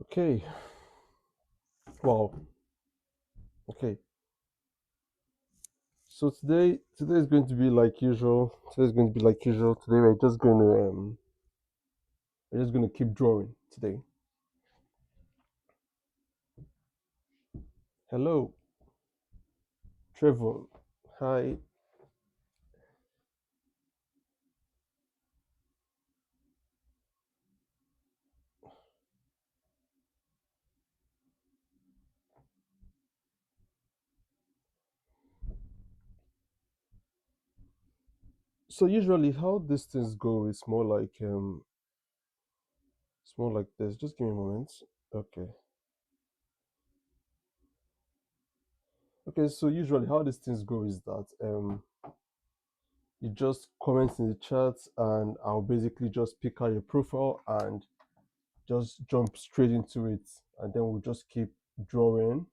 Okay. Wow. Okay. So today is going to be like usual. Today is going to be like usual. Today we're just gonna keep drawing today. Hello, Trevor. Hi. So usually how these things go is more like it's more like this. Just give me a moment. Okay. Okay, so usually how these things go is that you just comment in the chat and I'll basically just pick out your profile and just jump straight into it and then we'll just keep drawing.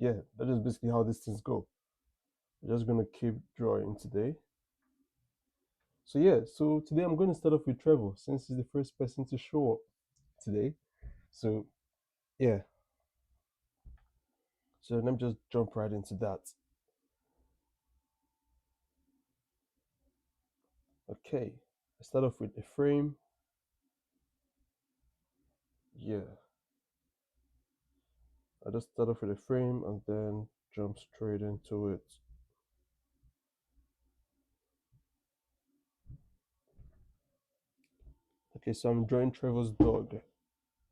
Yeah, that is basically how these things go. We're just gonna keep drawing today. So yeah, so today I'm going to start off with Trevor since he's the first person to show up today. So yeah, so let me just jump right into that. Okay, I start off with a frame. Yeah, I just start off with a frame and then jump straight into it. Okay, so I'm drawing Trevor's dog.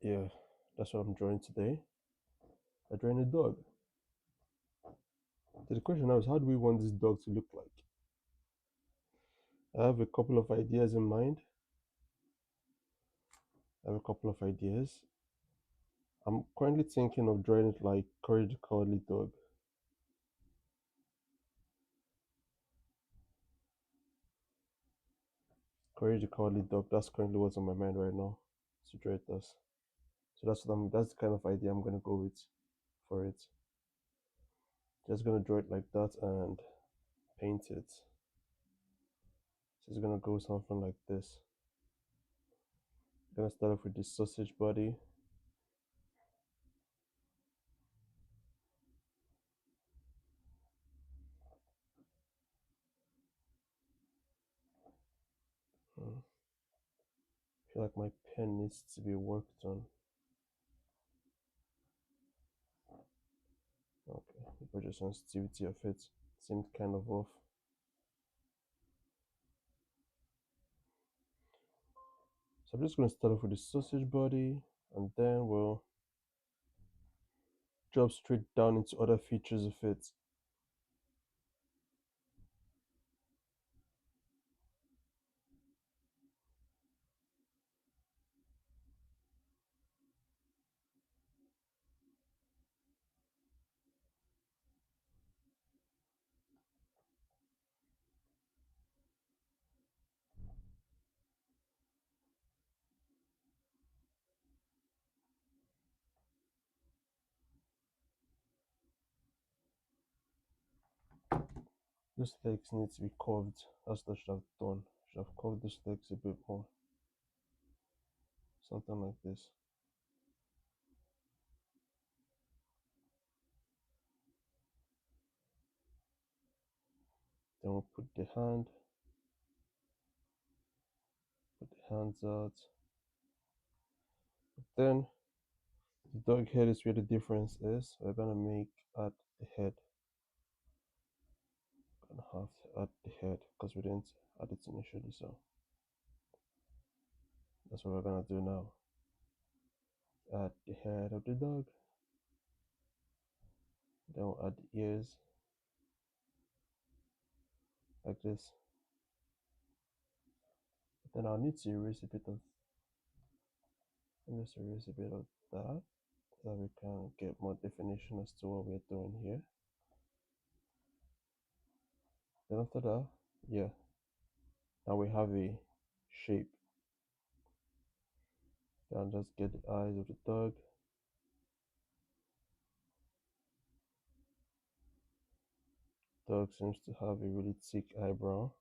Yeah, that's what I'm drawing today. I drawing a dog. So the question now is, how do we want this dog to look like? I have a couple of ideas in mind. I have a couple of ideas. I'm currently thinking of drawing it like Courage the Cowardly Dog. Courage the Cowardly Dog. That's currently what's on my mind right now. To draw it as. So that's the kind of idea I'm gonna go with for it. Just gonna draw it like that and paint it. So it's gonna go something like this. Gonna start off with the sausage body. I feel like my pen needs to be worked on. Okay, the pressure sensitivity of it seemed kind of off. So I'm just going to start off with the sausage body and then we'll drop straight down into other features of it. Those legs need to be curved. That's what I should have done. Should have curved those legs a bit more. Something like this. Then we'll put the hands out. Then the dog head is where the difference is. We're gonna make at the head. Gonna have to add the head because we didn't add it initially, so that's what we're gonna do now. Add the head of the dog. Then we'll add the ears like this. Then I'll need to erase a bit of just erase a bit of that so that we can get more definition as to what we're doing here. Then after that, yeah, now we have a shape. Then just get the eyes of the dog. Dog seems to have a really thick eyebrow.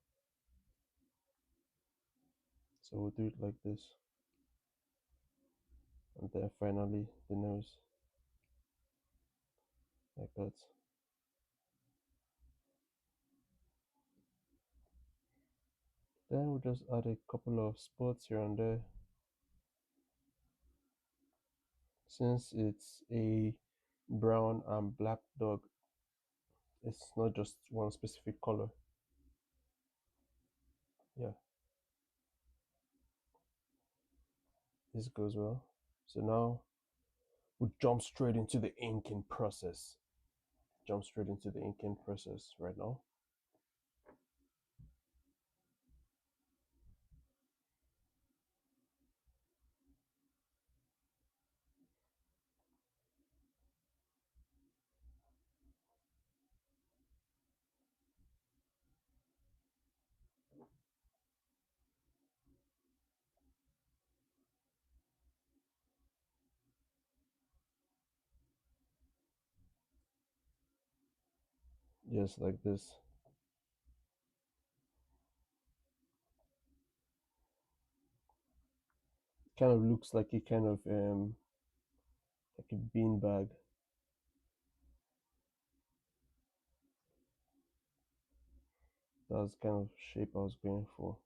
So we'll do it like this. And then finally the nose, like that. Then we'll just add a couple of spots here and there. Since it's a brown and black dog, it's not just one specific color. Yeah, this goes well. So now we'll jump straight into the inking process. Jump straight into the inking process right now. Just like this. Kind of looks like a kind of like a bean bag. That's kind of shape I was going for.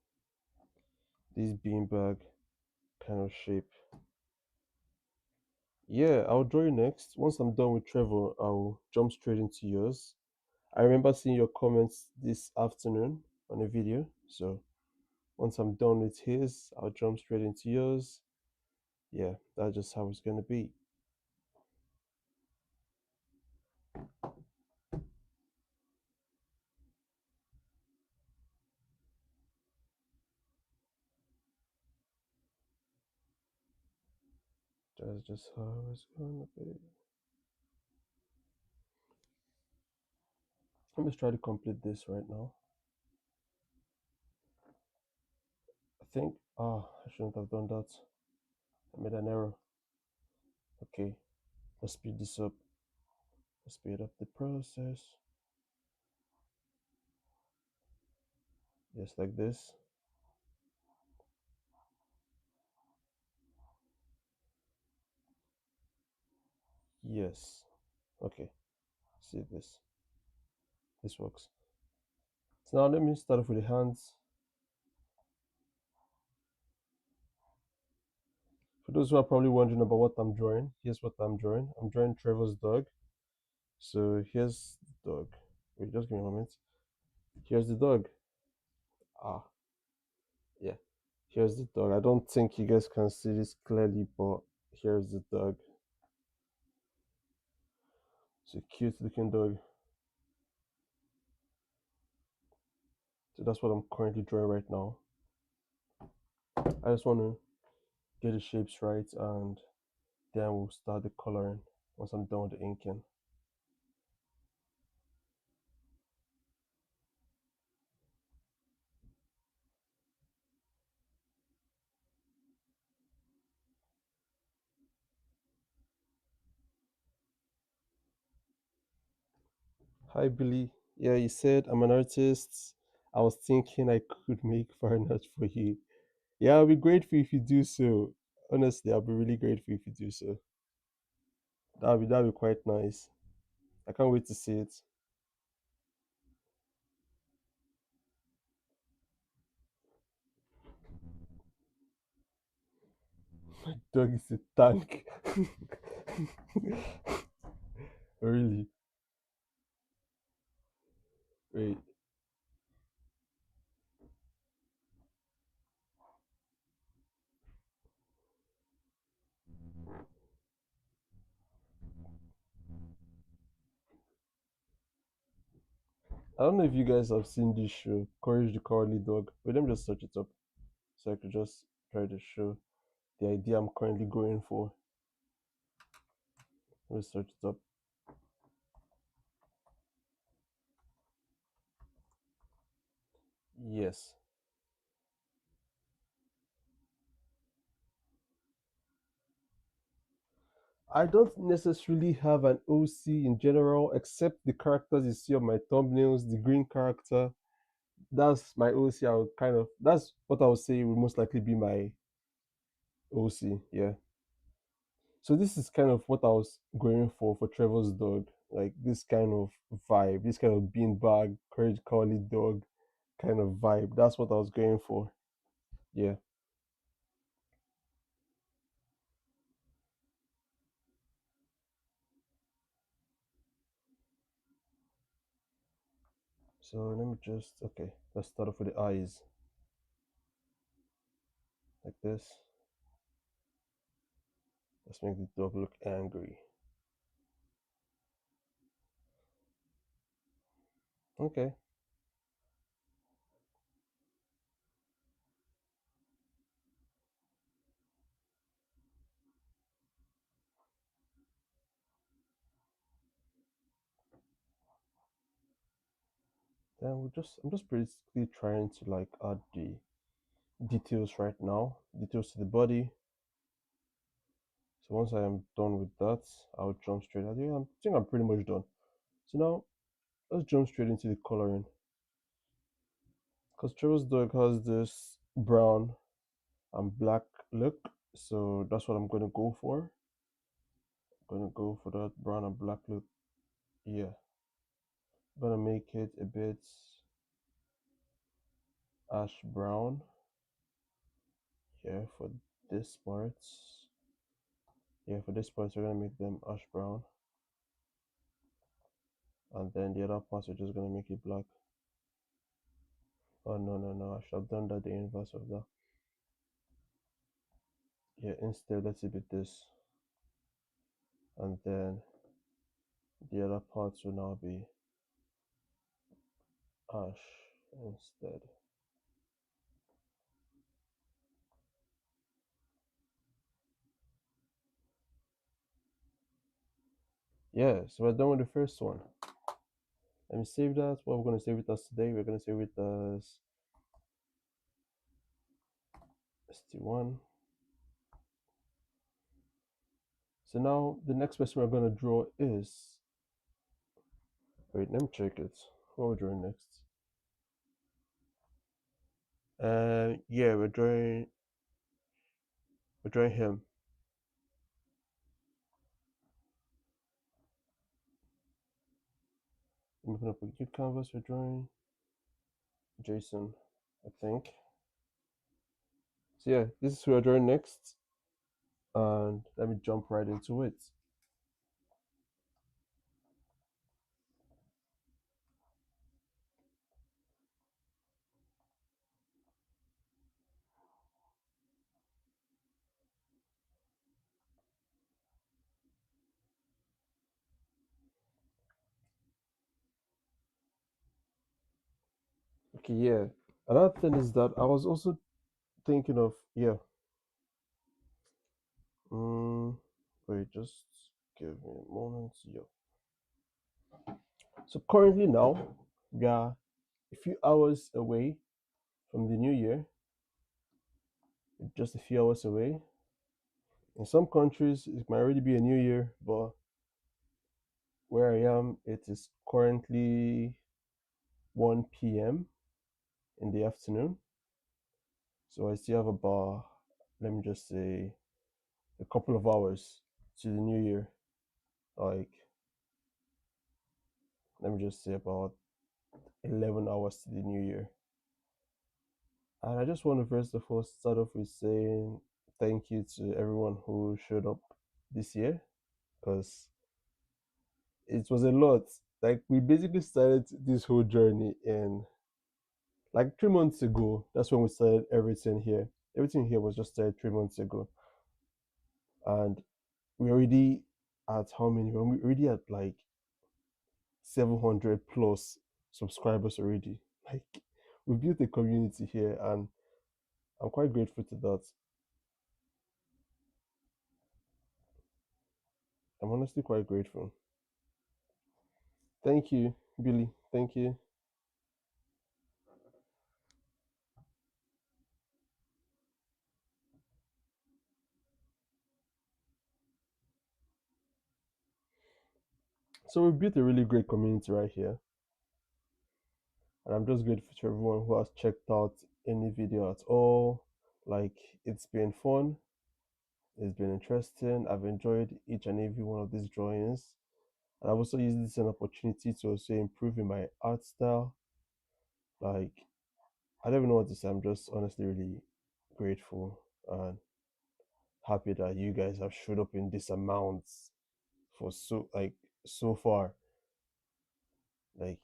This bean bag kind of shape. Yeah, I'll draw you next. Once I'm done with Trevor, I'll jump straight into yours. I remember seeing your comments this afternoon on a video. So once I'm done with his, I'll jump straight into yours. Yeah, that's just how it's gonna be. That's just how it's gonna be. Let me try to complete this right now. I think, I shouldn't have done that. I made an error. Okay, let's speed this up. Let's speed up the process. Just like this. Yes. Okay, see this. This works. So now let me start off with the hands. For those who are probably wondering about what I'm drawing, here's what I'm drawing. I'm drawing Trevor's dog. So here's the dog. Wait, just give me a moment. Here's the dog. Ah, yeah. Here's the dog. I don't think you guys can see this clearly, but here's the dog. It's a cute looking dog. So that's what I'm currently drawing right now. I just want to get the shapes right and then we'll start the coloring once I'm done with the inking. Hi Billy. Yeah, you said I'm an artist. I was thinking I could make fine art for you. Yeah, I'll be grateful if you do so. Honestly, I'll be really grateful if you do so. That'll be quite nice. I can't wait to see it. Dog is a tank. Really? Wait. I don't know if you guys have seen this show, Courage the Cowardly Dog. But let me just search it up so I could just try to show the idea I'm currently going for. Let me search it up. Yes. I don't necessarily have an OC in general, except the characters you see on my thumbnails, the green character. That's my OC. I would kind of, that's what I would say would most likely be my OC. Yeah. So this is kind of what I was going for Trevor's dog, like this kind of vibe, this kind of beanbag, courage collie dog kind of vibe. That's what I was going for. Yeah. So let me just okay. Let's start off with the eyes, like this. Let's make the dog look angry. Okay. Then I'm just basically trying to like add the details right now, details to the body. So once I am done with that, I'll jump straight at you. I think I'm pretty much done. So now let's jump straight into the coloring. Because Trevor's dog has this brown and black look, so that's what I'm gonna go for. I'm gonna go for that brown and black look. Yeah, I'm gonna make it a bit ash brown. Yeah, for this part. Yeah, for this part, we're gonna make them ash brown, and then the other parts we're just gonna make it black. Oh no, no, no! I should have done that the inverse of that. Yeah, instead let's be this, and then the other parts will now be ash instead. Yeah, so we're done with the first one. Let me save that. What we're going to save it as today, we're going to save it as ST1. So now the next person we're going to draw is, wait, let me check it. What are we drawing next? Yeah, we're drawing him. I'm open up a new canvas. We're drawing Jason, I think. So yeah, this is who we're drawing next, and let me jump right into it. Okay, yeah. Another thing is that I was also thinking of, yeah. Wait, just give me a moment. Yeah. So currently now we are a few hours away from the new year, just a few hours away. In some countries, it might already be a new year, but where I am, it is currently 1 p.m. in the afternoon. So I still have about, let me just say, a couple of hours to the new year. Like, let me just say about 11 hours to the new year. And I just want to first of all start off with saying thank you to everyone who showed up this year because it was a lot. Like we basically started this whole journey in like 3 months ago. That's when we started everything here. Everything here was just started 3 months ago, and we already at how many? We're already at like 700 plus subscribers already. Like we built a community here, and I'm quite grateful to that. I'm honestly quite grateful. Thank you, Billy. Thank you. So we built a really great community right here, and I'm just grateful to everyone who has checked out any video at all. Like it's been fun. It's been interesting. I've enjoyed each and every one of these drawings. And I've also used this as an opportunity to also improve in my art style. Like, I don't even know what to say. I'm just honestly really grateful and happy that you guys have showed up in this amount for so far. Like,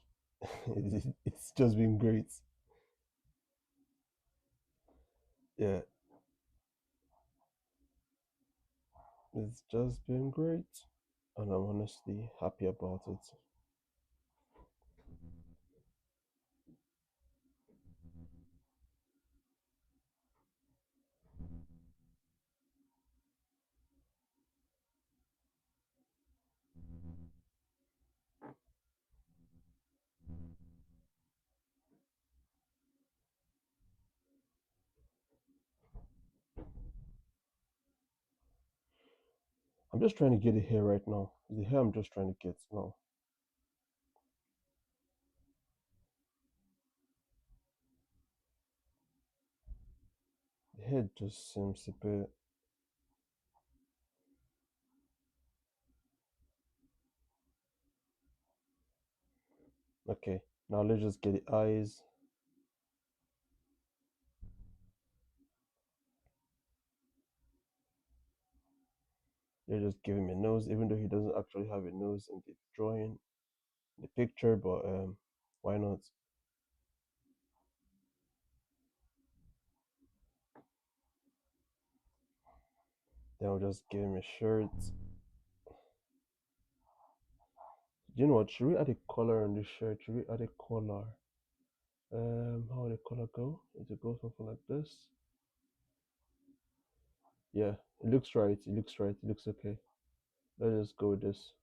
it's just been great. Yeah, it's just been great. And I'm honestly happy about it. I'm just trying to get it here right now. The hair I'm just trying to get now. The head just seems a bit okay. Now let's just get the eyes. They're just giving me a nose, even though he doesn't actually have a nose in the drawing, the picture. But why not? Then I'll just give him a shirt. You know what? Should we add a collar on the shirt? Should we add a collar? How would the collar go? Does it go something like this? Yeah, it looks right. It looks right. It looks okay. Let's just go with this.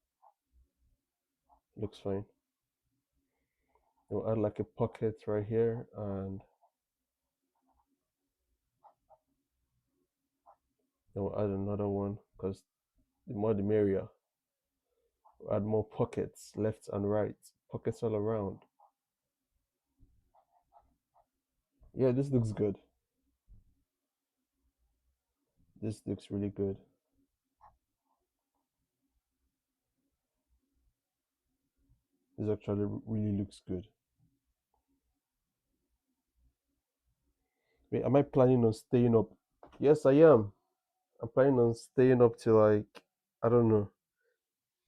Looks fine. We'll add like a pocket right here, and then we'll add another one because the more the merrier. We'll add more pockets left and right, pockets all around. Yeah, this looks good. This looks really good. This actually really looks good. Wait, am I planning on staying up? Yes, I am. I'm planning on staying up till like I don't know.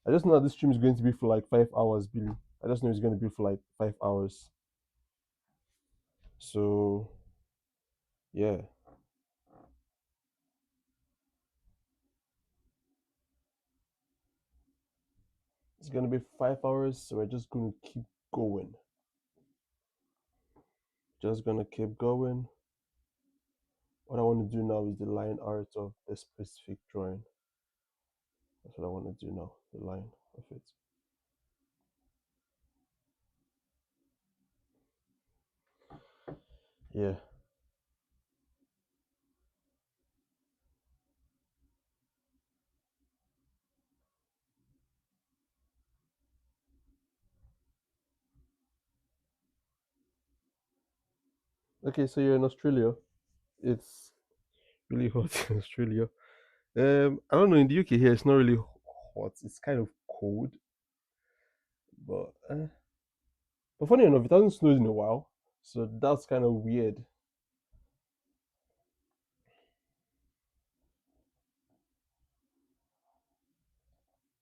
I just know that this stream is going to be for like 5 hours, Billy. I just know it's going to be for like 5 hours. So yeah, it's gonna be 5 hours. So we're just gonna keep going. Just gonna keep going. What I want to do now is the line art of the specific drawing. That's what I want to do now. The line of it. Yeah. Okay, so you're in Australia. It's really hot in Australia. I don't know. In the UK here, it's not really hot. It's kind of cold, but funny enough, it hasn't snowed in a while, so that's kind of weird.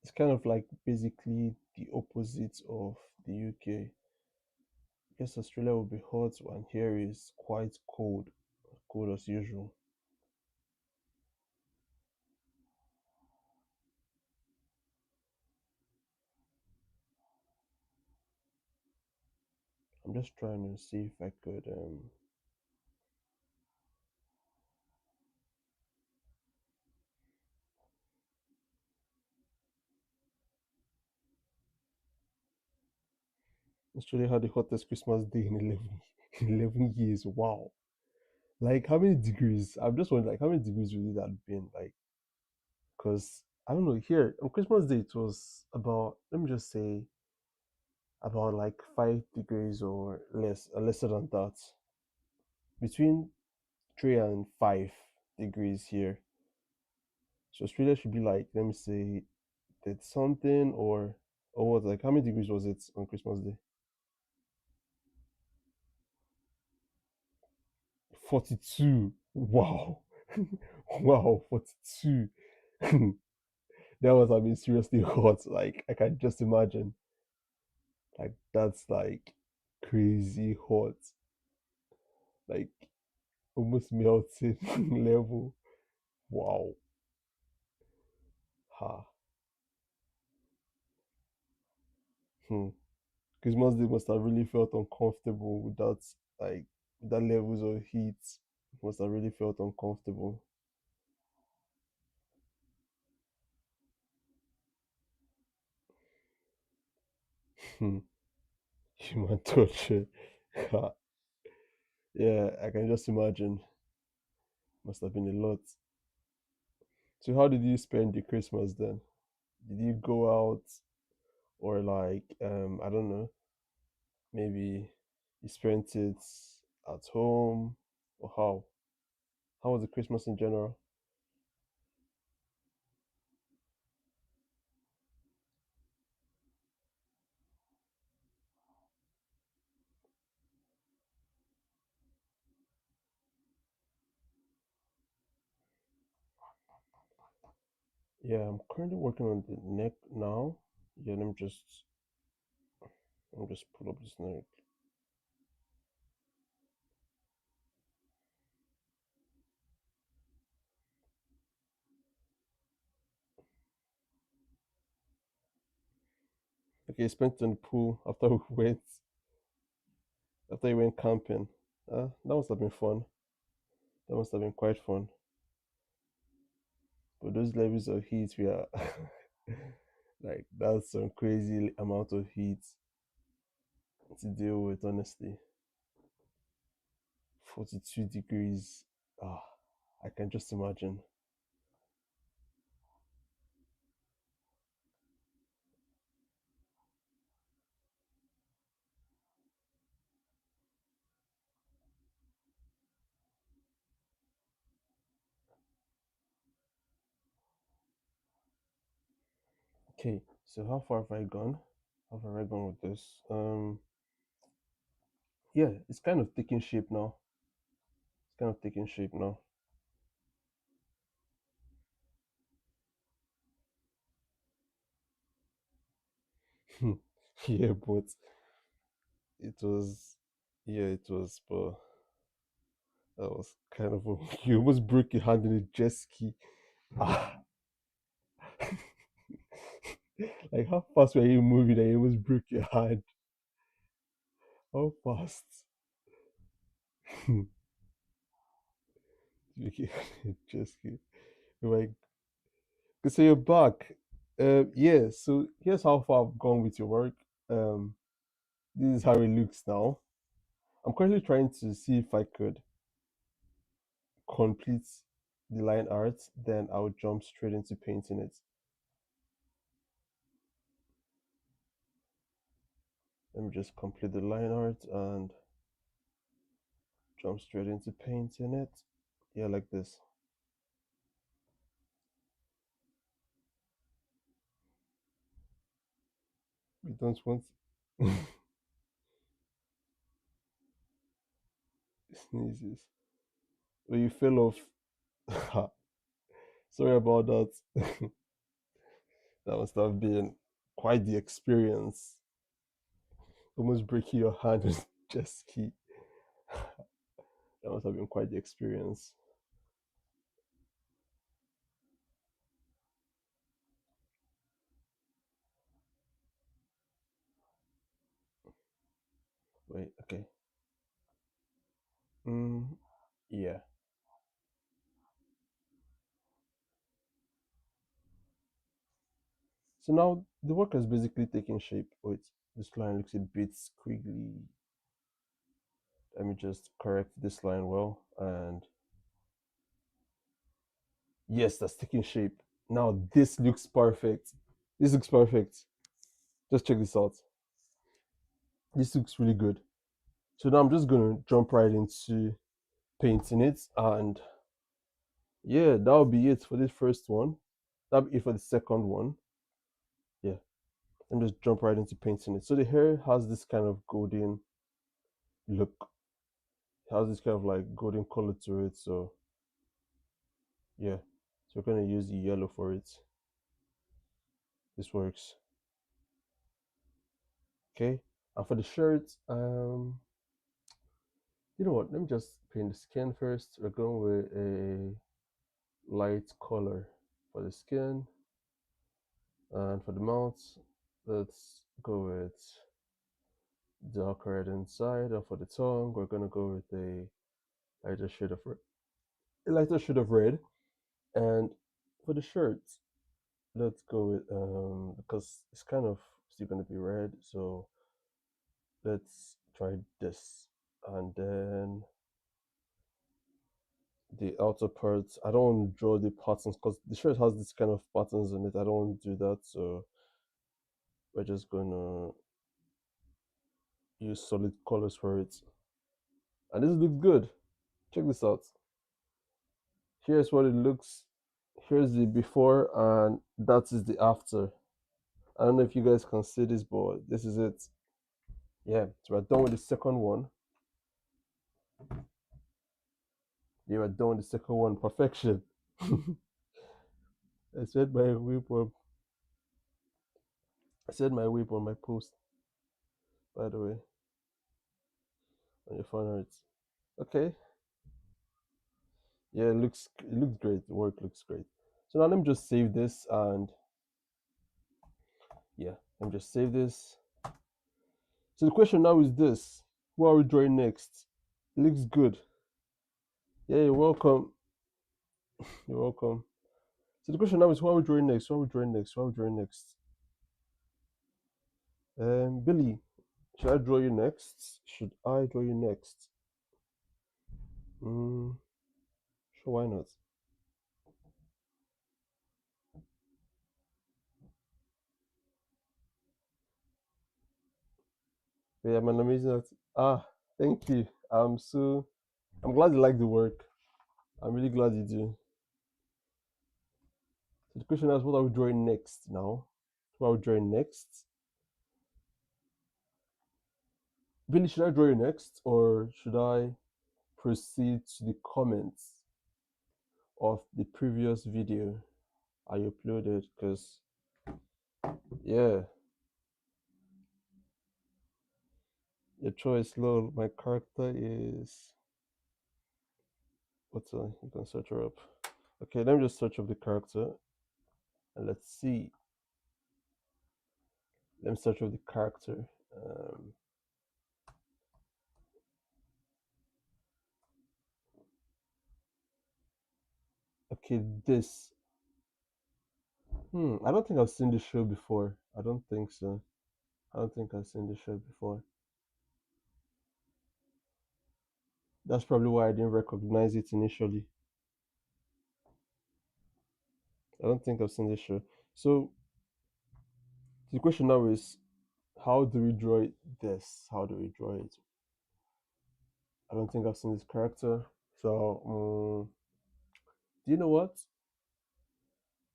It's kind of like basically the opposite of the UK. I guess Australia will be hot, and here is quite cold, cold as usual. I'm just trying to see if I could. Australia had the hottest Christmas day in 11, 11 years. Wow. Like, how many degrees? I'm just wondering, like, how many degrees would it have been? Like, because I don't know, here on Christmas Day, it was about, let me just say, about like 5 degrees or less, lesser than that. Between 3 and 5 degrees here. So Australia should be like, let me say, did something or what? Like, how many degrees was it on Christmas Day? 42. Wow. Wow, 42. That was, I mean, seriously hot. Like, I can just imagine. Like, that's like crazy hot. Like, almost melting level. Wow. Ha. Hmm. Christmas Day must have really felt uncomfortable with that, like, with that levels of heat. Must have really felt uncomfortable. Hmm. Human torture. Ha. Yeah, I can just imagine. Must have been a lot. So how did you spend the Christmas then? Did you go out or like I don't know, maybe you spent it at home or how? How was the Christmas in general? Yeah, I'm currently working on the neck now. Yeah, let me just pull up this neck. Okay, spent it in the pool after we went after we went camping. That must have been fun. That must have been quite fun. But those levels of heat we are like that's some crazy amount of heat to deal with, honestly. 42 degrees. Ah, I can just imagine. Okay, so how far have I gone? How far have I gone with this? Yeah, it's kind of taking shape now. It's kind of taking shape now. Yeah, but it was, yeah, it was, but that was kind of a, you almost broke your hand in a jet ski. Ah, like how fast were you moving that you almost broke your hand? How fast? Breaking a jet ski. Like, so you're back. Yeah. So here's how far I've gone with your work. Um, this is how it looks now. I'm currently trying to see if I could complete the line art, then I'll jump straight into painting it. Let me just complete the line art and jump straight into painting it. Yeah, like this. We don't want sneezes. Oh, you fell off. Sorry about that. That must have been quite the experience. Almost breaking your hand with jet ski. That must have been quite the experience. Wait, okay. Mm, yeah. So now the work has basically taken shape. Wait, this line looks a bit squiggly. Let me just correct this line well. And yes, that's taking shape. Now this looks perfect. This looks perfect. Just check this out. This looks really good. So now I'm just gonna jump right into painting it, and yeah, that'll be it for this first one. That'll be it for the second one. Yeah, and just jump right into painting it. So the hair has this kind of golden look. It has this kind of like golden color to it. So yeah, so we're gonna use the yellow for it. This works. Okay, and for the shirt, you know what? Let me just paint the skin first. We're going with a light color for the skin, and for the mouth, let's go with dark red inside. And for the tongue, we're gonna go with a lighter shade of red. A lighter shade of red. And for the shirt, let's go with because it's kind of still gonna be red, so let's try this. And then the outer parts, I don't want to draw the patterns because the shirt has this kind of patterns in it. I don't want to do that, so we're just gonna use solid colors for it. And this looks good. Check this out. Here's what it looks. Here's the before, and that is the after. I don't know if you guys can see this, but this is it. Yeah, so we're done with the second one. Yeah, we're done with the second one. Perfection. I said my whip on. I said my whip on my post. By the way, on your fan art. Okay. Yeah, it looks great. The work looks great. So now let me just save this and yeah, let me just save this. So the question now is this: who are we drawing next? It looks good. Yeah, you're welcome. You're welcome. So the question now is who are we drawing next? Who are we drawing next? Who are we drawing next? Billy, should I draw you next? Should I draw you next? Mm, sure, why not? Yeah, I'm an amazing artist. Ah, thank you. I'm glad you like the work. I'm really glad you do. So the question is, what are we drawing next now? What are we drawing next? Billy, should I draw you next, or should I proceed to the comments of the previous video I uploaded? Because yeah, your choice, lol. My character is what's you can search her up. Okay, let me just search up the character and let's see. Let me search up the character. Um, okay, this. I don't think I've seen this show before. I don't think so. I don't think I've seen this show before. That's probably why I didn't recognize it initially. I don't think I've seen this show. So the question now is, how do we draw this? How do we draw it? I don't think I've seen this character. So, do you know what?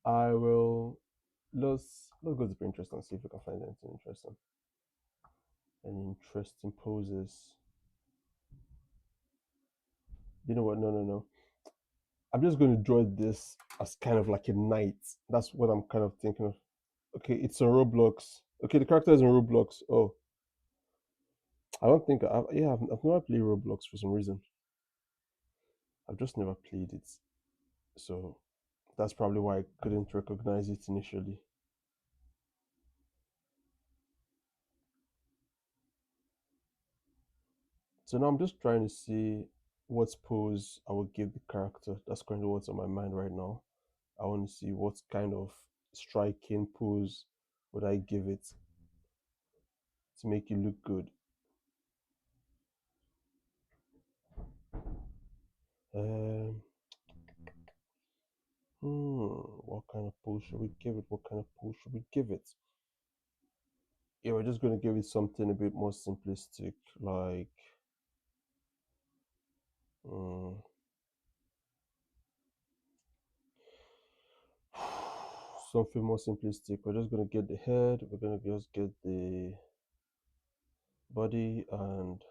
I will let's go to Pinterest and see if we can find anything interesting. Any interesting poses. You know what? No, no, no. I'm just going to draw this as kind of like a knight. That's what I'm kind of thinking of. Okay, it's on Roblox. Okay, the character is on Roblox. Oh, I don't think I've never played Roblox for some reason. I've just never played it. So that's probably why I couldn't recognize it initially. So now I'm just trying to see what pose I would give the character. That's currently what's on my mind right now. I want to see what kind of striking pose would I give it to make it look good. Um, what kind of pose should we give it? What kind of pose should we give it? Yeah, we're just gonna give it something a bit more simplistic, like um, something more simplistic. We're just gonna get the head. We're gonna just get the body, and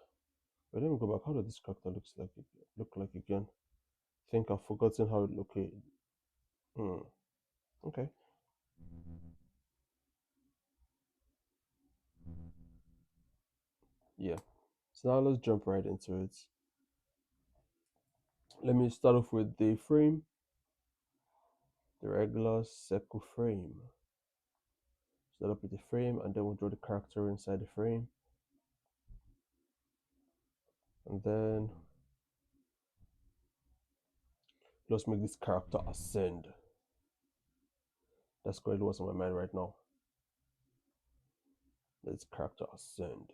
let me go back. How does this character look like again? I think I've forgotten how it looked. Hmm. Okay. Yeah. So now let's jump right into it. Let me start off with the frame, the regular circle frame. Start up with the frame, and then we'll draw the character inside the frame. And then let's make this character ascend. That's currently what's on my mind right now. Let's character ascend.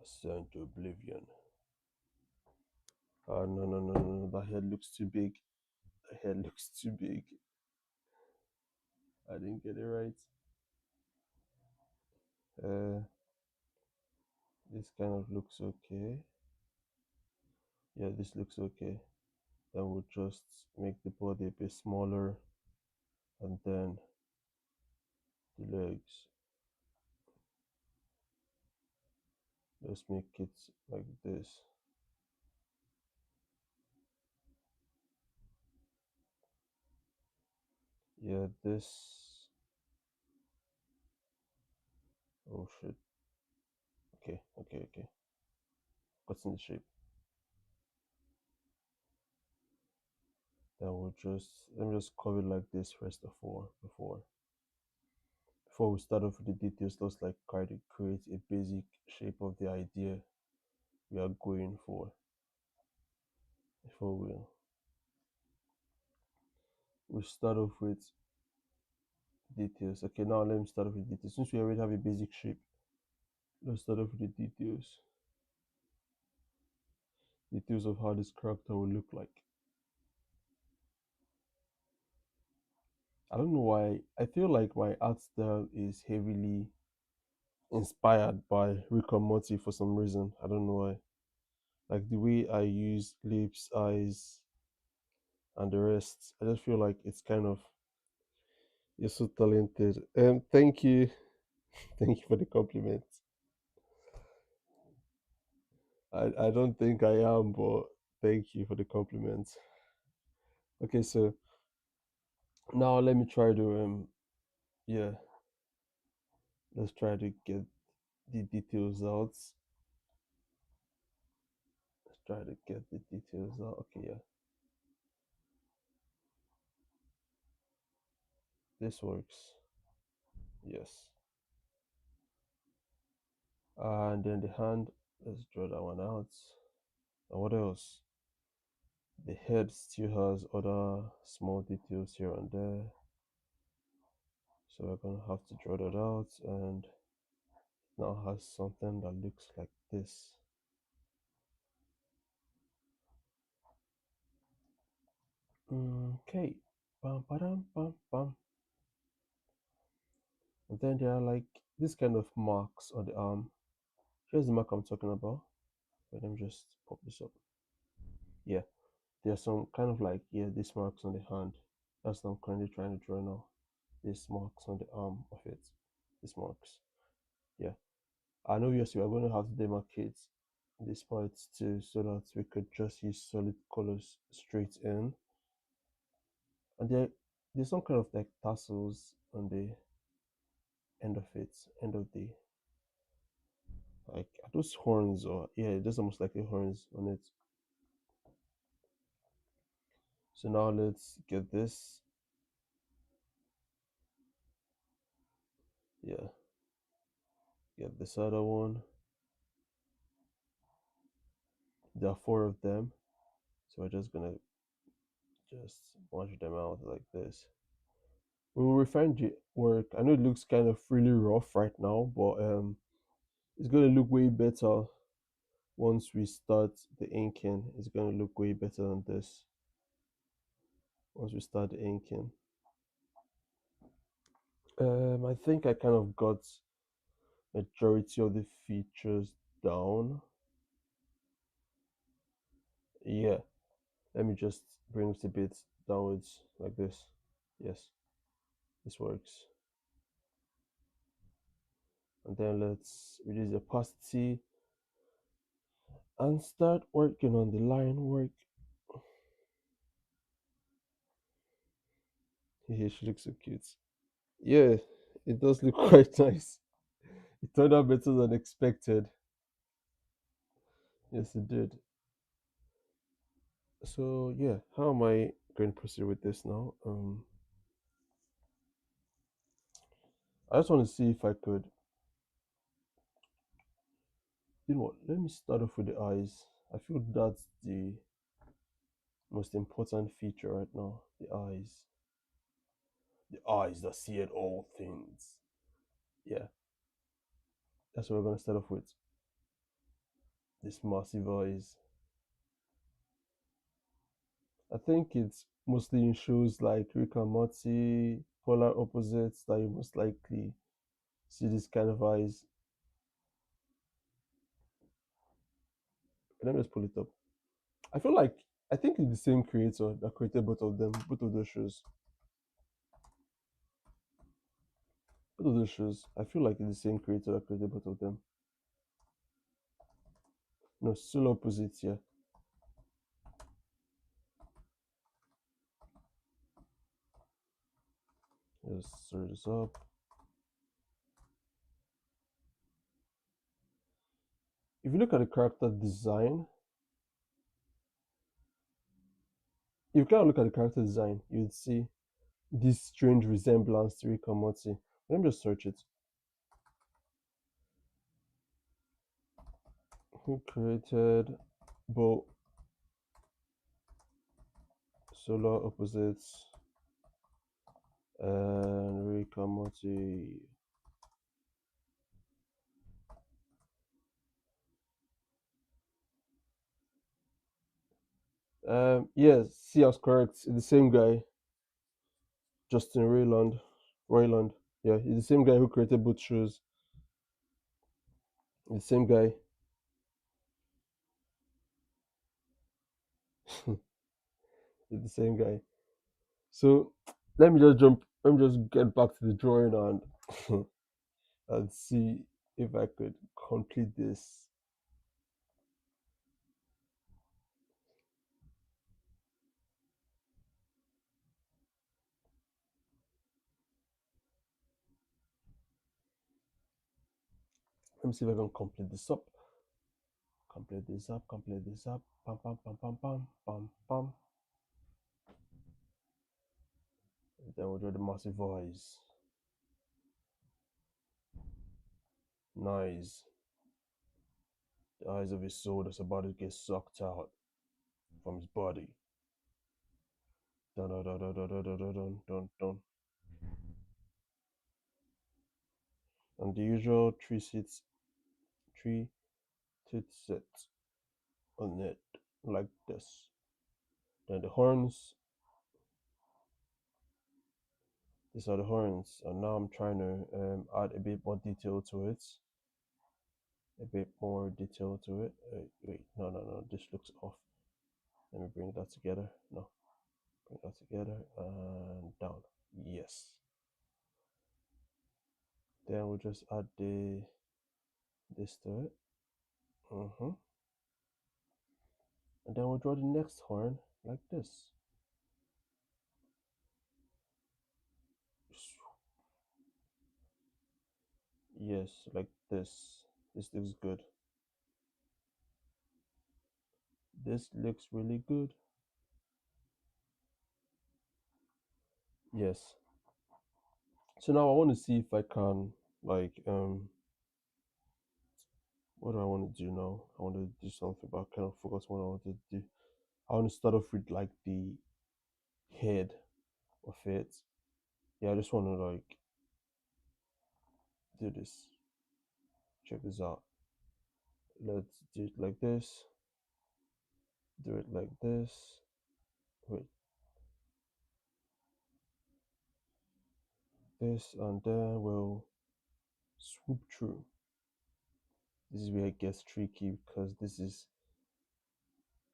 Ascend to oblivion. No, no, no, no, no. That head looks too big. The head looks too big. I didn't get it right. Uh, this kind of looks okay. Yeah, this looks okay. Then we'll just make the body a bit smaller, and then the legs. Let's make it like this. Yeah, this. Oh shit. Okay, okay, okay. What's in the shape? Then we'll just let me just cover it like this first of all before we start off with the details. Let's like try to create a basic shape of the idea we are going for before we start off with details. Okay, now let me start off with details. Since we already have a basic shape, let's start off with the details. Details of how this character will look like. I don't know why. I feel like my art style is heavily inspired by Rick and Morty for some reason. I don't know why. Like the way I use lips, eyes, and the rest. I just feel like it's kind of you're so talented. Thank you, thank you for the compliment. I don't think I am, but thank you for the compliment. Okay, so now let me try to yeah, let's try to get the details out. Let's try to get the details out. Okay, yeah, this works. Yes. And then the hand, let's draw that one out. And what else? The head still has other small details here and there. So we're gonna have to draw that out, and now has something that looks like this. Okay. Bam, bam, bam, bam. And then there are like this kind of marks on the arm. Here's the mark I'm talking about. Let me just pop this up. Yeah, there's some kind of like, yeah, these marks on the hand. That's what I'm currently trying to draw now. These marks on the arm of it. These marks. Yeah. And obviously we're going to have to demarcate these parts too, so that we could just use solid colors straight in. And there's some kind of like tassels on the end of it, end of the, like, are those horns? Or yeah, there's almost like a horns on it. So now let's get this. Yeah, get this other one. There are four of them, so we're just gonna just bunch them out like this. We will refine the work. I know it looks kind of really rough right now, but it's gonna look way better once we start the inking. It's gonna look way better than this once we start the inking. I think I kind of got majority of the features down. Yeah, Let me just bring it a bit downwards like this. Yes, this works. And then let's reduce the opacity and start working on the line work. She looks so cute. Yeah, it does look quite nice. It turned out better than expected. Yes, it did. So yeah, how am I going to proceed with this now? I just want to see if I could. You know what? Let me start off with the eyes. I feel that's the most important feature right now. The eyes. The eyes that see at all things. Yeah, that's what we're gonna start off with. This massive eyes. I think it's mostly in shows like Rick and Morty, Polar Opposites that you most likely see this kind of eyes. Let me just pull it up. I feel like I think it's the same creator that created both of them, both of those shows. Both of those shows. I feel like it's the same creator that created both of them. No, Solar Opposites, yeah. Let's sort this up. If you look at the character design, if you kind of look at the character design, you'd see this strange resemblance to Rick and Morty. Let me just search it. Who created both Solar Opposites and Rick and Morty? Yes, see, I was correct. It's the same guy, Justin Roiland. Roiland. Yeah, he's the same guy who created both shows. He's the same guy. He's the same guy. So let me just jump. Let me just get back to the drawing and and see if I could complete this. Let me see if I can complete this up. Complete this up. Complete this up. Pam pam pam pam pam pam pam. And then we'll draw the massive eyes. Nice. The eyes of his soul that's about to get sucked out from his body. Dun dun dun dun dun dun dun dun dun dun. And the usual three teeth set on it like this. Then the horns. These are the horns, and now I'm trying to add a bit more detail to it. A bit more detail to it. Wait, no, no, no, this looks off. Let me bring that together. No, bring that together and down. Yes. Then we'll just add this to it. And then we'll draw the next horn like this. Yes, like this. This looks good. This looks really good. Yes. So now I want to see if I can like what do I want to do now? I want to do something, but I kind of forgot what I wanted to do. I want to start off with like the head of it. Yeah, I just want to like do this. Check this out. Let's do it like this. Do it like this. Wait, this, and then we'll swoop through. This is where it gets tricky because this is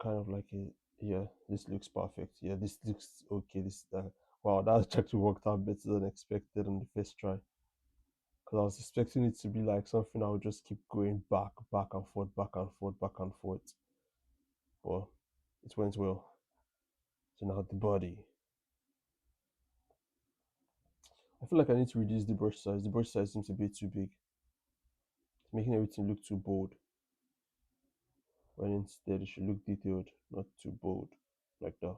kind of like a Yeah, this looks perfect. Yeah, this looks okay. This wow, that actually worked out better than expected on the first try. Because I was expecting it to be like something I would just keep going back and forth, back and forth, back and forth. But it went well. So now the body. I feel like I need to reduce the brush size. The brush size seems a bit too big. It's making everything look too bold. When instead it should look detailed, not too bold. Like that.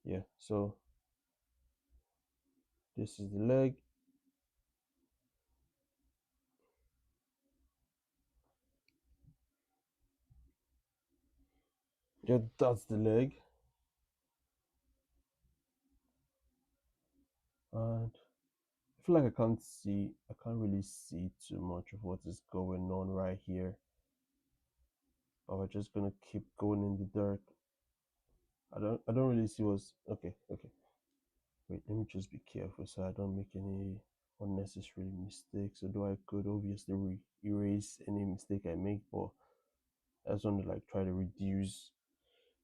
Yeah, so this is the leg. Yeah, that's the leg. And I feel like I can't really see too much of what is going on right here. But we're just gonna keep going in the dark. I don't really see what's okay, okay. Wait, let me just be careful so I don't make any unnecessary mistakes. Although I could obviously erase any mistake I make, but I just want to like try to reduce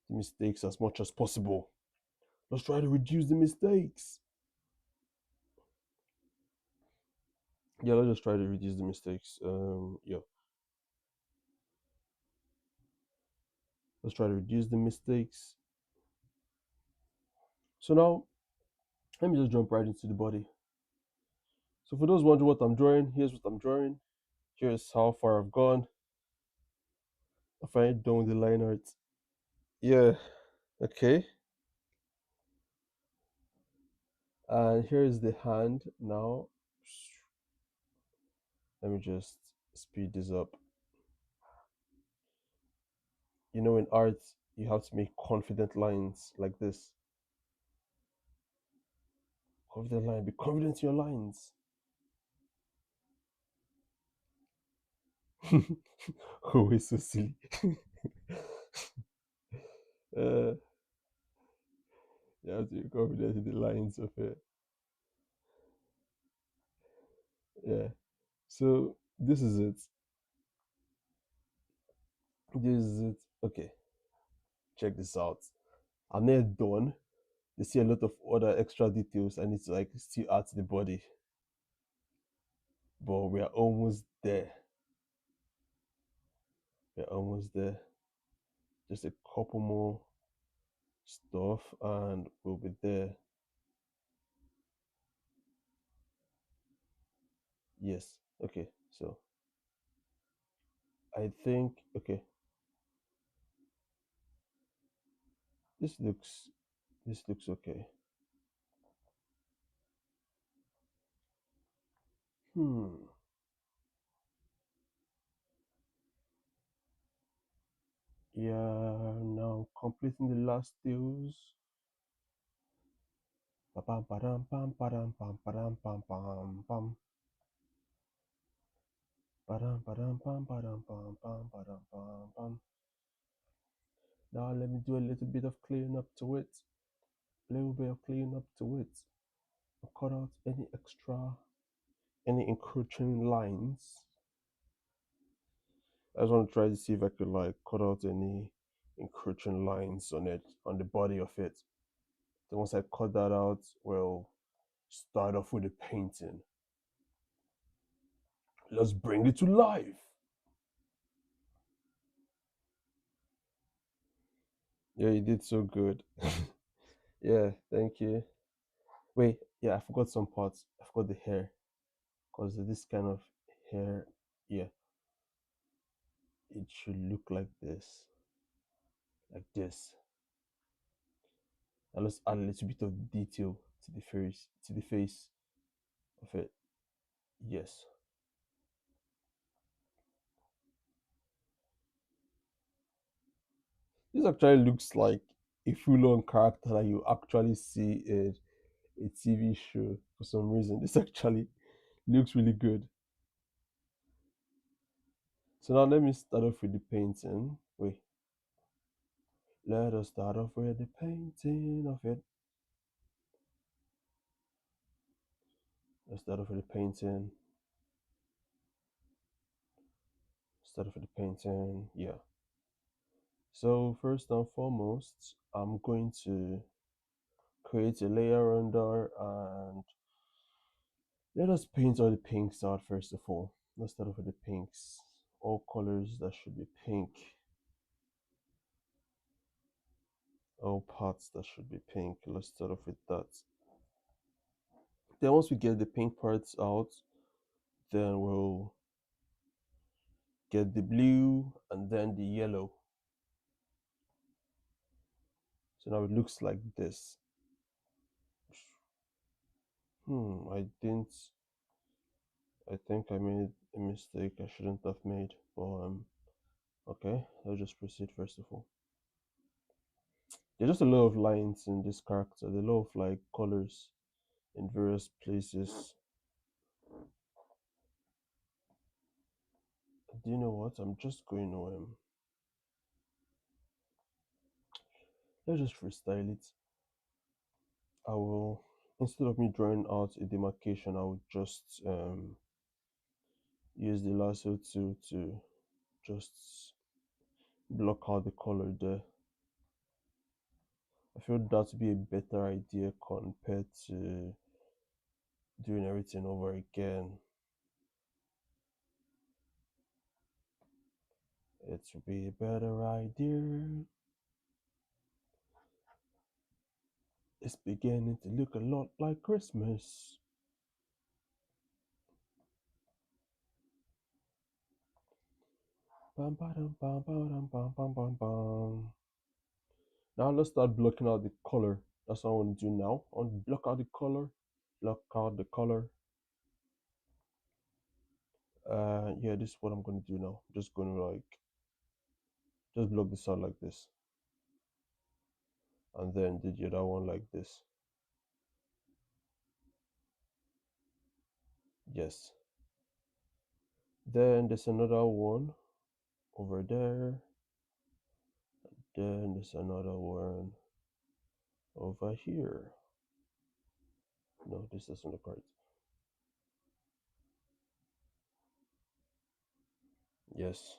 the mistakes as much as possible. Let's try to reduce the mistakes. Yeah, let's just try to reduce the mistakes. Yeah, let's try to reduce the mistakes. So now, let me just jump right into the body. So for those wondering what I'm drawing, here's what I'm drawing. Here's how far I've gone. I finally done with the line art. Yeah, okay. And here's the hand now. Let me just speed this up. You know, in art, you have to make confident lines like this. Confident line, be confident in your lines. Oh, it's so silly. uh, you have to be confident in the lines of it. Yeah. So this is it. This is it. Okay, check this out. I'm not done. You see a lot of other extra details I need to like still add to the body, but we are almost there. We're almost there. Just a couple more stuff and we'll be there. Yes. Okay. So I think okay. This looks this looks okay. Hmm. Yeah. Now completing the last deals. Pa pam padam pam padam pam padam pam pam pam. Padam padam pam padam pam pam padam pam pam. Now let me do a little bit of cleaning up to it. A little bit of cleaning up to it. Cut out any extra, any encroaching lines. I just want to try to see if I could like cut out any encroaching lines on it, on the body of it. So once I cut that out, we'll start off with the painting. Let's bring it to life. Yeah, you did so good. Yeah, thank you. Wait, yeah, I forgot some parts. I forgot the hair. Because this kind of hair, yeah, it should look like this. Like this. And let's add a little bit of detail to the face of it. Yes. This actually looks like a full-on character that you actually see in a TV show for some reason. This actually looks really good. So now let me start off with the painting. Wait, let us start off with the painting of it. Let's start off with the painting. Started for the painting, yeah. So first and foremost, I'm going to create a layer under, and let us paint all the pinks out first of all. Let's start off with the pinks. All colors that should be pink. All parts that should be pink. Let's start off with that. Then once we get the pink parts out, then we'll get the blue and then the yellow. So now it looks like this. I didn't. I think I made a mistake I shouldn't have made. But okay, let's just proceed first of all. There's just a lot of lines in this character. There's a lot of like colors in various places. Do you know what? I'm just going to let's just freestyle it. I will, instead of me drawing out a demarcation, I will just use the lasso tool to just block out the color there. I feel that would be a better idea compared to doing everything over again. It would be a better idea. It's beginning to look a lot like Christmas. Bam, bam, bam, bam, bam, bam, bam, bam. Now let's start blocking out the color. That's what I want to do now. I want to block out the color. Block out the color. Yeah, this is what I'm going to do now. I'm just going to just block this out like this. And then do the other one like this. Yes. Then there's another one over there. Then there's another one over here. No, this doesn't look right. Yes.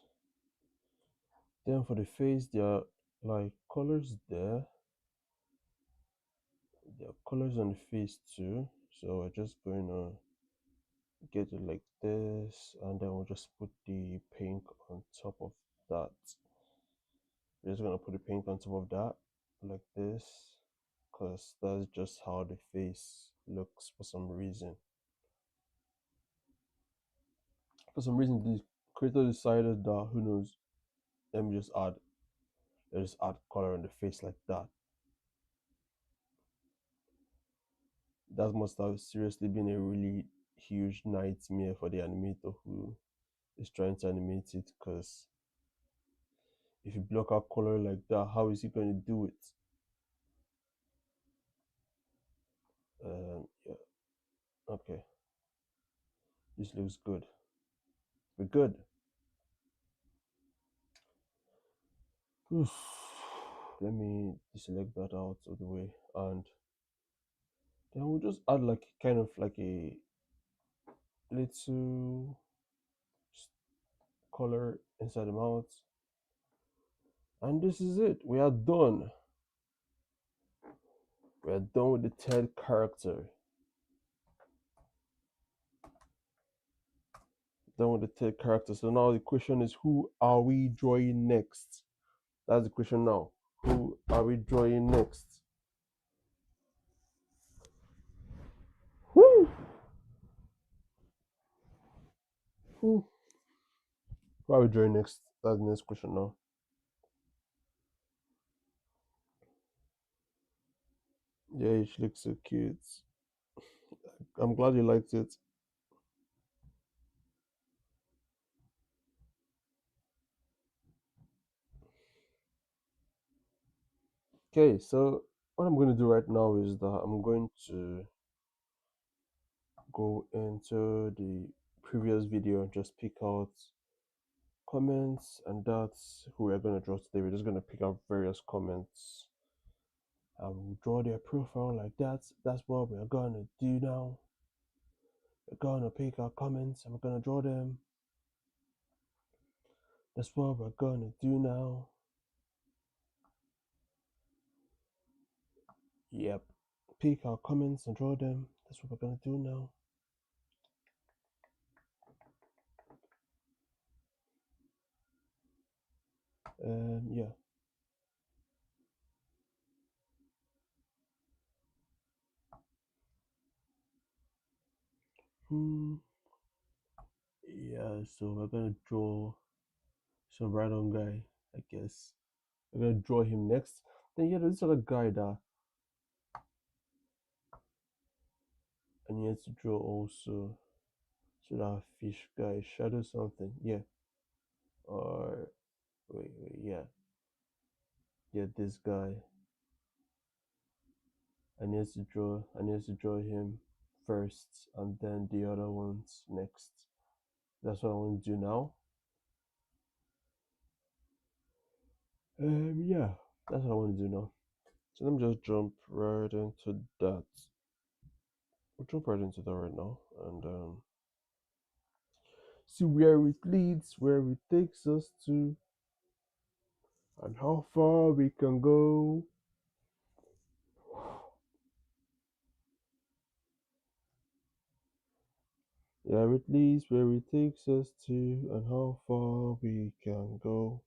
Then for the face, there are like colors there. There are colors on the face too. So we're just going to get it like this, and then we'll just put the pink on top of that. We're just going to put the pink on top of that like this, because that's just how the face looks for some reason. For some reason, the creator decided that, who knows, let me just add color on the face like that. That must have seriously been a really huge nightmare for the animator who is trying to animate it, because if you block out color like that, how is he going to do it? Yeah, okay, this looks good. We're good. Oof. Let me deselect that out of the way, and then we'll just add like kind of like a little color inside the mouth, and this is it. We are done. We are done with the third character. Done with the third character. So now the question is, who are we drawing next? That's the question now. Who are we drawing next? Woo! Who are we drawing next? That's the next question now. Yeah, she looks so cute. I'm glad you liked it. Okay, so what I'm going to do right now is that I'm going to go into the previous video and just pick out comments, and that's who we're going to draw today. We're just going to pick out various comments. I will draw their profile like that. That's what we're going to do now. We're going to pick out comments and we're going to draw them. That's what we're gonna do now. Yep. Pick our comments and draw them. That's what we're gonna do now. Yeah. Hmm. Yeah. So we're gonna draw some random guy, I guess. We're gonna draw him next. Then yeah, there's this other guy that I need to draw also. So that fish guy, shadow something. Yeah. Or wait, yeah. Yeah, this guy. I need to draw him first and then the other ones next. That's what I want to do now. Yeah, that's what I want to do now. So let me just jump right into that. We'll jump right into that right now and see where it leads, where it takes us to, and how far we can go. Yeah, it leads, where it takes us to, and how far we can go.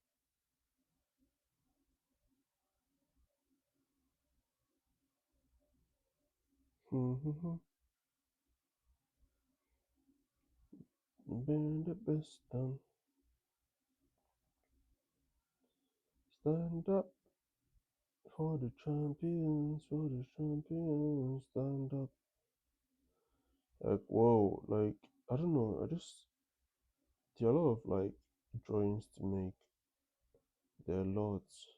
Been the best done. Stand up for the champions, stand up. Like, whoa, like, I don't know, there are a lot of, like, drawings to make. There are lots.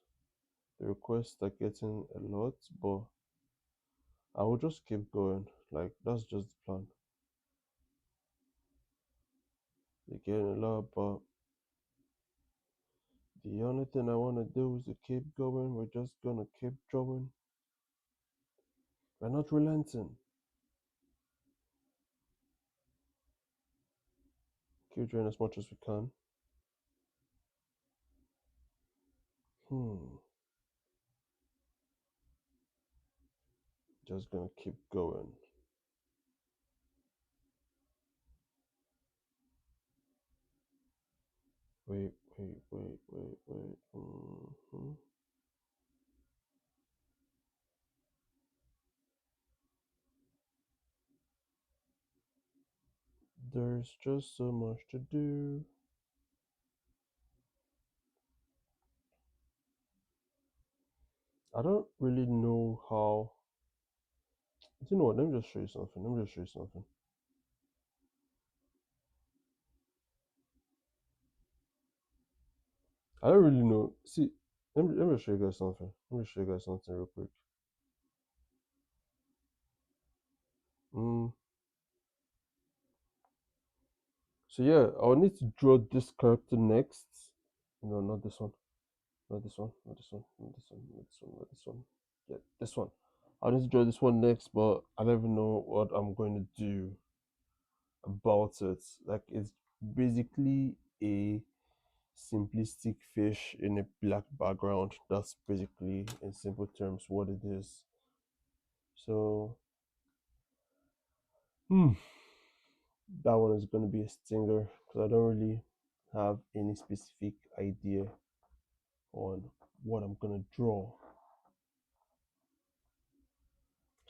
The requests are getting a lot, but I will just keep going. Like, that's just the plan. They're getting a lot, but the only thing I want to do is to keep going. We're just gonna keep drawing. We're not relenting. Keep drawing as much as we can. Hmm. Just gonna keep going. Wait. There's just so much to do. I don't really know how. You know what? Let me just show you something. I don't really know. See, let me show you guys something. Let me show you guys something real quick. Mm. So yeah, I'll need to draw this character next. No, not this one. Not this one. Not this one. Not this one. Not this one. Not this one. Yeah, this one. I'll need to draw this one next, but I don't even know what I'm going to do about it. Like, it's basically a simplistic fish in a black background. That's basically, in simple terms, what it is. So, that one is going to be a stinger because I don't really have any specific idea on what I'm going to draw.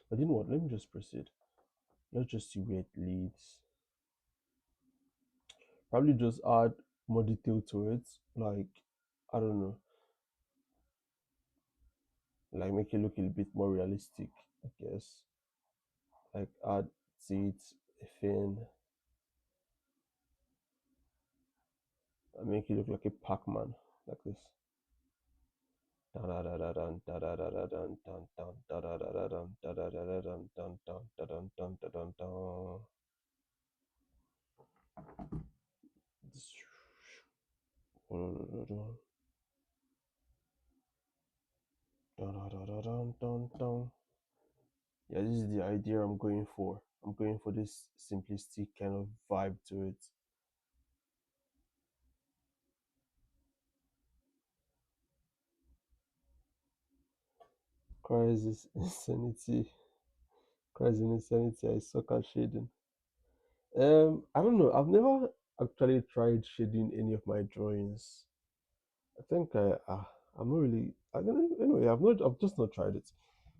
But you know what? Let me just proceed. Let's just see where it leads. Probably just add more detail to it. Like, I don't know, like make it look a bit more realistic, I guess. Like, add seeds, a fin, and make it look like a Pac-Man, like this. Yeah, this is the idea I'm going for. I'm going for this simplistic kind of vibe to it. Crisis insanity. Crisis insanity. I suck at shading. I don't know. I've never actually tried shading any of my drawings. I think I'm not really. I don't know. Anyway, I've just not tried it.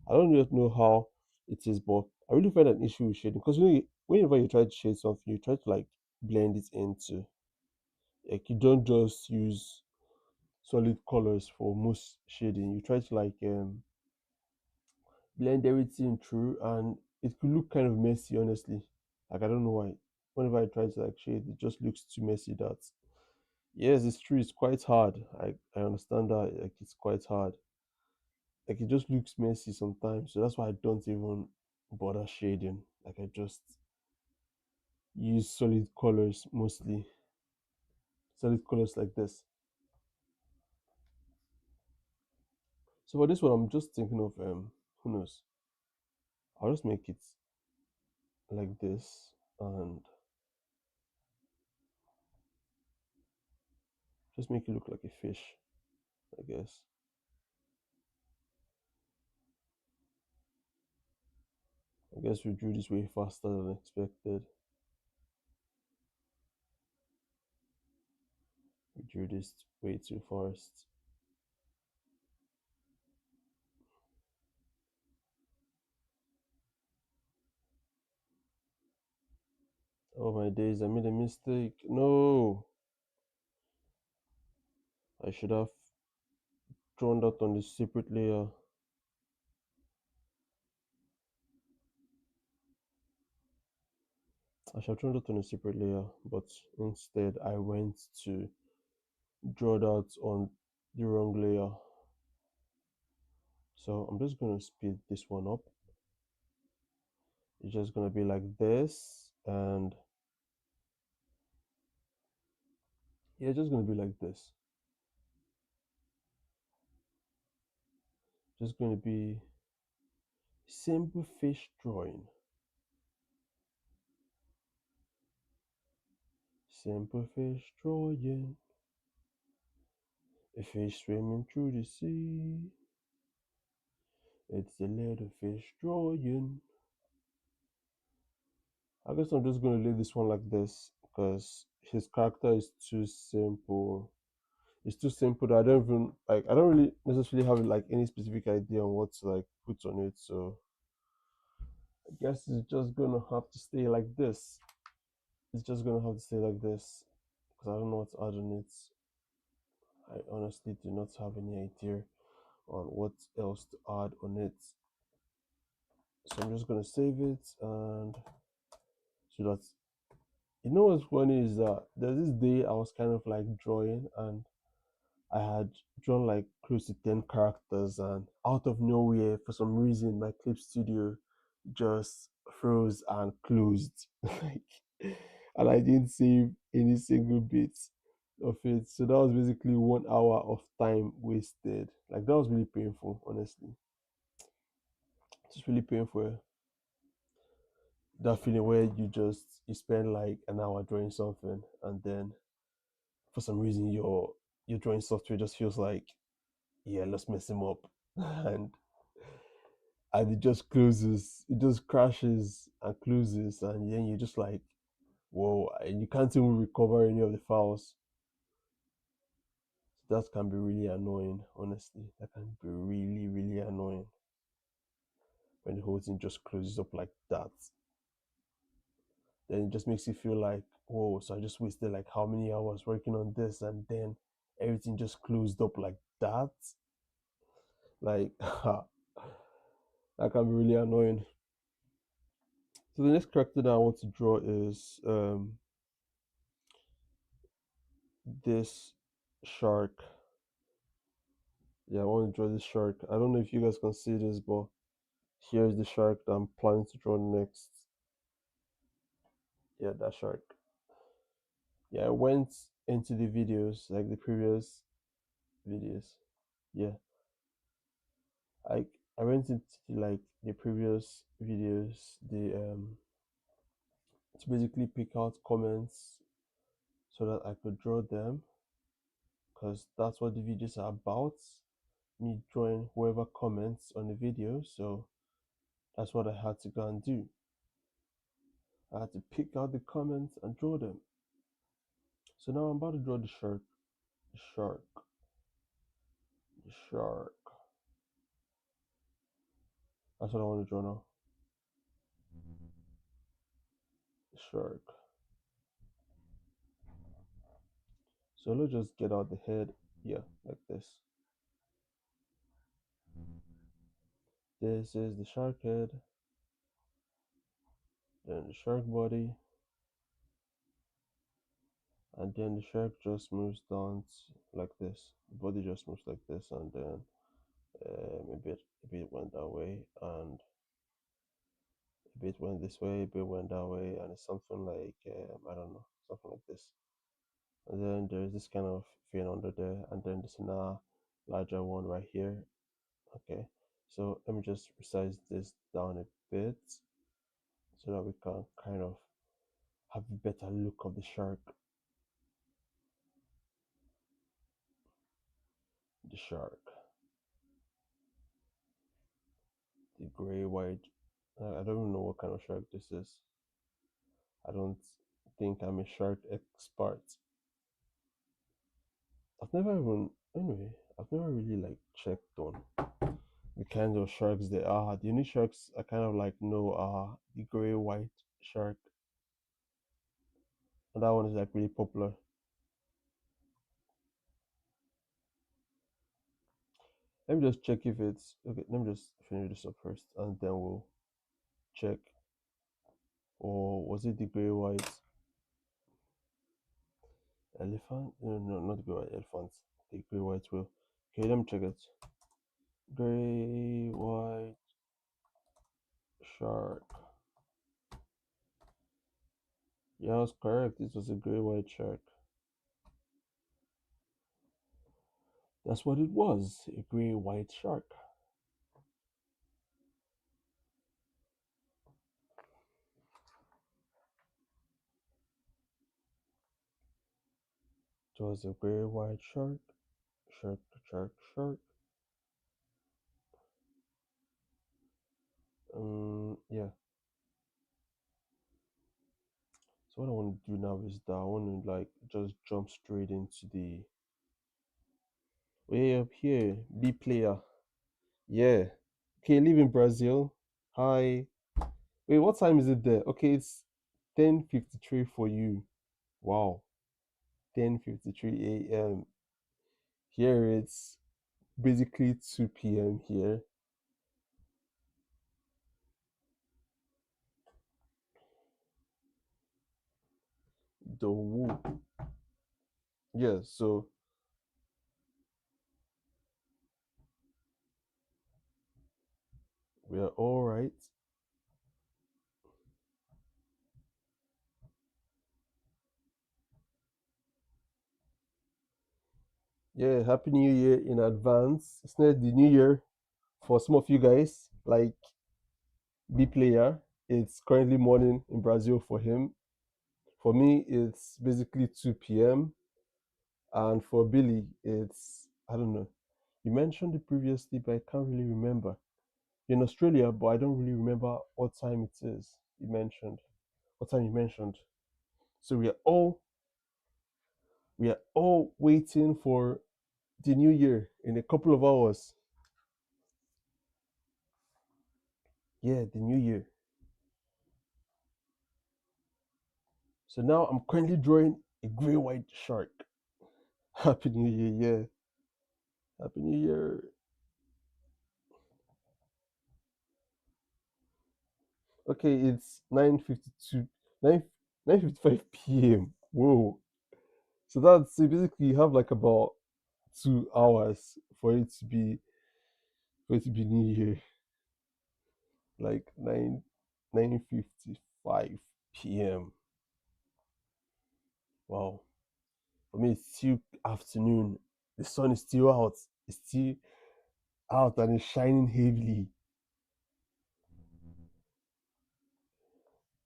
I don't yet know how it is, but I really find an issue with shading because whenever you try to shade something, you try to like blend it into. Like you don't just use solid colors for most shading. You try to like blend everything through, and it could look kind of messy, honestly. Like I don't know why. Whenever I try to like shade, it just looks too messy. That yes, it's true. It's quite hard. I understand that. Like it's quite hard. Like it just looks messy sometimes. So that's why I don't even bother shading. Like I just use solid colors mostly. Solid colors like this. So for this one, I'm just thinking of who knows? I'll just make it like this and just make it look like a fish, I guess. I guess we drew this way faster than expected. We drew this way too fast. Oh my days, I made a mistake. No! I should have drawn that on the separate layer. I should have drawn that on a separate layer, but instead I went to draw that on the wrong layer. So I'm just gonna speed this one up. It's just gonna be like this, and yeah, it's just gonna be like this. Just gonna be simple fish drawing. Simple fish drawing. A fish swimming through the sea. It's a little fish drawing. I guess I'm just gonna leave this one like this because his character is too simple. It's too simple that I don't even like. I don't really necessarily have like any specific idea on what to like put on it. So I guess it's just gonna have to stay like this. It's just gonna have to stay like this because I don't know what to add on it. I honestly do not have any idea on what else to add on it. So I'm just gonna save it and so that you know what's funny is that there's this day I was kind of like drawing and I had drawn like close to 10 characters and out of nowhere for some reason my clip studio just froze and closed like and I didn't save any single bit of it. So that was basically 1 hour of time wasted. Like that was really painful, honestly. It's really painful. That feeling where you spend like an hour drawing something and then for some reason your drawing software just feels like yeah, let's mess him up and it just closes, it just crashes and closes and then you're just like whoa, and you can't even recover any of the files. So that can be really annoying, honestly. That can be really really annoying when the whole thing just closes up like that. Then it just makes you feel like whoa, so I just wasted like how many hours working on this and then everything just closed up like that. Like that can be really annoying. So the next character that I want to draw is this shark. Yeah, I want to draw this shark. I don't know if you guys can see this, but here's the shark that I'm planning to draw next. Yeah, that shark. Yeah, I went into the videos, like the previous videos. Yeah, I I went into like the previous videos, the to basically pick out comments so that I could draw them, because that's what the videos are about. me drawing whoever comments on the video. So that's what I had to go and do. I had to pick out the comments and draw them. So now I'm about to draw the shark. The shark. The shark. That's what I want to draw now. The shark. So let's just get out the head. Yeah, like this. This is the shark head. Then the shark body. And then the shark just moves down like this. The body just moves like this, and then a bit went that way, and a bit went this way, a bit went that way, and it's something like I don't know, something like this. And then there's this kind of fin under there, and then there's another larger one right here. Okay, so let me just resize this down a bit so that we can kind of have a better look of the shark. The shark, the gray white. I don't even know what kind of shark this is. I don't think I'm a shark expert. I've never even, anyway, I've never really like checked on the kinds of sharks there are. The only sharks I kind of like know are the gray white shark, and that one is like really popular. Let me just check if it's okay. Let me just finish this up first, and then we'll check. Or was it the gray white elephant? No, no, not the gray white elephant. The gray white whale. Okay, let me check it. Gray white shark. Yeah, I was correct. It was a gray white shark. That's what it was, a gray white shark. It was a gray white shark. Shark, shark, shark. Yeah. So what I want to do now is that I want to like just jump straight into the way up here. B player. Yeah. Okay, live in Brazil. Hi. Wait, what time is it there? Okay, it's 10:53 for you. Wow. 10:53 a.m. Here it's basically 2 p.m. here. The woo. Yeah, so we are all right. Yeah, happy New Year in advance. It's not the New Year for some of you guys, like B player. It's currently morning in Brazil for him. For me, it's basically 2 p.m. And for Billy, it's, I don't know. You mentioned it previously, but I can't really remember. You're in Australia, but I don't really remember what time it is. You mentioned what time you mentioned. So we are all waiting for the new year in a couple of hours. Yeah, the new year. So now I'm currently drawing a gray white shark. Happy New Year, yeah. Happy New Year. Okay, it's 9:52, 9 9:55 p.m. Whoa. So basically you have like about 2 hours for it to be New Year. Like 9:55 p.m. Wow. For me it's still afternoon. The sun is still out. It's still out and it's shining heavily.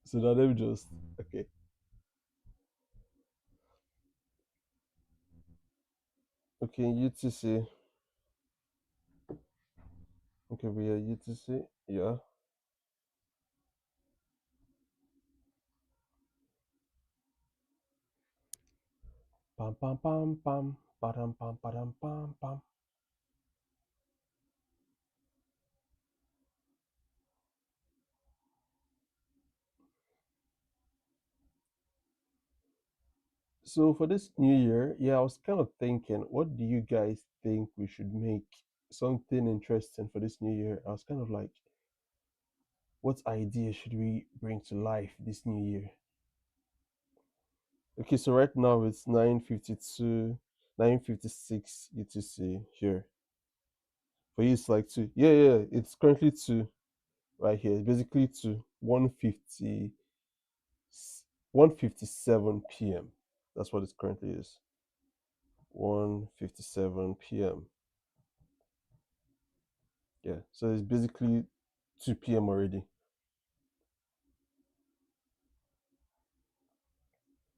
So now let me just okay. Okay, you to see. Okay, we are UTC. Yeah. Pam pam pam pam. Padam pam padam pam pam. So for this new year, yeah, I was kind of thinking, what do you guys think we should make something interesting for this new year? I was kind of like, what idea should we bring to life this new year? Okay, so right now it's 9:52, 9:56 UTC here. For you, it's like two. Yeah, yeah, yeah, it's currently two right here. It's basically two. 1:57 p.m. That's what it currently is. 1:57 p.m. Yeah, so it's basically 2 p.m. already.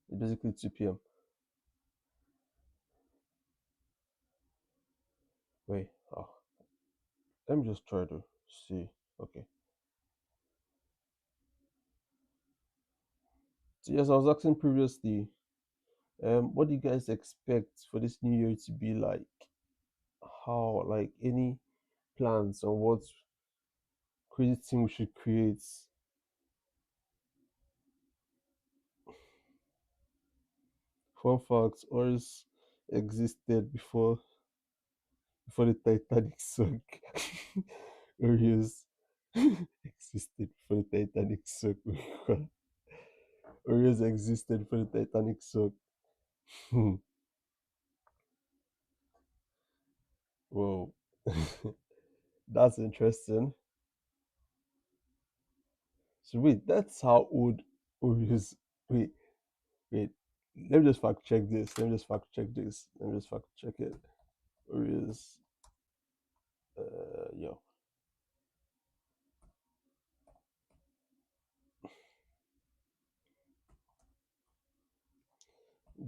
It's basically 2 p.m. Wait, oh, let me just try to see. Okay. So yes, I was asking previously, what do you guys expect for this new year to be like? How, like, any plans on what crazy thing we should create? Fun facts, oils existed before the Titanic sunk. Oreos existed before the Titanic sunk. Oreos existed before the Titanic sunk. Whoa, that's interesting. So wait, that's how old Oreos. Wait, wait. Let me just fact check this. Let me just fact check this. Let me just fact check it. Oreos. Yo,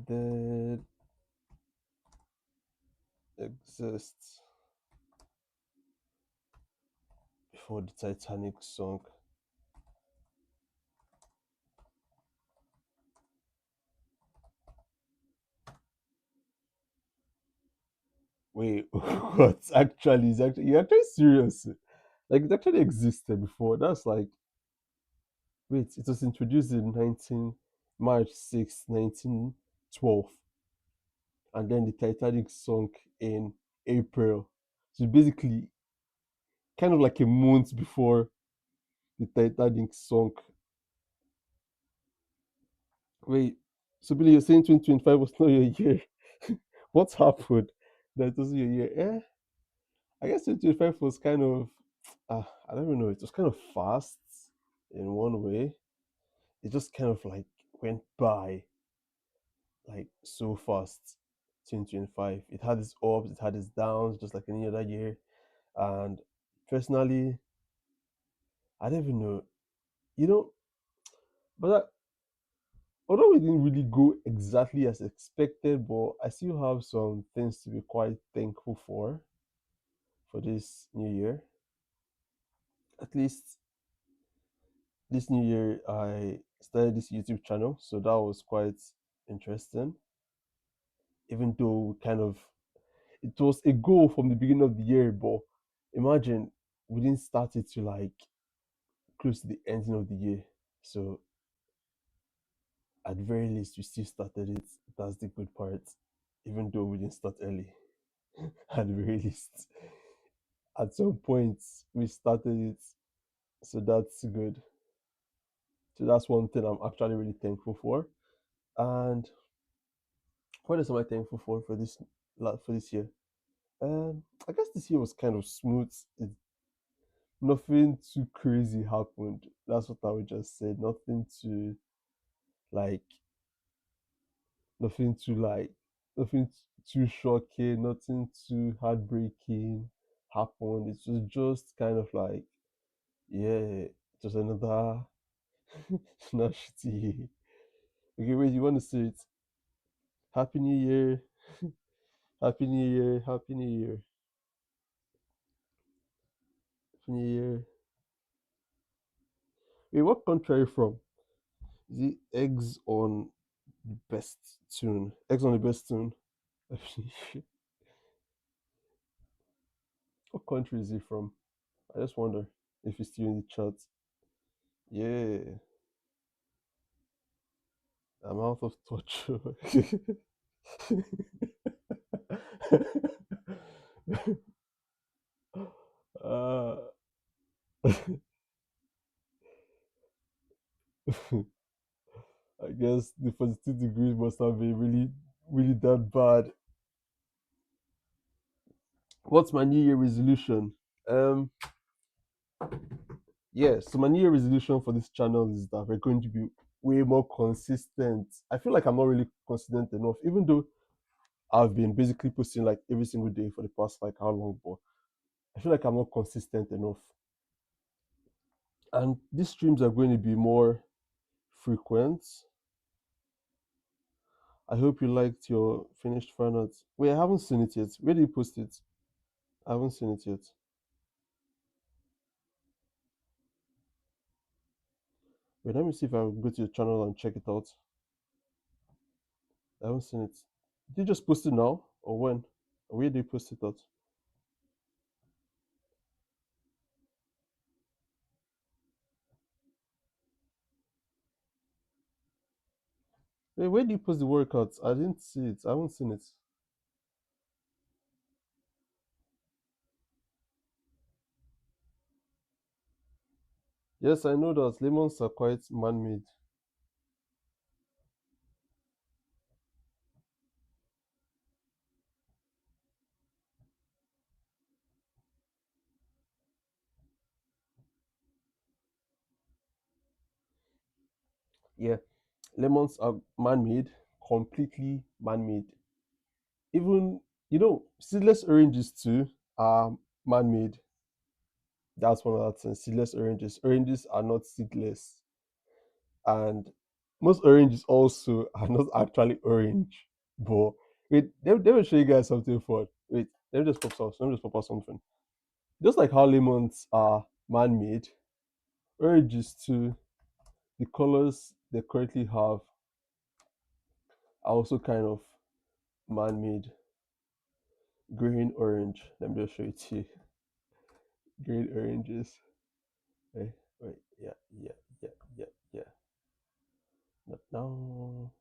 did exist before the Titanic sunk. Wait, what? Actually, is actually you're actually serious? Like it actually existed before. That's like wait, it was introduced in 19 March 6, 1912, and then the Titanic sunk in April. So basically, kind of like a month before the Titanic sunk. Wait, so Billy, you're saying 2025 was not your year? What happened? That was your year? I guess 2025 was kind of, I don't even know, it was kind of fast in one way. It just kind of like went by like so fast. 2025. It had its ups, it had its downs, just like any other year. And personally, I don't even know, you know, but although we didn't really go exactly as expected, but I still have some things to be quite thankful for this new year. At least this new year, I started this YouTube channel, so that was quite interesting. Even though kind of it was a goal from the beginning of the year, but imagine we didn't start it to like close to the ending of the year. So at the very least, we still started it. That's the good part, even though we didn't start early. At the very least, at some point we started it, so that's good. So that's one thing I'm actually really thankful for. And what else am I thankful for this for this year? I guess this year was kind of smooth. Nothing too crazy happened. That's what I would just say. Like, nothing too like, nothing too shocking, nothing too heartbreaking happened. It was just kind of like, yeah, just another, not shitty. Okay, wait, you want to say it? Happy New Year, Happy New Year, Happy New Year. Happy New Year. Wait, what country are you from? Is it eggs on the best tune? Eggs on the best tune? What country is he from? I just wonder if he's still in the chat. Yeah, I'm out of touch. uh, I guess the 42 degrees must have been really, really that bad. What's my New Year resolution? Um, yeah, so my New Year resolution for this channel is that we're going to be way more consistent. I feel like I'm not really consistent enough, even though I've been basically posting like every single day for the past like how long, but I feel like I'm not consistent enough. And these streams are going to be more frequent. I hope you liked your finished fan art. Wait, I haven't seen it yet. Where did you post it? I haven't seen it yet. Wait, let me see if I go to your channel and check it out. I haven't seen it. Did you just post it now or when? Where did you post it at? Wait, where did you post the workouts? I didn't see it. I haven't seen it. Yes, I know that lemons are quite man-made. Yeah, lemons are man-made, completely man-made. Even seedless oranges too are man-made. That's one of the things. Seedless oranges. Oranges are not seedless, and most oranges also are not actually orange. But wait, let me show you guys something fun. Wait, let me just pop out something. Just like how lemons are man-made, oranges too. The colors they currently have are also kind of man-made. Green, orange. Let me just show it to you. Green oranges. Wait, wait, yeah, yeah, yeah, yeah, yeah. Not now.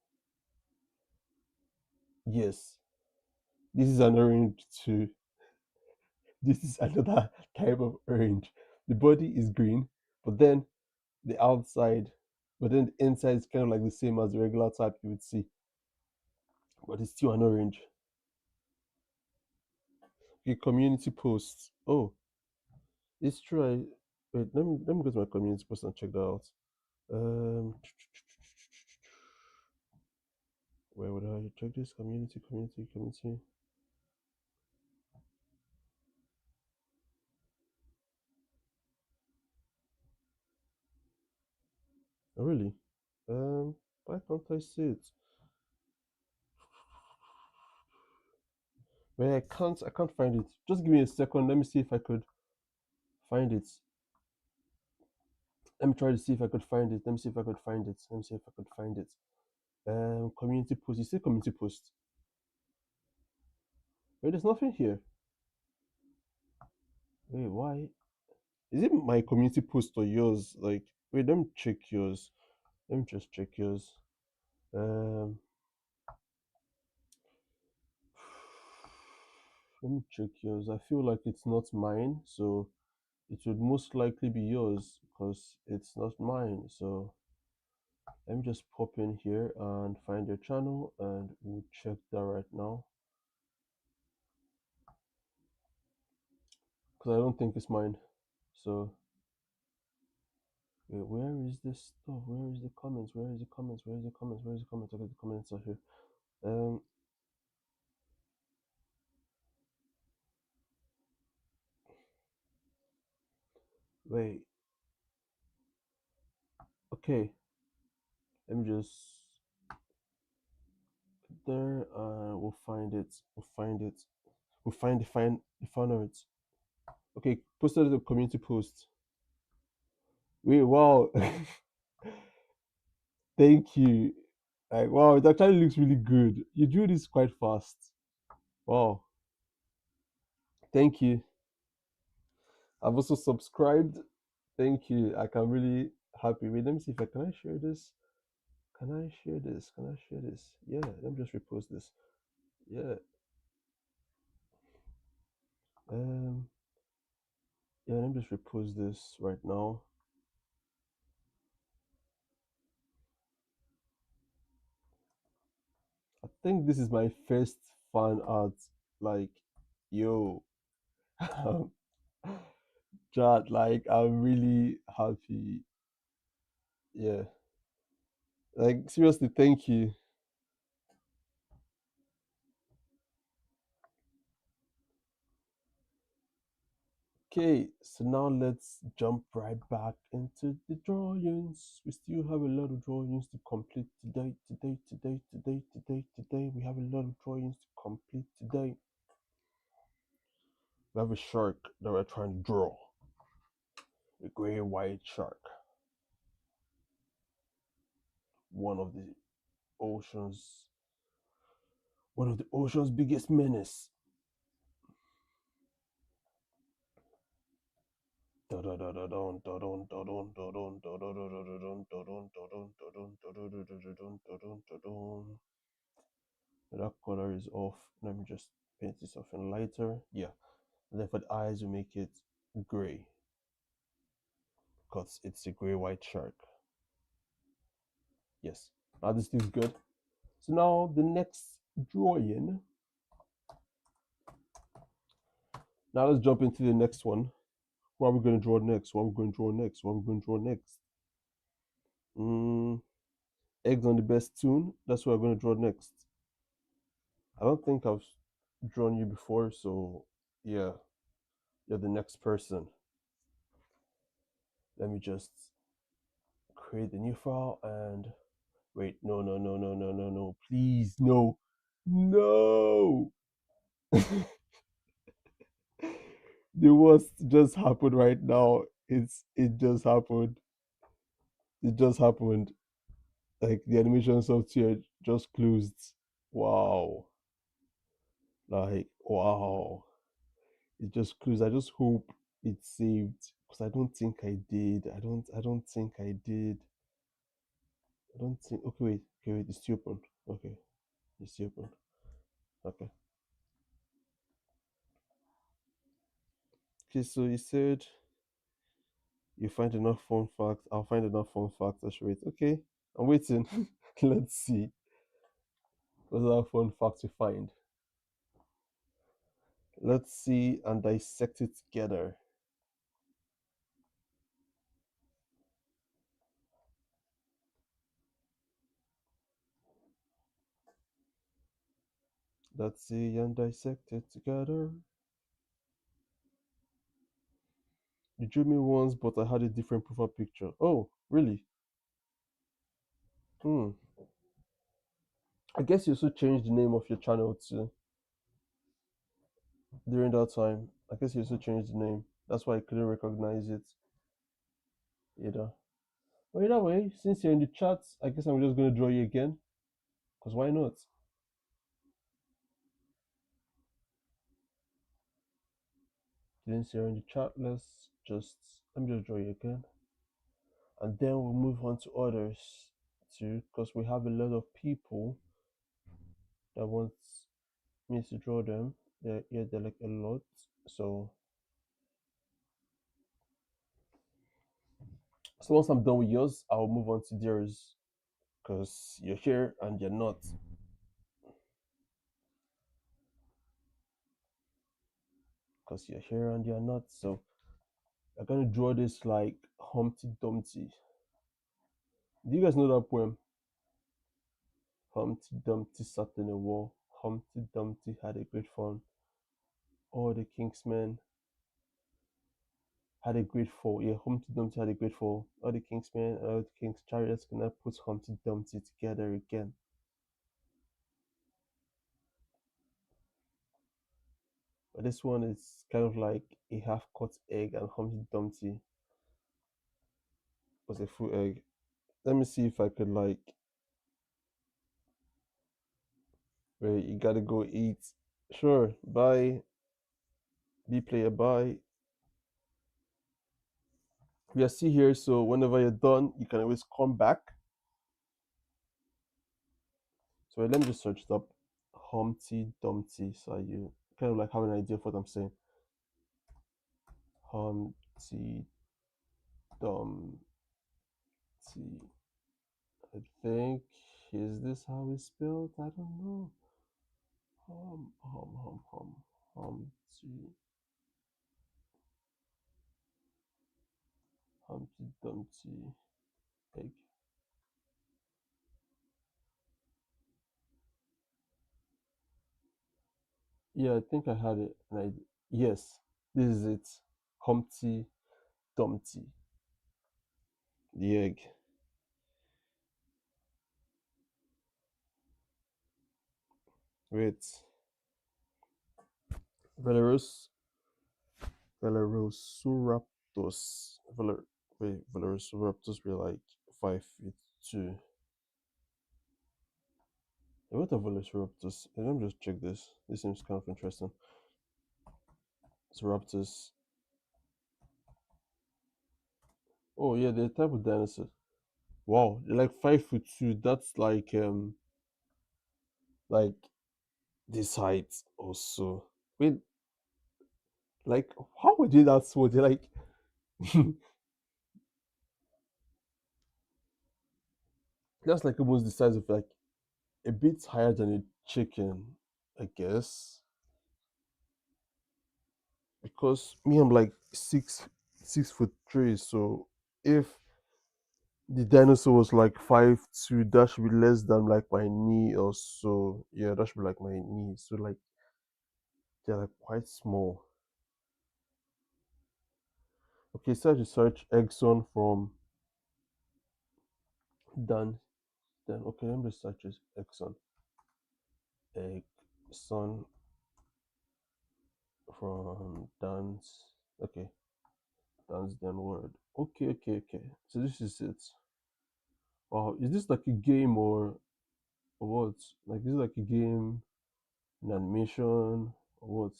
Yes, this is an orange too. This is another type of orange. The body is green, but then the outside, but then the inside is kind of like the same as the regular type you would see, but it's still an orange. Okay, community posts. Oh, it's true. Wait, let me go to my community post and check that out. Um, where would I check this? Community. Oh, really? Why can't I see it? Well, I can't find it. Just give me a second. Let me see if I could find it. Let me try to see if I could find it. Let me see if I could find it. Let me see if I could find it. Community post. You say community post. Wait, there's nothing here. Wait, why? Is it my community post or yours? Like, wait, let me check yours. Let me just check yours. Um, let me check yours. I feel like it's not mine, so it would most likely be yours because it's not mine. So let me just pop in here and find your channel and we'll check that right now because I don't think it's mine. So wait, where is this stuff? Where is the comments? Where is the comments? Where is the comments? Where is the comments? Okay, the comments are here. Um, wait. Okay, let me just there. We'll find it. We'll find it. We'll find the find it. Okay, posted the community post. Wait, wow. Thank you. Like, wow, it actually looks really good. You drew this quite fast. Wow. Thank you. I've also subscribed. Thank you. I can really happy. Wait, let me see if I can I share this. Can I share this? Can I share this? Yeah, let me just repost this. Yeah. Um. Yeah, let me just repost this right now. I think this is my first fan art. Like, yo, chat. Like, I'm really happy. Yeah. Like, seriously, thank you. Okay, so now let's jump right back into the drawings. We still have a lot of drawings to complete today. We have a lot of drawings to complete today. We have a shark that we're trying to draw. A gray white shark. One of the ocean's one of the ocean's biggest menace. That color is off. Let me just paint this off in lighter. Yeah. And then for the eyes, we make it gray because it's a gray white shark. Yes. Now this looks good. So now the next drawing. Now let's jump into the next one. What are we going to draw next? What are we going to draw next? What are we going to draw next? Eggs on the best tune. That's what I'm going to draw next. I don't think I've drawn you before, so yeah, you're the next person. Let me just create a new file and wait. No. Please, no. No. The worst just happened right now. It just happened. It just happened. Like the animation software just closed. Wow. Like wow. It just closed. I just hope it saved because I don't think I did. I don't think I did. I don't think okay wait, it's still open. Okay. It's still open. Okay. Okay, so you said you find enough fun facts. I'll find enough fun facts. That's right. Okay. I'm waiting. Let's see. What's our fun fact to find? Let's see and dissect it together. Let's see and dissect it together. You drew me once, but I had a different profile picture. Oh, really? Hmm. I guess you also changed the name of your channel too during that time. I guess you also changed the name. That's why I couldn't recognize it either. But either way, since you're in the chat, I guess I'm just gonna draw you again. Cause why not? Since you're in the chat, let me just draw you again. And then we'll move on to others too, because we have a lot of people that want me to draw them. They're like a lot. So once I'm done with yours, I'll move on to theirs. Because you're here and you're not. Because you're here and you're not. So I'm gonna draw this like Humpty Dumpty. Do you guys know that poem? Humpty Dumpty sat in a wall. Humpty Dumpty had a great fun. All the king's men had a great fall. Yeah, Humpty Dumpty had a great fall. All the king's men and all the king's chariots cannot put Humpty Dumpty together again. This one is kind of like a half-cut egg, and Humpty Dumpty was a full egg. Let me see if I could like. Wait, you gotta go eat. Sure, bye. B player, bye. We are still here, so whenever you're done, you can always come back. So let me just search it up. Humpty Dumpty. So you kind of like have an idea of what I'm saying. Humpty Dumpty. I think, is this how it's spelled? I don't know. Humpty, Humpty Dumpty egg. Yeah, I think I had it. And I yes, this is it. Humpty Dumpty, the egg. Wait, Velarus, Velociraptors. Velociraptors were like 5 feet two. What are Velociraptors? Let me just check this. This seems kind of interesting. So raptors. Oh yeah, they're a type of dinosaur. Wow, they're like 5 foot two. That's like this height also. Wait, like how were they that small? They're like that's like almost the size of like a bit higher than a chicken, I guess. Because me, I'm like 6 foot three. So if the dinosaur was like 5'2", that should be less than like my knee or so. Yeah, that should be like my knee. So like they're like quite small. Okay, so I just search Exxon from Dan. Then okay, let me just search this Exxon. Exxon from Dan's. Okay, Dan's then word. Okay, okay, okay. So this is it. Wow, is this like a game or what? Like is it like a game, an animation or what?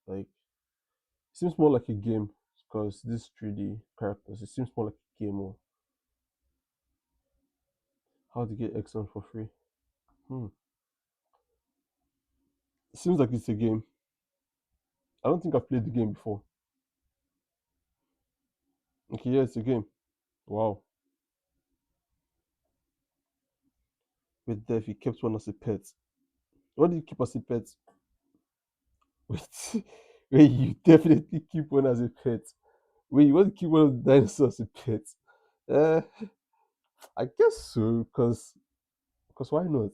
Like it seems more like a game because this 3D characters. It seems more like a game or how to get Exxon for free. Hmm. It seems like it's a game. I don't think I've played the game before. Okay, yeah, it's a game. Wow. With Death, he kept one as a pet. What did you keep as a pet? Wait, wait, you definitely keep one as a pet. Wait, you want to keep one of the dinosaurs as a pet? Uh, I guess so, because why not?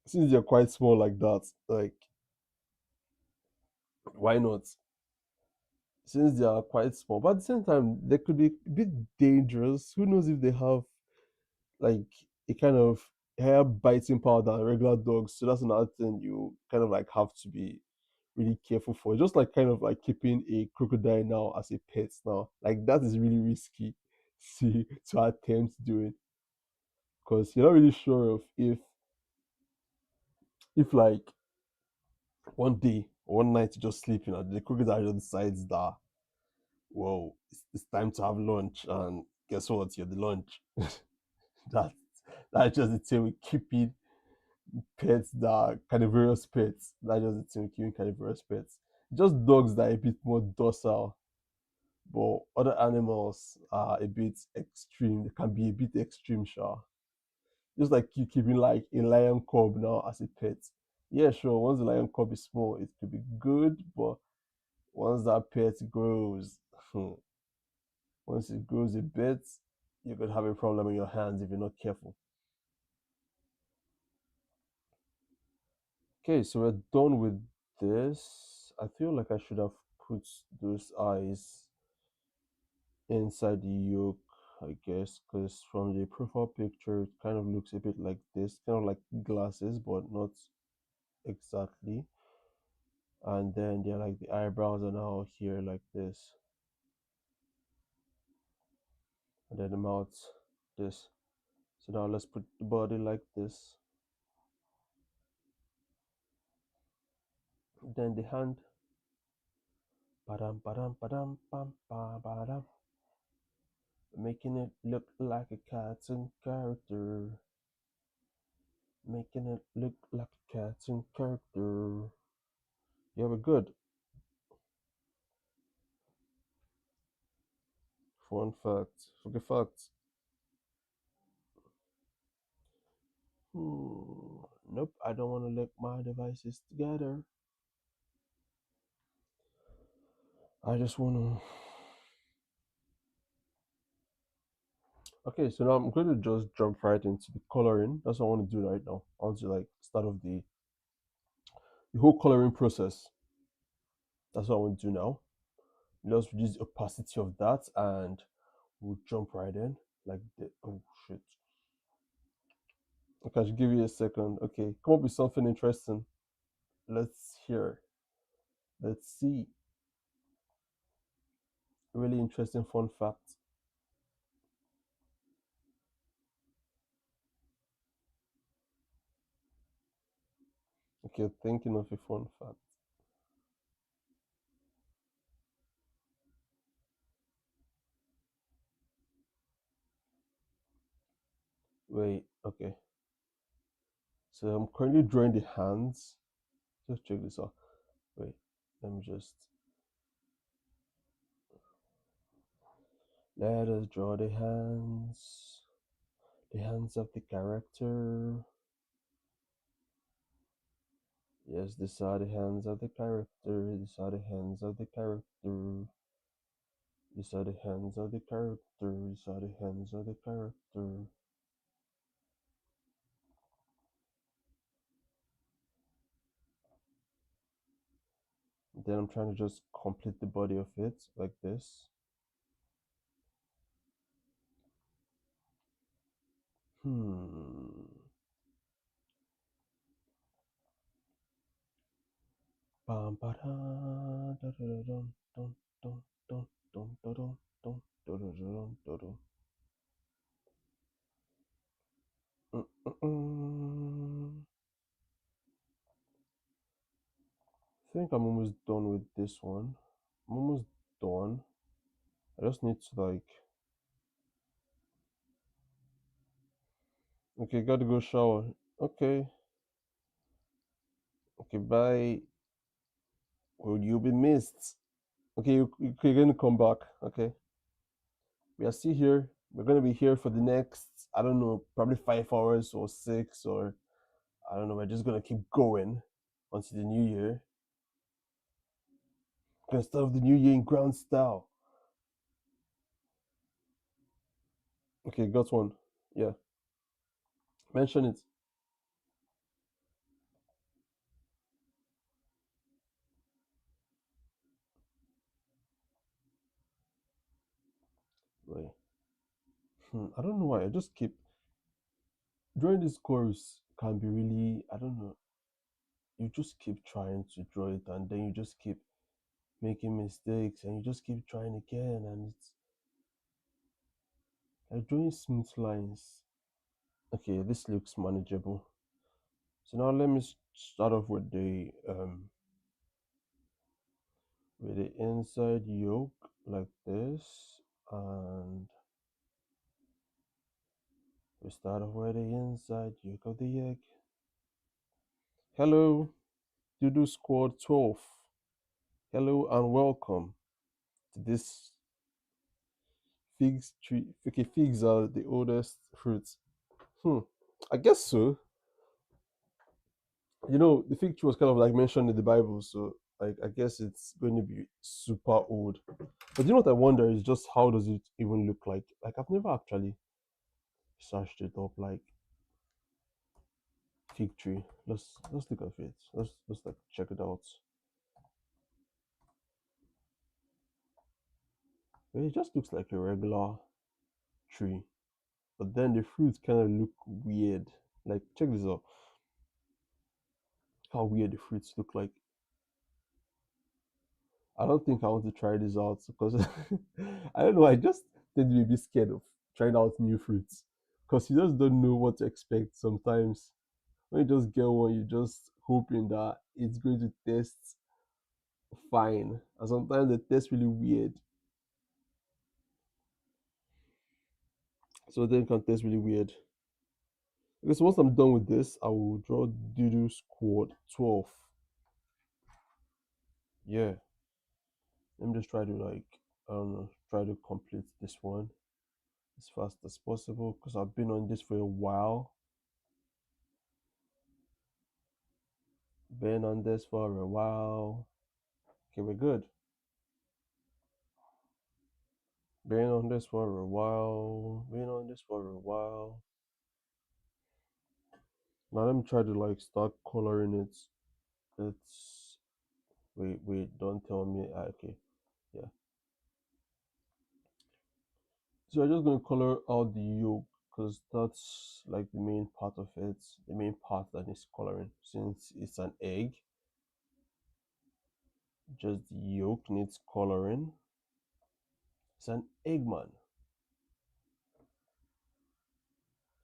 Since they're quite small like that, like why not? Since they are quite small, but at the same time, they could be a bit dangerous. Who knows if they have like a kind of hair biting power than regular dogs? So that's another thing you kind of like have to be really careful for. Just like kind of like keeping a crocodile now as a pet now, like that is really risky. See, to attempt doing because you're not really sure of if like one day one night you just sleeping and the crocodile just decides that whoa, it's time to have lunch, and guess what? You're the lunch. that that's just the thing with keeping pets that are carnivorous pets. That's just the thing with keeping carnivorous pets. Just dogs that are a bit more docile, but other animals are a bit extreme. They can be a bit extreme, sure. Just like you keeping like a lion cub now as a pet. Yeah, sure. Once the lion cub is small, it could be good, but once that pet grows, once it grows a bit, you could have a problem in your hands if you're not careful. Okay, so we're done with this. I feel like I should have put those eyes inside the yolk, I guess, because from the profile picture, it kind of looks a bit like this, kind of like glasses, but not exactly. and then they're like the eyebrows are now here like this, and then the mouth this. So now let's put the body like this. Then the hand, padam padam padam pam pam padam, making it look like a cartoon character, making it look like a cartoon character. Yeah, we're good. Fun fact. Okay, fact. Nope, I don't want to link my devices together. I just want to. Okay, so now I'm going to just jump right into the coloring. That's what I want to do right now. I want to like start off the whole coloring process. That's what I want to do now. Let's reduce the opacity of that and we'll jump right in. Like the oh shit. Okay, I should give you a second. Okay, come up with something interesting. Let's hear. Let's see. Really interesting fun fact. Okay, thinking of a fun fact. Wait, okay. So I'm currently drawing the hands. Just check this out. Wait, let me just let us draw the hands. The hands of the character. Yes, these are the hands of the character. These are the hands of the character. These are the hands of the character. These are the hands of the character. Then I'm trying to just complete the body of it like this. Hmm. Bam ba da da da da dum dum dum dum dum dum dum dum dum dum dum dum. Mm-mm-mm. I think I'm almost done with this one. I'm almost done. I just need to like. Okay, gotta go shower. Okay. Okay, bye. Will you be missed? Okay, you're gonna come back. Okay. We are still here. We're gonna be here for the next, I don't know, probably 5 hours or six, or I don't know. We're just gonna keep going until the new year. We're gonna start off the new year in ground style. Okay, got one. Yeah, mention it. Wait. I don't know why. I just keep drawing this course can be really, I don't know. You just keep trying to draw it and then you just keep making mistakes and you just keep trying again and it's like drawing smooth lines. Okay, this looks manageable. So now let me start off with the inside yolk like this, and we start off with the inside yolk of the egg. Hello, Doodoo Squad 12. Hello and welcome to this figs tree. Okay, figs are the oldest fruits. Hmm, I guess so. You know, the fig tree was kind of like mentioned in the Bible, so like I guess it's going to be super old. But you know what I wonder is just how does it even look like? Like I've never actually searched it up. Like fig tree. Let's look at it. Let's like check it out. It just looks like a regular tree, but then the fruits kind of look weird. Like check this out. How weird the fruits look like. I don't think I want to try this out because I don't know. I just tend to be a bit scared of trying out new fruits because you just don't know what to expect. Sometimes when you just get one, you're just hoping that it's going to taste fine, and sometimes it tastes really weird. So then it can taste really weird. Okay, so once I'm done with this, I will draw Doodoo Squad 12. Yeah, let me just try to I don't know, try to complete this one as fast as possible because I've been on this for a while. Been on this for a while. Okay, we're good. Been on this for a while. Been on this for a while. Now let me try to start coloring it. It's wait, don't tell me. Okay, yeah. So I'm just gonna color out the yolk because that's like the main part of it, the main part that needs coloring. Since it's an egg, just the yolk needs coloring. It's an egg, man.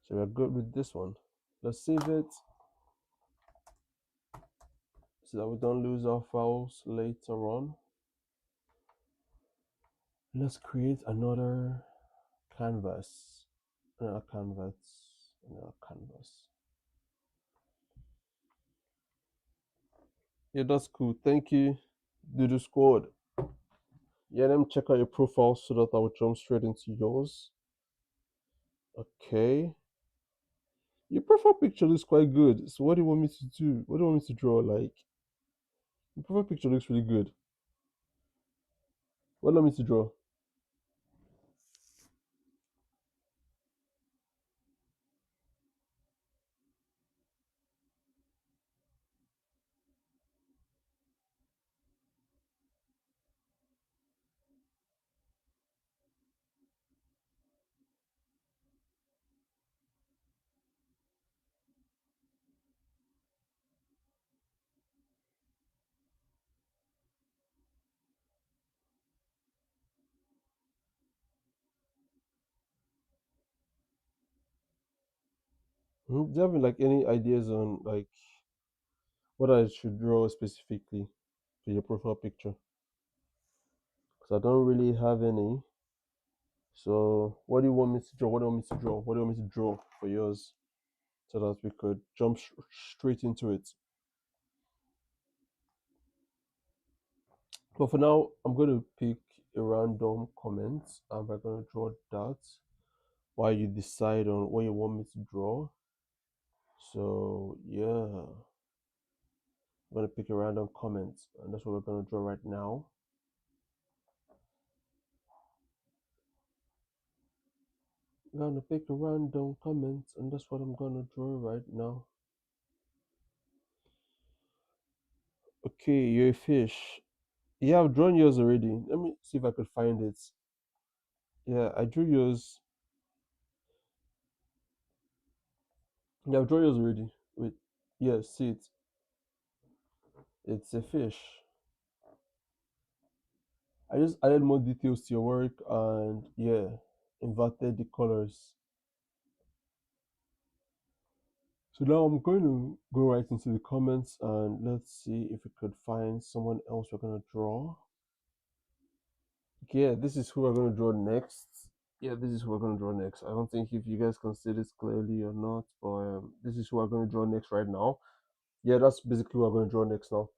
So we're good with this one. Let's save it so that we don't lose our files later on. Let's create another canvas. Another canvas. Another canvas. Yeah, that's cool. Thank you, Doodoo Squad. Yeah, let me check out your profile so that I will jump straight into yours. Okay. Your profile picture looks quite good. So what do you want me to do? What do you want me to draw? Like, your profile picture looks really good. What do you want me to draw? Do you have any ideas on what I should draw specifically for your profile picture? Because I don't really have any. So what do you want me to draw? What do you want me to draw? What do you want me to draw for yours so that we could jump straight into it? But for now, I'm going to pick a random comment and we're going to draw that while you decide on what you want me to draw. So yeah, I'm going to pick a random comment and that's what we're going to draw right now. I'm going to pick a random comment and that's what I'm going to draw right now. Okay, you're a fish. Yeah, I've drawn yours already. Let me see if I could find it. Yeah, I drew yours. Yeah, I've drawn yours already. Wait, yeah, see it. It's a fish. I just added more details to your work and yeah, inverted the colors. So now I'm going to go right into the comments and let's see if we could find someone else we're going to draw. Okay, yeah, this is who we're going to draw next. Yeah, this is who we're going to draw next. I don't think if you guys can see this clearly or not, but this is who we're going to draw next right now. Yeah, that's basically what we're going to draw next now.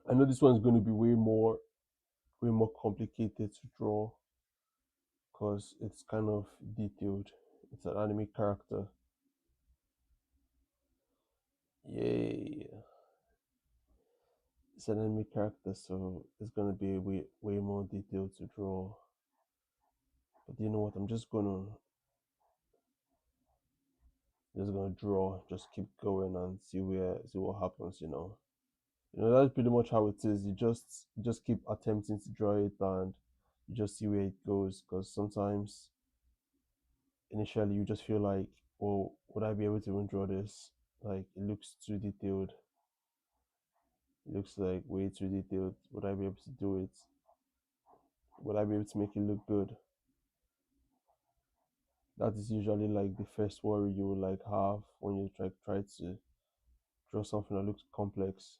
I know this one is going to be way more complicated to draw because it's kind of detailed. It's an anime character. Yay. It's an anime character, so it's gonna be way more detailed to draw. But you know what? I'm just gonna draw, just keep going and see what happens, you know. You know, that's pretty much how it is. You just keep attempting to draw it and you just see where it goes because sometimes initially you just feel like, well, would I be able to even draw this? Like it looks too detailed. It looks like way too detailed. Would I be able to do it? Would I be able to make it look good? That is usually like the first worry you will like have when you try to draw something that looks complex.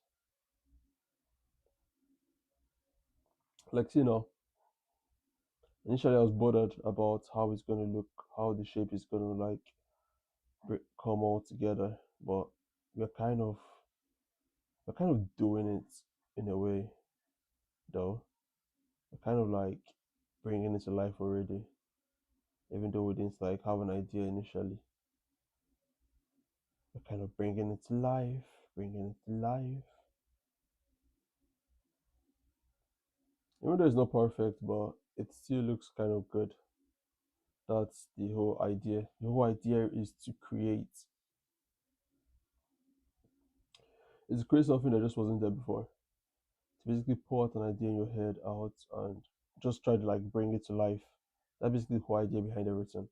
Like initially I was bothered about how it's gonna look, how the shape is gonna like come all together, but we're kind of we're kind of doing it in a way, though. We're kind of like bringing it to life already, even though we didn't like have an idea initially. We're kind of bringing it to life, bringing it to life. Even though it's not perfect, but it still looks kind of good. That's the whole idea. The whole idea is to create something that just wasn't there before. To basically pull out an idea in your head out and just try to like bring it to life. That's basically the whole idea behind everything.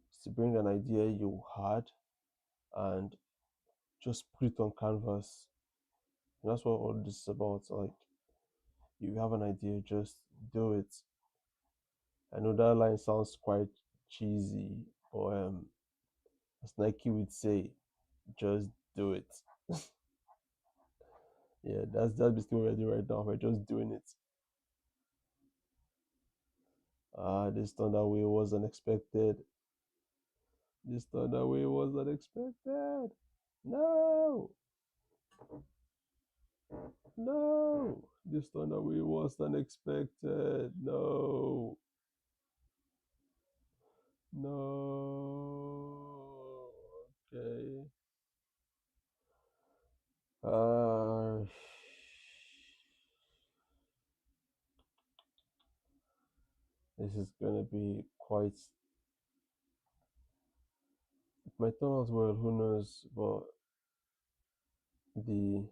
It's to bring an idea you had and just put it on canvas. And that's what all this is about. Like, you have an idea, just do it. I know that line sounds quite cheesy, but as Nike would say, just do it. Yeah, that's basically what we're doing right now. We're just doing it. This thunder wave was unexpected. This thunder wave was unexpected. No, no. This thunder wave was unexpected. No, no. Okay. Uh, this is gonna be quite. It might turn out well. Who knows? But the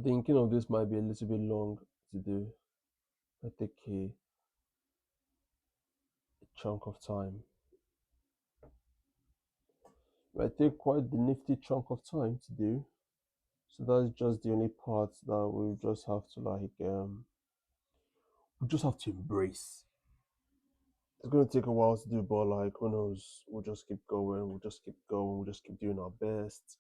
thinking of this might be a little bit long to do. I take a chunk of time. Might take quite the nifty chunk of time to do. So that's just the only part that we just have to like we just have to embrace. It's gonna take a while to do, but like who knows? We'll just keep going. We'll just keep going. We'll just keep doing our best.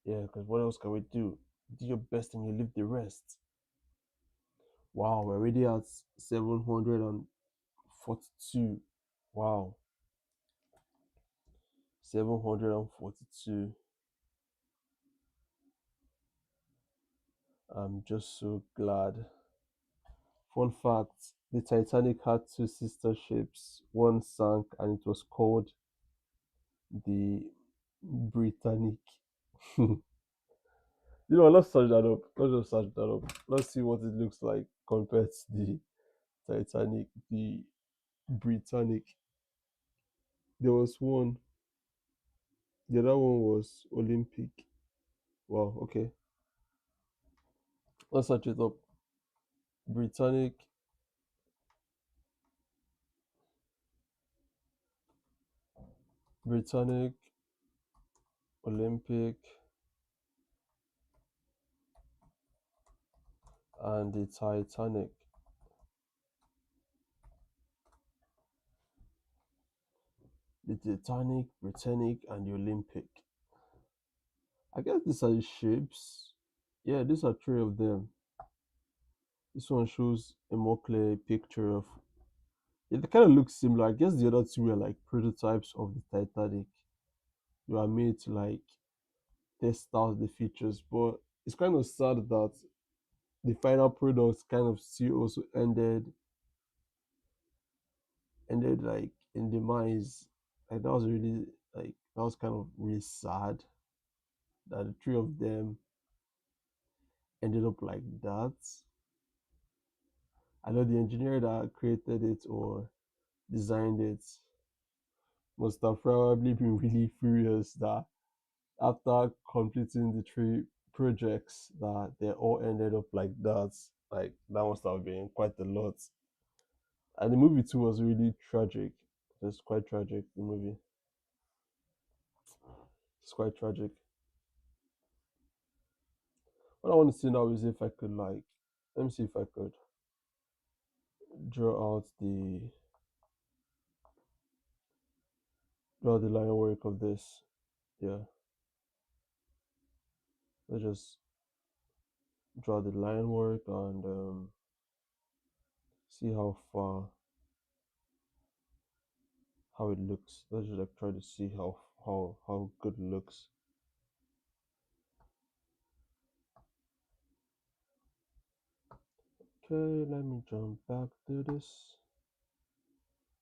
Yeah, because what else can we do? Do your best and you leave the rest. Wow, we're already at 742. Wow, 742. I'm just so glad. Fun fact, the Titanic had two sister ships. One sank and it was called the Britannic. Let's search that up. Let's just search that up. Let's see what it looks like compared to the Titanic, the Britannic. There was one. The other one was Olympic. Wow. Okay. Let's search it up. Britannic, Britannic, Olympic, and the Titanic. The Titanic, Britannic, and the Olympic. I guess these are the shapes. Yeah, these are three of them. This one shows a more clear picture of. Yeah, they kind of look similar. I guess the other two were like prototypes of the Titanic. They were made to like test out the features, but it's kind of sad that the final product kind of still also ended like in demise. Like that was really like that was kind of really sad that the three of them ended up like that. I know the engineer that created it or designed it must have probably been really furious that after completing the three projects that they all ended up like that. Like that must have been quite a lot. And the movie too was really tragic. It's quite tragic, the movie. It's quite tragic. What I want to see now is if I could like, let me see if I could draw out draw the line work of this. Yeah, let's just draw the line work and see how it looks. Let's just like try to see how good it looks. Okay, let me jump back to this.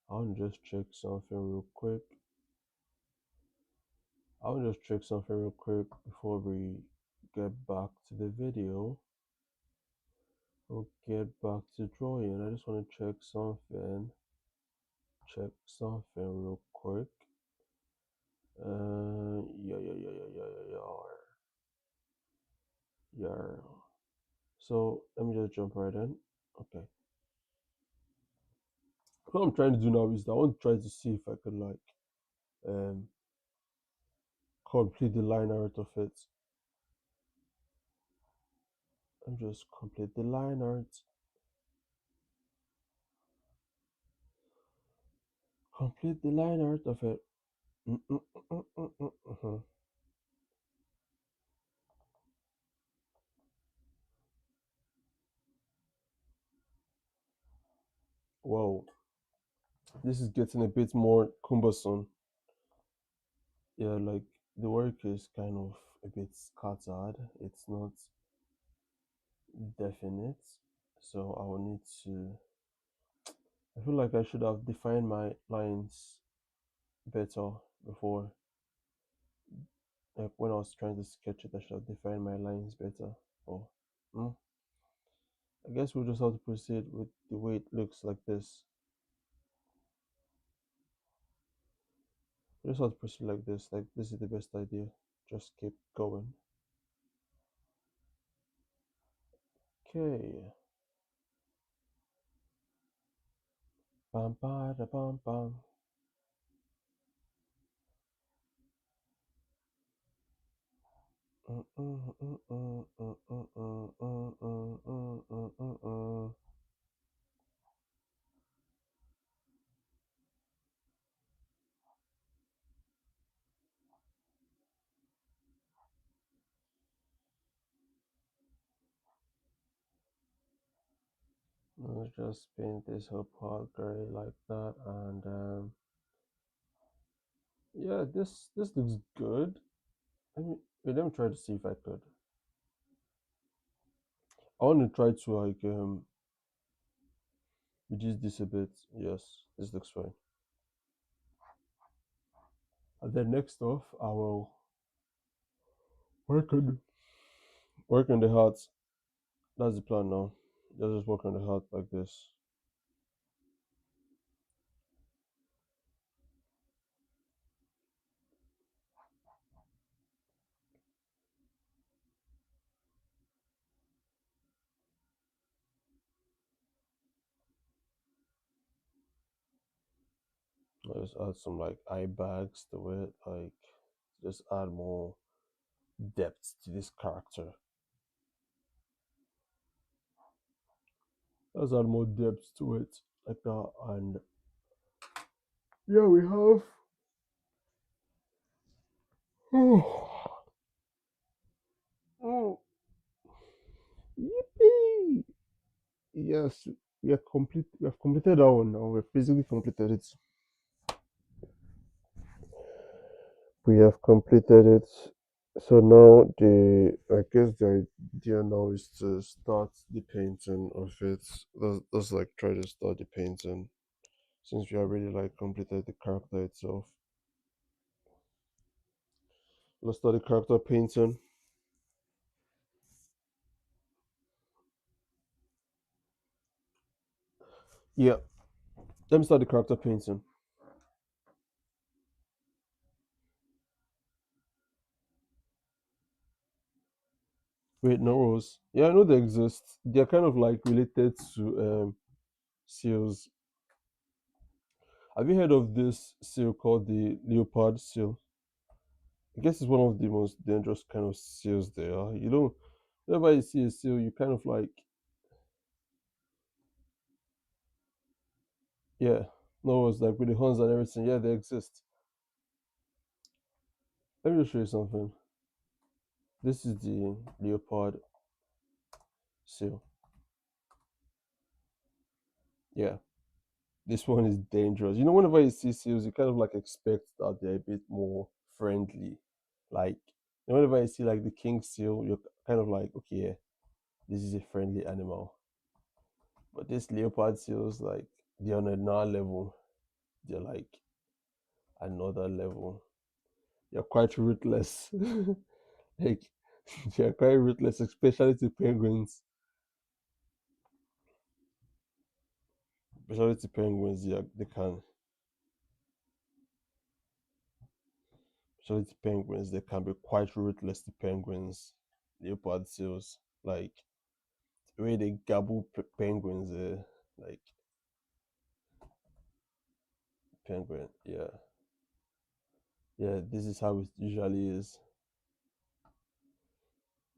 I'll just check something real quick. I'll just check something real quick before we get back to the video. We'll get back to drawing. I just want to check something. Check something real quick. Yeah. So let me just jump right in. Okay. What I'm trying to do now is that I want to try to see if I could like um complete the line art of it. And just complete the line art. Complete the line art of it. Mm-mm-mm-mm-mm-mm. Whoa, this is getting a bit more cumbersome. Yeah, like the work is kind of a bit scattered. It's not definite. So I will need to. I feel like I should have defined my lines better before. Like when I was trying to sketch it, I should have defined my lines better. Oh, mm, I guess we'll just have to proceed with the way it looks like this. We just have to proceed like this. Like this is the best idea. Just keep going. Okay. Bam, ba, da, bam, bam. Let's just paint this whole part gray like that, and yeah, this looks good. Let me try to see if I could. I want to try to like reduce this a bit. Yes, this looks fine. And then next off, I will work on work on the heart. That's the plan now. Just work on the heart like this. Let's add some like eye bags to it, like just add more depth to this character. Let's add more depth to it, like that, and yeah, we have. Oh, oh, yippee! Yes, we are complete. We have completed that one now. We've basically completed it. We have completed it. So now I guess the idea now is to start the painting of it. Let's like try to start the painting since we already like completed the character itself. Let's start the character painting. Yeah, let me start the character painting. Wait, no rose. Yeah, I know they exist. They're kind of like related to seals. Have you heard of this seal called the leopard seal? I guess it's one of the most dangerous kind of seals there are. You don't Whenever you see a seal, you kind of like, yeah, no, it's like with the horns and everything. Yeah, they exist. Let me just show you something. This is the leopard seal. Yeah, this one is dangerous. You know, whenever you see seals, you kind of like expect that they're a bit more friendly. Like, whenever you see like the king seal, you're kind of like, okay, yeah, this is a friendly animal. But this leopard seals, like, they're on another level. They're like another level. They're quite ruthless. Like, they're quite ruthless, especially to penguins. Especially to penguins, yeah, they can. Especially to penguins, they can be quite ruthless to penguins. Leopard seals, like the way they gobble penguins, like penguin. Yeah, yeah. This is how it usually is.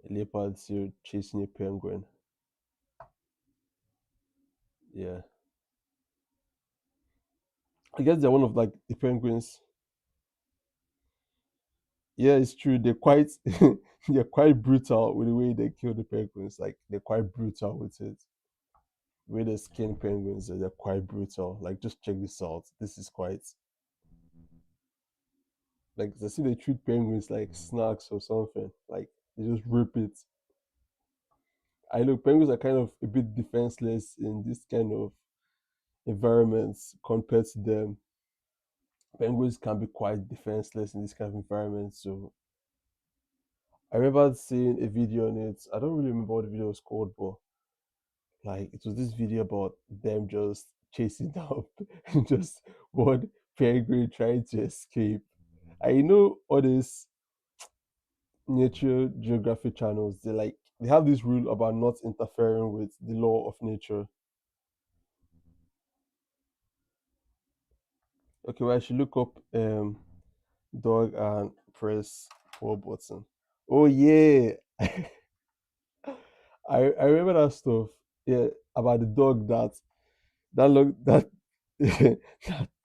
A leopard seal chasing a penguin. Yeah, I guess they're one of like the penguins. Yeah, it's true. They're quite they're quite brutal with the way they kill the penguins. Like they're quite brutal with it. The way they skin penguins, they're quite brutal. Like just check this out. This is quite like I see they treat penguins like snacks or something. Like they just rip it. I know penguins are kind of a bit defenseless in this kind of environments compared to them. Penguins can be quite defenseless in this kind of environment. So I remember seeing a video on it. I don't really remember what the video was called, but like it was this video about them just chasing down just one penguin trying to escape. I know all these nature geography channels, they have this rule about not interfering with the law of nature. Okay, well I should look up dog and press power button. Oh yeah. I remember that stuff. Yeah, about the dog that looked that that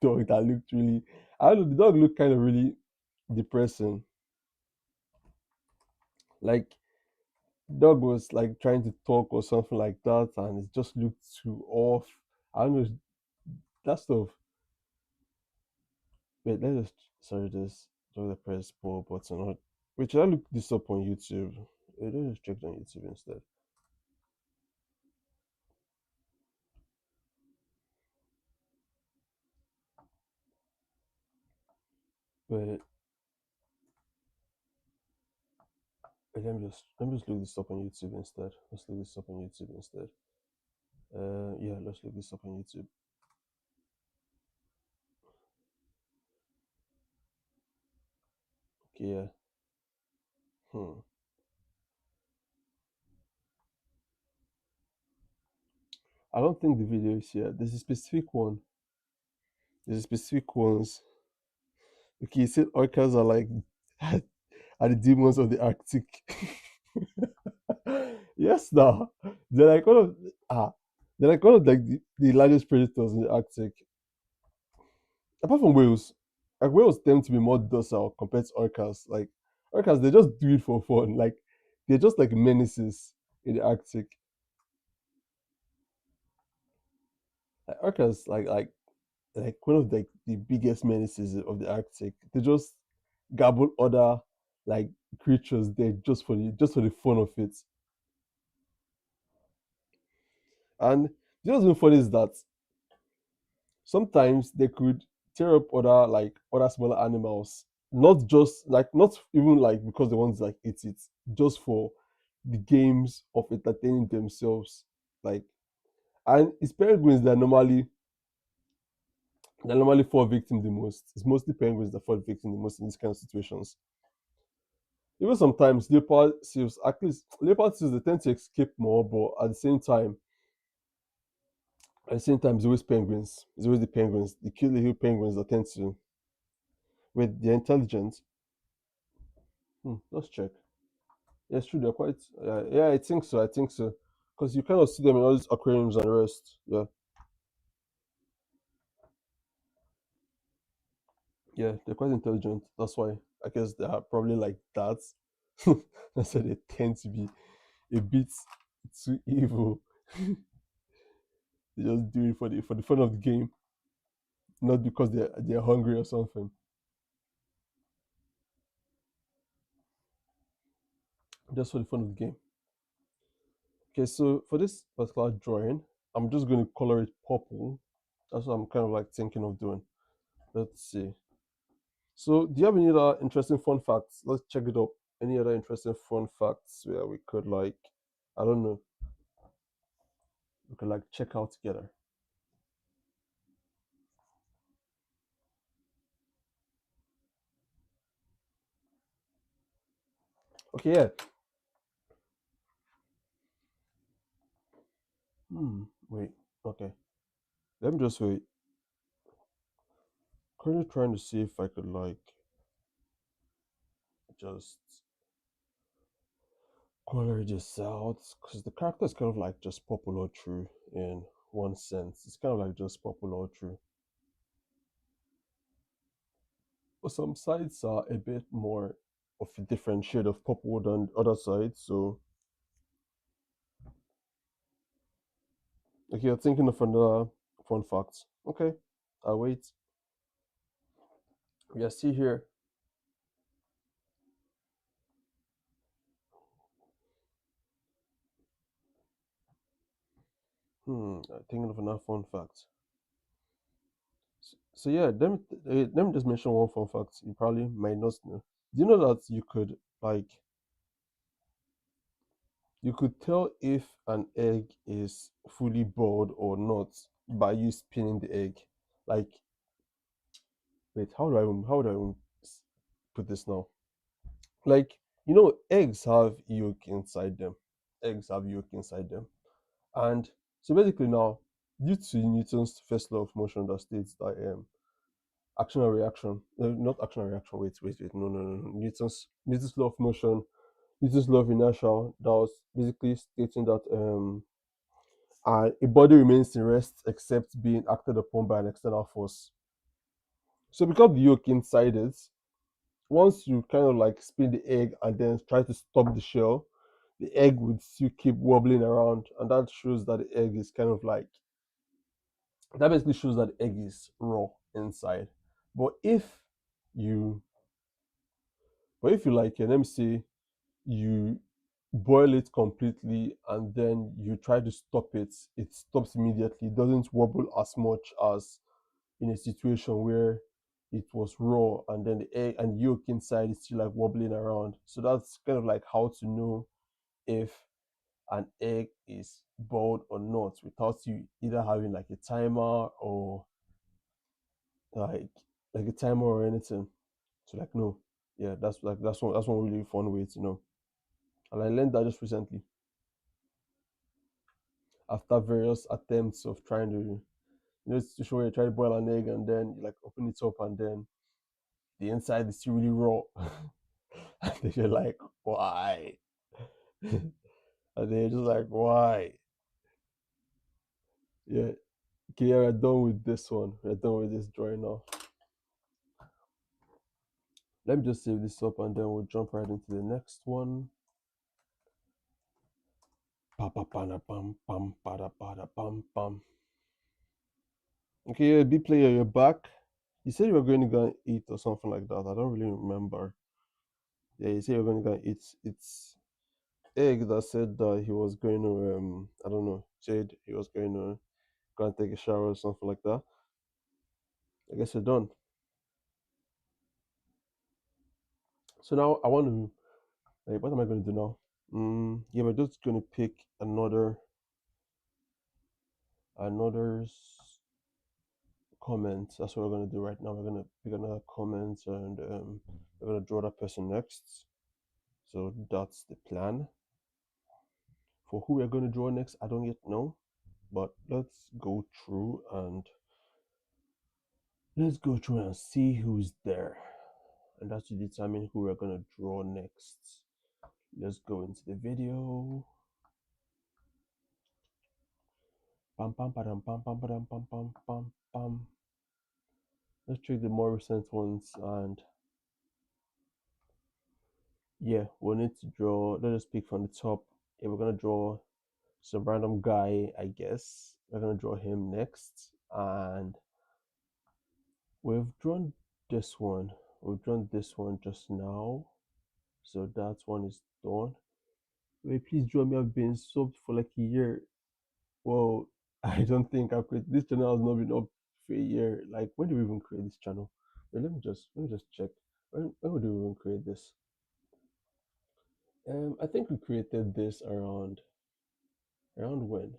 dog that looked really, I don't know, the dog looked kind of really depressing. Like dog was like trying to talk or something like that and it just looked too off. I don't know, that stuff. Wait, let's just sorry this. Do the press pause button. Wait, should I look this up on YouTube? Wait, let's just check it on YouTube instead. Wait, wait, let me just look this up on YouTube instead. Let's look this up on YouTube instead. Yeah, let's look this up on YouTube. Okay, yeah. Hmm. I don't think the video is here. There's a specific one. There's a specific ones. Okay, you said orcas are like are the demons of the Arctic. Yes, now they're like one of ah, they're like one of like the largest predators in the Arctic. Apart from whales, like whales tend to be more docile compared to orcas. Like orcas, they just do it for fun. Like they're just like menaces in the Arctic. Like orcas, like one of the biggest menaces of the Arctic. They just gobble other like creatures there just for the fun of it. And the other funny is that sometimes they could tear up other smaller animals, not even like because they want to like eat it, just for the games of entertaining themselves. Like and it's penguins that normally fall victim the most. It's mostly penguins that fall victim the most in these kind of situations. Even sometimes leopard seals they tend to escape more, but at the same time, it's always penguins. It's always the penguins, the kill the hill penguins that tend to, with their intelligence. Let's check. Yeah, it's true. They're quite. Yeah, I think so. I think so. Because you kind of see them in all these aquariums and the rest. Yeah, yeah, they're quite intelligent. That's why I guess they are probably like that. That's why they tend to be a bit too evil. They just do it for the fun of the game, not because they're hungry or something. Just for the fun of the game. Okay, so for this particular drawing, I'm just going to color it purple. That's what I'm kind of like thinking of doing. Let's see. So, do you have any other interesting fun facts? Let's check it up. Any other interesting fun facts where we could like, I don't know, we could like check out together. Okay, yeah. Wait. Okay. Let me just wait. Currently trying to see if I could like just color this out because the character is kind of like just popular true in one sense. It's kind of like just popular true. But some sides are a bit more of a different shade of purple than other sides. So, if you're thinking of another fun fact, okay, I'll wait. We are still here. Thinking of another fun fact. So yeah, let me just mention one fun fact you probably might not know. Do you know that like you could tell if an egg is fully boiled or not by you spinning the egg? Like, wait, how do I even put this now? Like, eggs have yolk inside them. Eggs have yolk inside them. And so basically now, due to Newton's first law of motion that states that action and reaction, not action and reaction, wait, no. Newton's law of motion, Newton's law of inertia, that was basically stating that a body remains in rest except being acted upon by an external force. So because the yolk inside it, once you kind of like spin the egg and then try to stop the shell, the egg would still keep wobbling around, and that shows that the egg is kind of like that basically shows that the egg is raw inside. But you, if you like, let me say you boil it completely and then you try to stop it, it stops immediately. It doesn't wobble as much as in a situation where it was raw and then the egg and yolk inside is still like wobbling around. So that's kind of like how to know if an egg is boiled or not without you either having like a timer or like a timer or anything. So like no, yeah, that's one really fun way to know. And I learned that just recently after various attempts of trying to to show you try to boil an egg and then you like open it up and then the inside is still really raw. And then you're like, why? And then you're just like, why? Yeah. Okay, yeah, we're done with this one. We're done with this drawing now. Let me just save this up and then we'll jump right into the next one. Pa pa pa da pam pam pa da pa da pam pam. Okay, yeah, B player, you're back. You said you were going to go and eat or something like that. I don't really remember. Yeah, you said you were going to go and eat. It's Egg that said that he was going to I don't know, said he was going to go and take a shower or something like that. I guess you're done. So now I want to like, what am I going to do now? Yeah, we're just going to pick another comment. That's what we're going to do right now. We're going to pick another comment and we're going to draw that person next. So that's the plan. For who we're going to draw next, I don't yet know, but let's go through and see who's there, and that's to determine who we're going to draw next. Let's go into the video. Pam pam pam pam pam pam pam pam pam pam. Let's check the more recent ones, and yeah, we'll need to draw. Let us pick from the top. Yeah, we're gonna draw some random guy, I guess. We're gonna draw him next, and we've drawn this one. We've drawn this one just now, so that one is done. Wait, please draw me. I've been subbed for like a year. Well, I don't think I've created this channel has not been up for a year. Like, when did we even create this channel? Wait, let me just check. When did we even create this? I think we created this around when?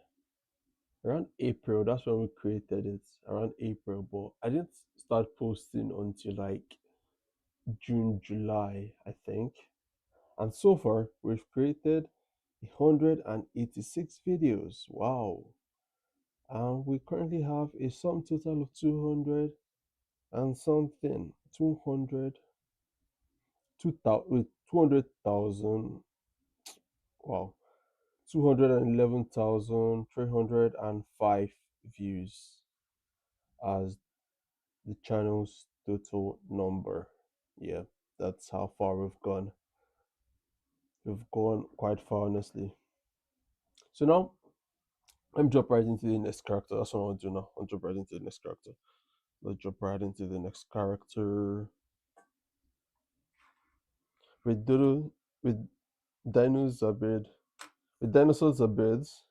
Around April. That's when we created it. Around April, but I didn't start posting until like June, July, I think. And so far, we've created 186 videos. Wow. And we currently have a sum total of 200 and something. 200, 200,000. Wow. 211,305 views as the channel's total number. Yeah, that's how far we've gone. We've gone quite far, honestly. So now, let me jump right into the next character. That's what I want to do now. I'll jump right into the next character. Let's jump right into the next character. With doodle, with dinos are bird. With dinosaurs are birds.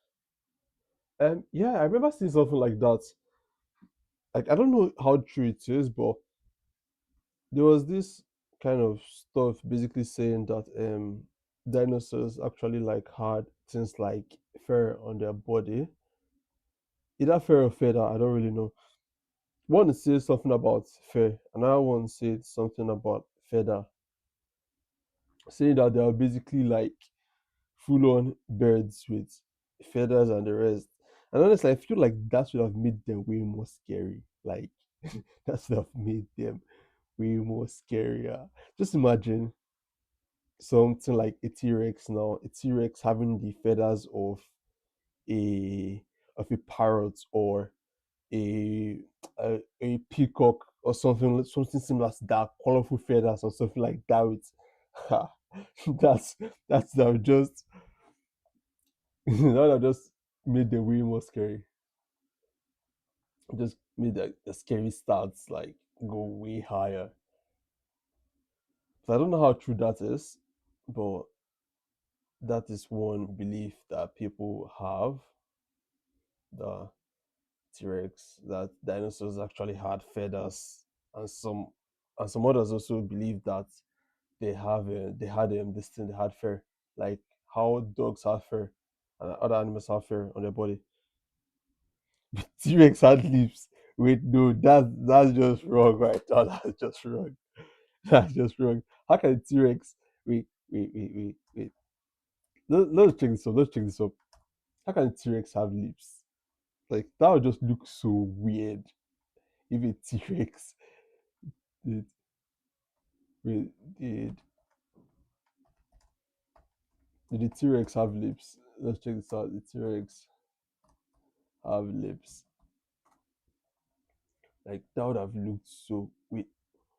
Yeah, I remember seeing something like that. Like, I don't know how true it is, but there was this kind of stuff basically saying that dinosaurs actually like had things like fur on their body. Either fur or feather, I don't really know. One says something about fur, another one said something about feather, saying that they are basically like full on birds with feathers and the rest. And honestly, I feel like that should have made them way more scary. Like, that should have made them way more scarier. Just imagine something like a T-Rex now, a T-Rex having the feathers a a parrot or a a peacock or something similar to that, colorful feathers or something like that with that's that would just that would have just made the way more scary. Just made the scary stats like go way higher. So I don't know how true that is, but that is one belief that people have, the T-Rex, that dinosaurs actually had feathers, and some others also believe that they had this thing, they had fur, like how dogs have fur and other animals have fur on their body. T-Rex had lips. Wait, no, that's just wrong, right? Oh, that's just wrong. That's just wrong. How can a T-Rex? Wait. Let's check this up. Let's check this up. How can a T-Rex have lips? Like, that would just look so weird if a T-Rex did. Wait, did did the T-Rex have lips? Let's check this out. The T-Rex have lips. Like, that would have looked so. Wait,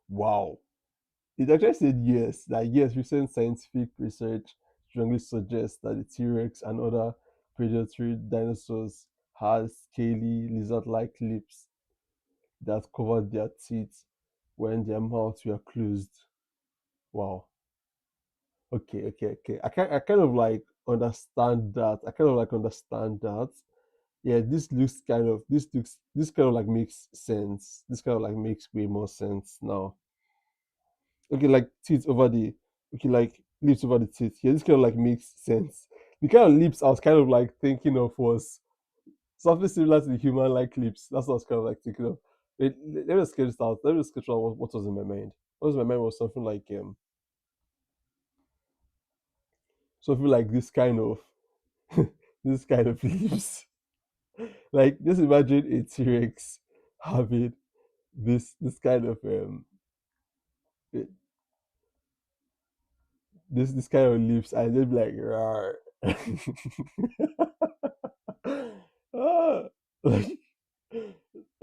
wow. It actually said yes. That yes, recent scientific research strongly suggests that the T-Rex and other predatory dinosaurs had scaly lizard-like lips that covered their teeth when their mouths were closed. Wow. Okay. I kind of like understand that. I kind of like understand that. Yeah, this kind of like makes sense. This kind of like makes way more sense now. Okay, like teeth over the okay, like lips over the teeth. Yeah, this kind of like makes sense. The kind of lips I was kind of like thinking of was something similar to the human like lips. That's what I was kind of like thinking of. Let me sketch this out. Let me sketch out what was in my mind. What was in my mind was something like this kind of this kind of lips. Like, just imagine a T-Rex having this kind of this kind of lips, I just be like, rawr. Ah, like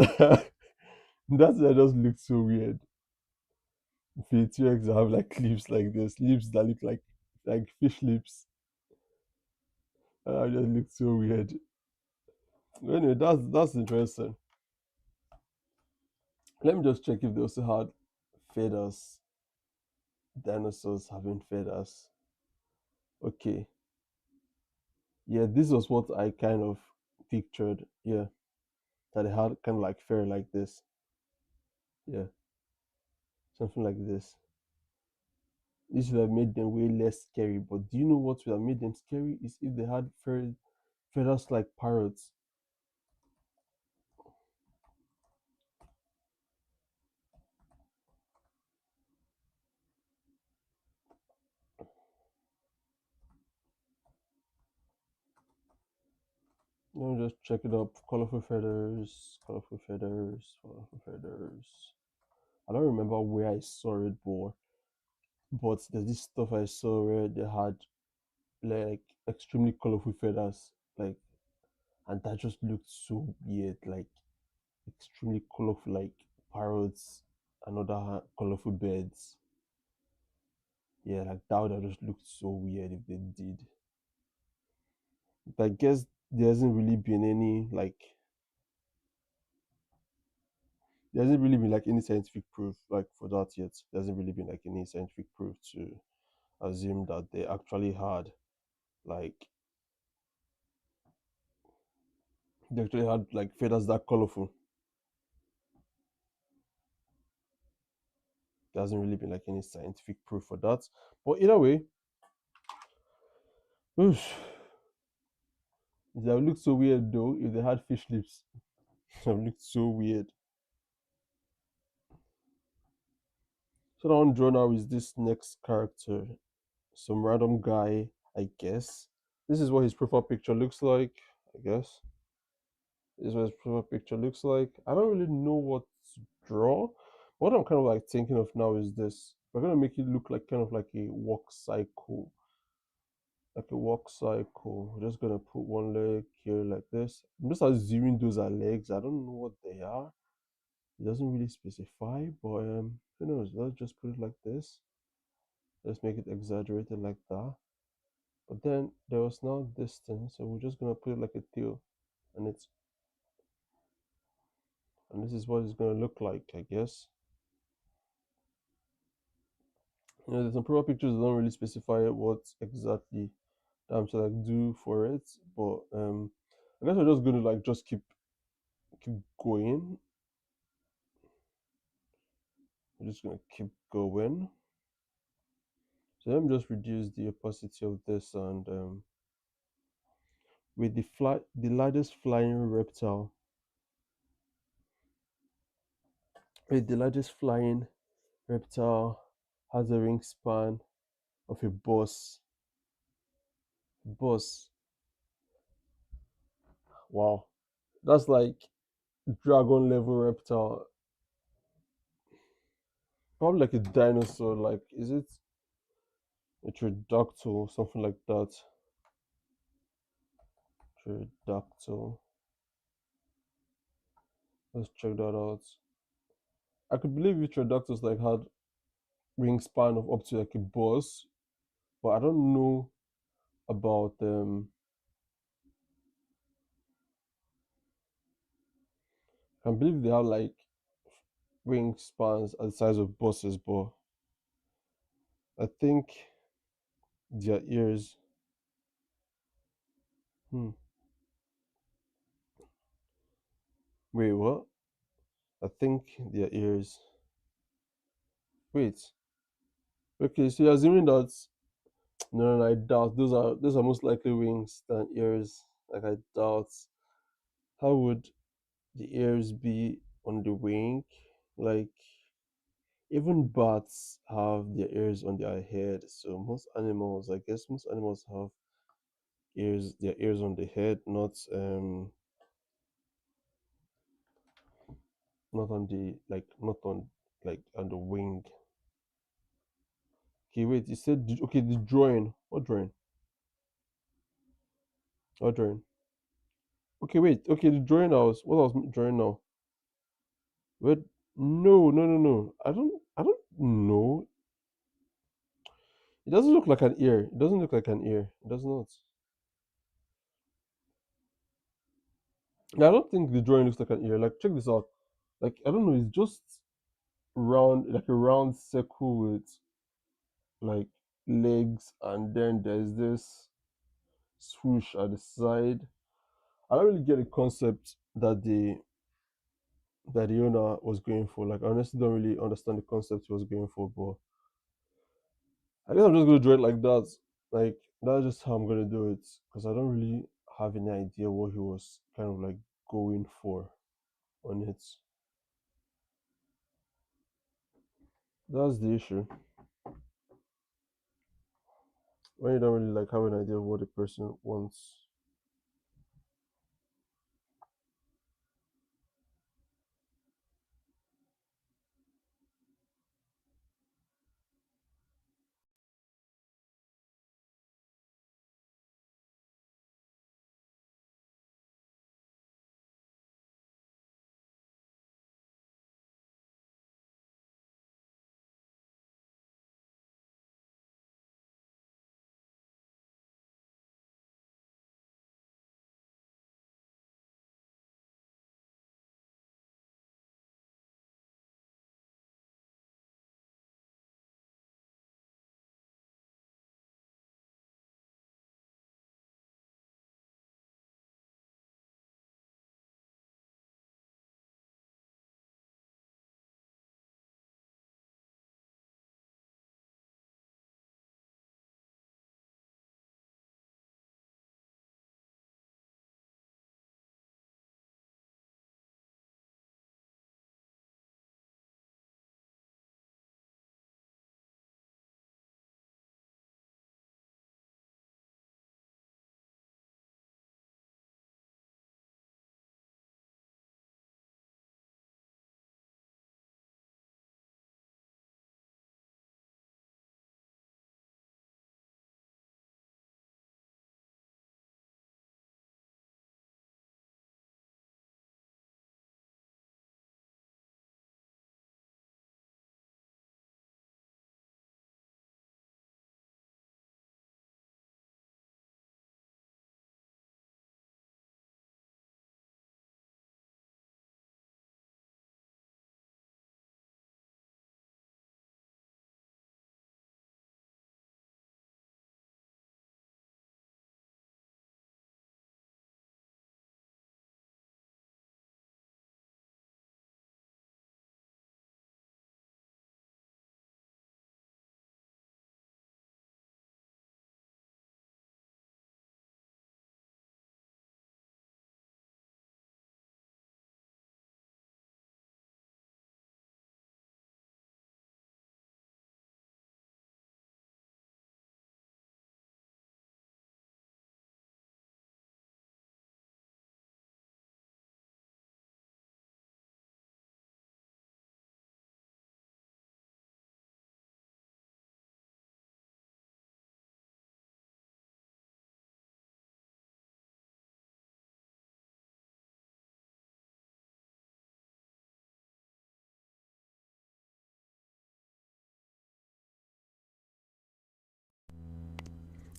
that just looks so weird. The T-Rex have like lips like this, lips that look like fish lips. Just looks so weird. Anyway, that's interesting. Let me just check if they also had feathers. Dinosaurs having feathers. Okay. Yeah, this was what I kind of pictured. Yeah, that they had kind of like fur like this. Yeah, something like this. This would have made them way less scary. But do you know what would have made them scary? Is if they had feathers like parrots. Let me just check it up. Colorful feathers, colorful feathers, colorful feathers. I don't remember where I saw it, but there's this stuff I saw where they had like extremely colorful feathers, like, and that just looked so weird, like extremely colorful, like parrots and other colorful birds. Yeah, like that would have just looked so weird if they did. But I guess there hasn't really been any like there hasn't really been like any scientific proof like for that yet. There hasn't really been like any scientific proof to assume that they actually had like they actually had like feathers that colorful. There hasn't really been like any scientific proof for that. But either way, oof, it would have looked so weird though if they had fish lips. It would have looked so weird. So the one drawn now is this next character, some random guy, I guess. This is what his profile picture looks like, I guess. This is what his profile picture looks like. I don't really know what to draw. What I'm kind of like thinking of now is this. We're gonna make it look like kind of like a walk cycle. Like a walk cycle. We're just gonna put one leg here like this. I'm just assuming those are legs. I don't know what they are. It doesn't really specify, but who knows? Let's just put it like this. Let's make it exaggerated like that. But then there was now this thing, so we're just gonna put it like a tail, and this is what it's gonna look like, I guess. There's some profile pictures that don't really specify what exactly I'm to like do for it, but I guess we're just gonna like just keep going. We're just gonna keep going. So let me just reduce the opacity of this and with the largest flying reptile, with the largest flying reptile has a wingspan of a bus. Bus. Wow. That's like dragon level reptile. Probably like a dinosaur, like is it a pterodactyl, something like that. Pterodactyl. Let's check that out. I could believe if pterodactyls like had wingspan of up to like a bus, but I don't know about I can believe they have like wingspans at the size of buses, but I think their ears. Hmm. Wait, what? I think their ears. Wait. Okay, so you're assuming that no, I doubt those are most likely wings than ears. Like I doubt. How would the ears be on the wing? Like even bats have their ears on their head. So most animals, I guess most animals have their ears on the head, not on the like not on like on the wing. Okay, wait. You said okay. The drawing. What drawing? What drawing? Okay, wait. Okay, the drawing. I was what I was drawing now. Wait. No, no, no, no. I don't know. It doesn't look like an ear. It doesn't look like an ear. It does not. Yeah, I don't think the drawing looks like an ear. Like, check this out. Like, I don't know. It's just round, like a round circle with like legs, and then there's this swoosh at the side. I don't really get the concept that the owner was going for. Like, I honestly don't really understand the concept he was going for, but I guess I'm just gonna draw it like that. Like, that's just how I'm gonna do it because I don't really have any idea what he was kind of like going for on it. That's the issue. When you don't really like have an idea of what the person wants.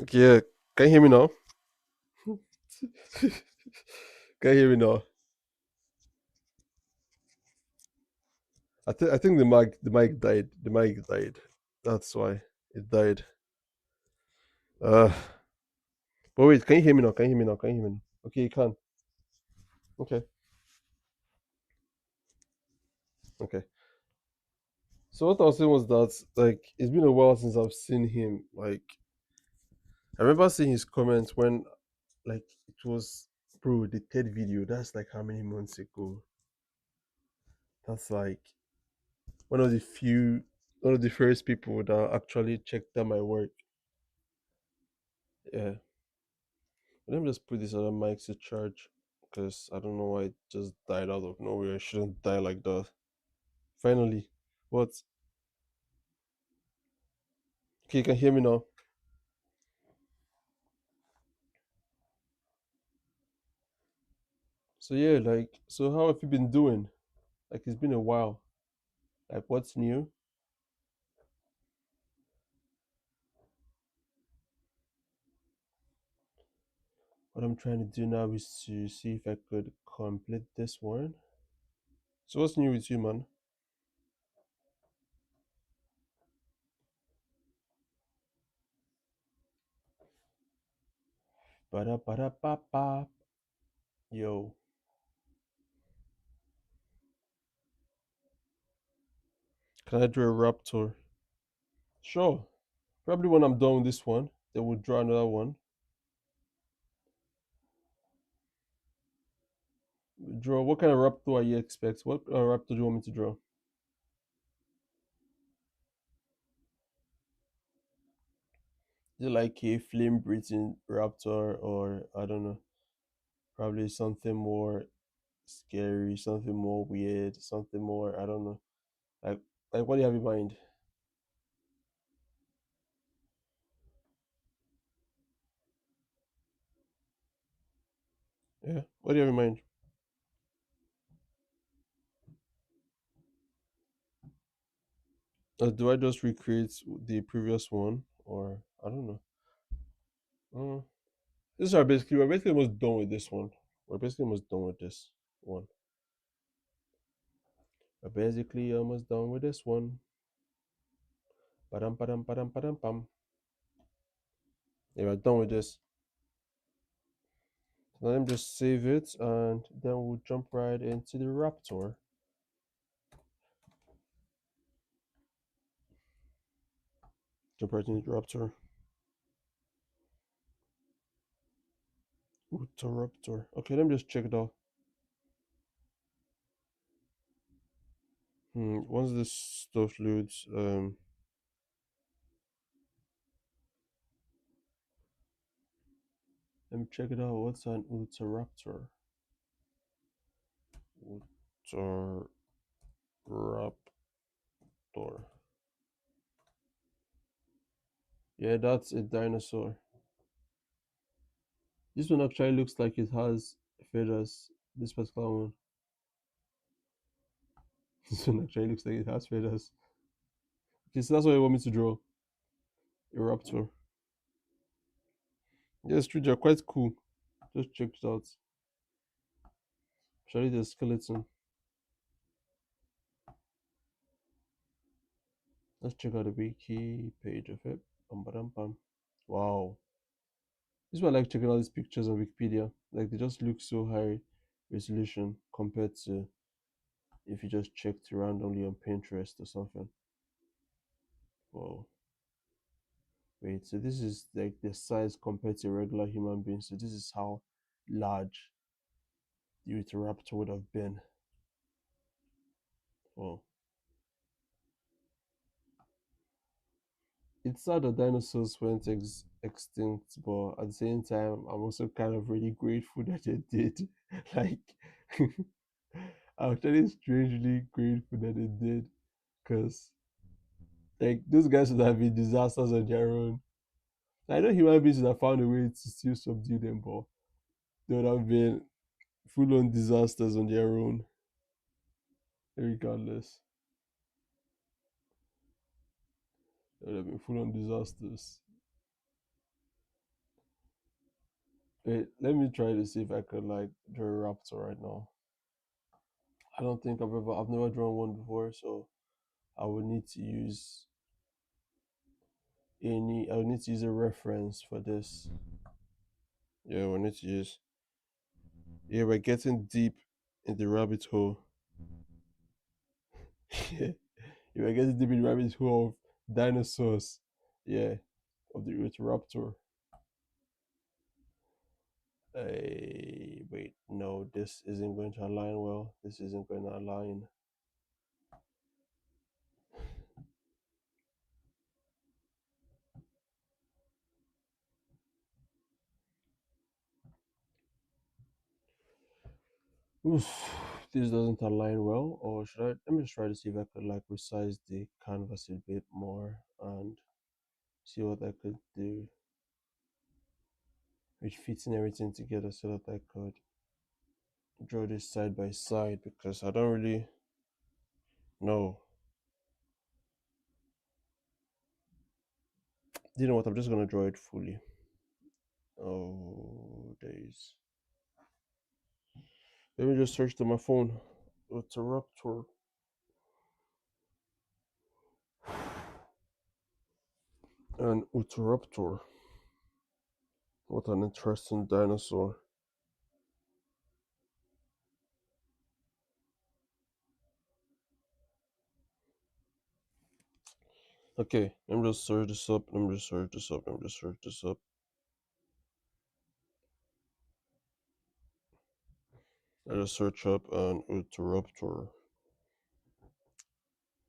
Okay, yeah. Can you hear me now? Can you hear me now? I think the mic died. The mic died. That's why it died. Uh but wait, can you hear me now? Can you hear me now? Can you hear me now? Okay, you can. Okay. Okay. So what I was saying was that like it's been a while since I've seen him. Like I remember seeing his comments when like it was bro, the third video, that's like how many months ago? That's like one of the few one of the first people that actually checked out my work. Yeah. Let me just put this other mic to charge because I don't know why it just died out of nowhere. It shouldn't die like that. Finally. What? Okay, you can hear me now. So yeah, like, so how have you been doing? Like, it's been a while. Like, what's new? What I'm trying to do now is to see if I could complete this one. So what's new with you, man? Ba ba da ba ba. Yo, can I do a raptor? Sure. Probably when I'm done with this one, then we'll draw another one. Draw. What kind of raptor are you expect? What raptor do you want me to draw? Is it like a flame breathing raptor, or I don't know, probably something more scary, something more weird, something more, I don't know. Like like what do you have in mind? Yeah. What do you have in mind? Do I just recreate the previous one, or I don't know? Mm. This are basically we're basically almost done with this one. We're basically almost done with this one. We're basically almost done with this one. Padam padam padam padam pam. Yeah, we're done with this. So let me just save it, and then we'll jump right into the Raptor. Jump right into the Raptor. Raptor. Okay, let me just check it out. Once this stuff loads, let me check it out. What's an Utahraptor? Utahraptor. Yeah, that's a dinosaur. This one actually looks like it has feathers. This particular one. This one actually looks like it has feathers. Okay, so that's what you want me to draw. A raptor. Yes, true, they're quite cool. Just check it out. Show you the skeleton. Let's check out the wiki page of it. Bum, ba-dum, bum. Wow. This is why I like checking out these pictures on Wikipedia. Like they just look so high resolution compared to if you just checked randomly on Pinterest or something. Wow. Wait, so this is like the size compared to a regular human being. So this is how large the Utahraptor would have been. Wow. It's sad that dinosaurs went extinct, but at the same time, I'm also kind of really grateful that they did. Like, I'm actually strangely grateful that they did, because like those guys would have been disasters on their own. I know human beings would have found a way to still subdue them, but they would have been full on disasters on their own, regardless. They would have been full on disasters. Wait, let me try to see if I could like draw a raptor right now. I don't think I've never drawn one before, so I would need to use I would need to use a reference for this. Yeah, we need to use. Yeah, we're getting deep in the rabbit hole. Yeah, we're getting deep in the rabbit hole of dinosaurs. Yeah, of the Raptor. Wait, no, this isn't going to align well. This isn't going to align. Oof, this doesn't align well. Or let me just try to see if I could like resize the canvas a bit more and See what I could do with fitting everything together so that I could draw this side by side because I don't really know. You know what? I'm just gonna draw it fully. Oh, days. Let me just search to my phone. Raptor. An Utahraptor. What an interesting dinosaur. Okay, let me just search this up. Let me just search this up. Let me just search this up. I just search up an Utahraptor.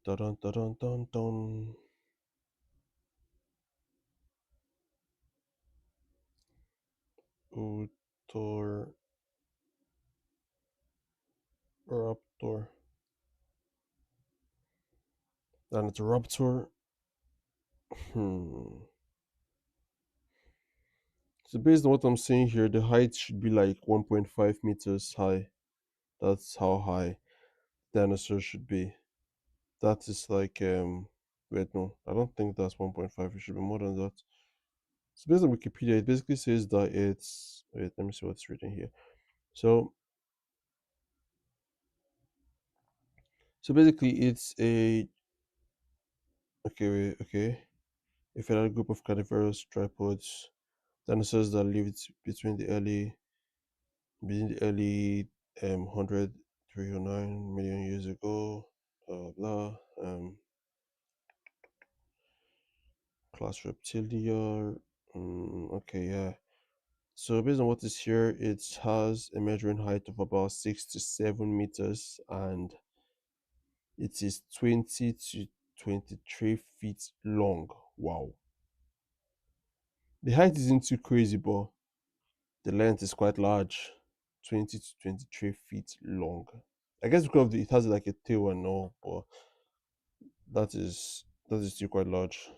Dun dun dun dun dun dun. Utahraptor. And it's a raptor. Hmm. So based on what I'm seeing here, the height should be like 1.5 meters high. That's how high dinosaur should be. That is like wait, no, I don't think that's 1.5. It should be more than that. So based on Wikipedia, it basically says that it's wait, let me see what's written here. So so basically it's a okay. A federal group of carnivorous tripods, dinosaurs that lived between the early 100 309 million years ago. Blah blah. Class Reptilia. Okay, yeah. So based on what is here, it has a measuring height of about 6 to 7 meters, and it is 20 to 23 feet long. Wow. The height isn't too crazy, but the length is quite large. 20 to 23 feet long. I guess because it has like a tail and all, but that is still quite large.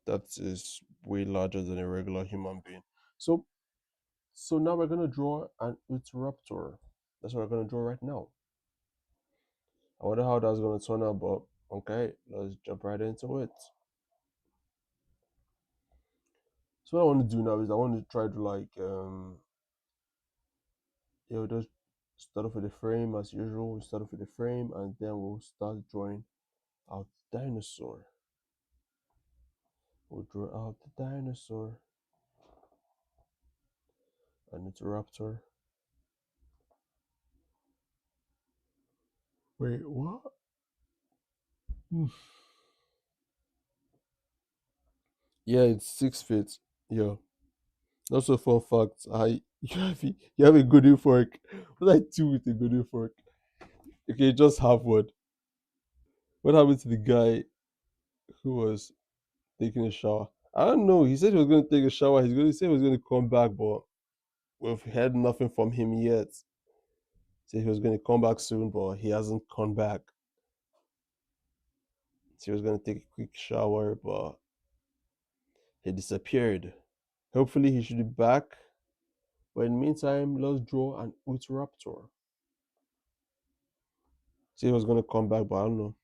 That is way larger than a regular human being. So so now we're gonna draw an Utahraptor. That's what we're gonna draw right now. I wonder how that's gonna turn out, but okay, let's jump right into it. So what I want to do now is I want to try to like just start off with the frame as usual. We start off with the frame and then we'll start drawing out the dinosaur. We'll draw out the dinosaur and it's a raptor. Wait, what? Hmm. Yeah, it's 6 feet. Yeah. Also, fun fact: I you have a golden fork. What I do with a golden fork? Okay, just have one. What happened to the guy who was taking a shower? I don't know. He said he was going to take a shower. He's going to say he was going to come back, but we've heard nothing from him yet. Said he was going to come back soon, but he hasn't come back. So he was going to take a quick shower, but he disappeared. Hopefully, he should be back. But in the meantime, let's draw an Utahraptor. Say he was going to come back, but I don't know.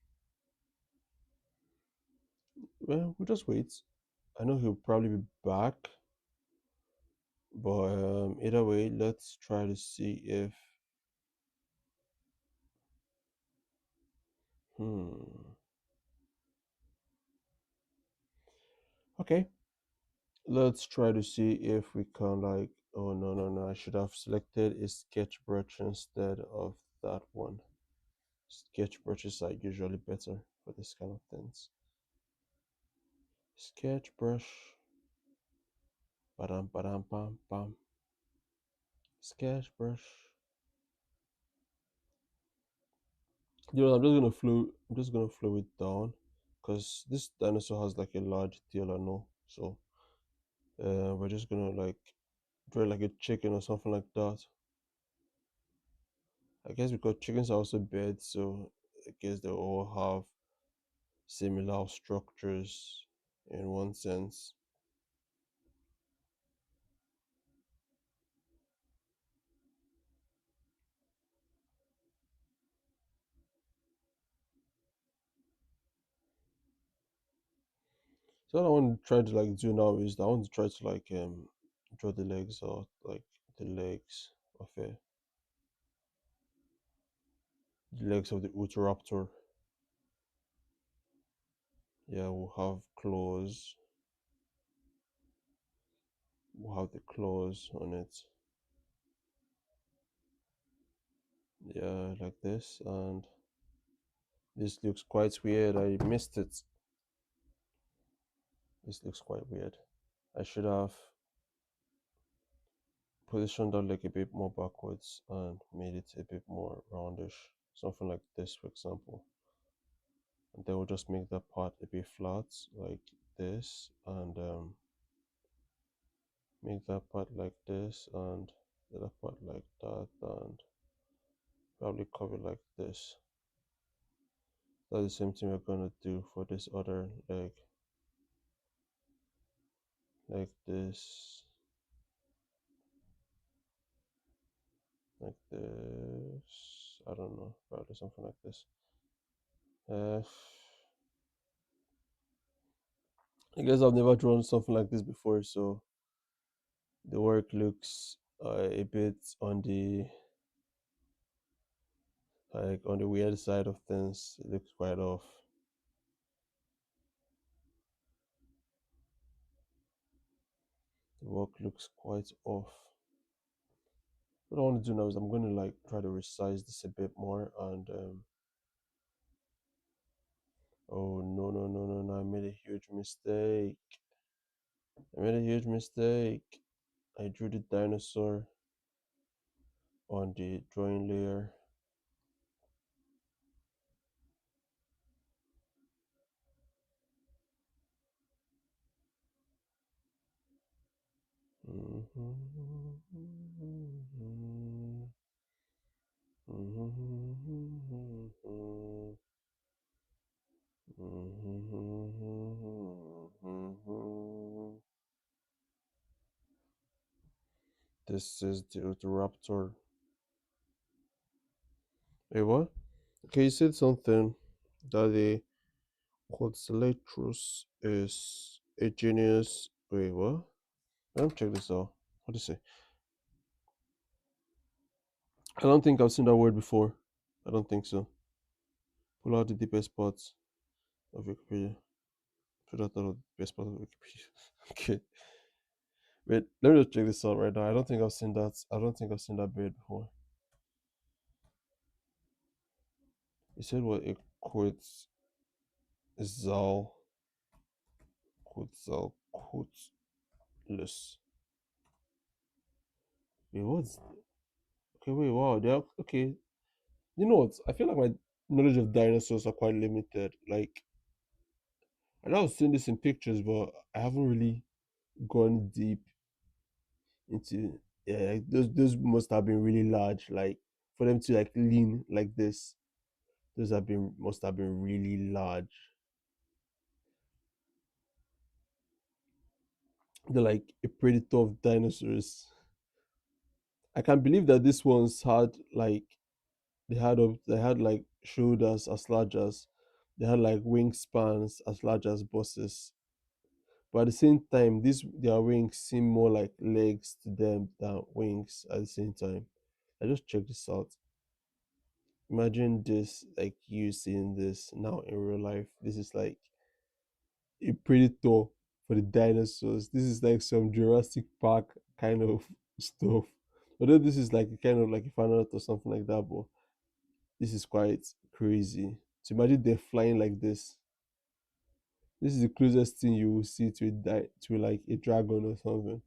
Well, we'll just wait. I know he'll probably be back, but either way, let's try to see if. Hmm. Okay, let's try to see if we can like. Oh no no no! I should have selected a sketch brush instead of that one. Sketch brushes are usually better for this kind of things. Sketch brush. Badam badam bam bam. Sketch brush. You know, I'm just gonna flow it down, cause this dinosaur has like a large tail and all. So we're just gonna like draw like a chicken or something like that. I guess because chickens are also birds, so I guess they all have similar structures in one sense. So what I want to try to like do now is I want to try to like draw the legs out, like the legs of the legs of the Utahraptor. Yeah, we'll have claws. We'll have the claws on it. Yeah, like this. And this looks quite weird. I missed it. This looks quite weird. I should have positioned that leg a bit more backwards and made it a bit more roundish. Something like this, for example. And then we'll just make that part a bit flat, like this, and make that part like this, and the other part like that, and probably cover like this. That's the same thing we're gonna do for this other leg, like this, like this. I don't know, probably something like this. Uh, I guess I've never drawn something like this before, so the work looks a bit on the like on the weird side of things. It looks quite off. The work looks quite off. What I want to do now is I'm going to like try to resize this a bit more and oh no no no no no, I made a huge mistake. I made a huge mistake. I drew the dinosaur on the drawing layer. This is the Raptor. Wait, what? Okay, you said something that the Quetzalcoatlus is a genius. Wait, what? Let me check this out. What do you say? I don't think I've seen that word before. I don't think so. Pull out the deepest parts of Wikipedia. Pull out the best part of Wikipedia. Okay. Wait, let me just check this out right now. I don't think I've seen that. I don't think I've seen that bird before. You said what a Quetzal Quetzalcoatlus. Wait, what's okay? Wait, wow. They are okay. You know what? I feel like my knowledge of dinosaurs are quite limited. Like I know I've seen this in pictures, but I haven't really gone deep into yeah. Like, those must have been really large. Like for them to like lean like this, those have been must have been really large. They're like a predator of dinosaurs. I can't believe that this ones had like they had like shoulders as large as they had like wingspans as large as buses. But at the same time, these their wings seem more like legs to them than wings at the same time. I just checked this out. Imagine this, like you seeing this now in real life. This is like a predator for the dinosaurs. This is like some Jurassic Park kind of stuff. Although this is like a kind of like a fan art or something like that, but this is quite crazy. So imagine they're flying like this. This is the closest thing you will see to to like a dragon or something.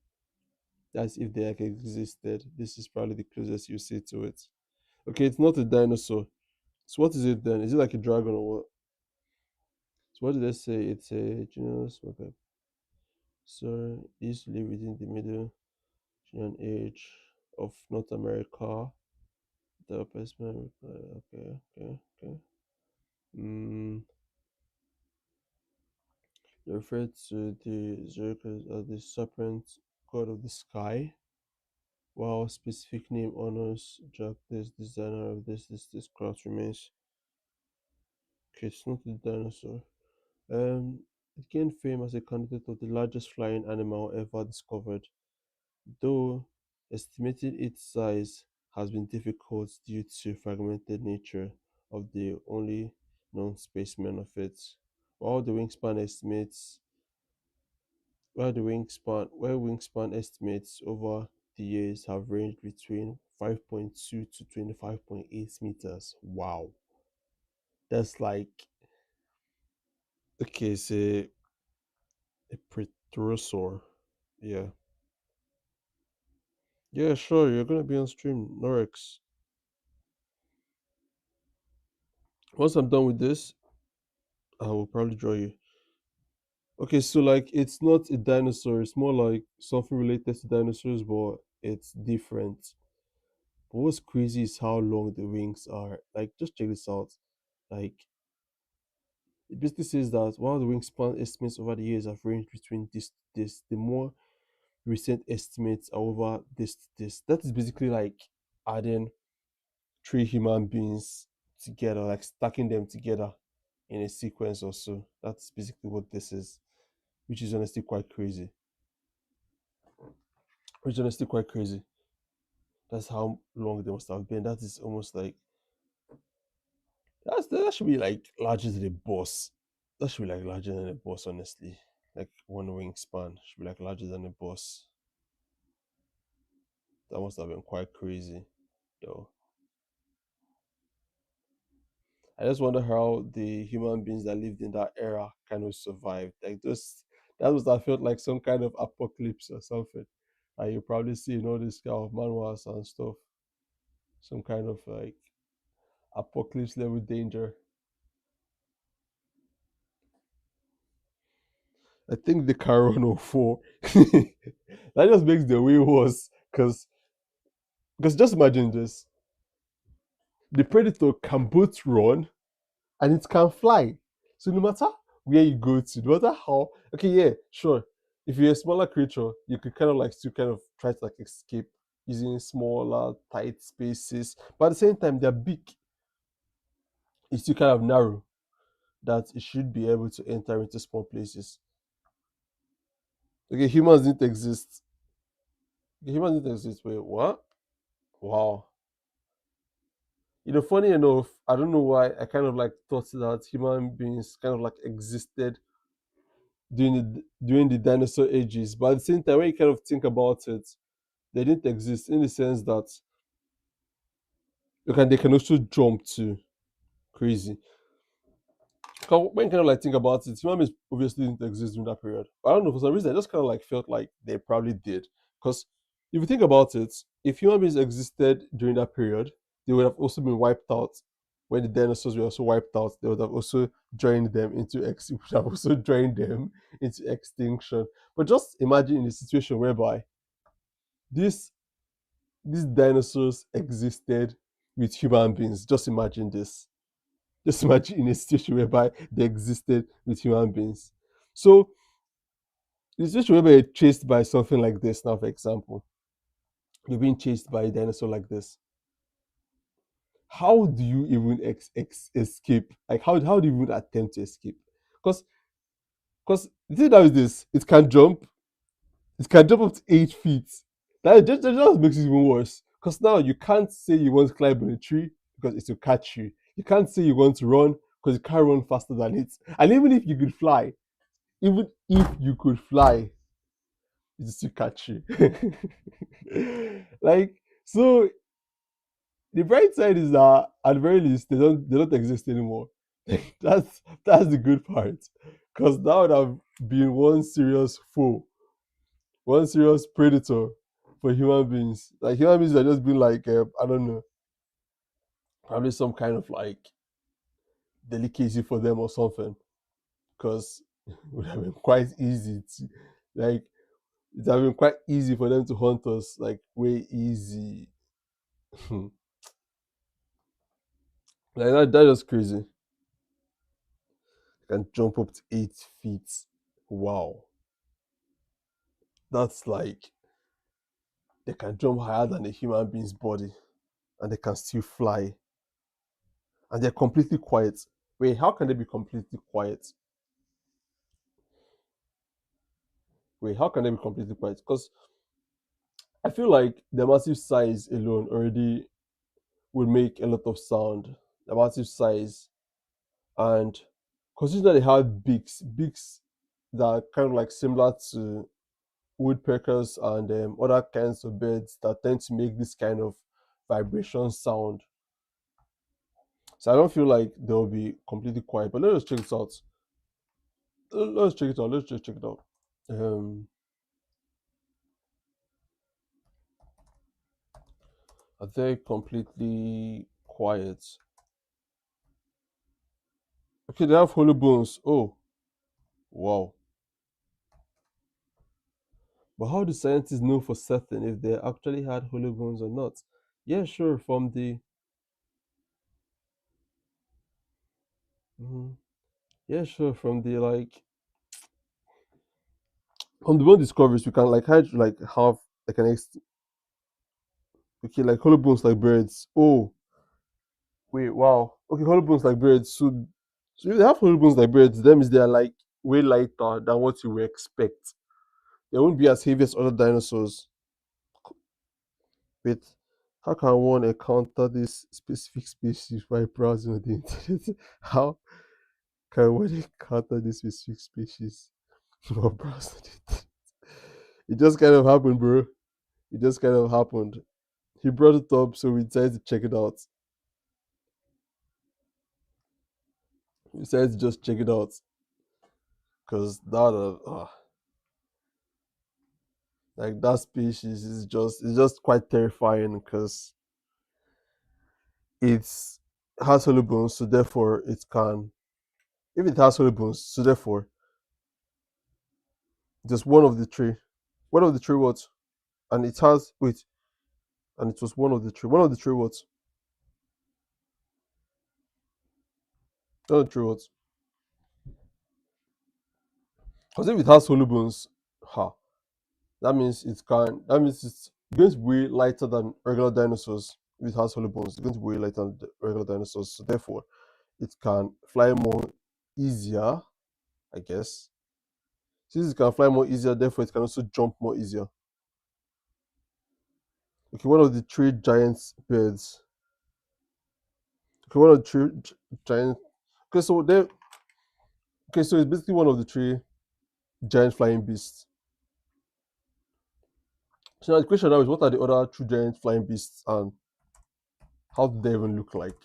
That's if they like existed. This is probably the closest you see to it. Okay, it's not a dinosaur. So what is it then? Is it like a dragon or what? So what did I say? It's a genus. Okay. So it used to live within the middle Gean age of North America. The best man. Okay, okay, okay. Mm, They refer to the Zodiac as the serpent god of the sky, while specific name honors Jack, this designer of this craft remains. Okay, it's not the dinosaur. It gained fame as a candidate of the largest flying animal ever discovered, though estimating its size has been difficult due to fragmented nature of the only known specimen of it. While the wingspan estimates while wingspan estimates over the years have ranged between 5.2 to 25.8 meters. Wow. That's like okay, it's a preterosaur. Yeah. Yeah, sure, you're gonna be on stream, Norex. Once I'm done with this, I will probably draw you. Okay, so like it's not a dinosaur, it's more like something related to dinosaurs, but it's different. But what's crazy is how long the wings are. Like, just check this out. Like, it basically says that while the wingspan estimates over the years have ranged between this, the more recent estimates are over this. That is basically like adding three human beings together, like stacking them together in a sequence or so. That's basically what this is, which is honestly quite crazy. Which is honestly quite crazy. That's how long they must have been. That is almost like that should be like larger than a bus. That should be like larger than a bus, honestly. Like one wingspan should be like larger than a bus. That must have been quite crazy, though. I just wonder how the human beings that lived in that era kind of survived. Like just that was that felt like some kind of apocalypse or something. And you probably see in all this kind of manuals and stuff, some kind of like apocalypse level danger. I think the Caron 04. That just makes the way worse. Because just imagine this. The predator can both run and it can fly. So no matter where you go to, no matter how okay, yeah, sure. If you're a smaller creature, you could kind of like still kind of try to like escape using smaller, tight spaces. But at the same time, they're big. It's still kind of narrow that it should be able to enter into small places. Okay, humans didn't exist. Okay, humans didn't exist. Wait, what? Wow. Funny enough, I don't know why I kind of like thought that human beings kind of like existed during the dinosaur ages, but at the same time, when you kind of think about it, they didn't exist in the sense that they can also jump too. Crazy. 'Cause when you kind of like think about it, human beings obviously didn't exist during that period. But I don't know, for some reason I just kind of like felt like they probably did. Because if you think about it, if human beings existed during that period, they would have also been wiped out. When the dinosaurs were also wiped out, they would have also joined them into would have also joined them into extinction. But just imagine in a situation whereby this these dinosaurs existed with human beings. Just imagine this. Just imagine in a situation whereby they existed with human beings. So the situation whereby you're chased by something like this now, for example, you're being chased by a dinosaur like this. How do you even escape? Like how do you even attempt to escape? Because the thing now is this, it can jump up to 8 feet. That just makes it even worse. Because now you can't say you want to climb on a tree because it will catch you. You can't say you want to run because you can't run faster than it. And even if you could fly, it will still catch you. Like so, the bright side is that at the very least they don't exist anymore. That's the good part. Because that would have been one serious foe, one serious predator for human beings. Like human beings are just been like I don't know, probably some kind of like delicacy for them or something. Because it would have been quite easy to like it would have been quite easy for them to hunt us, like way easy. Like that's just crazy. Can jump up to 8 feet. Wow, that's like they can jump higher than a human being's body and they can still fly and they're completely quiet. Wait, how can they be completely quiet? Wait, how can they be completely quiet? Because I feel like the massive size alone already would make a lot of sound. The massive size and considering that they have beaks that are kind of like similar to woodpeckers and other kinds of birds that tend to make this kind of vibration sound. So I don't feel like they'll be completely quiet. But let's check this out. Let's check it out. Let's just check it out. Um, are they completely quiet? Okay, they have hollow bones. Oh, wow. But how do scientists know for certain if they actually had hollow bones or not? Yeah, sure. Mhm. Yeah, sure. From the bone discoveries, we can like have like okay, like hollow bones like birds. Oh, wait, wow. Okay, hollow bones like birds. So if they have hollow bones like birds, that means they are like way lighter than what you would expect. They won't be as heavy as other dinosaurs. Wait, how can one encounter this specific species by browsing on the internet? How can one encounter this specific species while browsing it? It just kind of happened, bro. It just kind of happened. He brought it up, so we decided to check it out. We decided to just check it out because like that species is just quite terrifying because it's has hollow bones, so therefore it can. If it has hollow bones, so therefore just one of the three what, and it has wait, and it was one of the three what, one of the three what. Because if it has hollow bones, ha, that means it's going to be way lighter than regular dinosaurs. If it has hollow bones, it's going to be way lighter than the regular dinosaurs. So therefore, it can fly more easier, I guess. Since it can fly more easier, therefore it can also jump more easier. Okay, one of the three giant birds. Okay, one of the giant. Okay, so there. Okay, so it's basically one of the three giant flying beasts. So now the question now is, what are the other two giant flying beasts, and how do they even look like?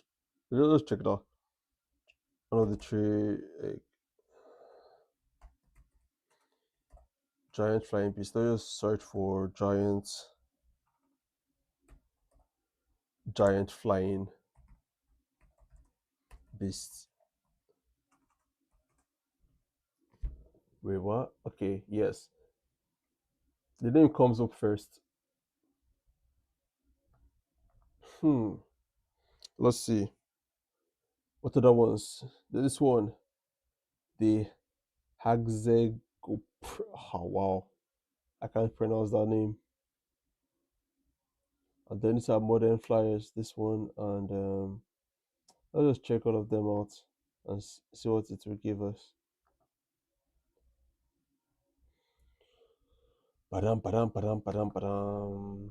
Let's check it out. One of the three giant flying beasts. Let's just search for giant flying beasts. Wait, what? Okay, yes. The name comes up first. Hmm. Let's see. What other ones? This one, the Haxegop. Oh, wow, I can't pronounce that name. And then these are modern flyers. This one, and let's just check all of them out and see what it will give us. Padam, padam, padam, padam, padam.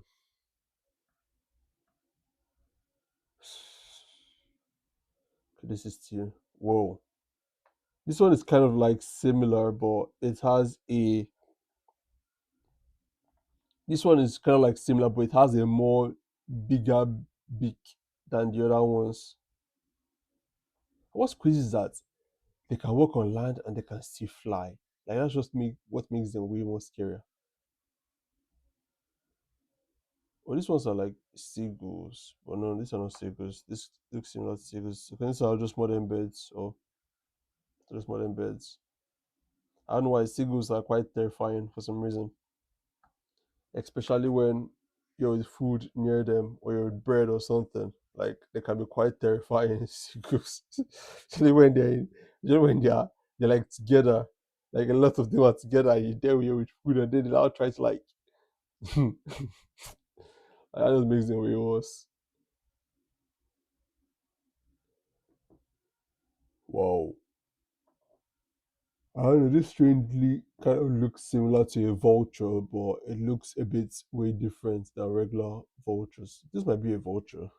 This is still whoa. This one is kind of like similar, but it has a. This one is kind of like similar, but it has a more bigger beak than the other ones. What's crazy is that they can walk on land and they can still fly. Like that's just what makes them way more scarier. Well, these ones are like seagulls, but no, these are not seagulls. This looks similar to seagulls. So these are just modern birds, or just modern birds. I don't know why seagulls are quite terrifying for some reason, especially when you're with food near them or you're with bread or something. Like they can be quite terrifying seagulls, especially when they're like together. Like a lot of them are together, and you're there with food, and then they now try to like that just makes them way worse. Wow. I don't know, this strangely kind of looks similar to a vulture, but it looks a bit way different than regular vultures. This might be a vulture.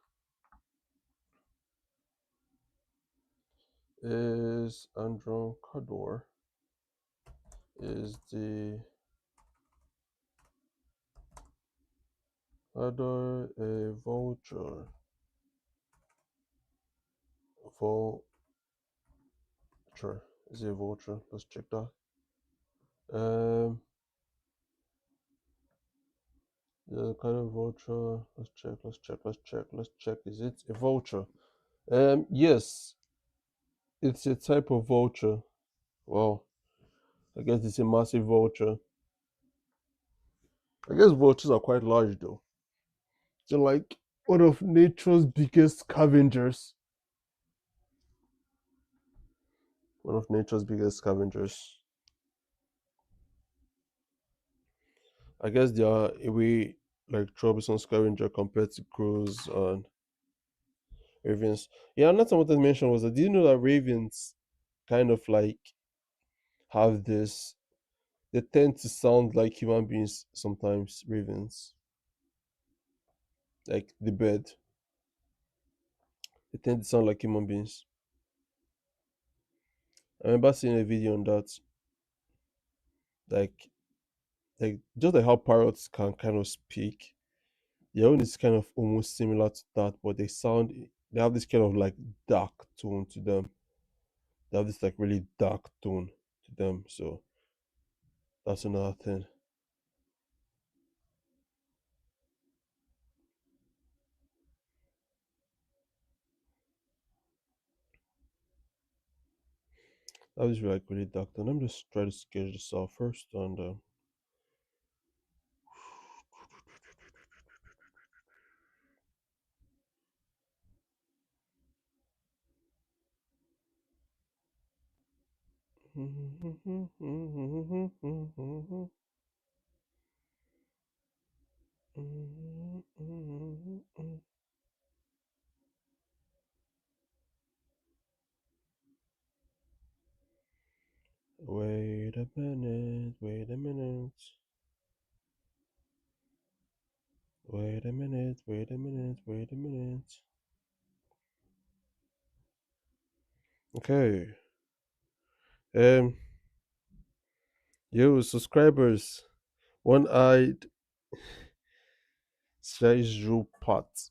Is Androcador is the other a vulture? Vulture. Is it a vulture? Let's check that. Um the kind of vulture. Let's check, let's check, let's check, let's check. Is it a vulture? Yes, it's a type of vulture. Wow. I guess it's a massive vulture. I guess vultures are quite large though. They're like one of nature's biggest scavengers. One of nature's biggest scavengers. I guess they are a way like troublesome scavenger compared to crows and ravens. Yeah, another thing I wanted to mention was that, do you know that ravens kind of like have this, they tend to sound like human beings sometimes, ravens. Like the bird. They tend to sound like human beings. I remember seeing a video on that. Like just like how parrots can kind of speak. Their own is kind of almost similar to that, but they have this kind of like dark tone to them. They have this like really dark tone to them. So that's another thing. That was like really dark tone. Let me just try to sketch this out first and wait a minute, wait a minute, wait a minute, wait a minute, wait a minute. Okay. Um Yo, subscribers, one-eyed schizopath,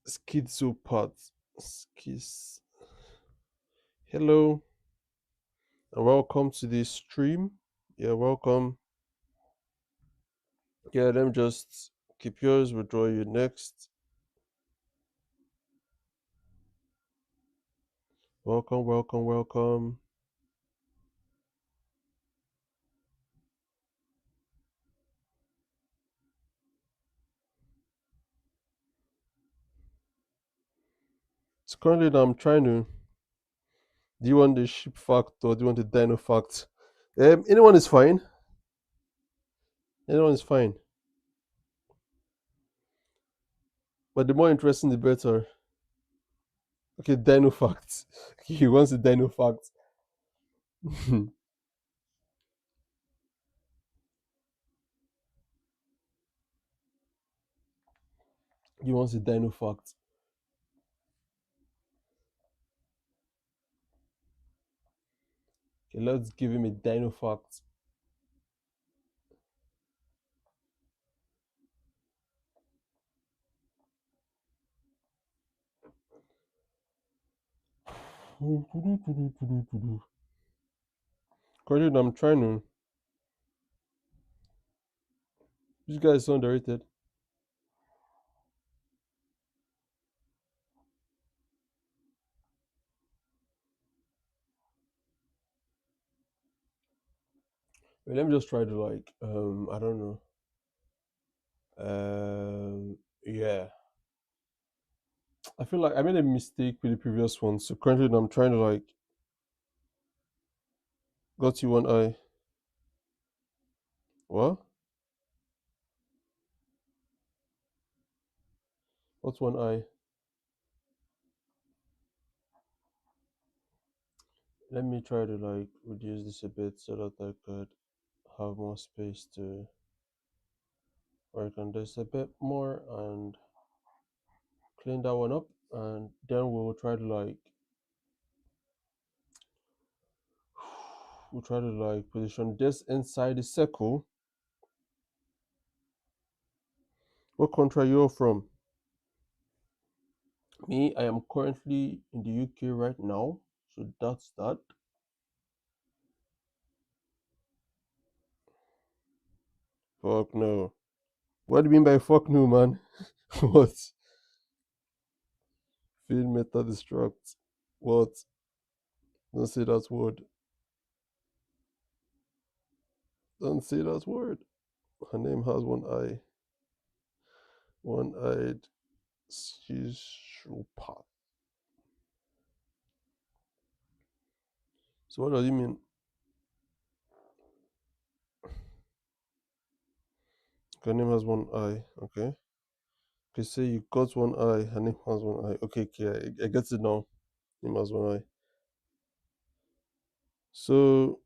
schizopath, schiz. Hello and welcome to this stream. Yeah, welcome. Yeah, let me just keep yours. We'll draw you next. Welcome, welcome, welcome. So currently now I'm trying to. Do you want the sheep fact or do you want the dino fact? Anyone is fine. Anyone is fine. But the more interesting, the better. Okay, dino facts. He wants the dino facts. He wants the dino facts. Okay, let's give him a dino fact. Currently, I'm trying to. This guy is so underrated. Wait, let me just try to like, I don't know. Yeah. I feel like I made a mistake with the previous one, so currently I'm trying to like Got you one eye. What? What's one eye? Let me try to like reduce this a bit so that I could have more space to work on this a bit more and clean that one up, and then we'll try to like position this inside the circle. What country are you from? Me, I am currently in the UK right now, so that's that. Fuck no. What do you mean by fuck no, man? What? Field meta destruct. What? Don't say that word. Don't say that word. Her name has one eye. One eyed schizopath. So what does it mean? Her name has one eye. Okay. Okay, say you got one eye. Her name has one eye. Okay, okay, I get it now. Name has one eye. So,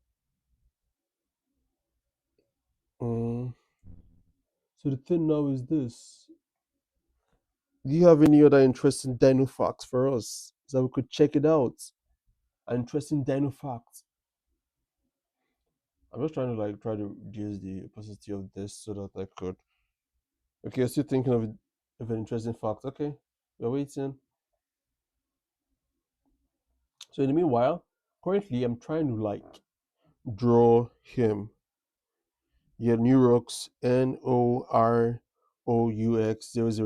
um, so the thing now is this: do you have any other interesting dino facts for us so that we could check it out? An interesting dino fact. I'm just trying to like try to reduce the opacity of this so that I could. Okay, you're still thinking of an interesting fact. Okay, we're waiting. So in the meanwhile, currently I'm trying to like draw him. Yeah, Neurox Noroux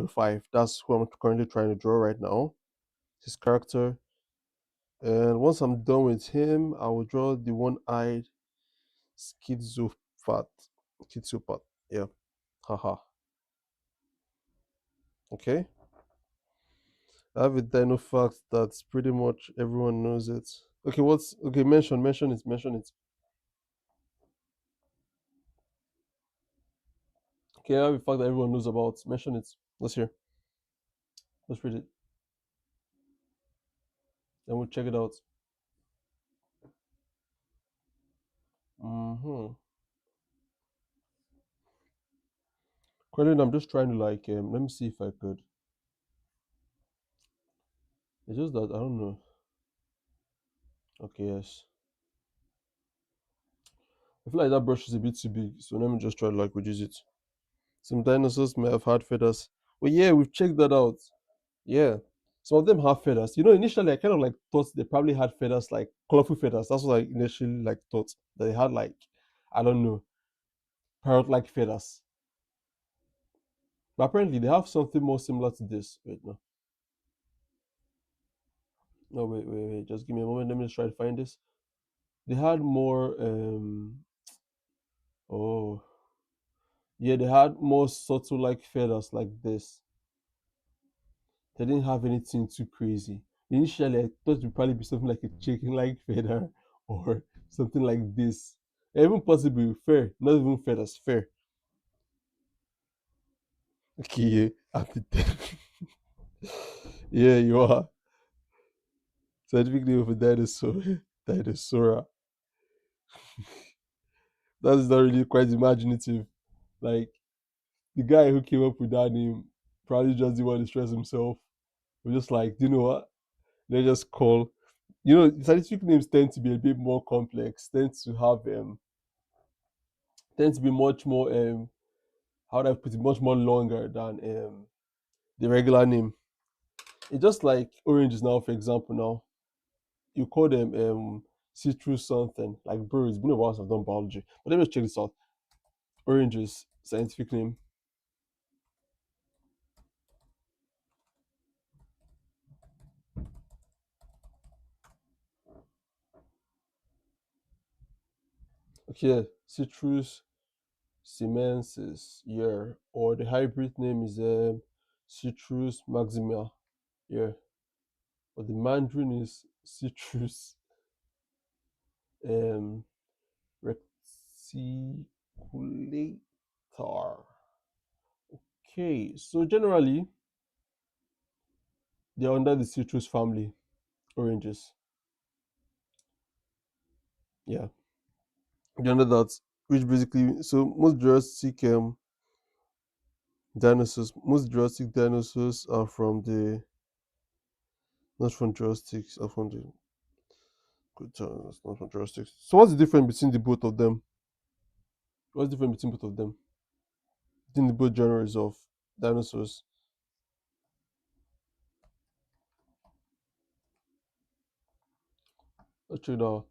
005. That's who I'm currently trying to draw right now. His character. And once I'm done with him, I will draw the one-eyed schizopath. Schizopath. Yeah. Haha. Okay. I have a dino fact that's pretty much everyone knows it. Okay, what's okay? Mention it. Okay, I have a fact that everyone knows about. Mention it. Let's hear. Let's read it. Then we'll check it out. Mm-hmm. Colin, I'm just trying to like let me see if I could. It's just that I don't know. Okay, yes. I feel like that brush is a bit too big, so let me just try to like reduce it. Some dinosaurs may have had feathers. Well, yeah, we've checked that out. Yeah, some of them have feathers. You know, initially I kind of like thought they probably had feathers, like colorful feathers. That's what I initially like thought that they had like, I don't know, parrot-like feathers. But apparently they have something more similar to this. Wait, no, no, wait. Just give me a moment. Let me just try to find this. They had more. Oh, yeah, they had more subtle like feathers like this. They didn't have anything too crazy. Initially, I thought it would probably be something like a chicken like feather or something like this. Even possibly fair, not even feathers, fair. Okay, yeah, yeah, you are. Scientific name of a dinosaur. Dinosaur. That is not really quite imaginative. Like, the guy who came up with that name probably just didn't want to stress himself. We're just like, do you know what? Let's just call. You know, scientific names tend to be a bit more complex, tend to be much more how do I put it, much more longer than the regular name. It's just like oranges now, for example. Now you call them citrus something. Like bro, it's been a while since I've done biology. But let me check this out. Oranges, scientific name. Okay, citrus simensis, yeah. Or the hybrid name is Citrus maxima, yeah. But the Mandarin is Citrus um Fasciculator. Okay, so generally they're under the citrus family, oranges. Yeah, they're under that, which basically, so most Jurassic dinosaurs are from the, not from Jurassic, are from the, not from Jurassic. So what's the difference between the both of them? What's the difference between both of them? Between the both genres of dinosaurs? Let's check it out.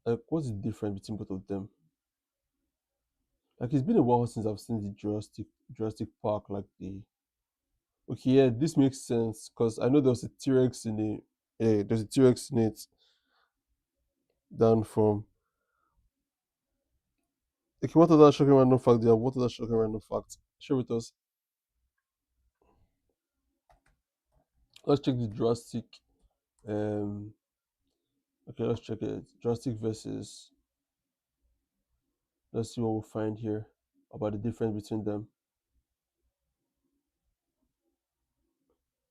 Like, what's the difference between both of them? Like, it's been a while since I've seen the Jurassic Park. Like the, okay, yeah, this makes sense because I know there was a T Rex in the, yeah, there's a T Rex in it. Down from, okay, what other shocking random fact do you have? What other shocking random fact? Share with us. Let's check the Jurassic. Um, okay, let's check it. Jurassic versus. Let's see what we'll find here about the difference between them.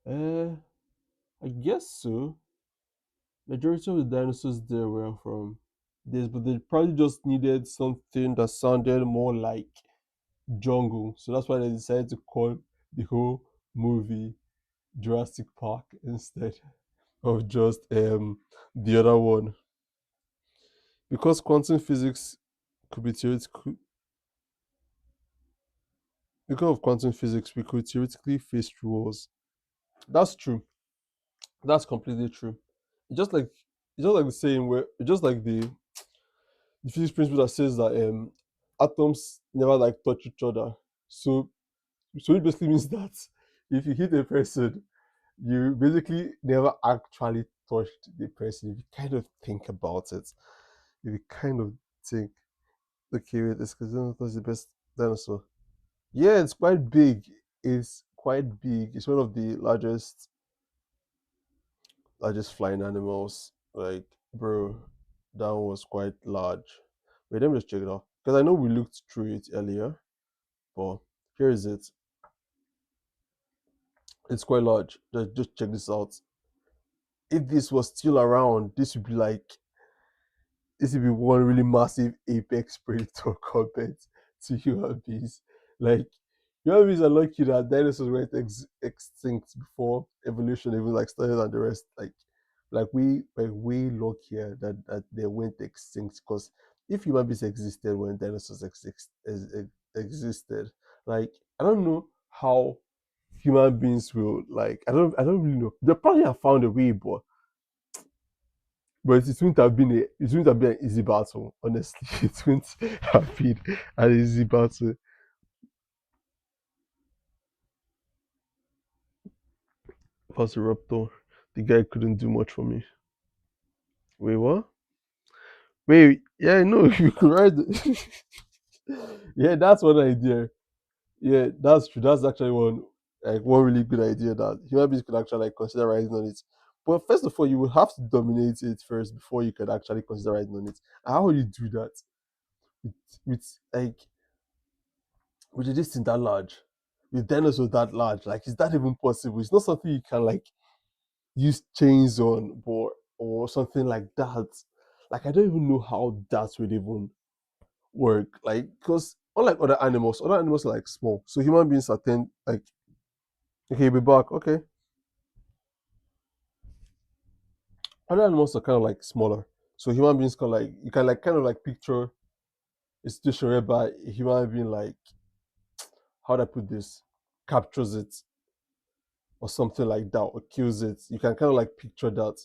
Uh, I guess so. Majority of the dinosaurs there were from this, but they probably just needed something that sounded more like jungle. So that's why they decided to call the whole movie Jurassic Park instead of just the other one. Because quantum physics could be theoretical, because of quantum physics, we could theoretically face true walls. That's true. That's completely true. It's just like, it's just like the saying where, it's just like the physics principle that says that atoms never like touch each other. So so it basically means that if you hit a person, you basically never actually touched the person. If you kind of think about it, if you kind of think, okay, wait, this is the best dinosaur. Yeah, it's quite big. It's quite big. It's one of the largest flying animals. Like, bro, that one was quite large. Wait, let me just check it out. Because I know we looked through it earlier, but here is it. It's quite large. Just check this out. If this was still around, this would be one really massive apex predator compared to human beings. Like, human beings are lucky that dinosaurs went extinct before evolution even like started and the rest. Like we were way luckier that they went extinct because if human beings existed when existed, like I don't know how human beings will like I don't really know. They probably have found a way, but it wouldn't have been an easy battle, honestly. It wouldn't have been an easy battle. Velociraptor, the guy couldn't do much for me. Wait, what? Wait, yeah, no, you could ride. Yeah, that's one idea. Yeah, that's true. That's actually one really good idea that human beings could actually like consider riding on it. But first of all, you would have to dominate it first before you could actually consider riding on it. And how will you do that with, with like with a distance that large, with dinosaurs that large? Like, is that even possible? It's not something you can like use chains on, or something like that. Like, I don't even know how that would even work. Like, because unlike other animals are like small. So human beings are like, okay, be back. Okay, other animals are kind of like smaller. So human beings can like you can like kind of like picture a situation whereby a human being like how do I put this captures it or something like that or kills it. You can kind of like picture that.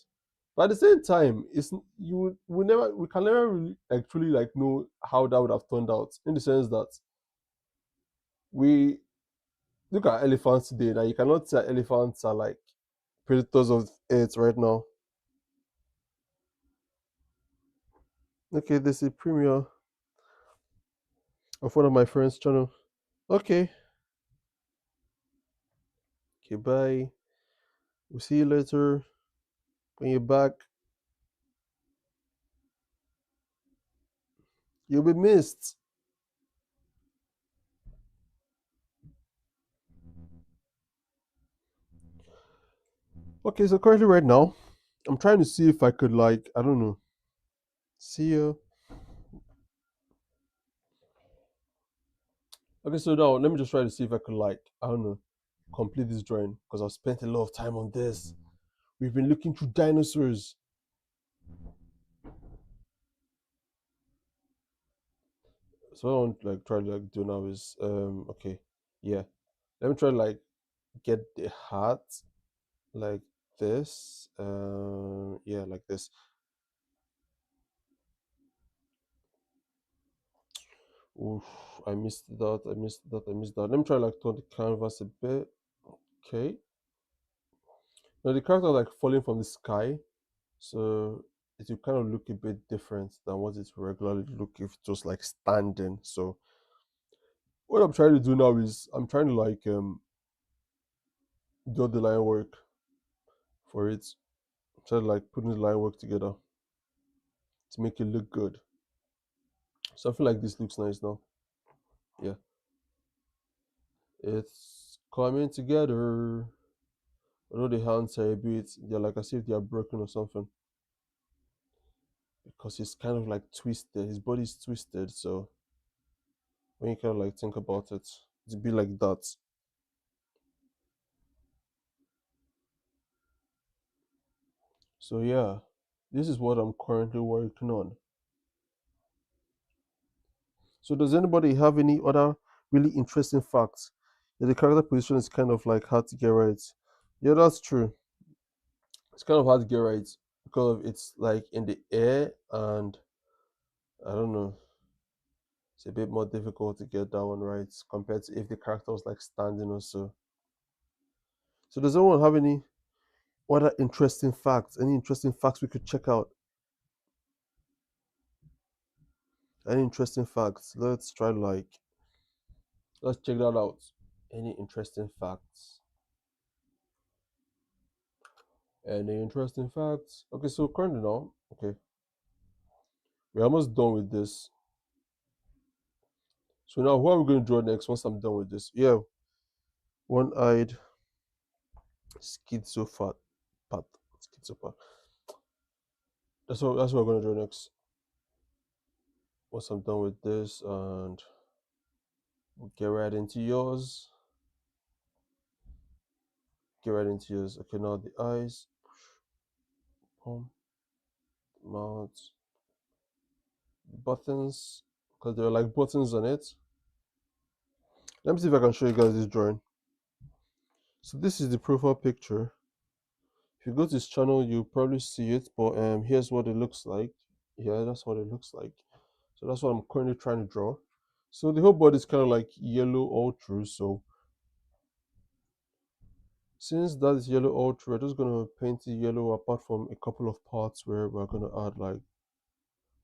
But at the same time, it's you we never we can never really like truly like know how that would have turned out in the sense that we look at elephants today. Now you cannot say elephants are like predators of Earth right now. Okay, this is premiere of one of my friends' channel. Okay, okay, bye. We'll see you later when you're back. You'll be missed. Okay, so currently right now, I'm trying to see if I could like, I don't know. See you. Okay, so now let me just try to see if I could like, I don't know, complete this drawing because I've spent a lot of time on this. We've been looking through dinosaurs. So what I want to like try to like do now is okay, yeah. Let me try to like get the hat like this. Yeah, like this. Oof, I missed that. I missed that. I missed that. Let me try like turn the canvas a bit. Okay. Now the character like falling from the sky, so it will kind of look a bit different than what it regularly look if it was like standing. So what I'm trying to do now is I'm trying to like do the line work for it. Try to like putting the line work together to make it look good. So I feel like this looks nice now. Yeah, it's coming together. Although the hands are a bit, they're like as if they are broken or something because he's kind of like twisted. His body's twisted, so when you kind of like think about it, it'd be like that. So yeah, this is what I'm currently working on. So does anybody have any other really interesting facts? Yeah, the character position is kind of like hard to get right. Yeah, that's true. It's kind of hard to get right because it's like in the air and I don't know. It's a bit more difficult to get that one right compared to if the character was like standing or so. So does anyone have any other interesting facts? Any interesting facts we could check out? Any interesting facts? Let's check that out. Any interesting facts? Any interesting facts? Okay, so currently now, okay, we're almost done with this. So now, who are we going to draw next once I'm done with this? Yeah, one-eyed schizopath. Schizopath. That's what we're going to draw next. Once I'm done with this, and we'll get right into yours. Get right into yours. Okay, now the eyes, palm, mouth, buttons, because there are like buttons on it. Let me see if I can show you guys this drawing. So this is the profile picture. If you go to his channel, you'll probably see it, but here's what it looks like. Yeah, that's what it looks like. So that's what I'm currently trying to draw. So the whole body is kind of like yellow all through. So since that is yellow all through, we're just gonna paint it yellow apart from a couple of parts where we're gonna add like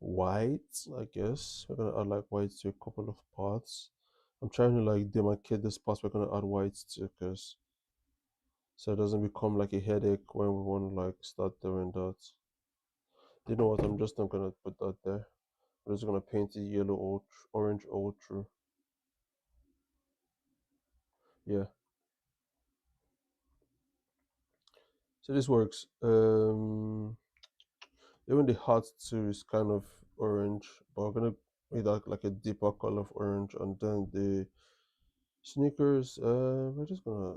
white, I guess. We're gonna add like white to a couple of parts. I'm trying to like demarcate this part we're gonna add white to because so it doesn't become like a headache when we want to like start doing that. You know what? I'm just not gonna put that there. I'm just gonna paint it yellow or orange all through. Yeah. So this works. Even the heart too is kind of orange, but we're gonna make that like a deeper color of orange, and then the sneakers. We're just gonna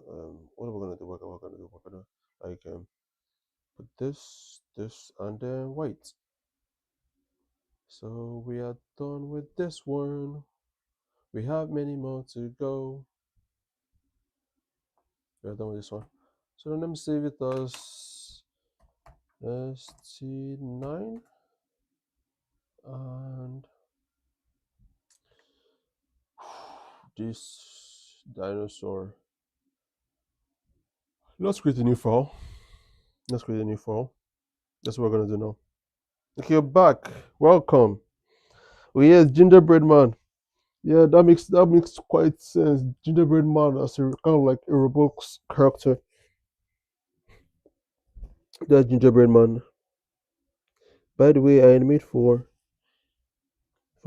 what are we gonna do? We're gonna do? We're gonna like put this, and then white. So we are done with this one. We have many more to go. We are done with this one. So then let me save it as ST9 and this dinosaur. Let's create a new file. Let's create a new file. That's what we're gonna do now. Okay, you're back. Welcome. Oh yes, gingerbread man. Yeah, that makes quite sense. Gingerbread man as a kind of like a Roblox character. That's gingerbread man. By the way, I animate for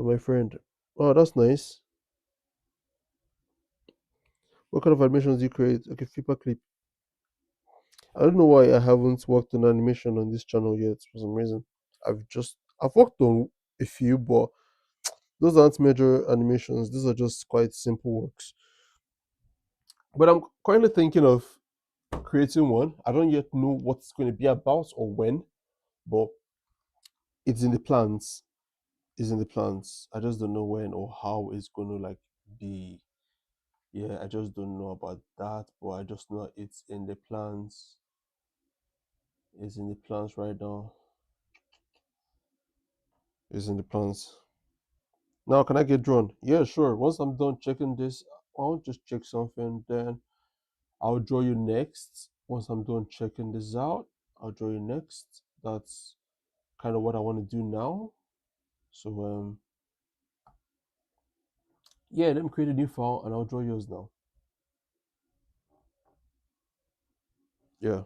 for my friend. Oh, that's nice. What kind of animations do you create? Okay, flipper clip. I don't know why I haven't worked on animation on this channel yet for some reason. I've worked on a few, but those aren't major animations. These are just quite simple works. But I'm currently thinking of creating one. I don't yet know what it's going to be about or when, but it's in the plans. It's in the plans. I just don't know when or how it's going to like be. Yeah, I just don't know about that, but I just know it's in the plans. It's in the plans right now. It's in the plans. Now, can I get drawn? Yeah, sure. Once I'm done checking this, I'll just check something. Then I'll draw you next. Once I'm done checking this out, I'll draw you next. That's kind of what I want to do now. So yeah, let me create a new file and I'll draw yours now. Yeah.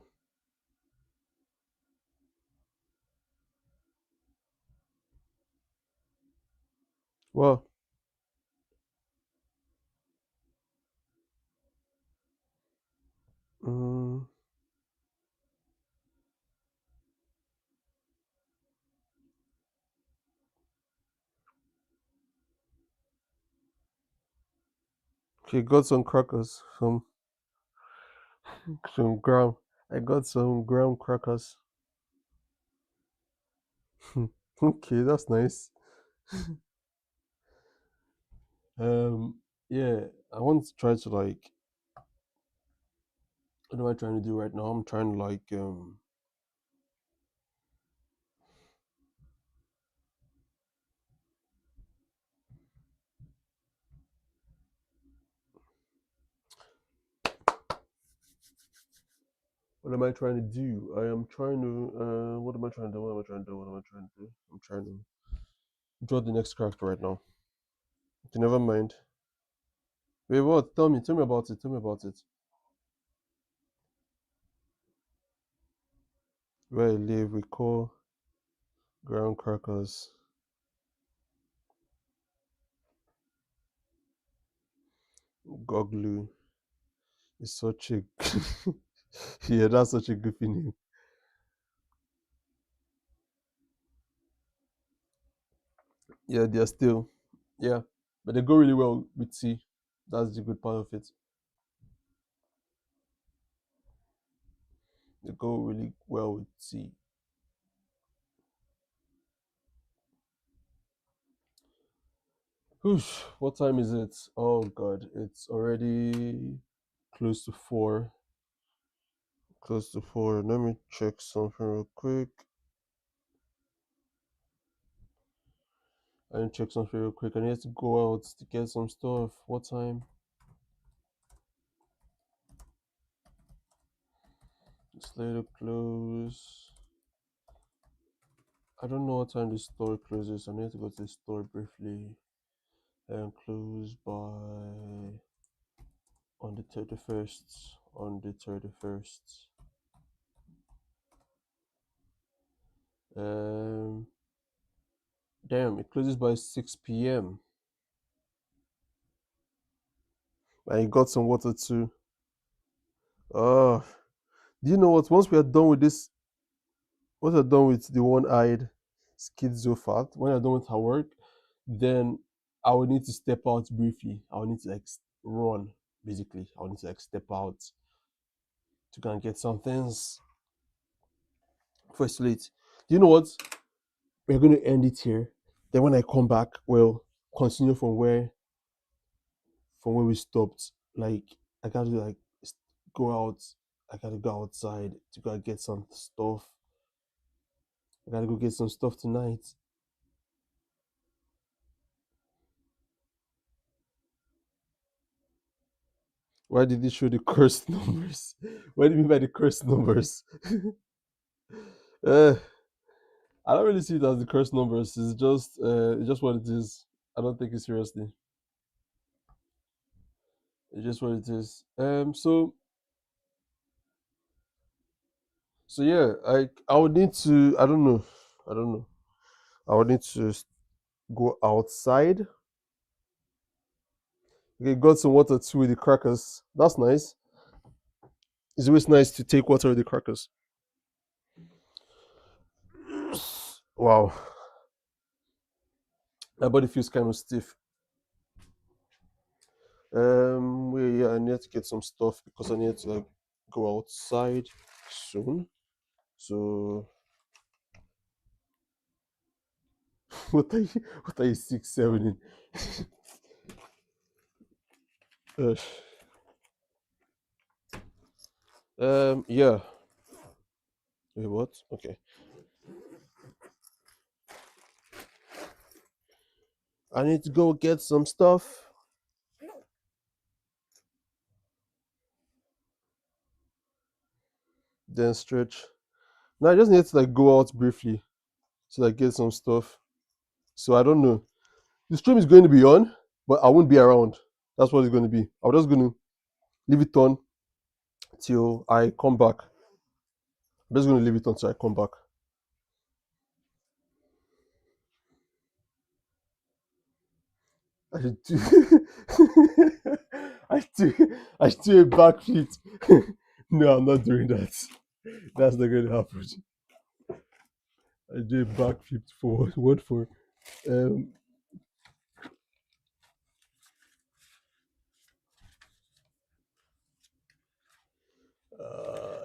Well, mm, okay, got some crackers, some graham. I got some graham crackers. Okay, that's nice. Um, yeah, I want to try to like. What am I trying to do right now? I'm trying to like what am I trying to do? I am trying to what am I trying to do? What am I trying to do? What am I trying to do? I'm trying to draw the next character right now. Okay, never mind. Wait, what? Tell me about it. Tell me about it. Where I live, we call ground crackers Goglu. It's such a yeah, that's such a goofy name. Yeah, they're still yeah, but they go really well with tea. That's the good part of it. They go really well with tea. Whoosh, what time is it? Oh god, it's already close to 4. Close to 4. Let me check something real quick. I need to check something real quick. I need to go out to get some stuff. What time? It's later close. I don't know what time the store closes. I need to go to the store briefly and close by on the 31st. On the 31st. Um, damn, it closes by 6 p.m. And you got some water too. Oh, do you know what? Once we are done with this, once we're done with the one-eyed schizophat, when I'm done with her work, then I will need to step out briefly. I will need to like run, basically. I will need to like step out to go and get some things for it's late. Do you know what? We're going to end it here. Then when I come back, we'll continue from where we stopped. Like I gotta like go out. I gotta go outside to go and get some stuff. I gotta go get some stuff tonight. Why did they show the cursed numbers? What do you mean by the cursed numbers? uh, I don't really see it as the cursed numbers. It's just what it is. I don't take it seriously. It's just what it is. So yeah, I would need to. I don't know. I don't know. I would need to. go outside. Okay, got some water too with the crackers. That's nice. It's always nice to take water with the crackers. Wow, my body feels kind of stiff. Yeah, I need to get some stuff because I need to like go outside soon. So what are you 6, 7 in? Uh, yeah. Wait, what? Okay. I need to go get some stuff. Then stretch. Now I just need to like go out briefly to like get some stuff. So I don't know. The stream is going to be on, but I won't be around. That's what it's going to be. I'm just going to leave it on till I come back. I'm just going to leave it on till I come back. I should do. I should do a backflip. No, I'm not doing that. That's not going to happen. I do a backflip for what for? Um.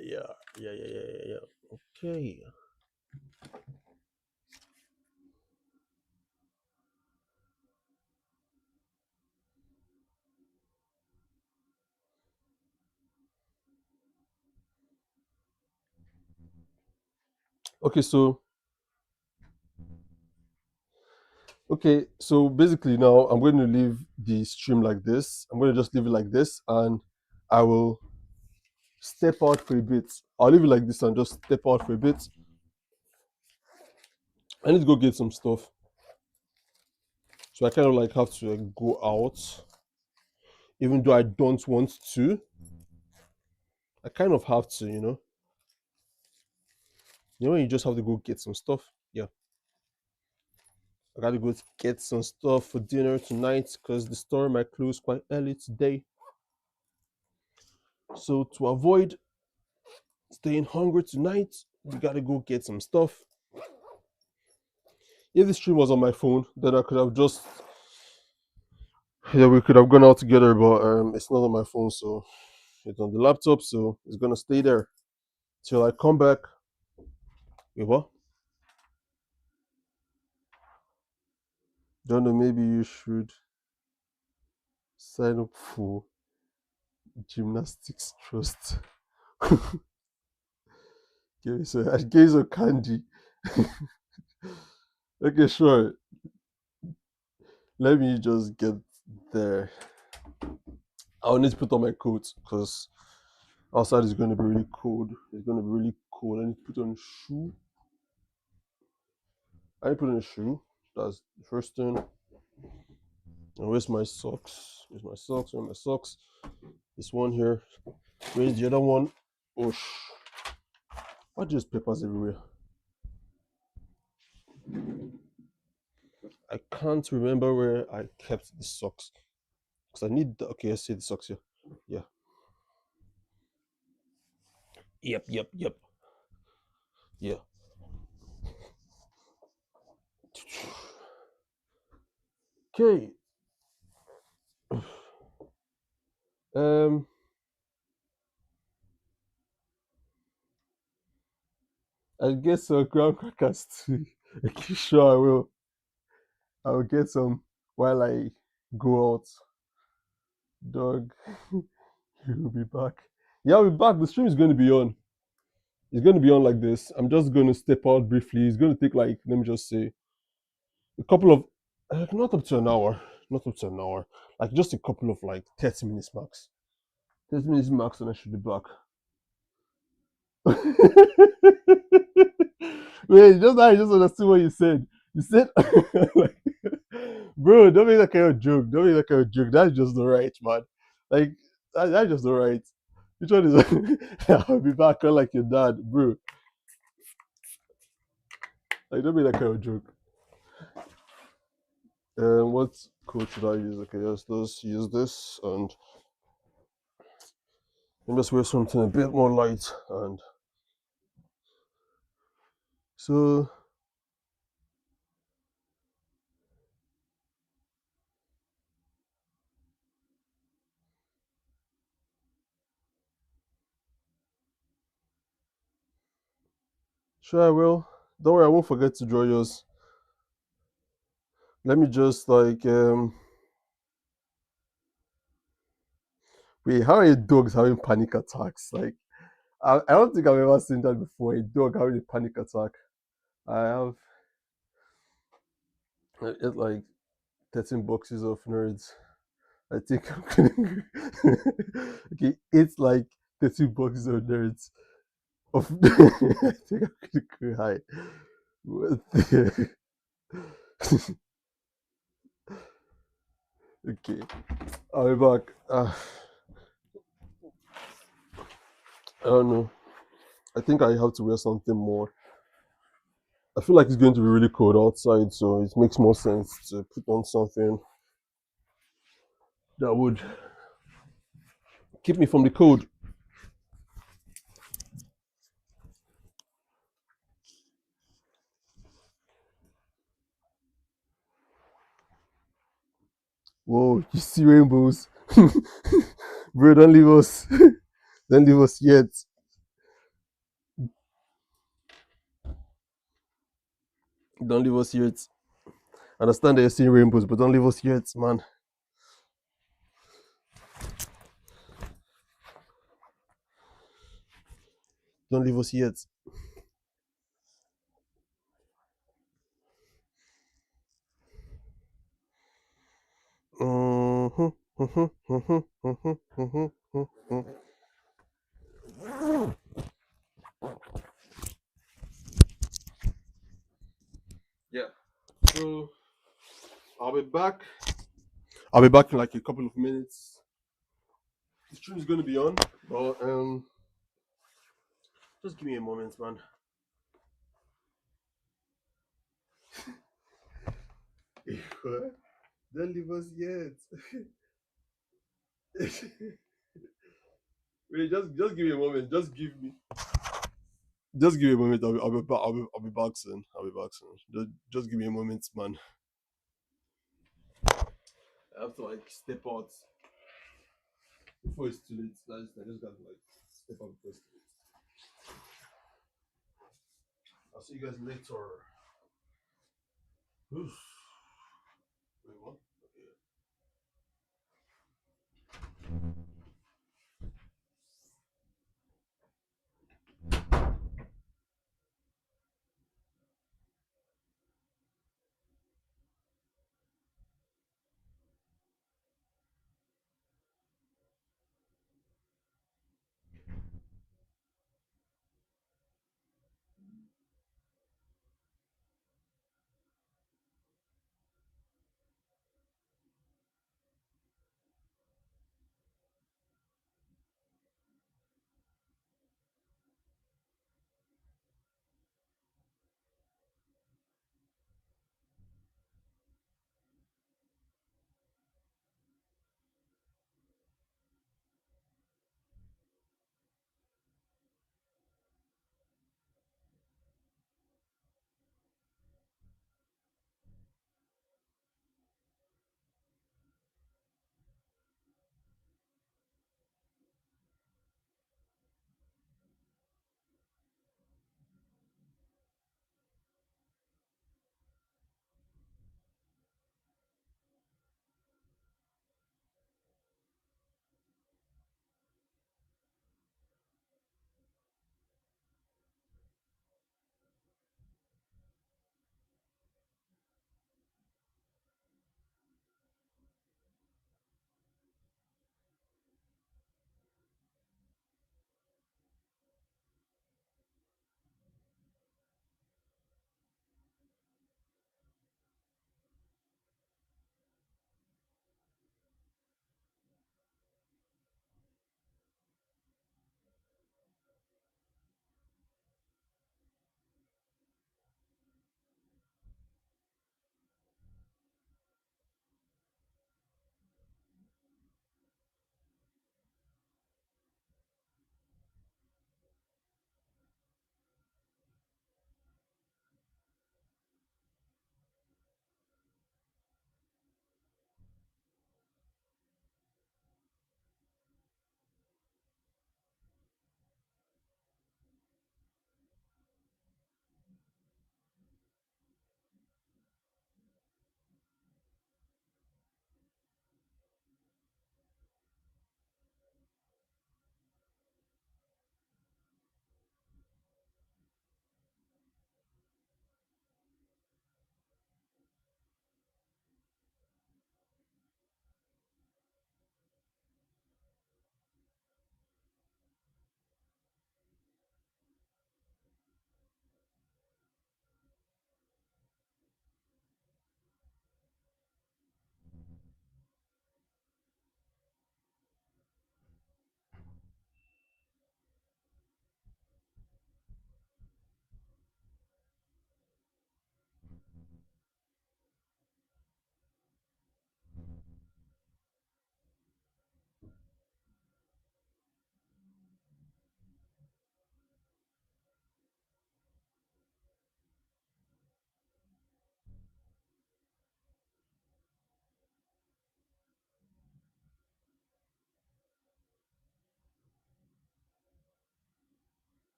Yeah. Yeah. Okay. Okay. So basically now I'm going to leave the stream like this. I'm going to just leave it like this, and I will step out for a bit. I'll leave it like this and just step out for a bit. I need to go get some stuff. So I kind of like have to like, go out, even though I don't want to. I kind of have to, you know. You know when you just have to go get some stuff. Yeah, I gotta go get some stuff for dinner tonight because the store might close quite early today. So to avoid staying hungry tonight, we gotta go get some stuff. If the stream was on my phone, then I could have just we could have gone out together, but it's not on my phone, so it's on the laptop, so it's gonna stay there till I come back. Wait, what? Don't know. Maybe you should sign up for gymnastics trust. I gave you some candy. Okay, sure. Let me just get there. I'll need to put on my coat because outside is going to be really cold. It's going to be really cold. I need to put on a shoe. I need to put on a shoe. That's the first thing. And where's my socks? Where's my socks? Where's my socks? This one here. Where's the other one? Oh, why just papers everywhere? I can't remember where I kept the socks. Because I need the, okay, I see the socks here. Yeah. Yep. Yeah. Okay. Um I guess some ground crackers too. Okay, sure I will. I will get some while I go out. Dog, you will be back. Yeah, I'll be back. The stream is going to be on. It's going to be on like this. I'm just going to step out briefly. It's going to take like, let me just say, a couple of, not up to an hour. Not up to an hour. Like just a couple of like 30 minutes max. 30 minutes max and I should be back. Wait, just I just understood what you said. You said, like, bro, don't make that kind of joke. Don't make that kind of joke. That's just not right, man. Like, that's just not right. Which one is? I'll be back on like your dad, bro. Like, don't make that kind of joke. What code should I use? Okay, let's use this, and let's wear something a bit more light. And so, sure, I will. Don't worry, I won't forget to draw yours. Let me just like wait, how are your dogs having panic attacks? Like, I don't think I've ever seen that before. A dog having a panic attack. I have I ate like 13 boxes of nerds. I think I'm gonna okay, it's like 13 boxes of nerds. Of I think I'm gonna cry. What the- okay, I'll be back. I don't know. I think I have to wear something more. I feel like it's going to be really cold outside, so it makes more sense to put on something that would keep me from the cold. Whoa, you see rainbows. Bro, don't leave us. Don't leave us yet. Don't leave us yet. I understand that you're seeing rainbows, but don't leave us yet, man. Don't leave us yet. Mhm, mhm, mhm, mhm, mhm, mhm. Yeah. So I'll be back. I'll be back in like a couple of minutes. The stream is going to be on, but just give me a moment, man. Don't leave us yet. Wait, just give me a moment. Just give me a moment. I'll be back soon. I'll be back soon. Just give me a moment, man. I have to like step out before it's too late. I just gotta like step out before it's too late. I'll see you guys later. Oof. Wait, what? Okay.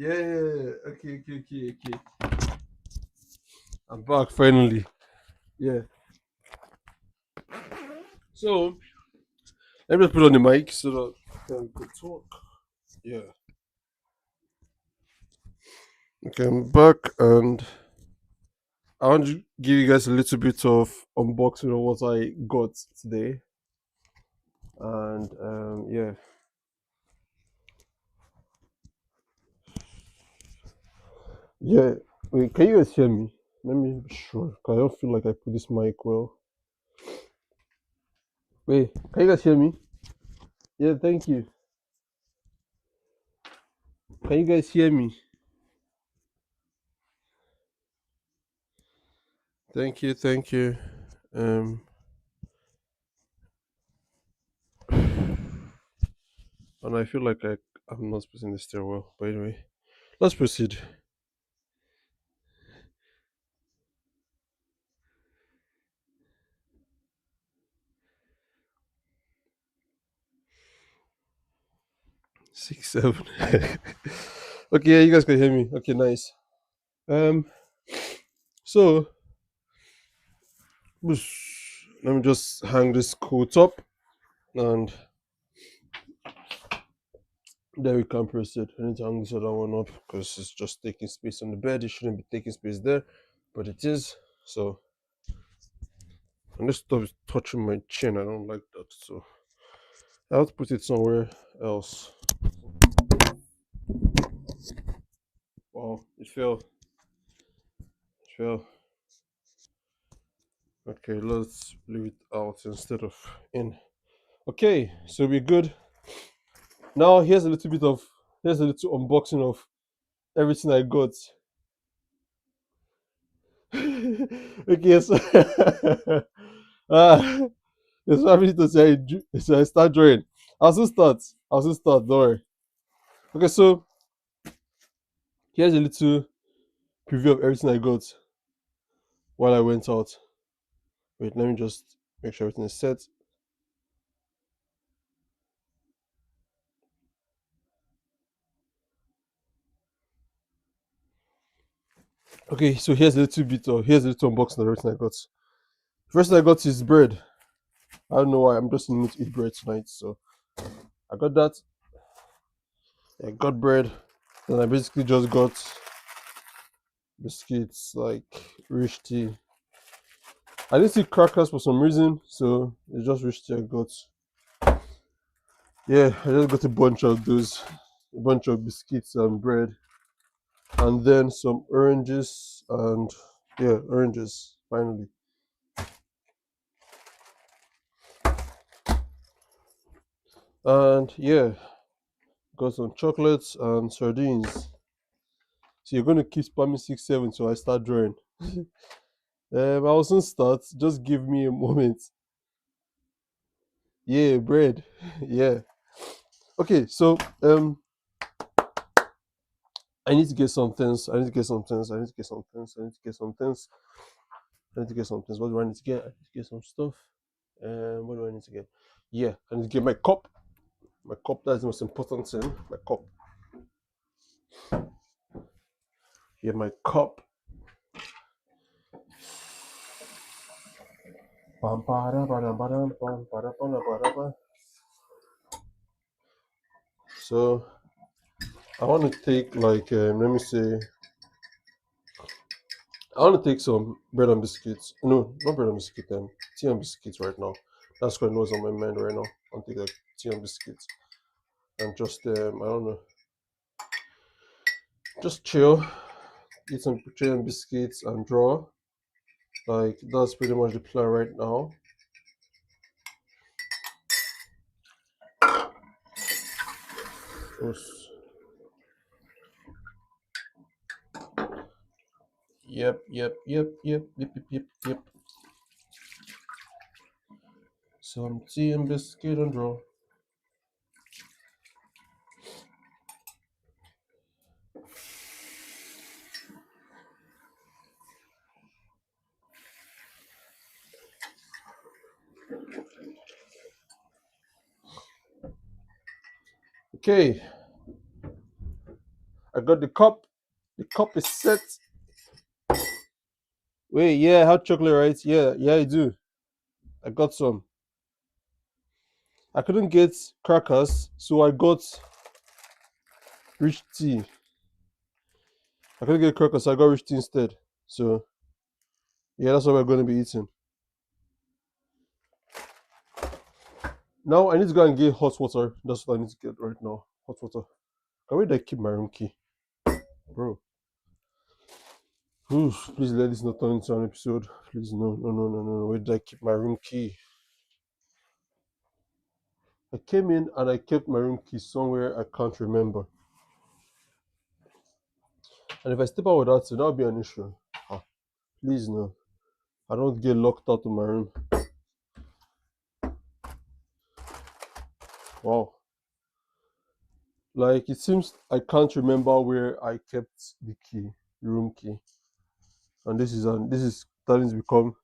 Yeah. Okay. I'm back finally. Yeah. So let me just put on the mic so that we could talk. Yeah. Okay, I'm back and I want to give you guys a little bit of unboxing of what I got today. And yeah. Yeah. Wait, can you guys hear me? Let me be sure. 'Cause I don't feel like I put this mic well. Wait, can you guys hear me? Yeah, thank you. Can you guys hear me? Thank you. Um and I feel like I'm not pressing the stairwell. But anyway, let's proceed. 6, 7. Okay, yeah, you guys can hear me. Okay, nice. Um, so let me just hang this coat up, and then we can proceed. I need to hang this other one up because it's just taking space on the bed. It shouldn't be taking space there, but it is. So, and this stuff is touching my chin. I don't like that. So I have to put it somewhere else. Wow, it fell. It fell. Okay, let's leave it out instead of in. Okay, so we're good. Now here's a little unboxing of everything I got. Okay, so ah, it's family to say so I start drawing. I'll still start. Don't worry. Okay, so here's a little preview of everything I got while I went out. Wait, let me just make sure everything is set. Okay, so here's a little unboxing of everything I got. First thing I got is bread. I don't know why, I'm just in the mood to eat bread tonight, so I got that. I got bread. Then I basically just got biscuits like rich tea. I didn't see crackers for some reason, so it's just rich tea I got. Yeah, I just got a bunch of those, a bunch of biscuits and bread, and then some oranges and yeah, oranges finally. And yeah, got some chocolates and sardines. So you're gonna keep spamming 6, 7 so I start drawing. I will soon start. Just give me a moment. Yeah, bread. Yeah. Okay, so I need to get some things. I need to get some things. I need to get some things. I need to get some things. I need to get some things. What do I need to get? I need to get some stuff. What do I need to get? Yeah, I need to get my cup. My cup. That's the most important thing. My cup. Yeah, my cup. Bam, bada, bada, bada, bam, bada, bada, bada, bada. So I want to take like let me say I want to take some bread and biscuits. No, not bread and biscuit. Tea and biscuits right now. That's what what's on my mind right now. I'll take like tea and biscuits and just I don't know, just chill, eat some tea and biscuits and draw. Like that's pretty much the plan right now. Oops. Yep. Some tea and biscuit and draw. Okay. I got the cup. The cup is set. Wait, yeah, hot chocolate, right? Yeah, yeah, I do. I got some. I couldn't get crackers, so I got rich tea. I couldn't get crackers, so I got rich tea instead. So yeah, that's what we're going to be eating. Now I need to go and get hot water. That's what I need to get right now. Hot water. Where did I keep my room key, bro? Oof, please let this not turn into an episode. Please, no, no, no, no, no. Where did I keep my room key? I came in and I kept my room key somewhere I can't remember. And if I step out without it, that'll be an issue. Ah, please, no. I don't get locked out of my room. Wow. Like, it seems I can't remember where I kept the key, the room key. And this is starting to become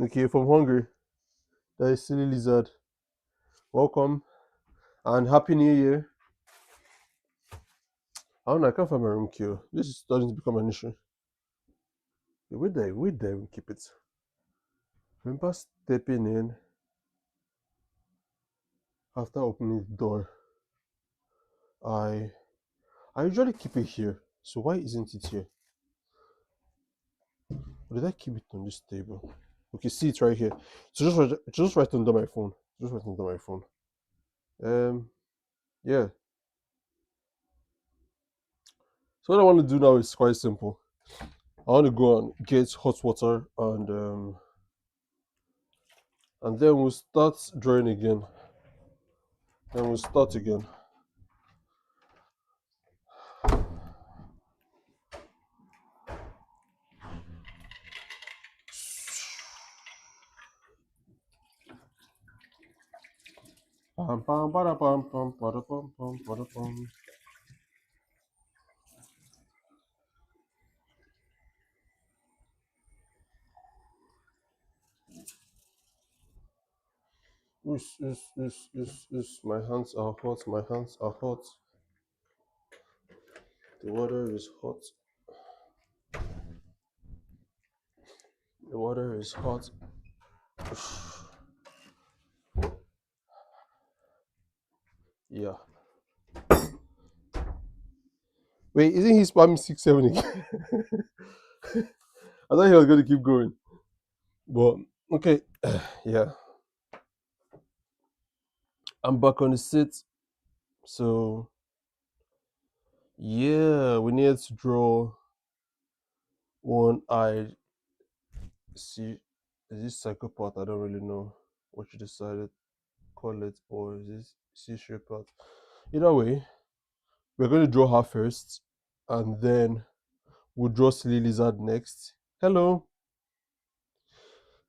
okay. If I'm hungry, that is silly lizard. Welcome and happy new year. I don't know, I can't find my room key. This is starting to become an issue. Where did I even keep it? Remember stepping in after opening the door. I I usually keep it here. So why isn't it here? Or did I keep it on this table? Okay, see it right here. So just right under my phone. Just right under my phone. Um yeah. So what I want to do now is quite simple. I want to go and get hot water and then we'll start drawing again. Then we'll start again. Pam pam para pam pam para pam pam para pam. My hands are hot. My hands are hot. The water is hot. The water is hot. Yeah. Wait, isn't he spamming 6 7 again? I thought he was going to keep going. But okay, yeah. I'm back on the sit. So yeah, we need to draw one eye. See, is this psychopath? I don't really know what you decided call it, or is this C part? Either way, we're going to draw her first, and then we'll draw Silly Lizard next. Hello,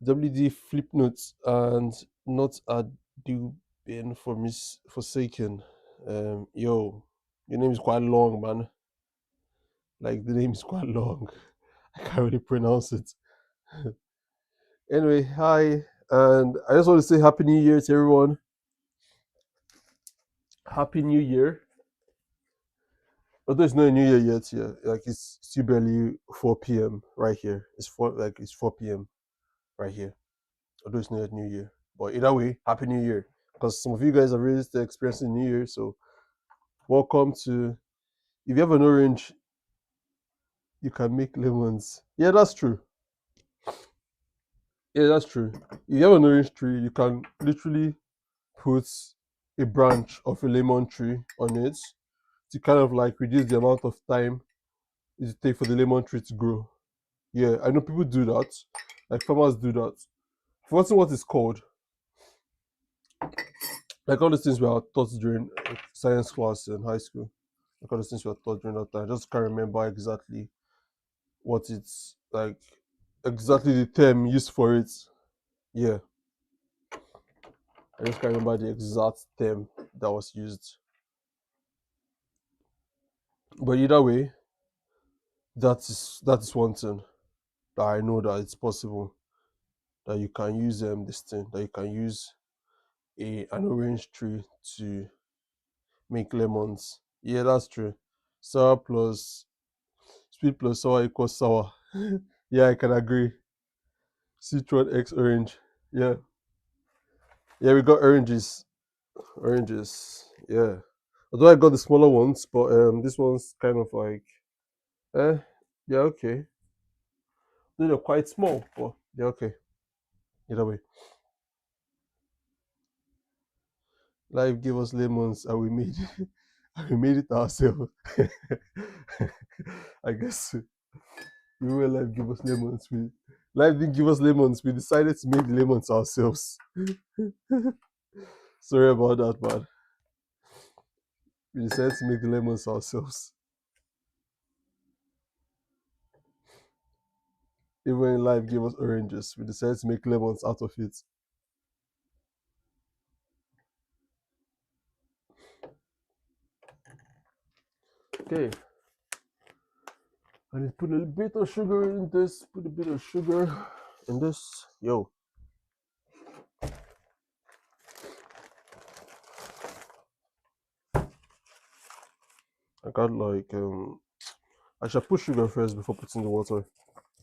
WD flip notes and not a do been for Miss Forsaken. Yo, your name is quite long, man. Like the name is quite long. I can't really pronounce it. Anyway, hi, and I just want to say Happy New Year to everyone. Happy New Year. Although it's not a New Year yet, yeah. Like it's still barely 4 p.m. right here. It's 4 p.m. right here. Although it's not a New Year. But either way, Happy New Year. Because some of you guys are really still experiencing New Year. So welcome to if you have an orange, you can make lemons. Yeah, that's true. Yeah, that's true. If you have an orange tree, you can literally put a branch of a lemon tree on it to kind of like reduce the amount of time it take for the lemon tree to grow. Yeah, I know people do that. Like farmers do that. I've forgotten what it's called. Like all the things we are taught during science class in high school. Like all the things we are taught during that time. I just can't remember exactly what it's like, exactly the term used for it. Yeah, I just can't remember the exact term that was used. But either way, that is one thing that I know that it's possible that you can use this thing that you can use an orange tree to make lemons. Yeah, that's true. Sour plus sweet plus sour equals sour. Yeah, I can agree. Citron X orange. Yeah. Yeah, we got oranges. Oranges. Yeah. Although I got the smaller ones, but this one's kind of like eh, yeah, okay. They're quite small, but they're okay. Either way. Life gave us lemons and we made and we made it ourselves. I guess we were life give us lemons. Life didn't give us lemons. We decided to make the lemons ourselves. Sorry about that, man. We decided to make the lemons ourselves. Even when life gave us oranges, we decided to make lemons out of it. Okay. I need to put a bit of sugar in this. Put a bit of sugar in this. Yo. I got like I should put sugar first before putting the water.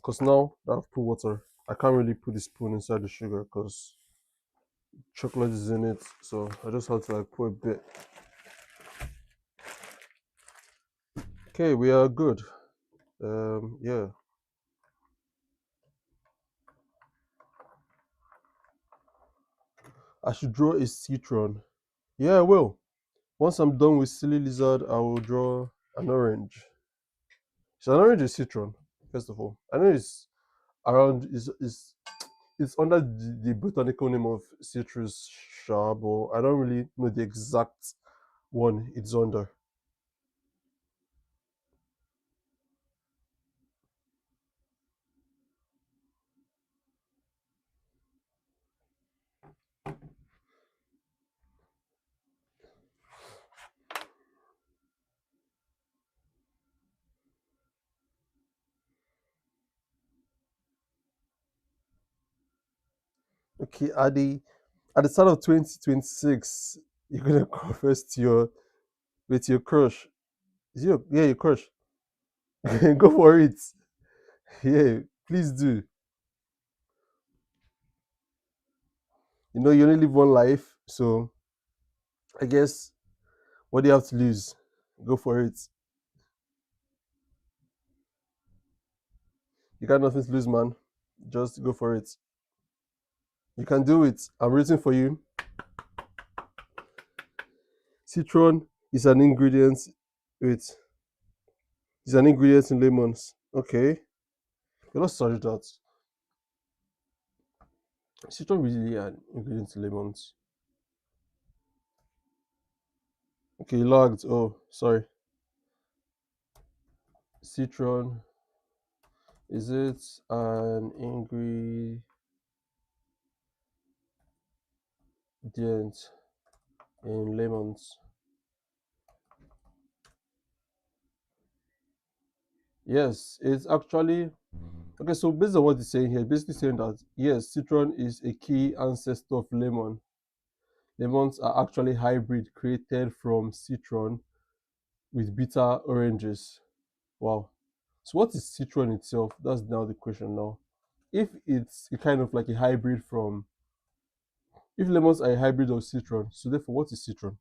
Cause now that I've put water, I can't really put the spoon inside the sugar because chocolate is in it. So I just have to like put a bit. Okay, we are good. Yeah. I should draw a citron. Yeah, I will. Once I'm done with silly lizard, I will draw an orange. So an orange is citron, first of all. I know it's around is it's under the botanical name of citrus shrub, but I don't really know the exact one it's under. Okay, at the start of 2026, you're gonna confess to your crush. Is yeah, your crush? Go for it. Yeah, please do. You know, you only live one life, so I guess what do you have to lose? Go for it. You got nothing to lose, man. Just go for it. You can do it. I'm rooting for you. Citron is an ingredient. Wait, is an ingredient in lemons. Okay, let's search that. Citron really an ingredient in lemons. Okay, lagged. Oh, sorry. Citron, is it an ingredient in lemons? Yes, it's actually okay. So based on what it's saying here, basically saying that yes, citron is a key ancestor of lemon. Lemons are actually hybrid created from citron with bitter oranges. Wow. So what is citron itself? That's now the question now. If it's a kind of like a hybrid from, if lemons are a hybrid of citron, so therefore what is citron?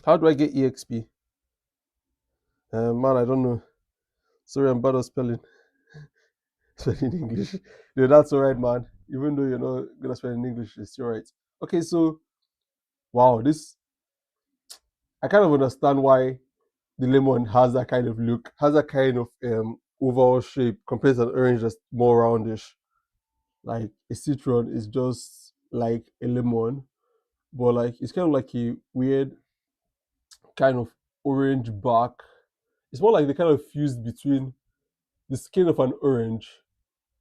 How do I get EXP? Man, I don't know. Sorry, I'm bad at spelling. Spelling English. Yeah, that's alright, man. Even though you're not gonna spell in English, it's alright. Okay, so wow, this I kind of understand why the lemon has that kind of look, has that kind of overall shape compared to an orange that's more roundish. Like a citron is just like a lemon, but like it's kind of like a weird kind of orange bark. It's more like they kind of fused between the skin of an orange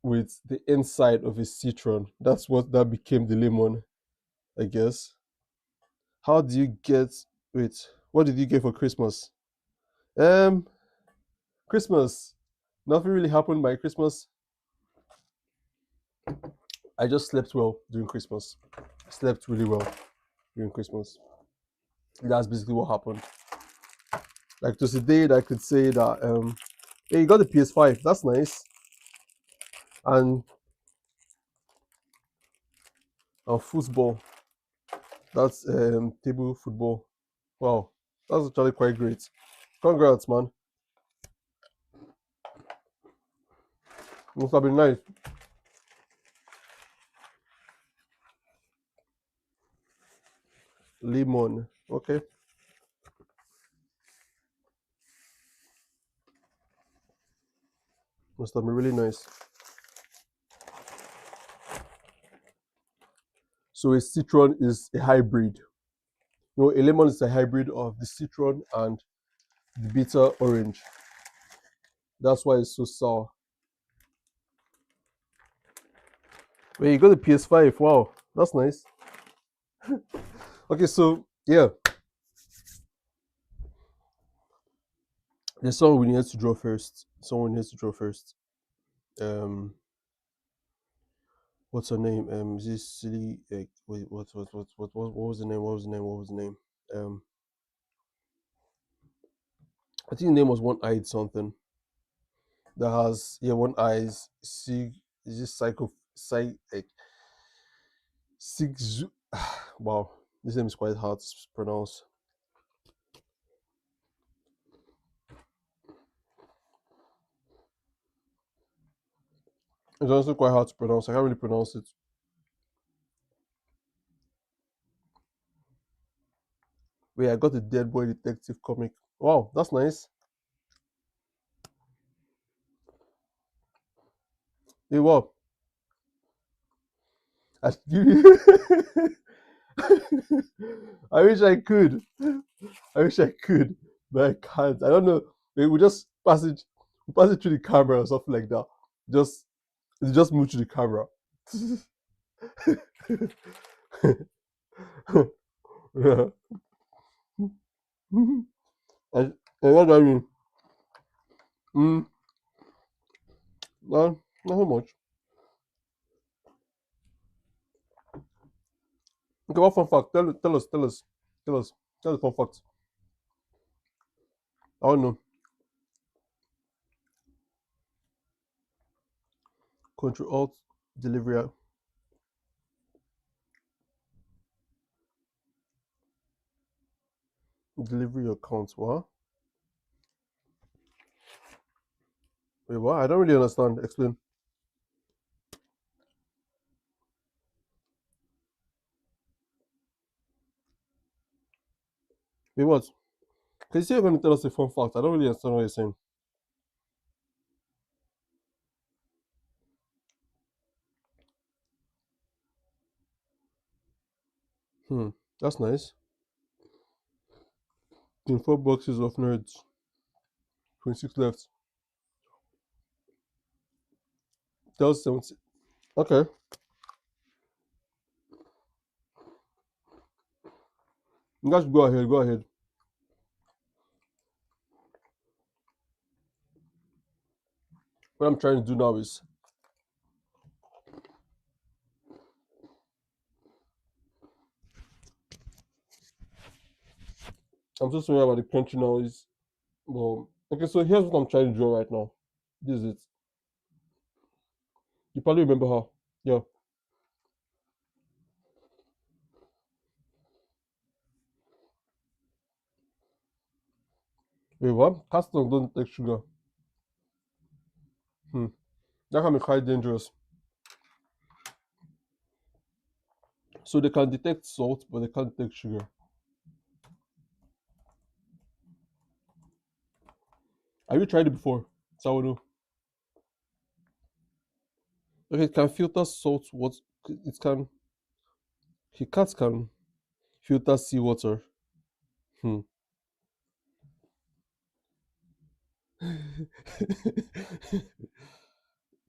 with the inside of a citron. That's what that became the lemon, I guess. How do you get wait, what did you get for Christmas? Um Christmas. Nothing really happened by Christmas. I just slept well during Christmas. slept really well during Christmas. That's basically what happened. Like to today, I could say that hey, you got the PS5. That's nice. And football. That's table football. Wow, that's actually quite great. Congrats, man. Must have been nice. Lemon. Okay. Must have been really nice. So a citron is a hybrid. No, a lemon is a hybrid of the citron and the bitter orange. That's why it's so sour. Wait, you got the PS5. Wow, that's nice. Okay, so yeah, there's someone we need to draw first. Someone needs to draw first. Um, what's her name? Is this silly? Wait, what was the name? What was the name? What was the name? Um, I think the name was One Eyed something. That has one eyes. Sig is this psych six. Wow, this name is quite hard to pronounce. It's also quite hard to pronounce. I can't really pronounce it. Wait, I got the Dead Boy Detective comic. Wow, that's nice. Hey, wow. I, I wish I could. I wish I could, but I can't. I don't know. Maybe we just pass it through the camera or something like that. Just just move to the camera. Yeah. And what do I mean? Mm, not so much. Okay, what fun fact? Tell us, tell the fun fact. I don't know. Control Alt delivery delivery account. What? Wait, what? I don't really understand. Explain. Wait, what? Can you say you're going to tell us a fun fact? I don't really understand what you're saying. Hmm, that's nice. 24 boxes of nerds. 26 left. Tell 70. Okay. You guys go ahead. Go ahead. What I'm trying to do now is I'm just worried about the country now. Is well, okay. So here's what I'm trying to draw right now. This is it. You probably remember how. Yeah. Wait, what? Castles don't take sugar. Hmm. That can be quite dangerous. So they can detect salt, but they can't detect sugar. Have you tried it before? Sourdough. Okay, it can filter salt. What it can? Cats can filter seawater. Hmm.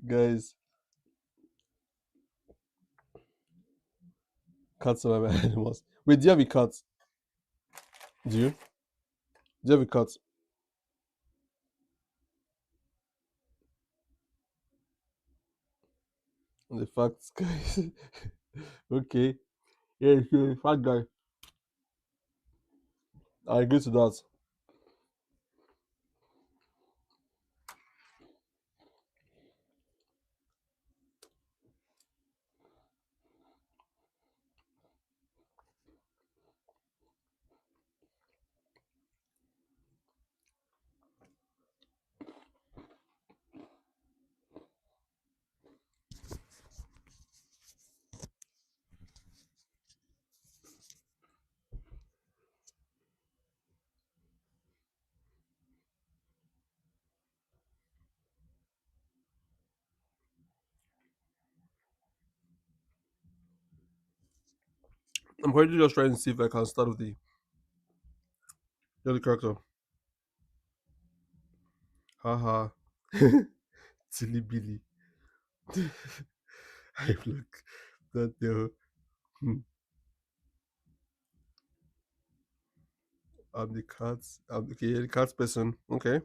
Guys, cats are my animals. Wait, do you have a cat? Do you? Do you have a cat? The facts, guys. Okay. Yeah, yeah, fat guy. I agree to that. I'm currently just trying to see if I can start with the other character. Haha. Silly Billy. I look that there. Hmm. I'm the cat. I'm okay, yeah, the cat person. Okay.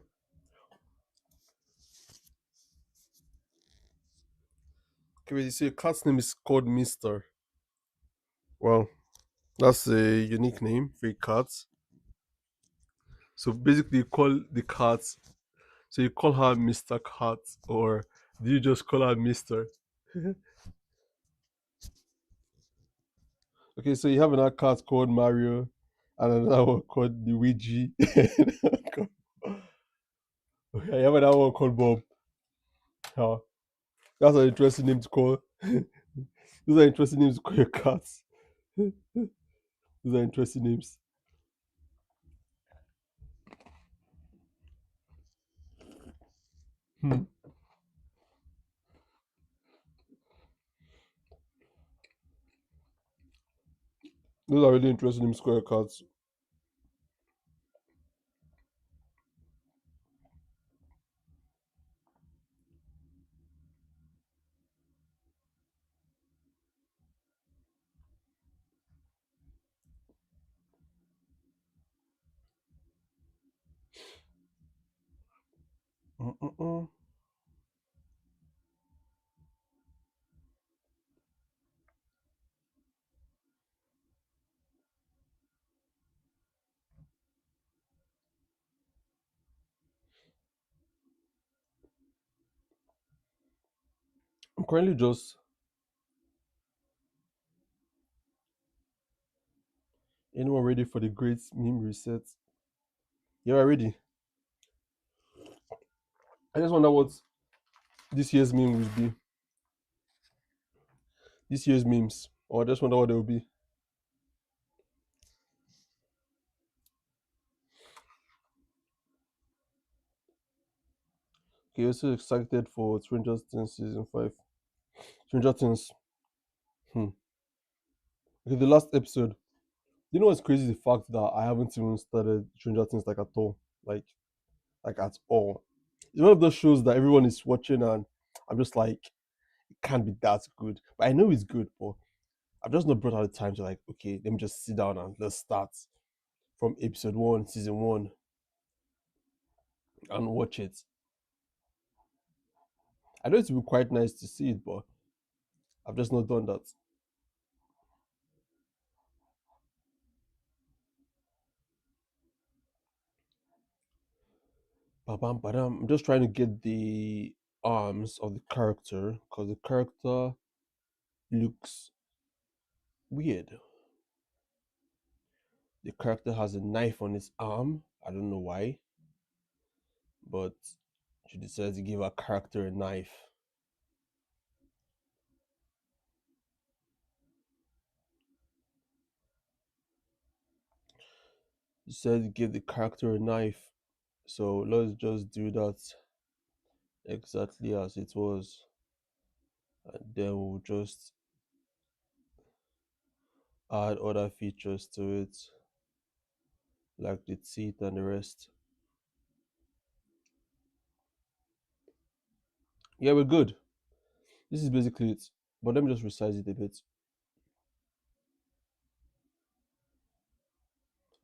Okay, wait, you see, a cat's name is called Mister. Well, that's a unique name for a cat. So basically, you call the cat. So you call her Mister Cat, or do you just call her Mister? Okay, so you have another cat called Mario, and another one called Luigi. Okay, you have another one called Bob. Yeah, that's an interesting name to call. Those are interesting names to call your cats. Those are interesting names. Hmm. Those are really interesting names to call your cats. Mm-mm-mm. I'm currently just anyone ready for the great meme reset. You're ready. I just wonder what this year's meme will be. This year's memes. Or I just wonder what they will be. Okay, you're so excited for Stranger Things season 5. Stranger Things. Hmm. Okay, the last episode. You know what's crazy? The fact that I haven't even started Stranger Things like at all. Like at all. It's one of those shows that everyone is watching and I'm just like, it can't be that good. But I know it's good, but I've just not brought out the time to like, okay, let me just sit down and let's start from episode one, season one, and watch it. I know it would be quite nice to see it, but I've just not done that. Ba-bam, ba-dam. I'm just trying to get the arms of the character because the character looks weird. The character has a knife on his arm. I don't know why, but she decided to give her character a knife. She said to give the character a knife. So let's just do that exactly as it was. And then we'll just add other features to it, like the teeth and the rest. Yeah, we're good. This is basically it. But let me just resize it a bit.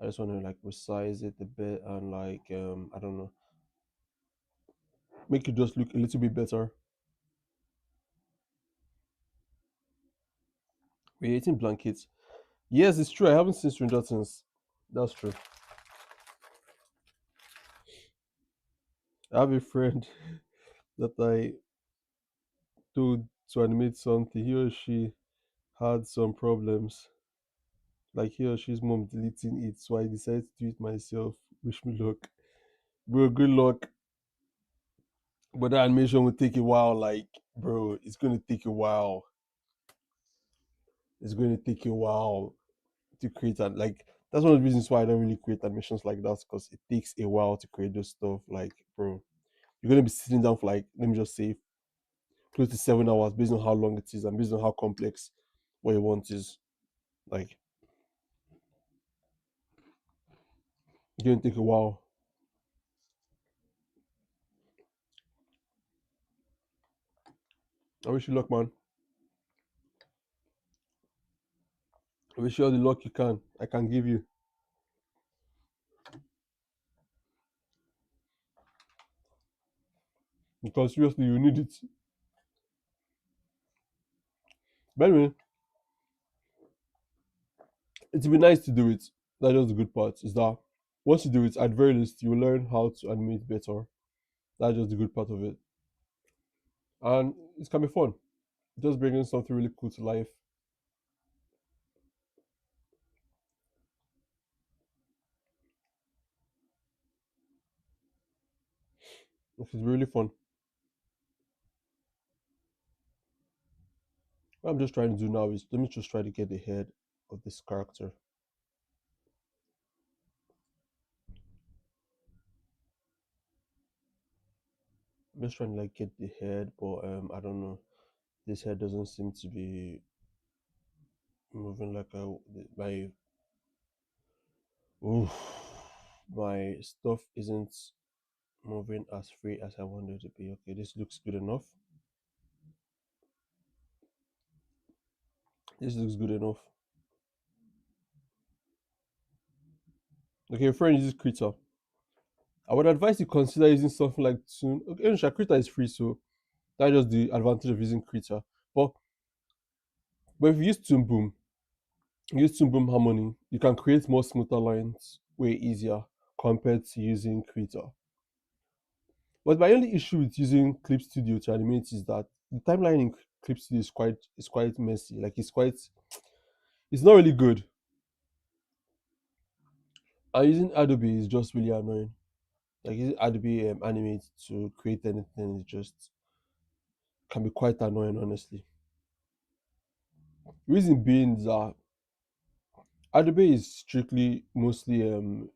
I just want to like resize it a bit and like I don't know, make it just look a little bit better. We're eating blankets. Yes, it's true. I haven't seen Stranger Things. That's true. I have a friend that I told to animate something. He or she had some problems. Like he or she's mom deleting it, so I decided to do it myself. Wish me luck. Bro, good luck. But that animation will take a while. Like, bro, it's gonna take a while. It's going to take a while to create and like that's one of the reasons why I don't really create animations like that because it takes a while to create those stuff. Like, bro, you're gonna be sitting down for like let me just say close to 7 hours based on how long it is and based on how complex what you want is. Like, it's gonna take a while. I wish you luck, man. I wish you all the luck you can. I can give you because seriously, you need it. But anyway, it'd be nice to do it. That's just the good part. Is that once you do it, at very least, you learn how to animate better. That's just the good part of it, and it can be fun. Just bringing something really cool to life. Which is really fun. What I'm just trying to do now is let me just try to get the head of this character. I'm just trying to like get the head, but I don't know. This head doesn't seem to be moving like my oof, my stuff isn't moving as free as I wanted it to be. Okay, this looks good enough. This looks good enough. Okay, your friend uses Krita. I would advise you consider using something like Toon. Okay, Krita is free, so that's just the advantage of using Krita. But if you use Toon Boom, use Toon Boom Harmony, you can create more smoother lines way easier compared to using Krita. But my only issue with using Clip Studio to animate is that the timeline in Clip Studio is quite messy. Like it's not really good. And using Adobe is just really annoying. Like using Adobe Animate to create anything is just can be quite annoying, honestly. Reason being is that Adobe is strictly mostly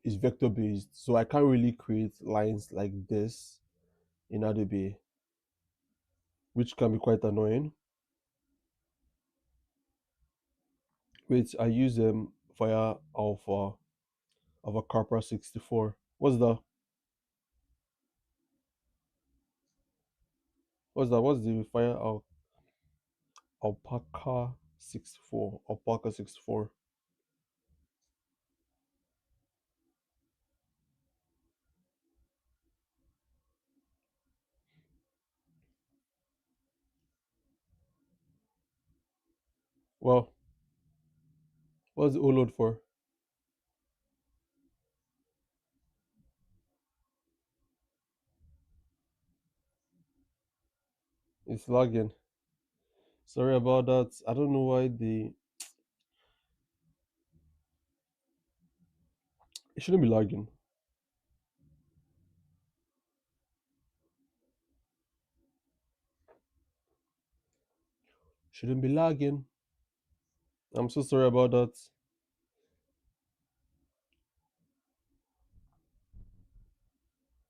is vector based, so I can't really create lines like this in Adobe, which can be quite annoying. Wait, I use Fire Alpha Carpra 64. What's that? What's that? What's the Alpaca 64? Alpaca 64. Well, what's the O load for? It's lagging. Sorry about that. I don't know why it shouldn't be lagging. Shouldn't be lagging. I'm so sorry about that.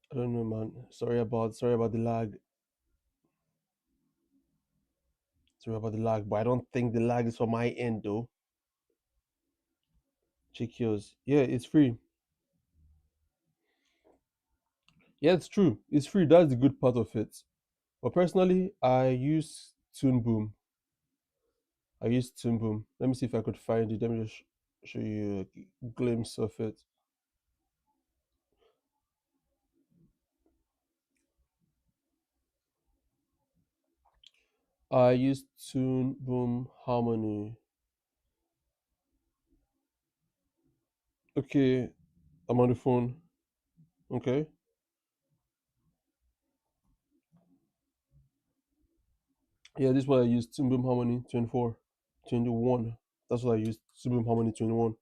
I don't know, man. Sorry about the lag. Sorry about the lag, but I don't think the lag is from my end though. Check yours. Yeah, it's free. Yeah, it's true. It's free. That's the good part of it. But personally, I use Toon Boom. I use Toon Boom. Let me see if I could find it. Let me just show you a glimpse of it. I use Toon Boom Harmony. Okay, I'm on the phone. Okay. Yeah, this is what I used. Boom Harmony 24, 21. That's what I used. Boom Harmony 21.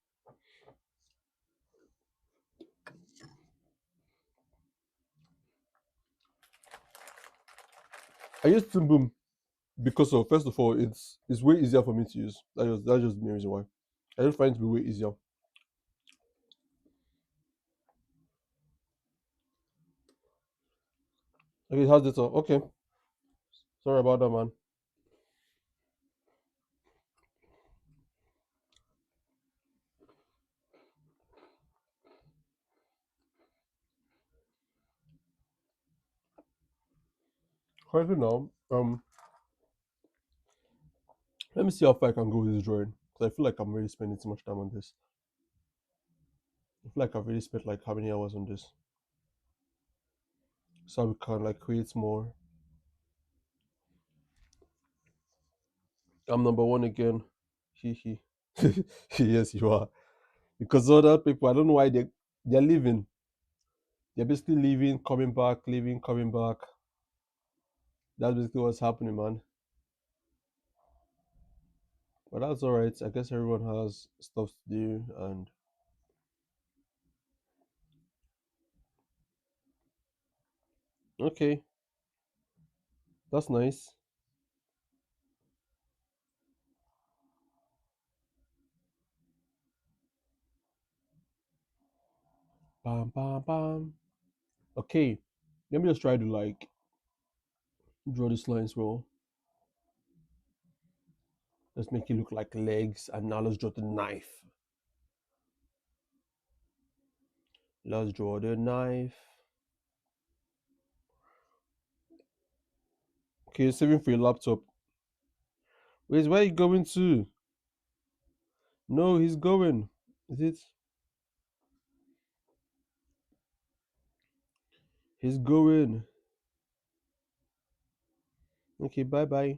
I used Boom because of, first of all, it's way easier for me to use. That's just the main reason why. I just find it to be way easier. Okay, it has data. Okay. Sorry about that, man. Currently now, let me see how far I can go with this drawing. Because I feel like I'm really spending too much time on this. I feel like I've really spent like how many hours on this. So we can like create more. I'm number one again. He he. Yes, you are. Because other people, I don't know why they're leaving. They're basically leaving, coming back, leaving, coming back. That's basically what's happening, man. But that's alright. I guess everyone has stuff to do, and okay, that's nice. Bam bam bam. Okay, let me just try to like draw this line as well. Let's make it look like legs, and now let's draw the knife. Let's draw the knife. Okay, saving for your laptop. Wait, where are you going to? No, he's going. Is it? He's going. Okay, bye bye.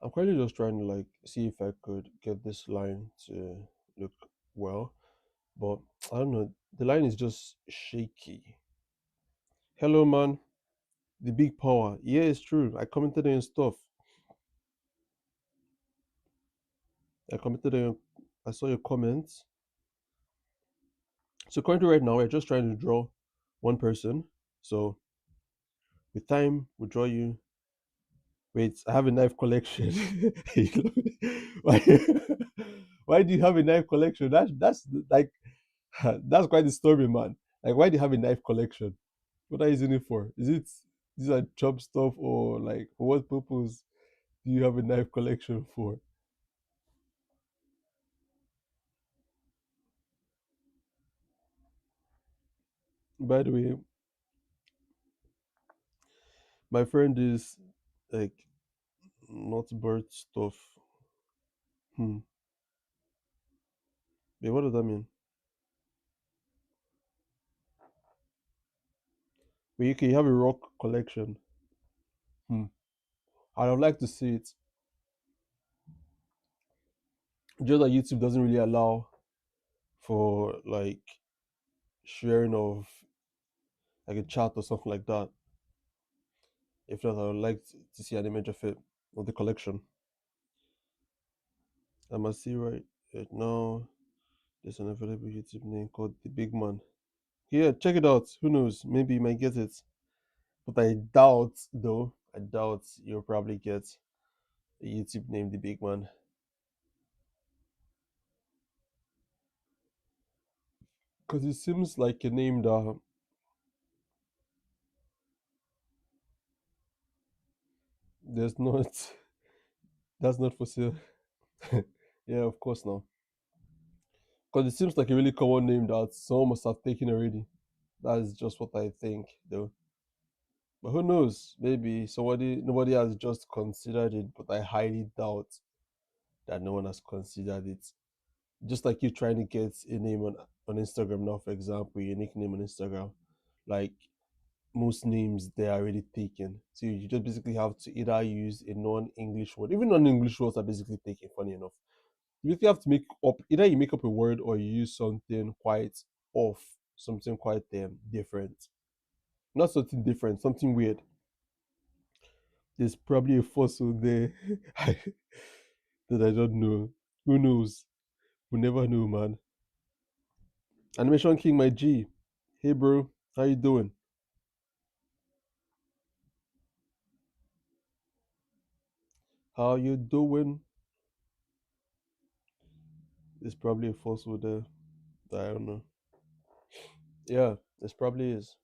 I'm currently just trying to like see if I could get this line to look well, but I don't know. The line is just shaky. Hello, man. The big power. Yeah, it's true. I commented on your stuff. I commented on your, I saw your comments. So currently, right now, we're just trying to draw one person. So with time, we'll draw you. Wait, I have a knife collection. why, why do you have a knife collection? That's like that's quite disturbing, man. Like, why do you have a knife collection? What are you using it for? Is it these are chop stuff, or like for what purpose do you have a knife collection for? By the way, my friend is like not bird stuff. Hmm. Yeah, what does that mean? But you can have a rock collection. Hmm. I would like to see it. Just that YouTube doesn't really allow for like sharing of like a chat or something like that. If not, I would like to see an image of it, of the collection. I must see right now. There's an available YouTube name called The Big Man. Yeah, check it out. Who knows? Maybe you might get it. But I doubt, though. I doubt you'll probably get a YouTube name The Big Man. Because it seems like a name that there's not, that's not for sale. Yeah, of course not. Because it seems like a really common name that someone must have taken already. That is just what I think, though. But who knows? Maybe nobody has just considered it, but I highly doubt that no one has considered it. Just like you trying to get a name on Instagram now, for example, your nickname on Instagram. like most names they are already taken. So you just basically have to either use a non-English word. Even non-English words are basically taken, funny enough. You basically have to make up, either you make up a word or you use something quite off, something quite different. Not something different, something weird. There's probably a fossil there that I don't know. Who knows? We'll never know, man. Animation King, my G. Hey, bro. How you doing? How you doing? There's probably a fossil there that I don't know. Yeah, this probably is.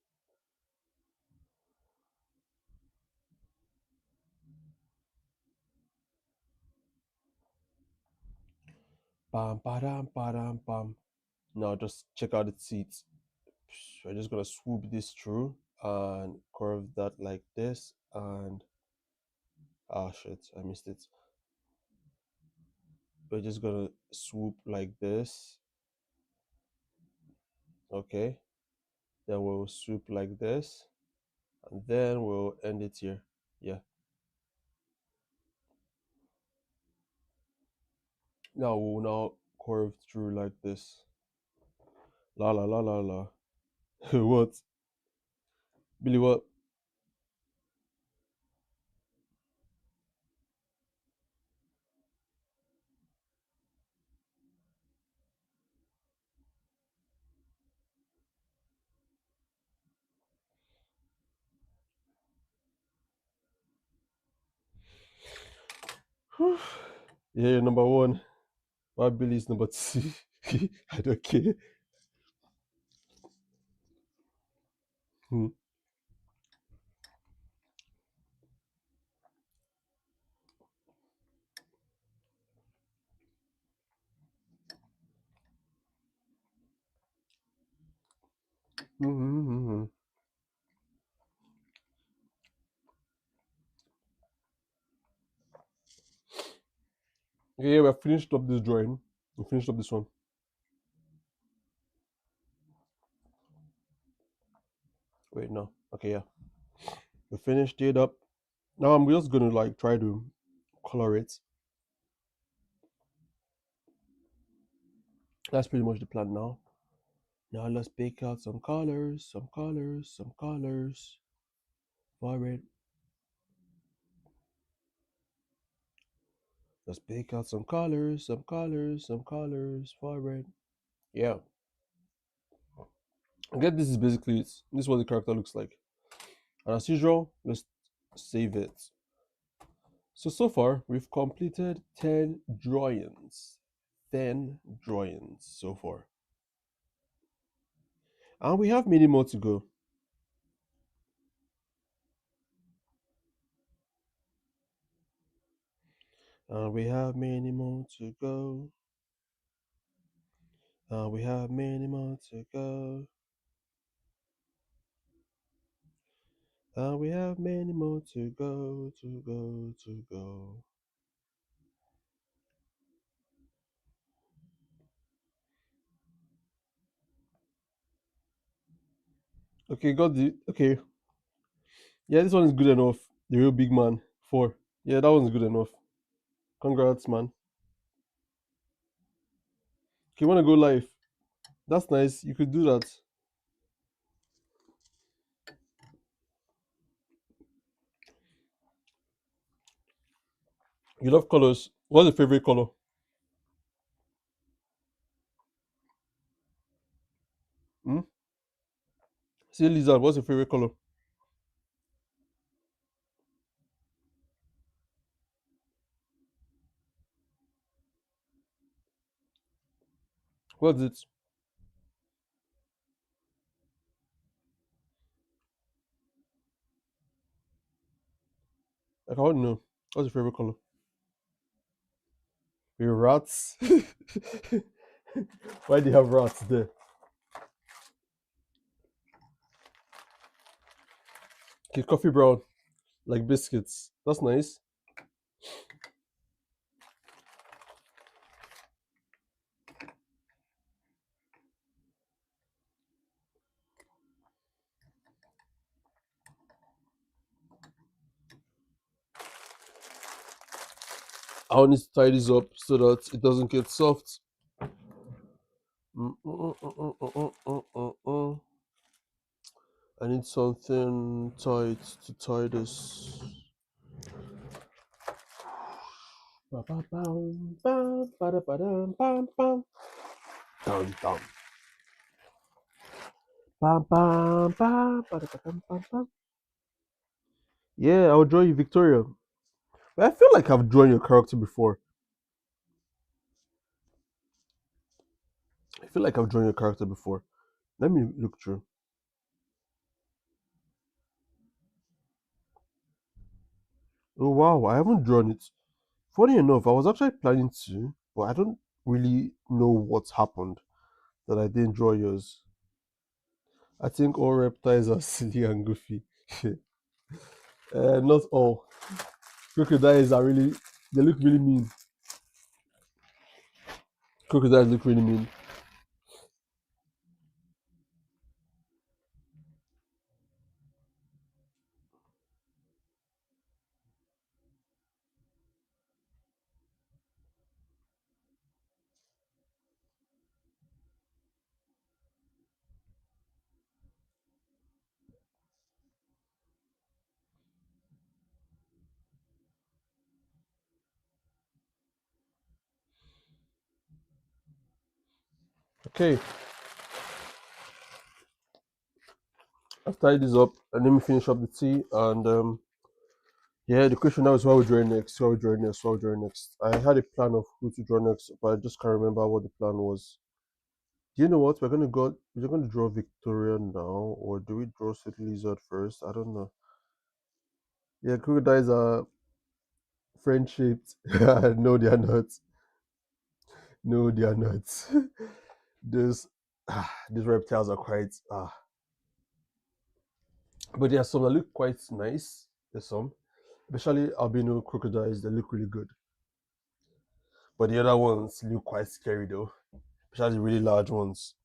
Bam, badam, badam, bam. Now just check out the seats. I'm just gonna swoop this through and curve that like this, and ah shit, I missed it. We're just gonna swoop like this. Okay. Then we'll swoop like this, and then we'll end it here. Yeah. Now we'll now curve through like this. La la la la la. What? Billy, what? Yeah, you're number one. Why Billy's number two? I don't care. Hmm. Mm-hmm. Okay, yeah, we have finished up this drawing. We finished up this one. Wait, no. Okay, yeah. We finished it up. Now I'm just gonna like try to color it. That's pretty much the plan now. Now let's pick out some colors, some colors, some colors for it. Let's pick out some colors, some colors, some colors for it. Yeah. I get this is basically it. This is what the character looks like. And as usual, let's save it. So far, we've completed 10 drawings. 10 drawings so far. And we have many more to go. And we have many more to go. And we have many more to go. And we have many more to go, to go, to go. Okay, got the. Okay. Yeah, this one is good enough. The real big man. Four. Yeah, that one's good enough. Congrats, man. Okay, wanna go live? That's nice. You could do that. You love colors. What's your favorite color? Hmm? Say lizard, what's your favorite color? What's it? Like, I want to know. What's your favorite color? Your rats? Why do you have rats there? Okay, coffee brown, like biscuits. That's nice. I need to tie this up so that it doesn't get soft. Mm, mm, mm, mm, mm, mm, mm, mm, mm. I need something tight to tie this. Ba-ba-bum, bum, ba-da-ba-dum, bum, bum. Dum, dum. Bum, bum, bum, ba-da-ba-dum, bum, bum. Yeah, I'll draw you Victoria. But I feel like I've drawn your character before. I feel like I've drawn your character before. Let me look through. Oh wow, I haven't drawn it. Funny enough, I was actually planning to, but I don't really know what's happened that I didn't draw yours. I think all reptiles are silly and goofy. Not all. Crocodiles are really, they look really mean. Crocodiles look really mean. Okay, I've tied this up and let me finish up the tea. And yeah, the question now is what we draw next. What we draw next. What we draw next. I had a plan of who to draw next, but I just can't remember what the plan was. Do you know what? We're gonna go. We're gonna draw Victoria now, or do we draw Sweet Lizard first? I don't know. Yeah, crocodiles are friend shaped. No, they are not. No, they are not. Those these reptiles are quite but there are some that look quite nice. There's some, especially albino crocodiles. They look really good. But the other ones look quite scary though, especially the really large ones.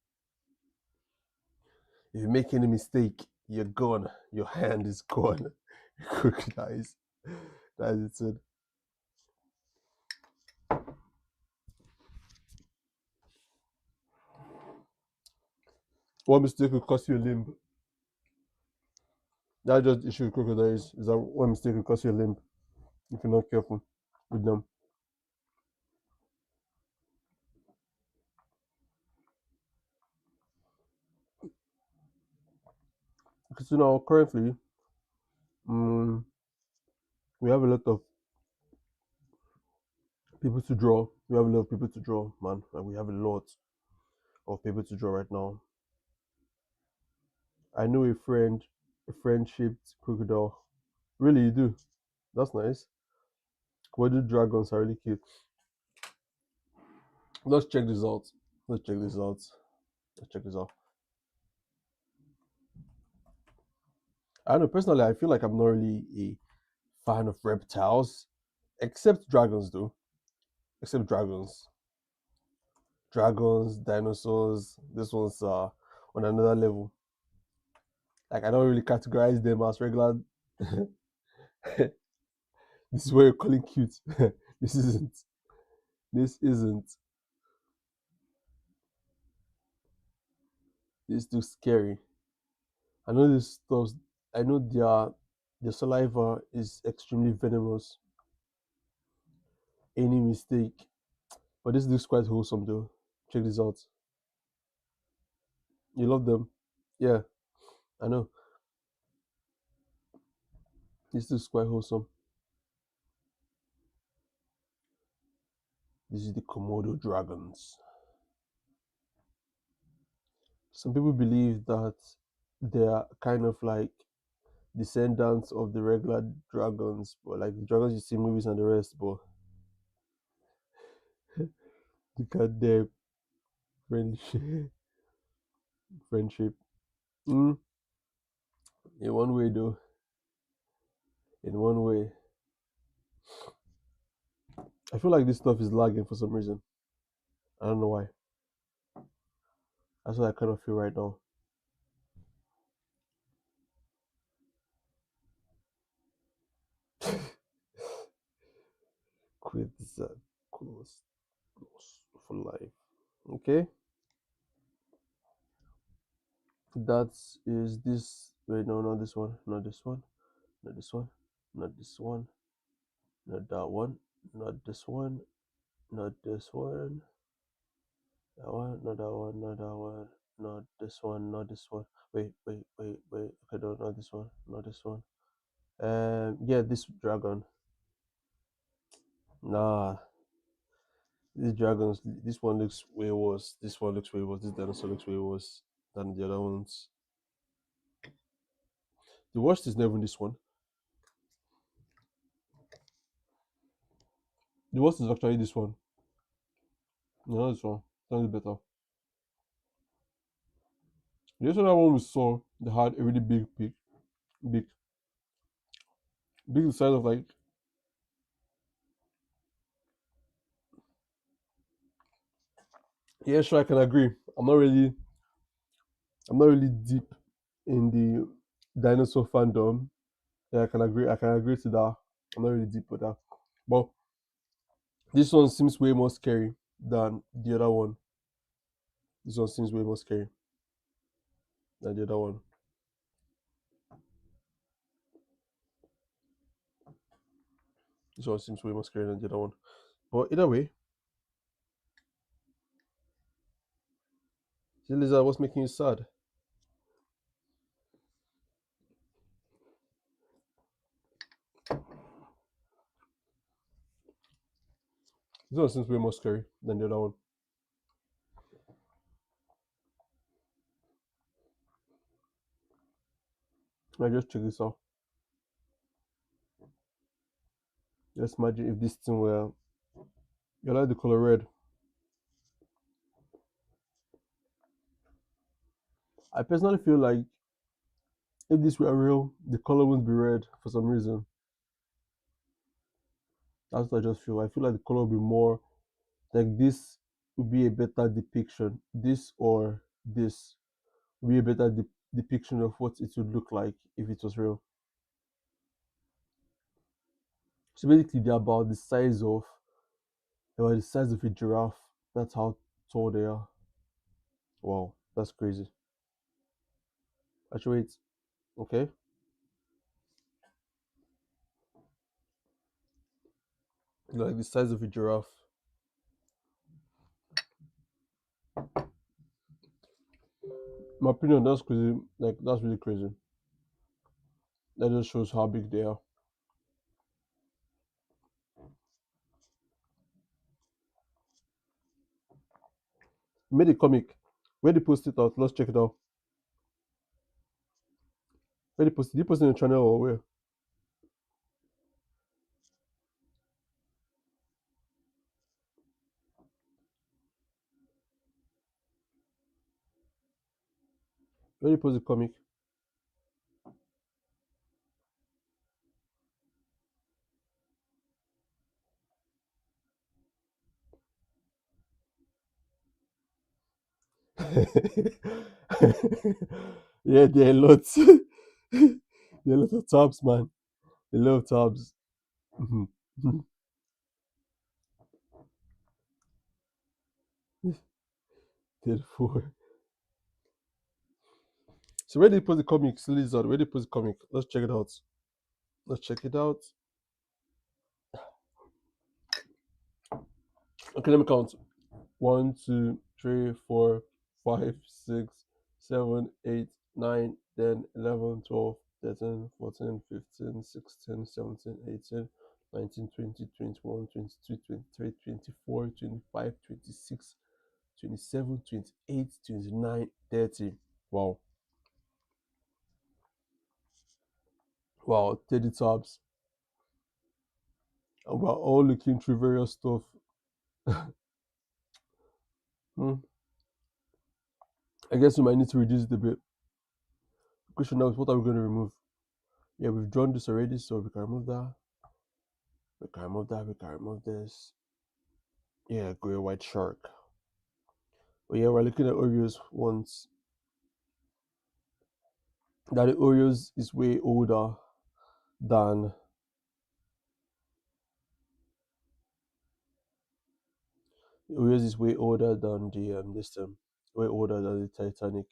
If you make any mistake, you're gone. Your hand is gone. Crocodiles. That's it. One mistake will cost you a limb. That's just the issue with crocodiles. Is that one mistake will cost you a limb if you're not careful with them. Because now currently, um, we have a lot of people to draw. We have a lot of people to draw, man. And we have a lot of people to draw right now. I know a friend-shaped crocodile. Really, you do? That's nice. Komodo dragons are really cute. Let's check this out. Let's check this out. Let's check this out. I don't know, personally, I feel like I'm not really a fan of reptiles, except dragons, though. Except dragons. Dragons, dinosaurs, this one's on another level. Like, I don't really categorize them as regular. This is what you're calling cute. This isn't. This isn't. This is too scary. I know this stuff. I know their saliva is extremely venomous. Any mistake, but this looks quite wholesome though. Check this out. You love them, yeah. I know this looks quite wholesome. This is the Komodo dragons. Some people believe that they are kind of like descendants of the regular dragons, but like the dragons you see in movies and the rest. But look at their friendship. Friendship. Mm, in one way though. In one way, I feel like this stuff is lagging for some reason. I don't know why. That's what I kind of feel right now. Complete this close for life. Okay, that is this. Wait, no, not this one, not this one, not this one, not this one, not that one, not this one, not this one, that one, not that one, not that one, not this one, not this one. Wait. Okay, no, not this one, not this one. Yeah, this dragon. Nah, these dragons. This one looks way worse. This one looks way worse. This dinosaur looks way worse than the other ones. The worst is never this one. The worst is actually this one. No, this one. Sounds better. The other one we saw, they had a really big pig, big, big the size of like. Yeah, sure, I can agree. I'm not really deep in the dinosaur fandom. Yeah, I can agree. I can agree to that. I'm not really deep with that. But this one seems way more scary than the other one. This one seems way more scary than the other one. This one seems way more scary than the other one. But either way, see, Lizard, what's making you sad? This one seems way more scary than the other one. I just check this out. Just imagine if this thing were you like the color red. I personally feel like if this were real, the color wouldn't be red for some reason. That's what I just feel. I feel like the color would be more like this would be a better depiction. This or this would be a better depiction of what it would look like if it was real. So basically, they're about the size of a giraffe. That's how tall they are. Wow, that's crazy. Actually, it's okay. Like the size of a giraffe. In my opinion, that's crazy. Like that's really crazy. That just shows how big they are. Made a comic. Where they post it out? Let's check it out. Where they post it? Did you post it in the channel or where? Where they post the comic? Yeah, there are lots. There are a lot of tabs, man. A lot of tabs. Mhm. Therefore. So where they post the comic, Lizard? Where they post the comic? Let's check it out. Let's check it out. Okay, let me count. 1, 2, 3, 4, 5, 6, 7, 8, 9, 10, 11, 12, 13, 14, 15, 16, 17, 18, 19, 20, 21, 22, 23, 24, 25, 26, 27, 28, 29, 30. Wow, 30 tabs. And we're all looking through various stuff. Hmm. I guess we might need to reduce it a bit. Question now is what are we going to remove? Yeah, we've drawn this already, so we can remove that. We can remove that. We can remove this. Yeah, great white shark. But yeah, we're looking at Oreos once. That the Oreos is way older than Yours is way older than the way older than the Titanic.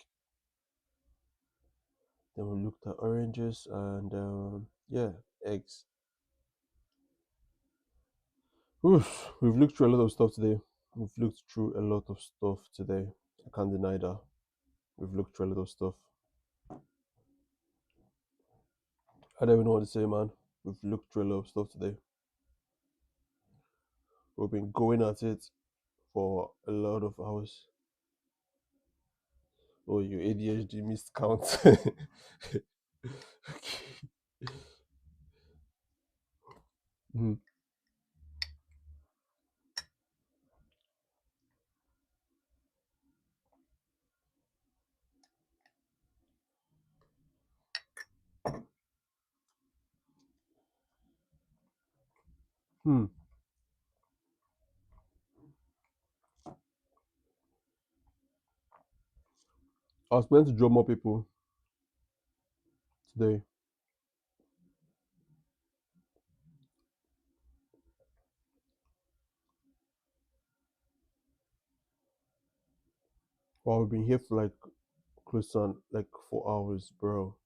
Then we looked at oranges and yeah, eggs. Oof, we've looked through a lot of stuff today. We've looked through a lot of stuff today. I can't deny that. We've looked through a lot of stuff. I don't even know what to say, man. We've looked through a lot of stuff today. We've been going at it for a lot of hours. Oh, you ADHD missed count. Okay. Mhm. Hmm. I was meant to draw more people today. Well, we've been here for like close on like 4 hours, bro.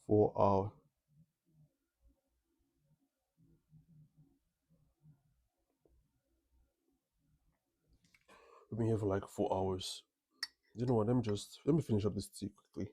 4 hours. We've been here for like 4 hours. You know what? Let me finish up this tea quickly.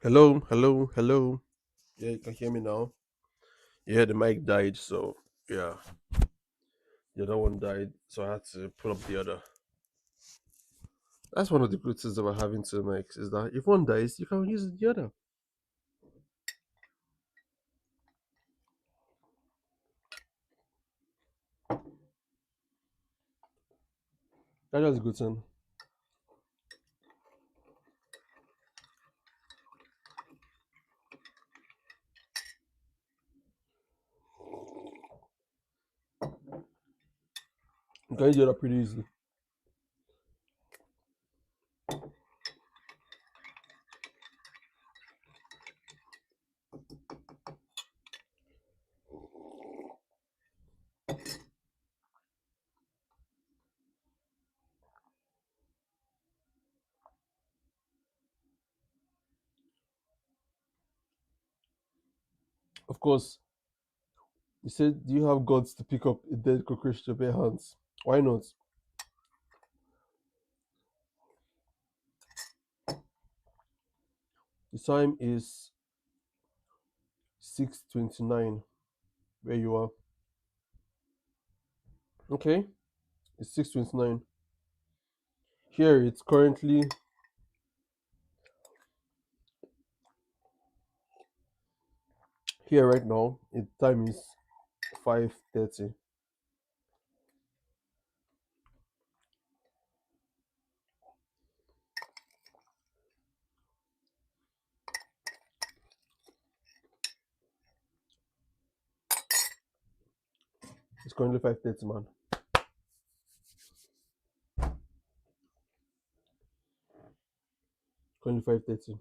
Hello, hello, hello. Yeah, you can hear me now. Yeah, the mic died, so yeah, the other one died, so I had to pull up the other. That's one of the good things about having two mics is that if one dies, you can use the other. That's a good thing. You can use the other pretty easily. Of course, you said, do you have guts to pick up a dead cockroach with your bare hands? Why not? The time is 6:29 where you are. Okay, it's 6:29. Here it's currently here right now. The time is 5:30. It's currently 5:30, man. Currently 5:30.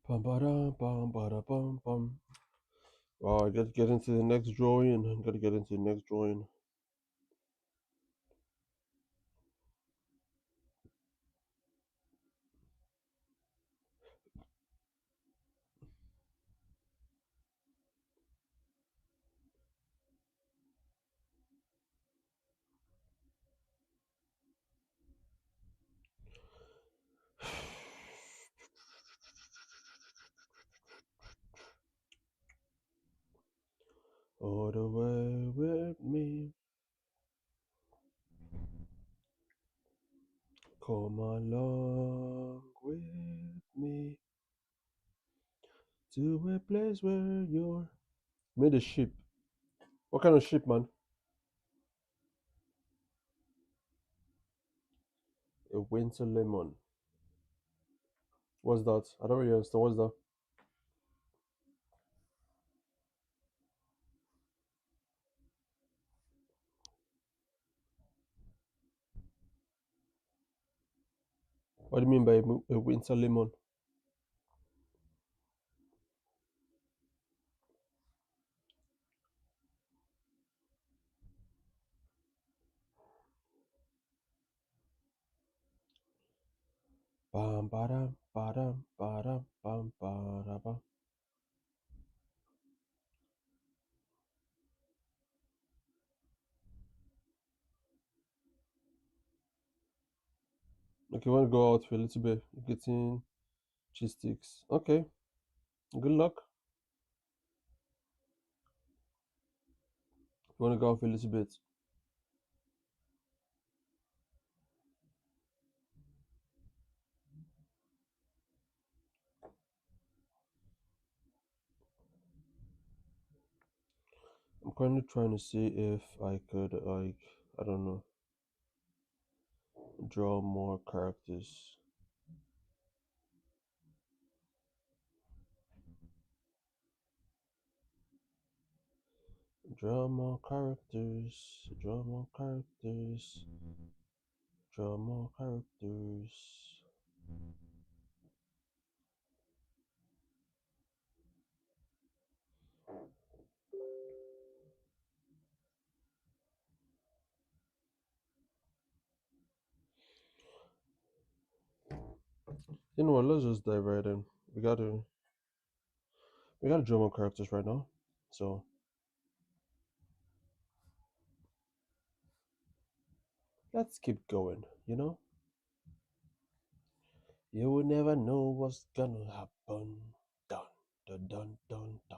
Bum ba bum ba bum bum. Wow, I gotta get into the next drawing. I gotta get into the next drawing. all the way with me. Come along with me to a place where you're. Made a ship. What kind of ship, man? A winter lemon. What's that? I don't really understand. What's that? What do you mean by a winter lemon? Bam, badam, badam, badam, bam, badam. Okay, you want to go out for a little bit, getting cheese sticks. Okay, good luck. You want to go out for a little bit. I'm currently trying to see if I could, like, I don't know, draw more characters. Draw more characters. Draw more characters. Draw more characters. You know what? Let's just dive right in. We gotta draw more characters right now. So let's keep going. You will never know what's gonna happen. Dun dun dun dun dun.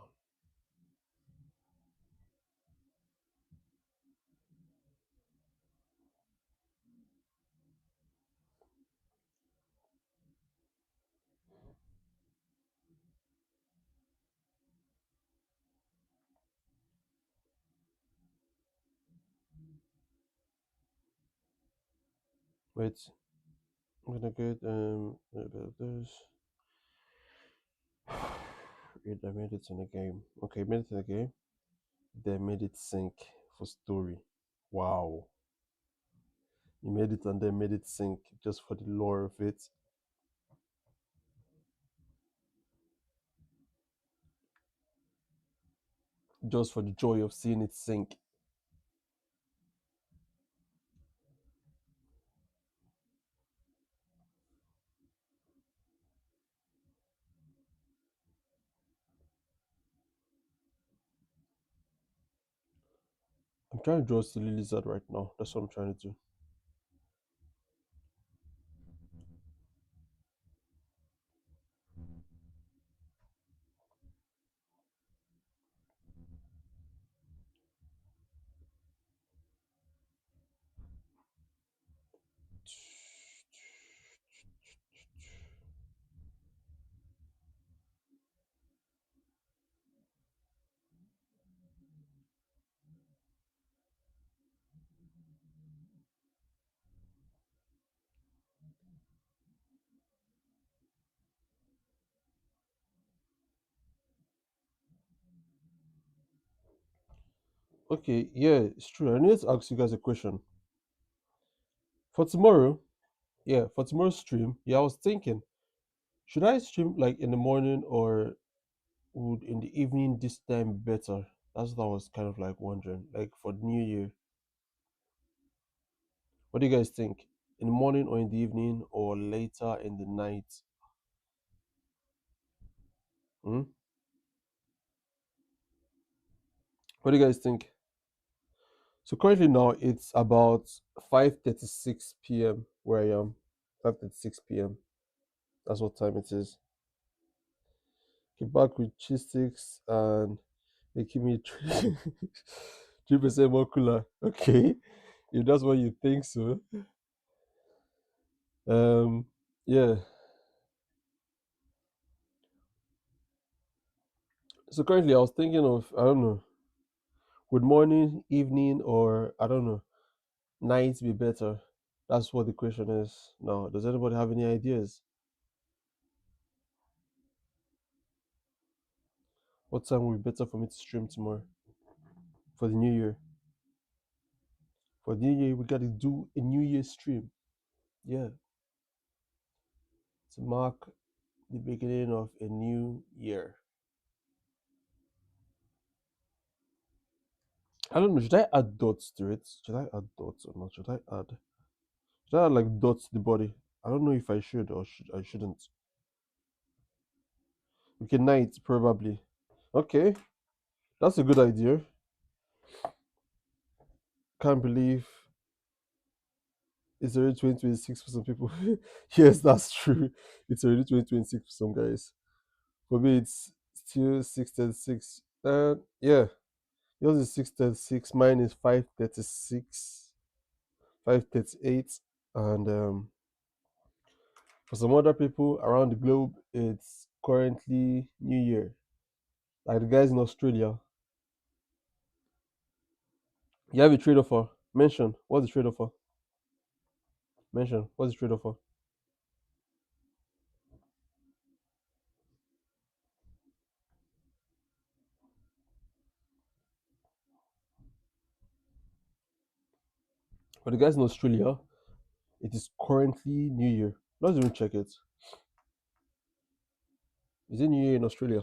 Wait, I'm gonna get a bit of this. Wait, I made it in the game. Okay, made it in the game. They made it sync for story. Wow. You made it and then made it sync just for the lore of it. Just for the joy of seeing it sync. I'm trying to draw a silly lizard right now. That's what I'm trying to do. Okay, yeah, it's true. I need to ask you guys a question. For tomorrow, yeah, for tomorrow's stream, yeah, I was thinking, should I stream like in the morning or would in the evening this time be better? That's what I was kind of like wondering. Like for New Year, what do you guys think? In the morning or in the evening or later in the night? Hmm? What do you guys think? So currently now it's about 5:36 p.m. where I am. 5:36 p.m. That's what time it is. Okay, back with cheese sticks and Making me 3% more cooler. Okay, if that's what you think, so um, yeah. So currently, I was thinking of, I don't know, would morning, evening, or I don't know, night be better? That's what the question is now. Does anybody have any ideas? What time would be better for me to stream tomorrow for the new year? For the new year, we gotta do a New Year stream. Yeah, to mark the beginning of a new year. I don't know. Should I add dots to it? Should I add dots or not? Should I add like dots to the body? I don't know if I should or I shouldn't. Okay, night probably. Okay, that's a good idea. Can't believe it's already 2026 for some people. Yes, that's true. It's already 2026 for some guys. For me, it's still 6:36. Yeah, yours is 6:36. Mine is 5:36, 5:38, and for some other people around the globe, it's currently New Year. Like the guys in Australia. You have a trade offer. Mention. What's the trade offer? Mention. What's the trade offer? For the guys in Australia, it is currently New Year. Let's even check it. Is it New Year in Australia?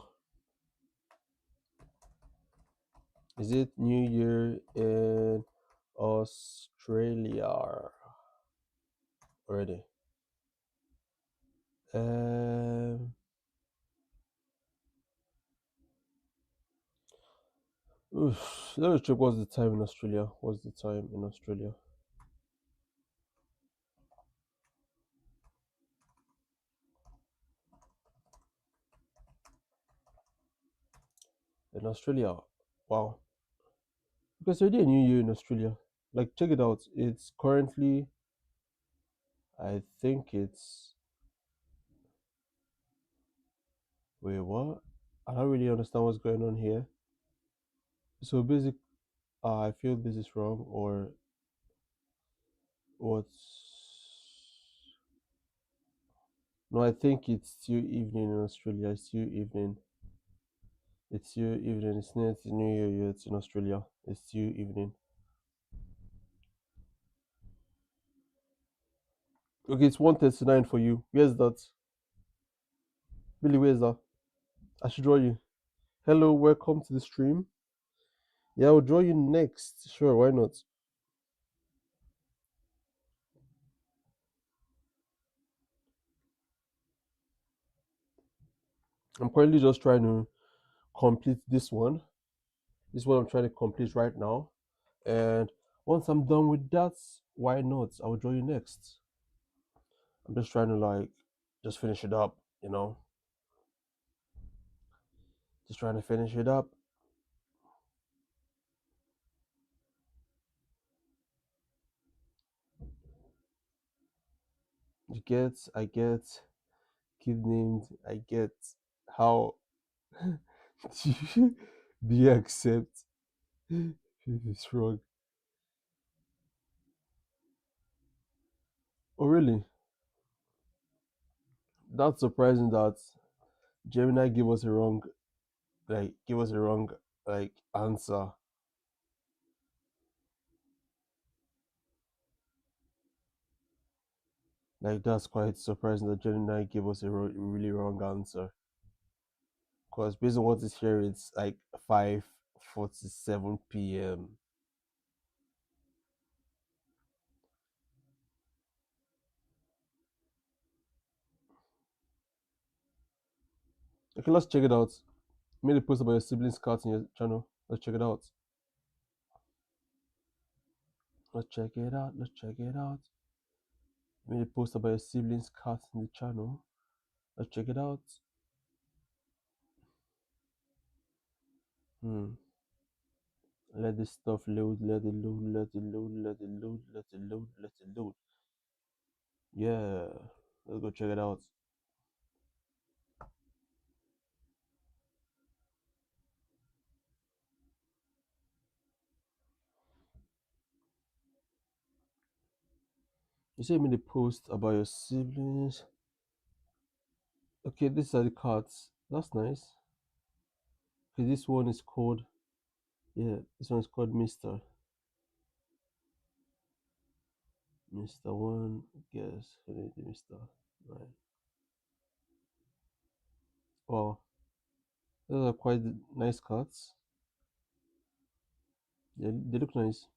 Is it New Year in Australia already? Um, Let me check what's the time in Australia. What's the time in Australia? In Australia, wow. Because already a New Year in Australia. Like, check it out. It's currently, I think it's. Wait, what? I don't really understand what's going on here. So basic, I feel this is wrong, or what's? No, I think it's still evening in Australia. It's still evening. It's still evening. It's not New Year yet in Australia. It's still evening. Okay, it's 1:39 for you. Where's that? Billy, where's that? I should draw you. Hello, welcome to the stream. Yeah, I'll draw you next. Sure, why not? I'm currently just trying to complete this one. This is what I'm trying to complete right now. And once I'm done with that, why not? I'll draw you next. I'm just trying to like just finish it up, you know? Just trying to finish it up. I get, kid named, I get how do you accept if it's wrong? Oh really? That's surprising that Gemini gave us a wrong give us a wrong answer. Like that's quite surprising that Gemini gave us a really wrong answer. Because based on what is here, it's like 5:47 p.m. Okay, let's check it out. You made a post about your siblings' cats in your channel. Let's check it out. Let's check it out. Let's check it out. You made a post about your siblings' cats in the channel. Let's check it out. Hmm. Let this stuff load, let it load, let it load, let it load, let it load, let it load. Yeah, let's go check it out. You see me the post about your siblings. Okay, these are the cards. That's nice. Okay, this one is called, yeah, this one is called Mr. One. Guess who is the Mr. Right. Wow, those are quite nice cards. They look nice.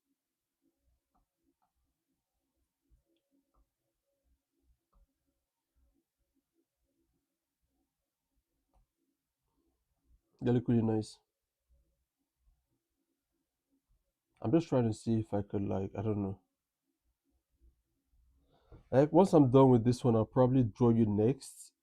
They look really nice. I'm just trying to see if I could, like, I don't know. Like, once I'm done with this one, I'll probably draw you next.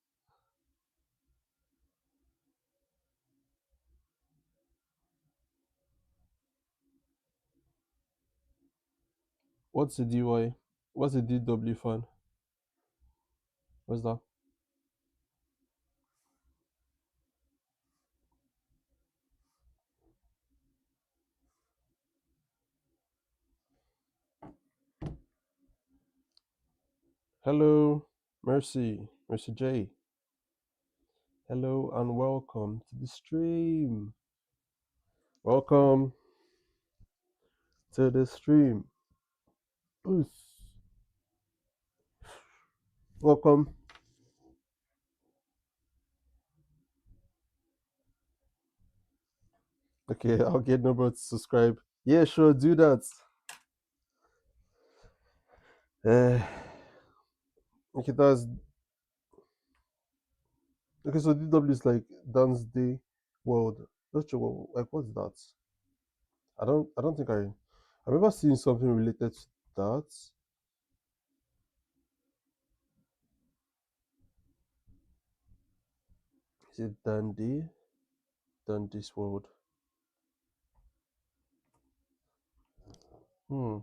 What's the DY? What's the DW fan? What's that? Hello, Mercy J. Hello and welcome to the stream. Welcome to the stream. Oof. Welcome. Okay, I'll get number to subscribe. Yeah, sure, do that. Uh, okay, that's okay. So DW is like Dance Day World. Not sure like what's that? I don't think I remember seeing something related to that. Is it Dandy? Dandy's World. Hmm.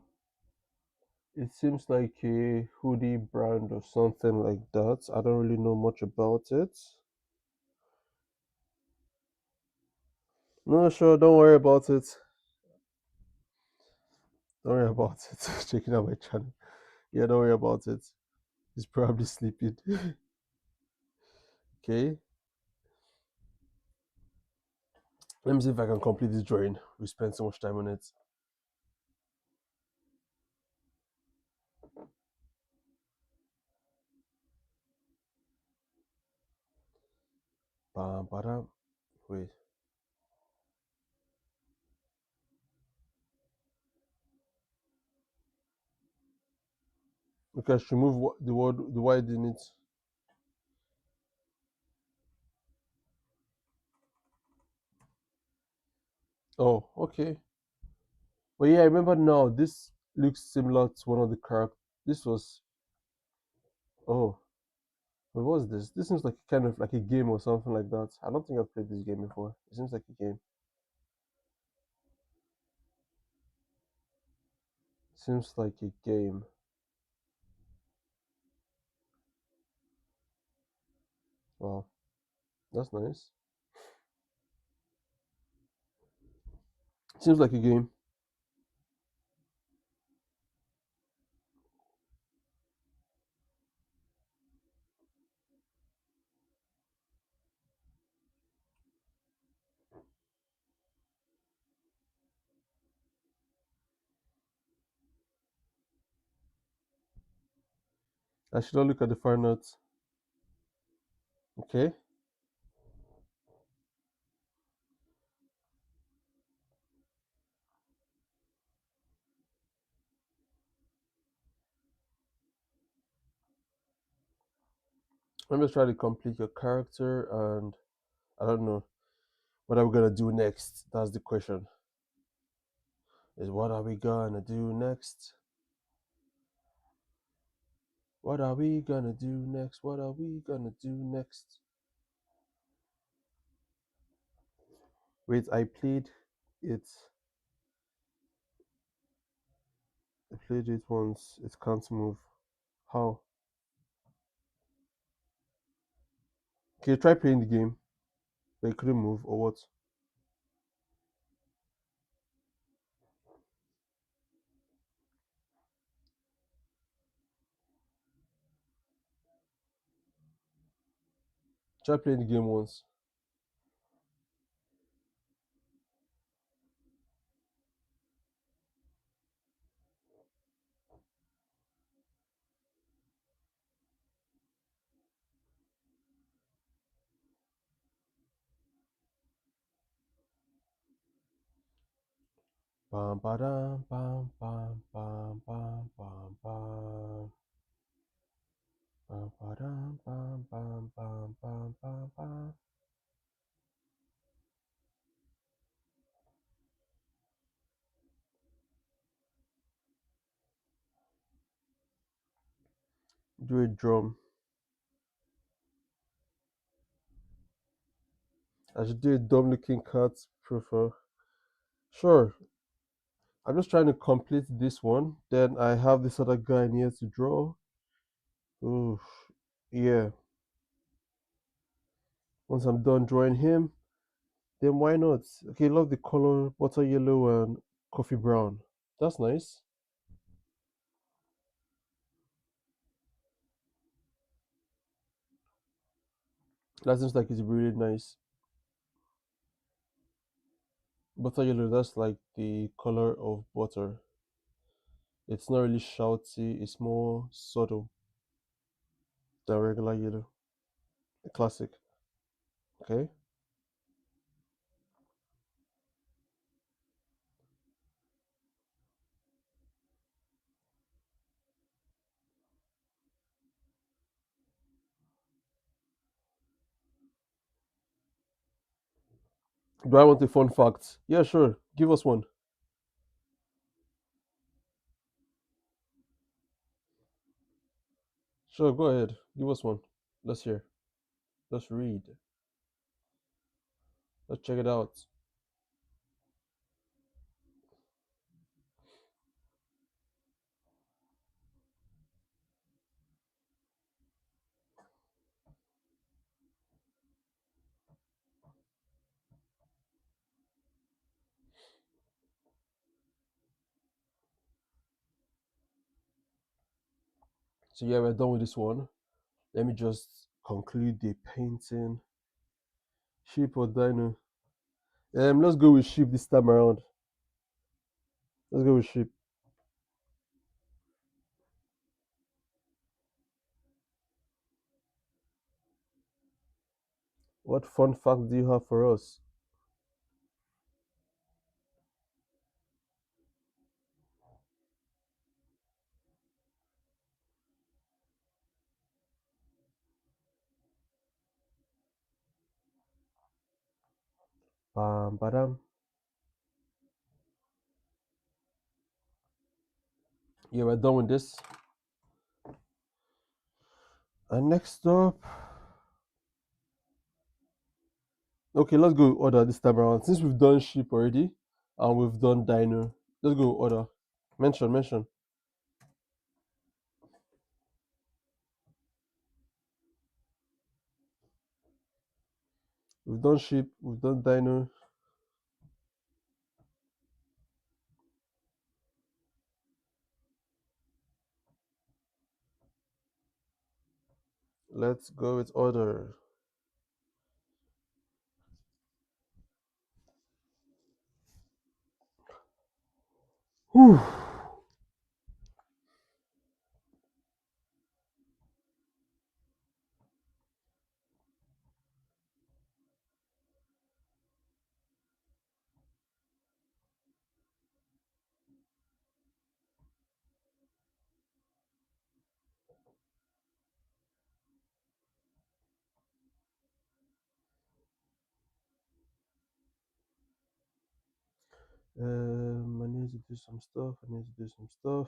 It seems like a hoodie brand or something like that. I don't really know much about it. No, sure, don't worry about it. Don't worry about it. Checking out my channel. Yeah, don't worry about it. He's probably sleeping. Okay. Let me see if I can complete this drawing. We spent so much time on it. Bam, badam. Wait. Okay, I should move the wide in it. Oh, okay. But yeah, I remember now. This looks similar to one of the characters. This was. Oh, what was this? This seems like kind of like a game or something like that. I don't think I've played this game before. It seems like a game. Seems like a game. Wow, that's nice. Seems like a game. I should not look at the fine notes. Okay. Let me try to complete your character, and I don't know what are we gonna do next. That's the question. Is what are we gonna do next? What are we gonna do next? What are we gonna do next? Wait, I played it. I played it once. It can't move. How? Okay, try playing the game. But it couldn't move or what? Try playing the game once. Bam badam bam bam bam bam bam bam. Bam badam bam bam bam bam bam bam. Do a drum. I should do a dumb looking cat profile. Sure. I'm just trying to complete this one. Then I have this other guy in here to draw. Oof. Yeah. Once I'm done drawing him, then why not? Okay, love the color butter yellow and coffee brown. That's nice. That seems like it's really nice. Butter yellow, that's like the color of butter. It's not really shouty, it's more subtle than regular yellow. A classic. Okay. Do I want a fun fact? Yeah, sure. Give us one. Sure, go ahead. Give us one. Let's hear. Let's read. Let's check it out. So yeah, we're done with this one. Let me just conclude the painting. Sheep or dino? Let's go with sheep this time around. Let's go with sheep. What fun fact do you have for us? Bam badam. Yeah, we're done with this. And next up, okay, let's go order this time around. Since we've done sheep already, and we've done dino, let's go order. Mention. We've done sheep, we've done dino. Let's go with order. Whew. I need to do some stuff. I need to do some stuff.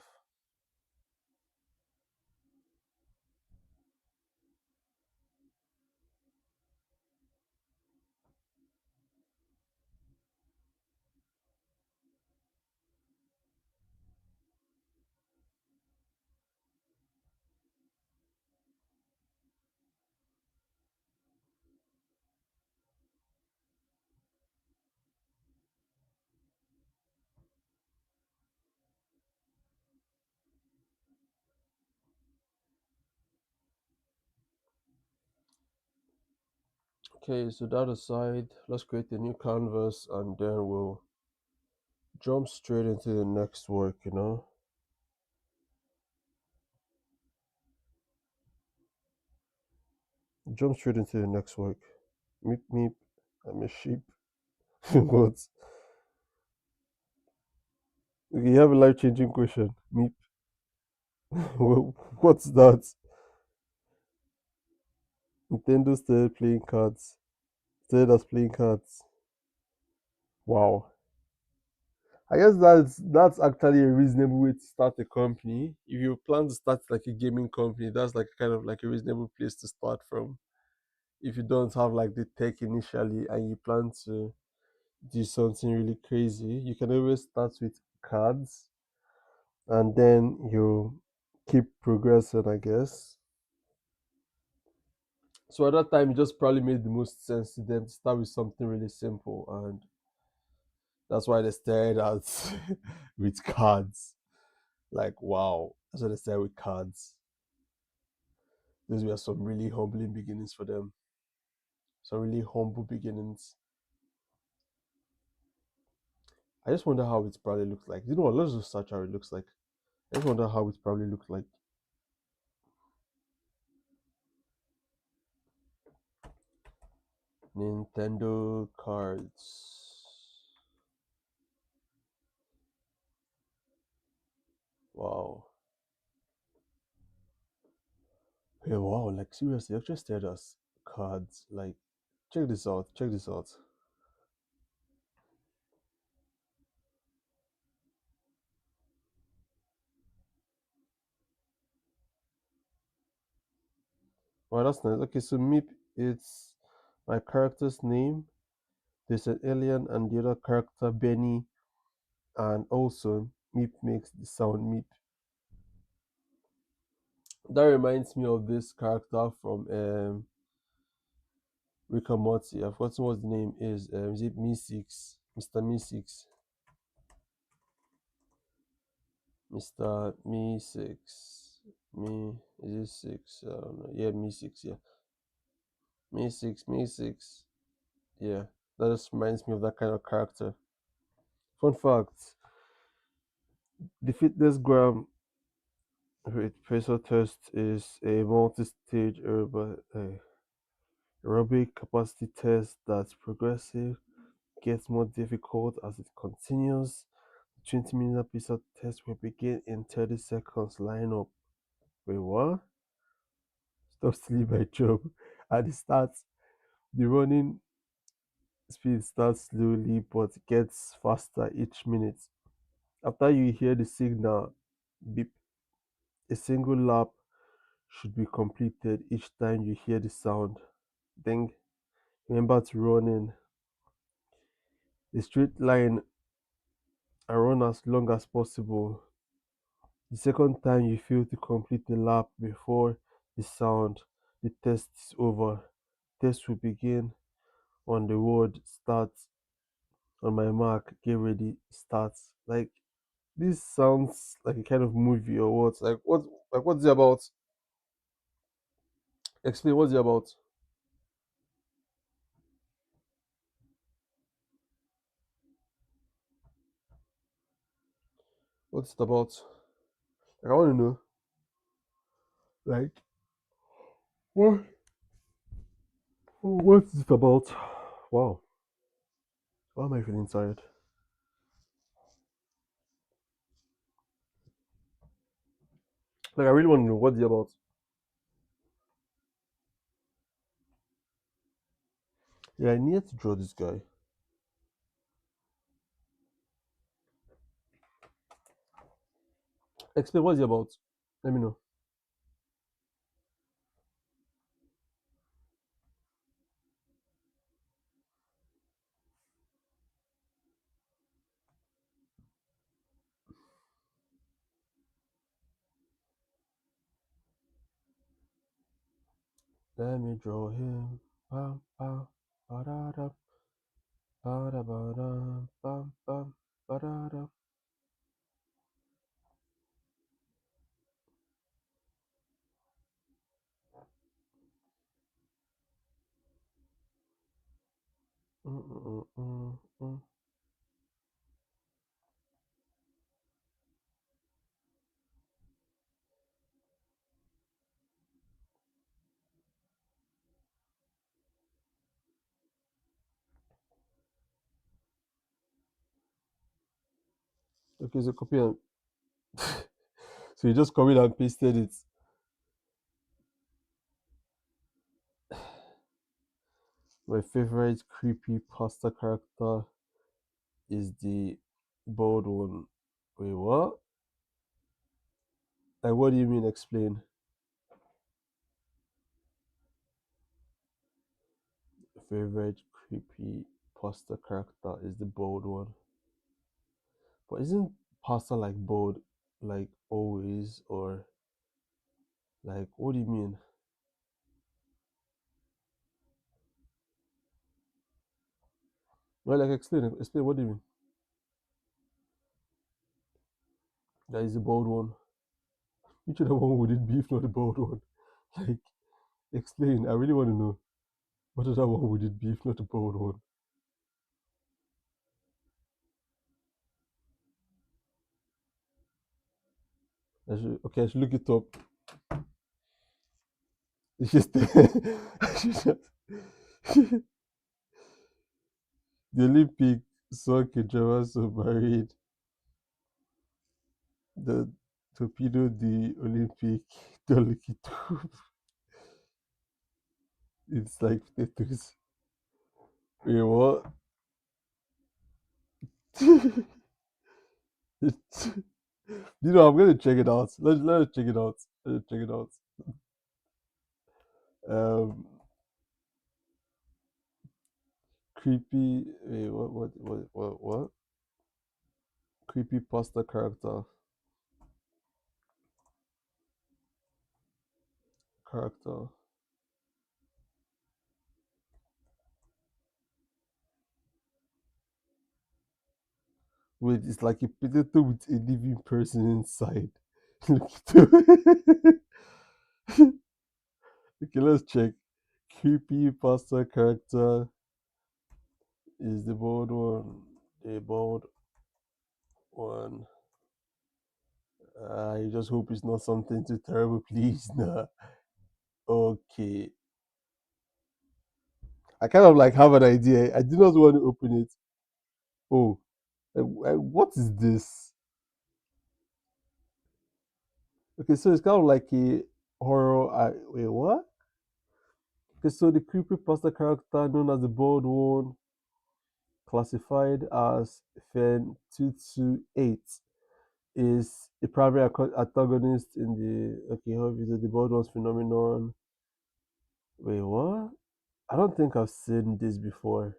Okay, so that aside, let's create a new canvas and then we'll jump straight into the next work, you know? Jump straight into the next work. Meep meep, I'm a sheep. What? Okay, you have a life changing question. Meep. What's that? Nintendo started playing cards. Started us playing cards. Wow. I guess that's actually a reasonable way to start a company. If you plan to start like a gaming company, that's like kind of like a reasonable place to start from. If you don't have like the tech initially and you plan to do something really crazy, you can always start with cards and then you keep progressing, I guess. So at that time, it just probably made the most sense to them to start with something really simple, and that's why they started out with cards. Like, wow, that's why they started with cards. Those were some really humbling beginnings for them. Some really humble beginnings. I just wonder how it probably looks like. You know what? Let's just search how it looks like. I just wonder how it probably looks like. Nintendo cards. Wow. Hey, wow. Like, seriously, I've just stared us cards. Like, check this out. Check this out. Wow, that's nice. Okay, so Meep, it's my character's name. There's an alien and the other character, Benny. And also, Meep makes the sound Meep. That reminds me of this character from Rick and Morty. I've forgotten what the name is. Is it Me Six? Mr. Me Six. Mr. Me Six. Me is it six? I don't know. Yeah, Me Six. Yeah, Me Six. Me Six. Yeah, that just reminds me of that kind of character. Fun fact: the fitness gram with pressure test is a multi-stage aerobic capacity test that's progressive, gets more difficult as it continues. 20-minute episode test will begin in 30 seconds. Line up. Wait, what? Stop stealing my job. At the start, the running speed starts slowly but gets faster each minute. After you hear the signal beep, a single lap should be completed each time you hear the sound. Then remember to run in a straight line and run as long as possible. The second time you fail to complete the lap before the sound, the test is over. Test will begin on the word start. On my mark, get ready, start. Like this sounds like a kind of movie or what? What's it about? Explain what's it about. What's it about? Like, I want to know. Like what? What's it about? Wow. Why am I feeling tired? Like I really want to know what's it about. Yeah, I need to draw this guy. Explain what's it about. Let me know. Let me draw him. Bam, bam, ba-da-da, ba-da-ba-da, bam, bam, ba-da-da. Mm, mm, mm, mm. Okay, so copy and so you just copied and pasted it. My favorite creepy pasta character is the bald one. Wait, what? Like, what do you mean? Explain. Favorite creepy pasta character is the bald one. But isn't pasta like bald, like always, or like what do you mean? Well, like explain. What do you mean? That is the bald one. Which other one would it be if not the bald one? Like, explain. I really want to know. What other one would it be if not the bald one? I should look it up. It's just I should just- the Olympic soccer drama submarine, the torpedo the Olympic, the Olympic it's like potatoes. Wait, what? I'm gonna check it out. Let's check it out. Let's check it out. Um, creepy. Wait, what? Creepy pasta character. Character. Wait, it's like a potato with a living person inside. Look it up. Okay, let's check. Creepy pasta character is the bald one. The bald one. I just hope it's not something too terrible, please. Nah. Okay. I kind of like have an idea. I do not want to open it. Oh, what is this? Okay, so it's kind of like a horror. Wait, what? Okay, so the creepy pasta character known as the bald one, classified as Fen 228, is a primary antagonist in the how is it the bald one's phenomenon. Wait, what? I don't think I've seen this before.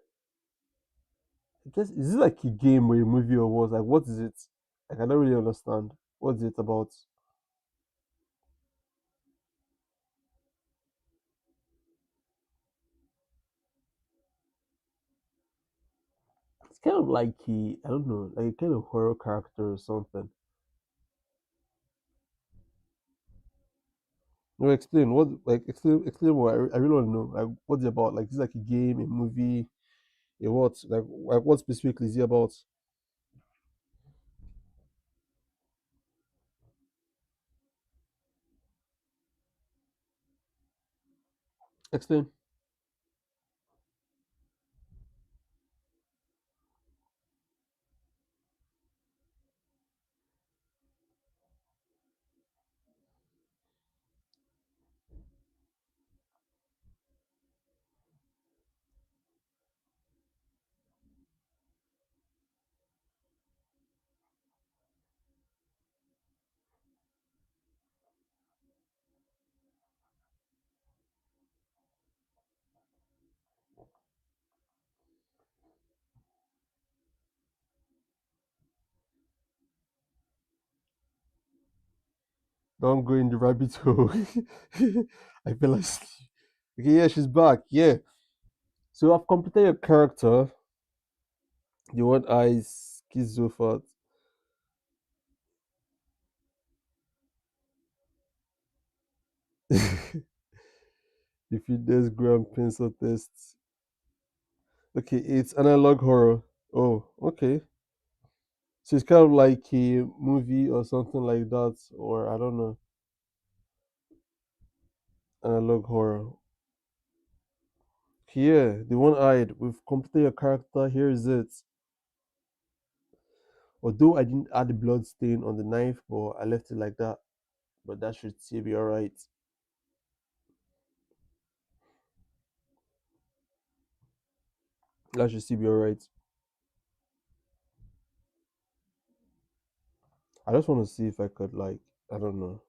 I guess is it like a game or a movie or what? Like what is it? Like I don't really understand. What's it about? It's kind of like a I don't know, like a kind of horror character or something. No, explain what like explain more. I really want to know. Like what's it about? Like is it like a game, a movie, a what? Like what specifically is it about? Explain. Don't go in the rabbit hole. I feel asleep. Okay, yeah, she's back. Yeah. So I've completed your character. The one eyes schizophat. The fitness gram pencil test. Okay, it's analog horror. Oh, okay. So it's kind of like a movie or something like that, or I don't know, analog horror. Here, the one-eyed. We've completed your character. Here is it. Although I didn't add the blood stain on the knife, but I left it like that. But that should still be alright. That should still be alright. I just want to see if I could like, I don't know,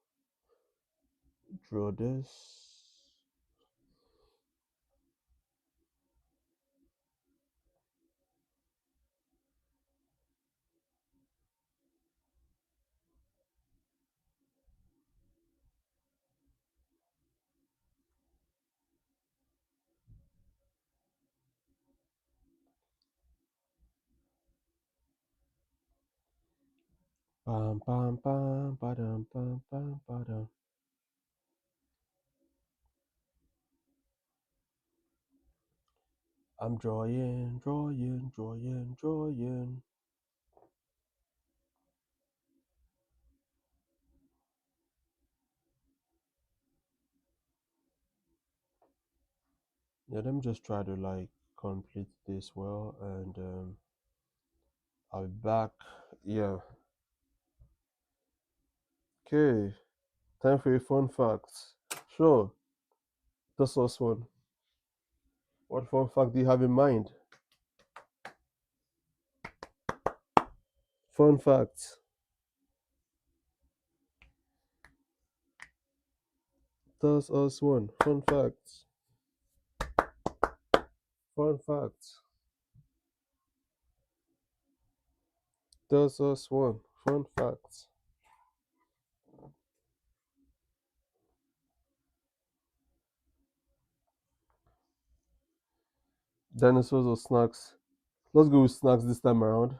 draw this. Bam bam bam badam bam bam badam. I'm drawing, drawing, drawing, drawing. Yeah, let me just try to like complete this well, and I'll be back. Yeah. Okay. Time for your fun facts. Sure. That's us one. What fun fact do you have in mind? Fun facts. That's us one. Fun facts. Fun facts. That's us one. Fun facts. Dinosaurs or snacks? Let's go with snacks this time around.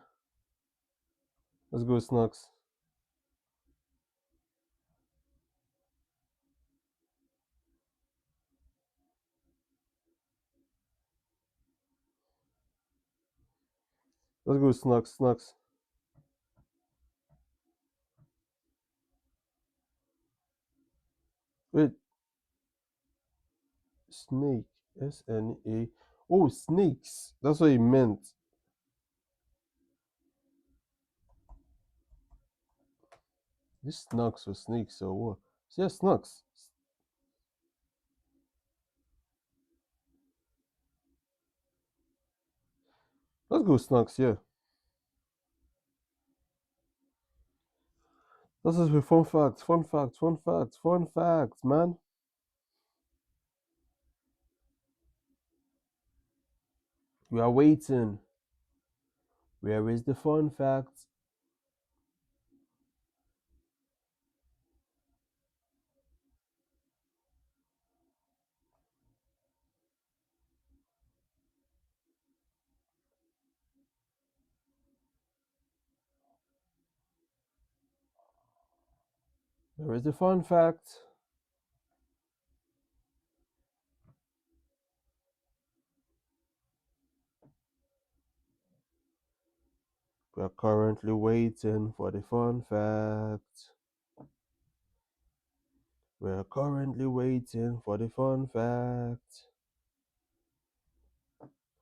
Let's go with snacks. Let's go with snacks. Snacks. Wait, snake. SNA. Oh, snakes. That's what he meant. This snacks or snakes or what? So yeah, snacks. Let's go with snacks. Yeah. This is with fun facts. Fun facts. Fun facts. Fun facts, man. We are waiting. Where is the fun facts? Where is the fun facts? We are currently waiting for the fun facts. We are currently waiting for the fun facts.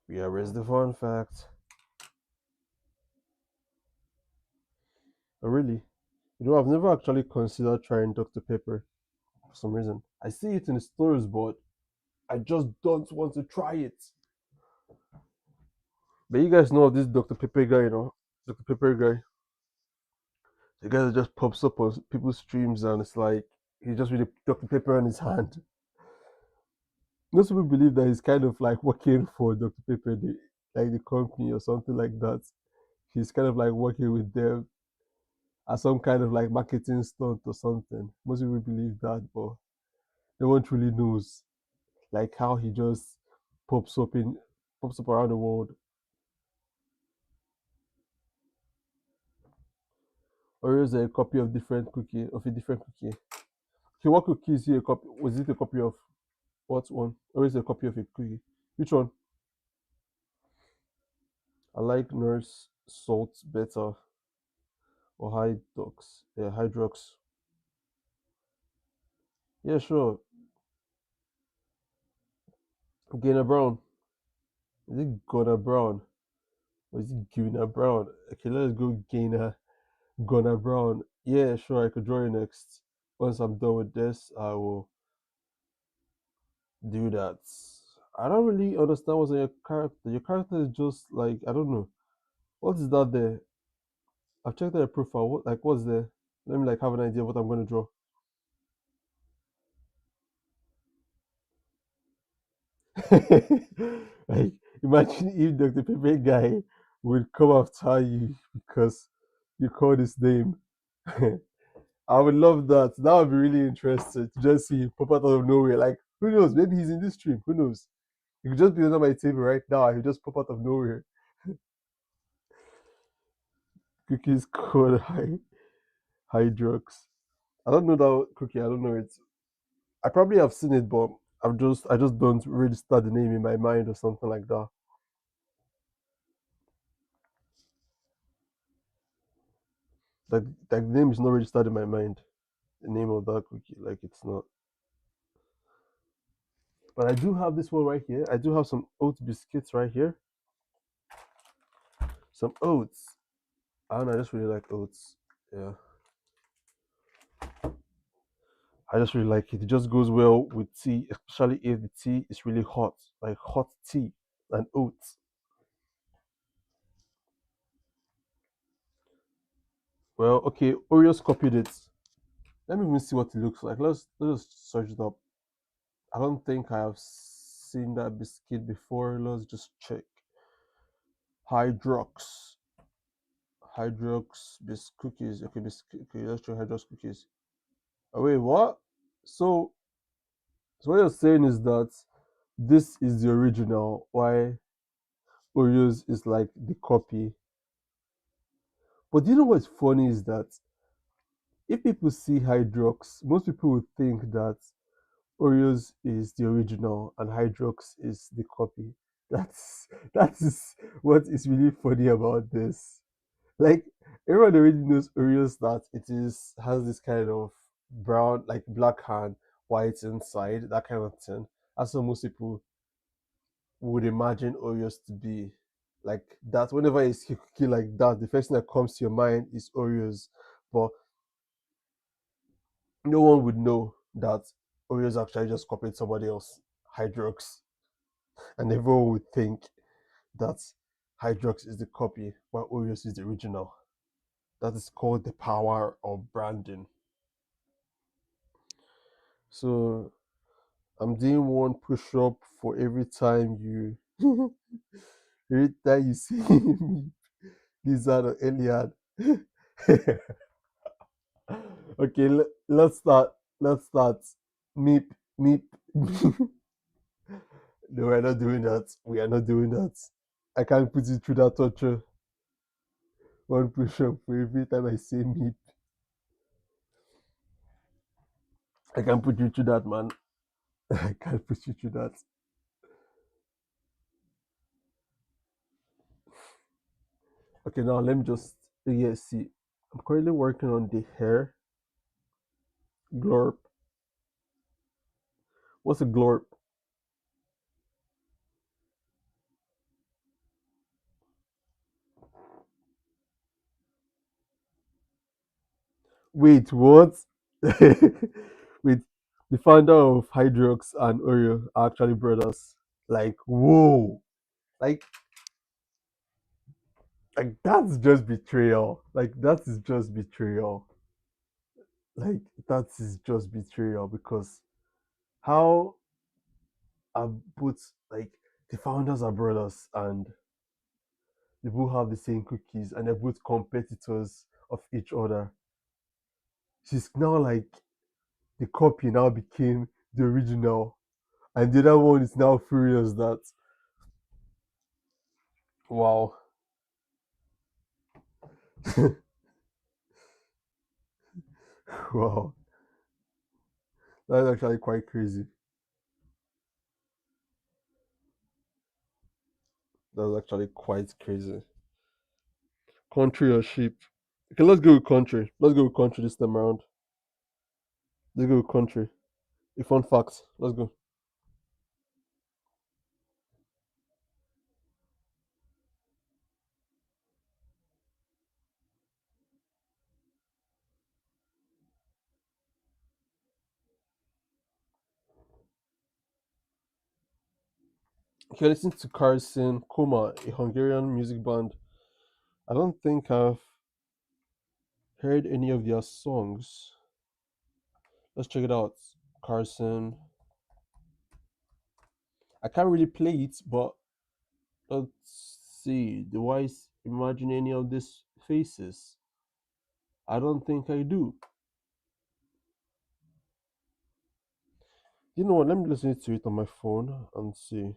Where is the fun fact? Oh, really? You know, I've never actually considered trying Dr. Pepper for some reason. I see it in the stores, but I just don't want to try it. But you guys know this Dr. Pepper guy, you know? Dr. Pepper guy. The guy that just pops up on people's streams and it's like he just with a Dr. Pepper in his hand. Most people believe that he's kind of like working for Dr. Pepper, like the company or something like that. He's kind of like working with them as some kind of like marketing stunt or something. Most people believe that, but no one truly knows like how he just pops up in pops up around the world. Or is a copy of different cookie of a different cookie? Okay, what cookie is he a copy? Was it a copy of what one? Or is it a copy of a cookie? Which one? I like Nurse Salt better or Hydrox. Yeah, Hydrox. Yeah, sure. Gainer Brown. Is it Gunnar Brown? Or is it Gunnar Brown? Okay, let's go Gunnar Brown. Yeah, sure, I could draw you next. Once I'm done with this, I will do that. I don't really understand what's in your character. Your character is just like, I don't know. What is that there? I've checked out your profile. What's there? Let me like have an idea of what I'm gonna draw. Like, imagine if Dr. Pepe guy would come after you because you called his name. I would love that. That would be really interesting to just see him pop out of nowhere. Like, who knows? Maybe he's in this stream. Who knows? He could just be under my table right now. He'll just pop out of nowhere. Cookies called Hydrox. I don't know that cookie. I don't know it. I probably have seen it, but I just don't register the name in my mind or something like that. Like the name is not registered in my mind. The name of that cookie, like it's not. But I do have this one right here. I do have some oat biscuits right here. Some oats. I don't know. I just really like oats. Yeah, I just really like it. It just goes well with tea, especially if the tea is really hot, like hot tea and oats. Well, okay, Oreos copied it. Let me even see what it looks like. Let's search it up. I don't think I have seen that biscuit before. Let's just check. Hydrox. Hydrox cookies. Okay, biscuit. Okay, let's try Hydrox cookies. Oh, wait, what? So, so what you're saying is that this is the original. Why Oreos is like the copy. But do you know what's funny is that if people see Hydrox, most people would think that Oreos is the original and Hydrox is the copy. That is what is really funny about this. Like everyone already knows Oreos that it is has this kind of brown, like black hand, white inside, that kind of thing. That's what most people would imagine Oreos to be. Like that, whenever you see a cookie like that, the first thing that comes to your mind is Oreos. But no one would know that Oreos actually just copied somebody else, Hydrox, and everyone would think that Hydrox is the copy while Oreos is the original. That is called the power of branding. So I'm doing one push up for every time you every time you see me, Lizard or Eliad. Okay, let's start. Let's start. Meep, meep. No, we're not doing that. We are not doing that. I can't put you through that torture. One push up for every time I say meep. I can't put you through that, man. I can't put you through that. Okay, now let me just yeah, see. I'm currently working on the hair glorp. What's a glorp? Wait, what? Wait, the founder of Hydrox and Oreo are actually brothers. Like, whoa! Like, like that's just betrayal. Like, that is just betrayal. Like, that is just betrayal because how are both like the founders are brothers and they both have the same cookies and they're both competitors of each other. She's now like the copy now became the original, and the other one is now furious that wow, wow, that's actually quite crazy. That's actually quite crazy. Country or sheep? Okay, let's go with country. Let's go with country this time around. Let's go with country. A fun fact. Let's go. Okay, listen to Carson Koma, a Hungarian music band. I don't think I've heard any of their songs. Let's check it out. Carson. I can't really play it, but let's see. Do I imagine any of these faces? I don't think I do. You know what? Let me listen to it on my phone and see.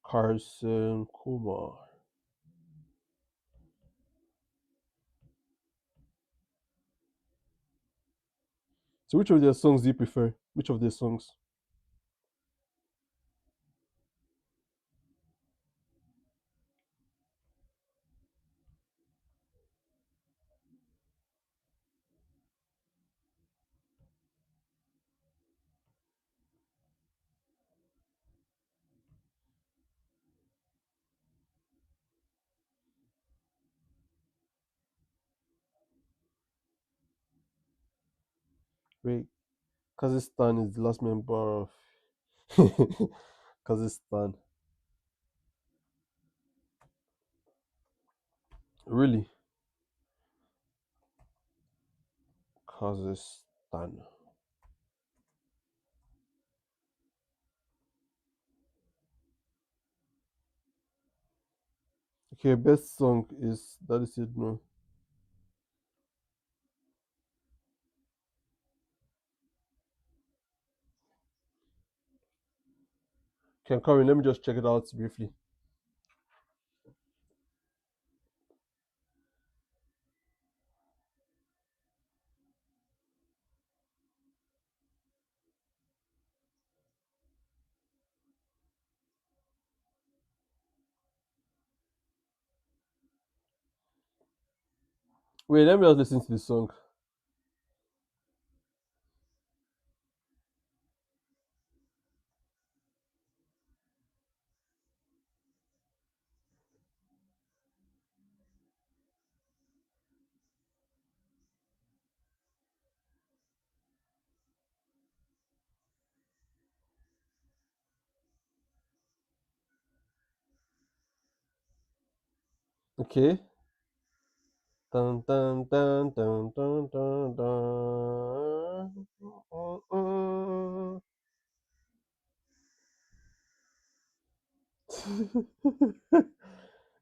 Carson Kumar. So, which of their songs do you prefer? Which of their songs? Wait, Kazakhstan is the last member of Kazakhstan. Really? Kazakhstan. Okay, best song is Daddy Said No. Can Karin, let me just check it out briefly. Wait, let me just listen to the song. Okay. Dun, dun, dun, dun, dun, dun, dun.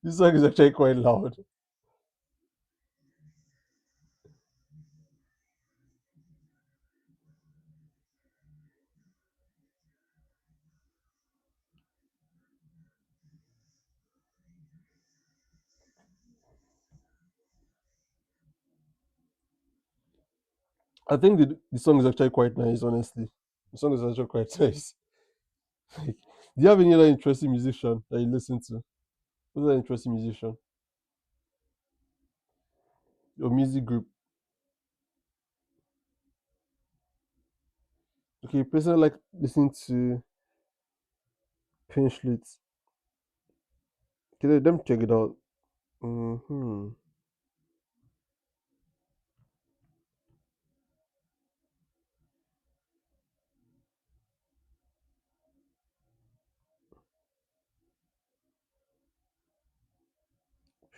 This song is actually quite loud. I think the song is actually quite nice, honestly. The song is actually quite nice. Like, do you have any other interesting musician that you listen to? Who's that interesting musician? Your music group. Okay, personally like listening to Pinchlit. Okay, let me check it out. Mm-hmm.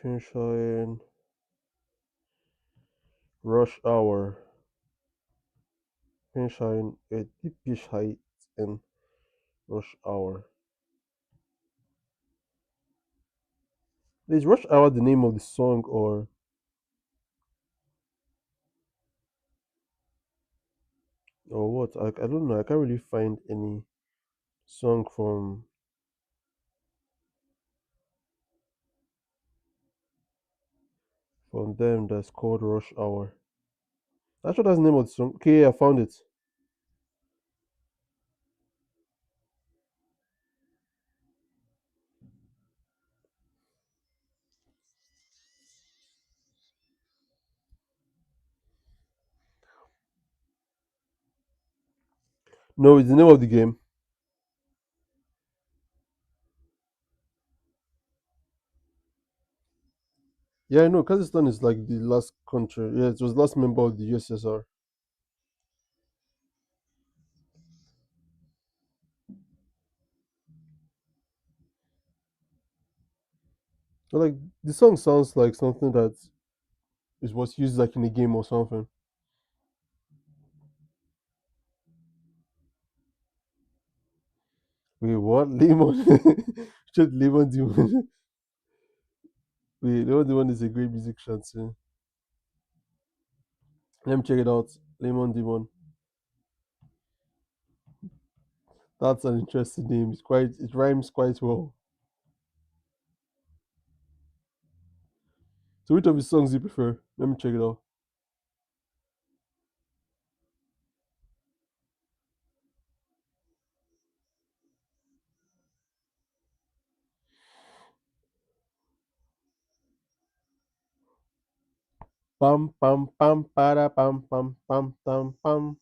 Pinchline, Rush Hour, Pinchline, a deepish height, and Rush Hour. Is Rush Hour the name of the song or what? I don't know. I can't really find any song from them that's called Rush Hour. That's what that's the name of the song. Okay, yeah, I found it. No, it's the name of the game. Yeah, I know. Kazakhstan is like the last country. Yeah, it was last member of the USSR. But like the song sounds like something that is what's used like in a game or something. Wait, what? Lemon? Just Lemon Demon. Wait, Lemon Demon is a great musician too. Let me check it out. Lemon Demon. That's an interesting name. It rhymes quite well. So which of his songs do you prefer? Let me check it out. Pam pam pam para pam pam pam pam pam.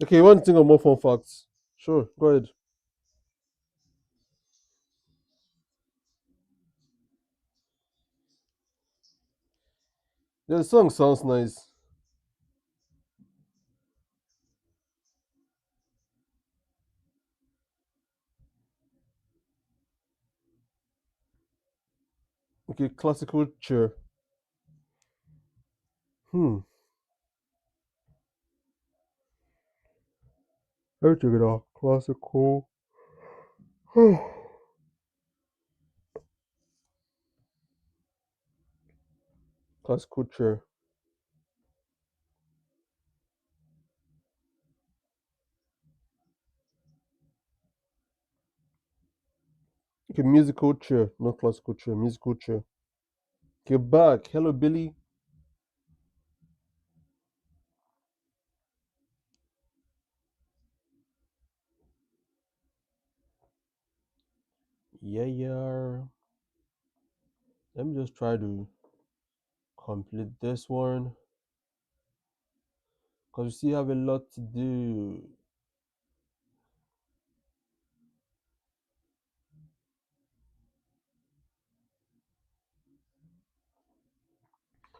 Okay, you want to think of more fun facts? Sure, go ahead. Yeah, the song sounds nice. Okay, classical chair. Hmm. Let me check it out. Classical. Classical chair. Okay, musical chair, not classical chair. Musical chair. Okay, back. Hello, Billy. Yeah, yeah. Let me just try to complete this one because we still have a lot to do.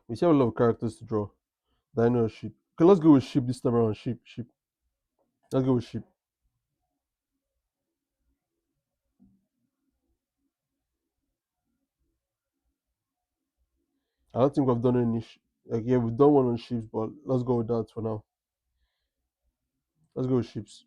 We still have a lot of characters to draw. Dino sheep. Okay, let's go with sheep this time around. Sheep, sheep. Let's go with sheep. I don't think we've done any. Like, yeah, we've done one on sheep, but let's go with that for now. Let's go with sheeps.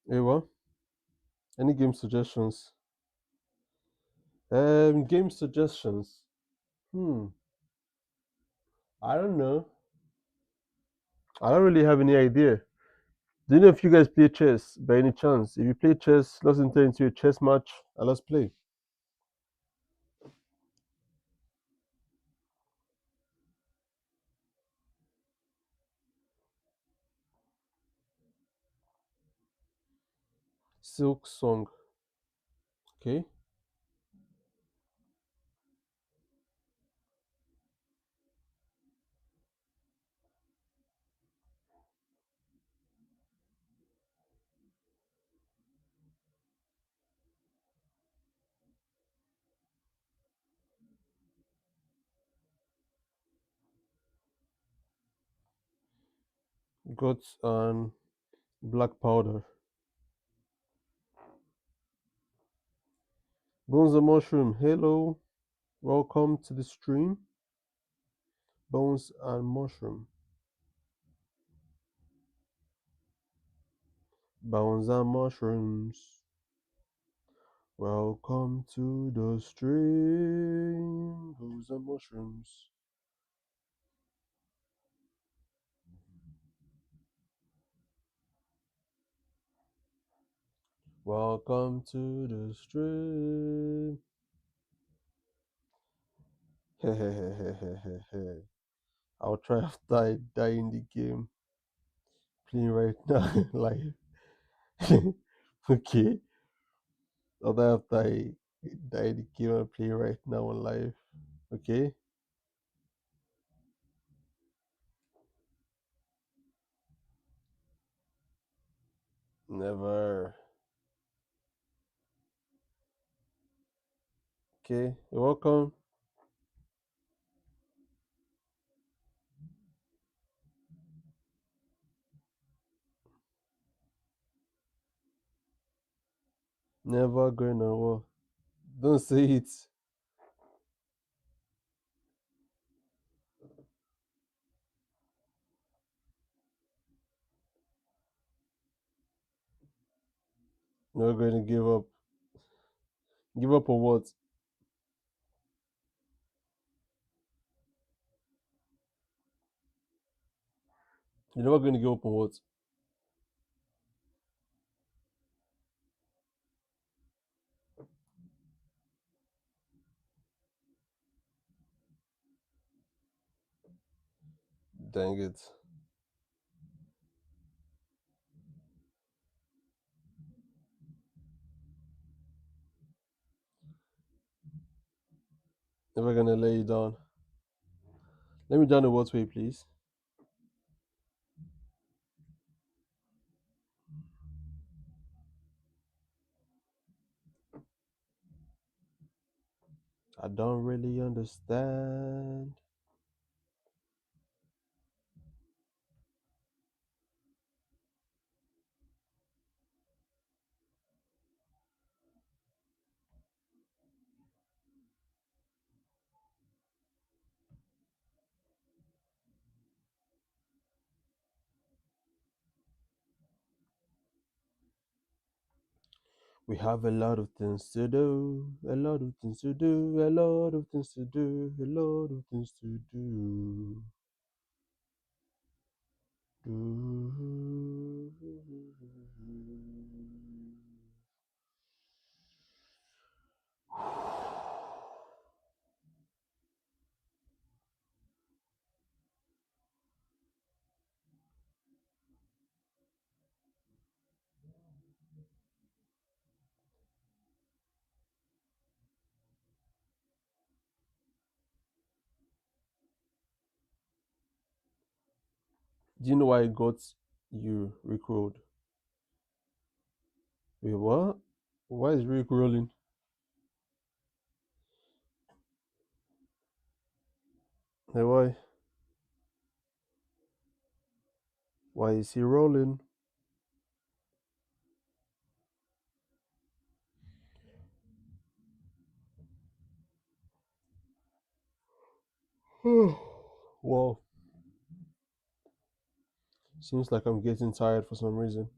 Hey, what? Any game suggestions? Game suggestions. Hmm. I don't know. I don't really have any idea. Do you know if you guys play chess by any chance? If you play chess, let's enter into a chess match and let's play. Silk Song. Okay. Goats and black powder. Bones and mushroom. Hello. Welcome to the stream. Bones and mushroom. Bones and mushrooms. Welcome to the stream. Bones and mushrooms. Welcome to the stream. Hehehehehehe. I'll try after I die in the game. Playing right now, live. Okay. I'll die after I die in the game and play right now on live. Okay. Never. Okay. You're welcome. Never gonna war. Don't say it. You're not going to give up. Give up on what? You're never going to give up on what? Dang it. Never gonna lay you down. Let me down the what way, please. I don't really understand. We have a lot of things to do, a lot of things to do, a lot of things to do, a lot of things to do. Do. Do you know why I got you rickrolled? Wait, what? Why is Rick rolling? Hey, why? Why is he rolling? Well, seems like I'm getting tired for some reason.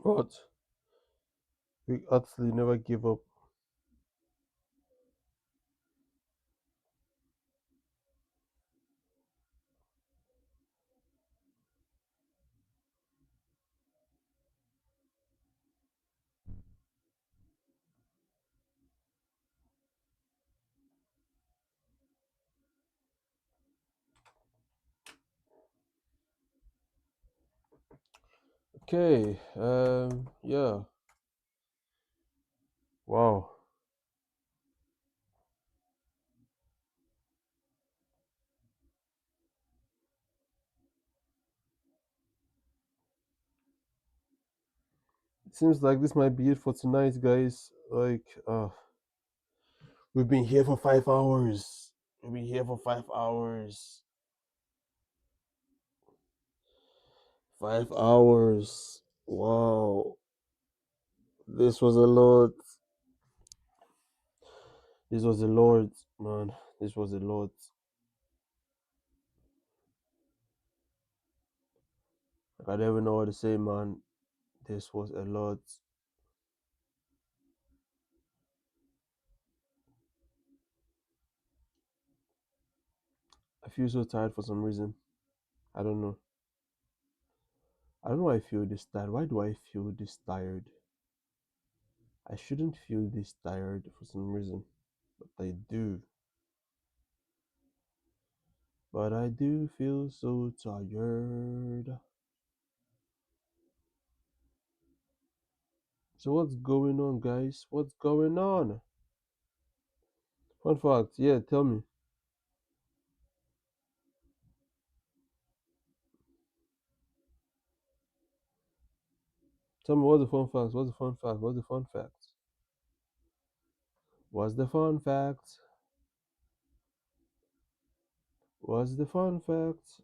What? We actually never give up. Okay. Yeah. Wow. It seems like this might be it for tonight, guys. We've been here for 5 hours. We've been here for 5 hours. 5 hours. Wow. This was a lot. This was a lot, man. This was a lot. Like, I don't even know what to say, man. This was a lot. I feel so tired for some reason. I don't know. I don't know why I feel this tired. Why do I feel this tired? I shouldn't feel this tired for some reason, but I do. But I do feel so tired. So what's going on, guys? What's going on? Fun fact, yeah, tell me. Tell me what's the fun fact? What's the fun fact? What's the fun fact? What's the fun fact? What's the fun fact?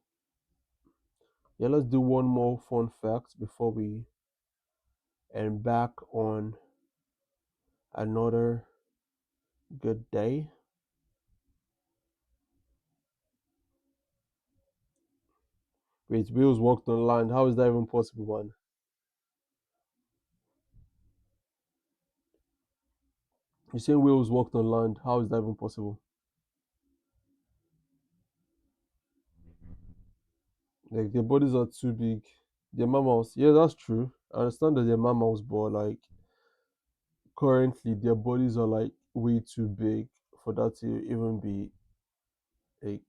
Yeah, let's do one more fun fact before we end back on another good day. Wait, wheels walked on land. How is that even possible, man? You saying whales walked on land? How is that even possible? Like their bodies are too big. They're mammals. Yeah, that's true. I understand that they're mammals, but like currently their bodies are like way too big for that to even be like,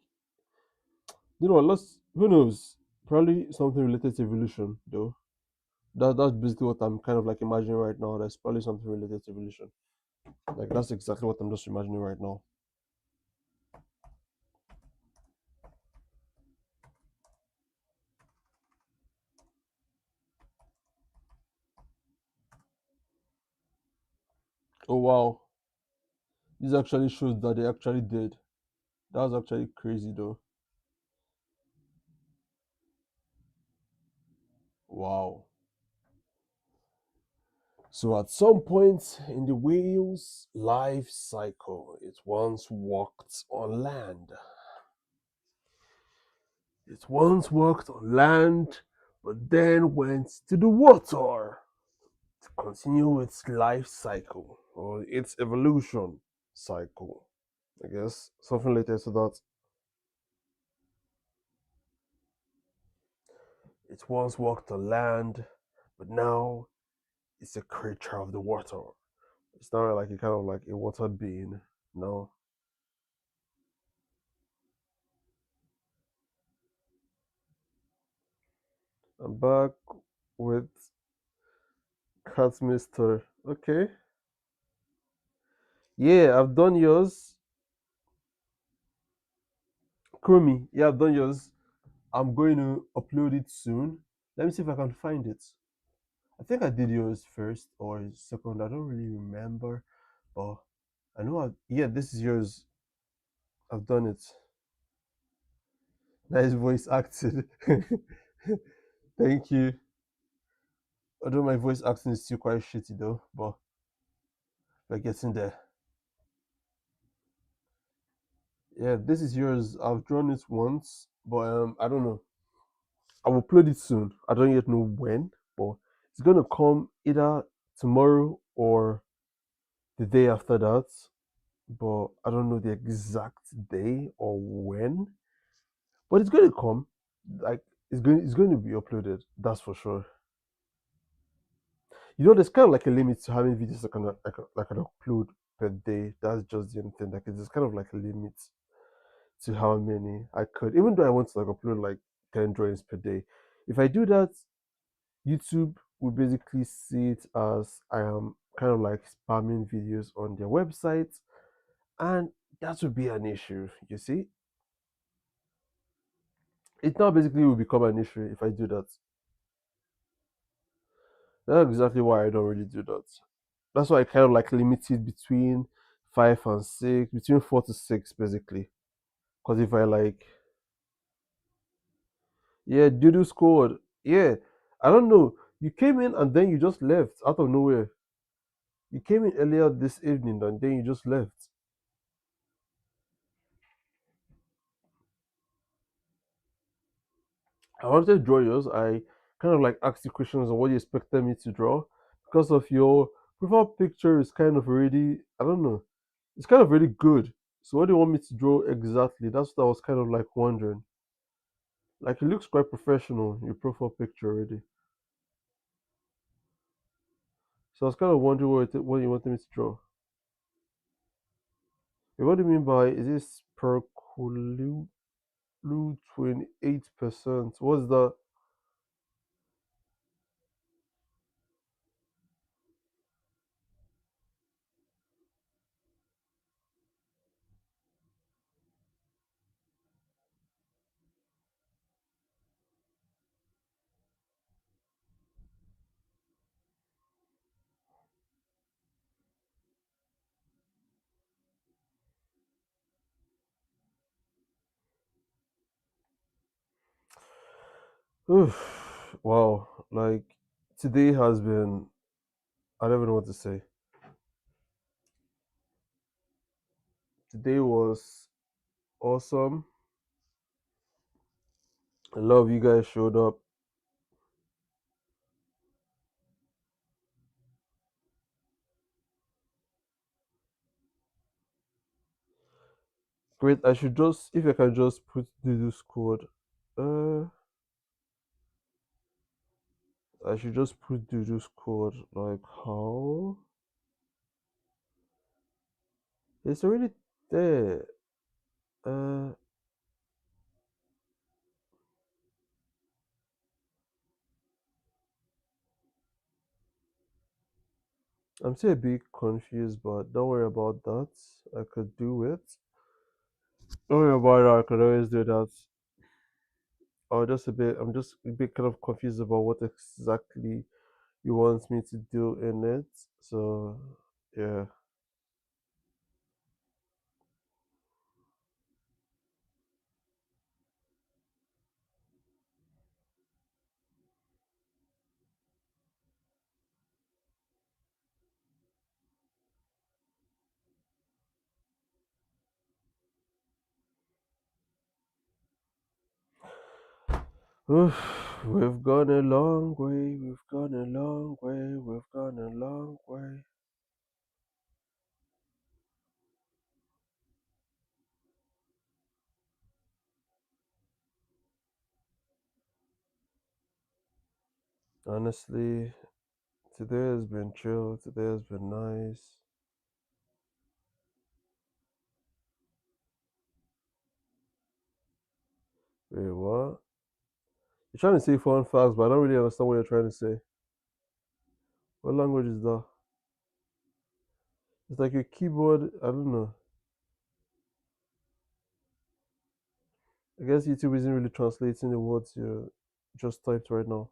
you know, let's, who knows? Probably something related to evolution though. That's basically what I'm kind of like imagining right now. That's probably something related to evolution. Like that's exactly what I'm just imagining right now. Oh wow. This actually shows that they actually did. That was actually crazy though. Wow. So at some point in the whale's life cycle, it once walked on land. It once walked on land, but then went to the water to continue its life cycle or its evolution cycle. I guess something related to that. It once walked on land, but now it's a creature of the water. It's not like a kind of like a water being. No. I'm back with Cat Mister. Okay. Yeah, I've done yours. Chromie. Yeah, I've done yours. I'm going to upload it soon. Let me see if I can find it. I think I did yours first or second. I don't really remember. But I know yeah, this is yours. I've done it. Nice voice acted. Thank you. Although my voice acting is still quite shitty though, but we're getting there. Yeah, this is yours. I've drawn it once, but I don't know. I will upload it soon. I don't yet know when, but it's gonna come either tomorrow or the day after that. But I don't know the exact day or when. But it's gonna come. Like it's going to be uploaded. That's for sure. You know, there's kind of like a limit to how many videos I can upload per day. That's just the only thing. Like it's kind of like a limit to how many I could. Even though I want to like upload like 10 drawings per day, if I do that, YouTube will basically see it as I am kind of like spamming videos on their website, and that would be an issue. You see, it now basically will become an issue if I do that. That's exactly why I don't really do that. That's why I kind of like limit it between 5 and 6, between 4 to 6, basically. Because if I like, yeah, Dudu scored. Yeah, I don't know. You came in and then you just left out of nowhere. You came in earlier this evening and then you just left. I wanted to draw yours. I kind of like asked you questions on what you expected me to draw because of your profile picture is kind of already, I don't know, it's kind of really good. So what do you want me to draw exactly? That's what I was kind of like wondering. Like it looks quite professional, your profile picture already. So I was kind of wondering what you wanted me to draw. Wait, what do you mean by is this percolute 28%? What's that? Oof, wow, like today has been, I don't even know what to say. Today was awesome. I love you guys showed up. Great. I should just, if I can just put the squad. Uh, I should just put the squad. Like how? It's already there. Uh, I'm still a bit confused, but don't worry about that. I could do it. Don't worry about it. I could always do that. Or just a bit. I'm just a bit kind of confused about what exactly you want me to do in it. So yeah. Oof, we've gone a long way. We've gone a long way. We've gone a long way. Honestly, today has been chill. Today has been nice. Wait, what? You're trying to say fun facts, but I don't really understand what you're trying to say. What language is that? It's like your keyboard. I don't know. I guess YouTube isn't really translating the words you just typed right now.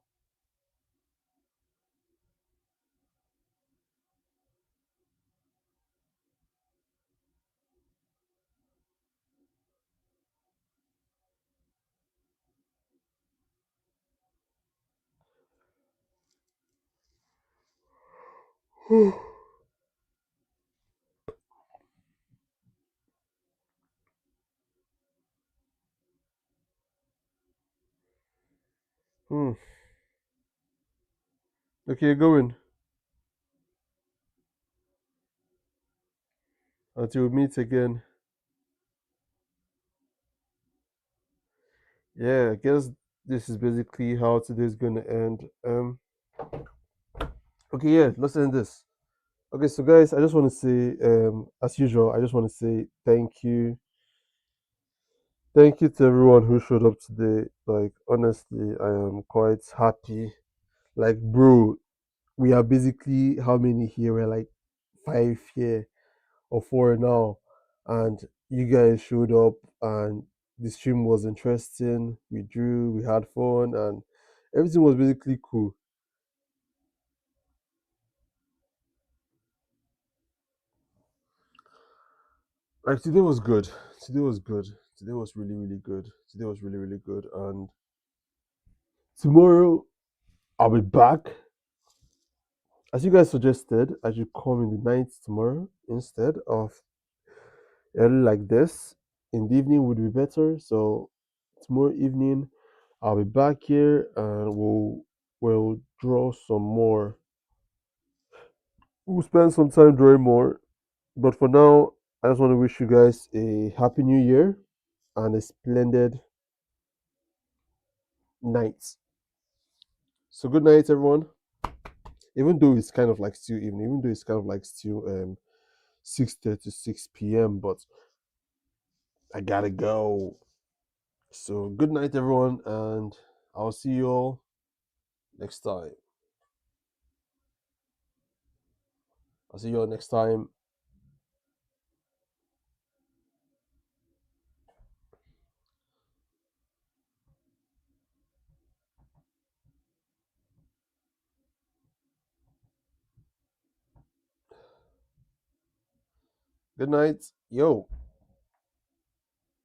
Hmm. Okay, going. Until we meet again. Yeah, I guess this is basically how today's gonna end. Okay, yeah, let's end this. Okay, so guys, I just want to say, as usual, I just want to say thank you to everyone who showed up today. Like, honestly, I am quite happy. Like, bro, we are basically how many here? We're like five here or four now, and you guys showed up, and the stream was interesting. We drew, we had fun, and everything was basically cool. Like today was good. Today was good. Today was really really good. Today was really really good, and tomorrow I'll be back. As you guys suggested, I should come in the night tomorrow instead of early like this. In the evening would be better. So tomorrow evening I'll be back here and we'll draw some more. We'll spend some time drawing more. But for now, I just want to wish you guys a happy new year and a splendid night. So good night everyone. Even though it's kind of like still evening, even though it's kind of like still 6:30 6 p.m., but I gotta go. So good night everyone, and I'll see you all next time. I'll see you all next time. Good night. Yo.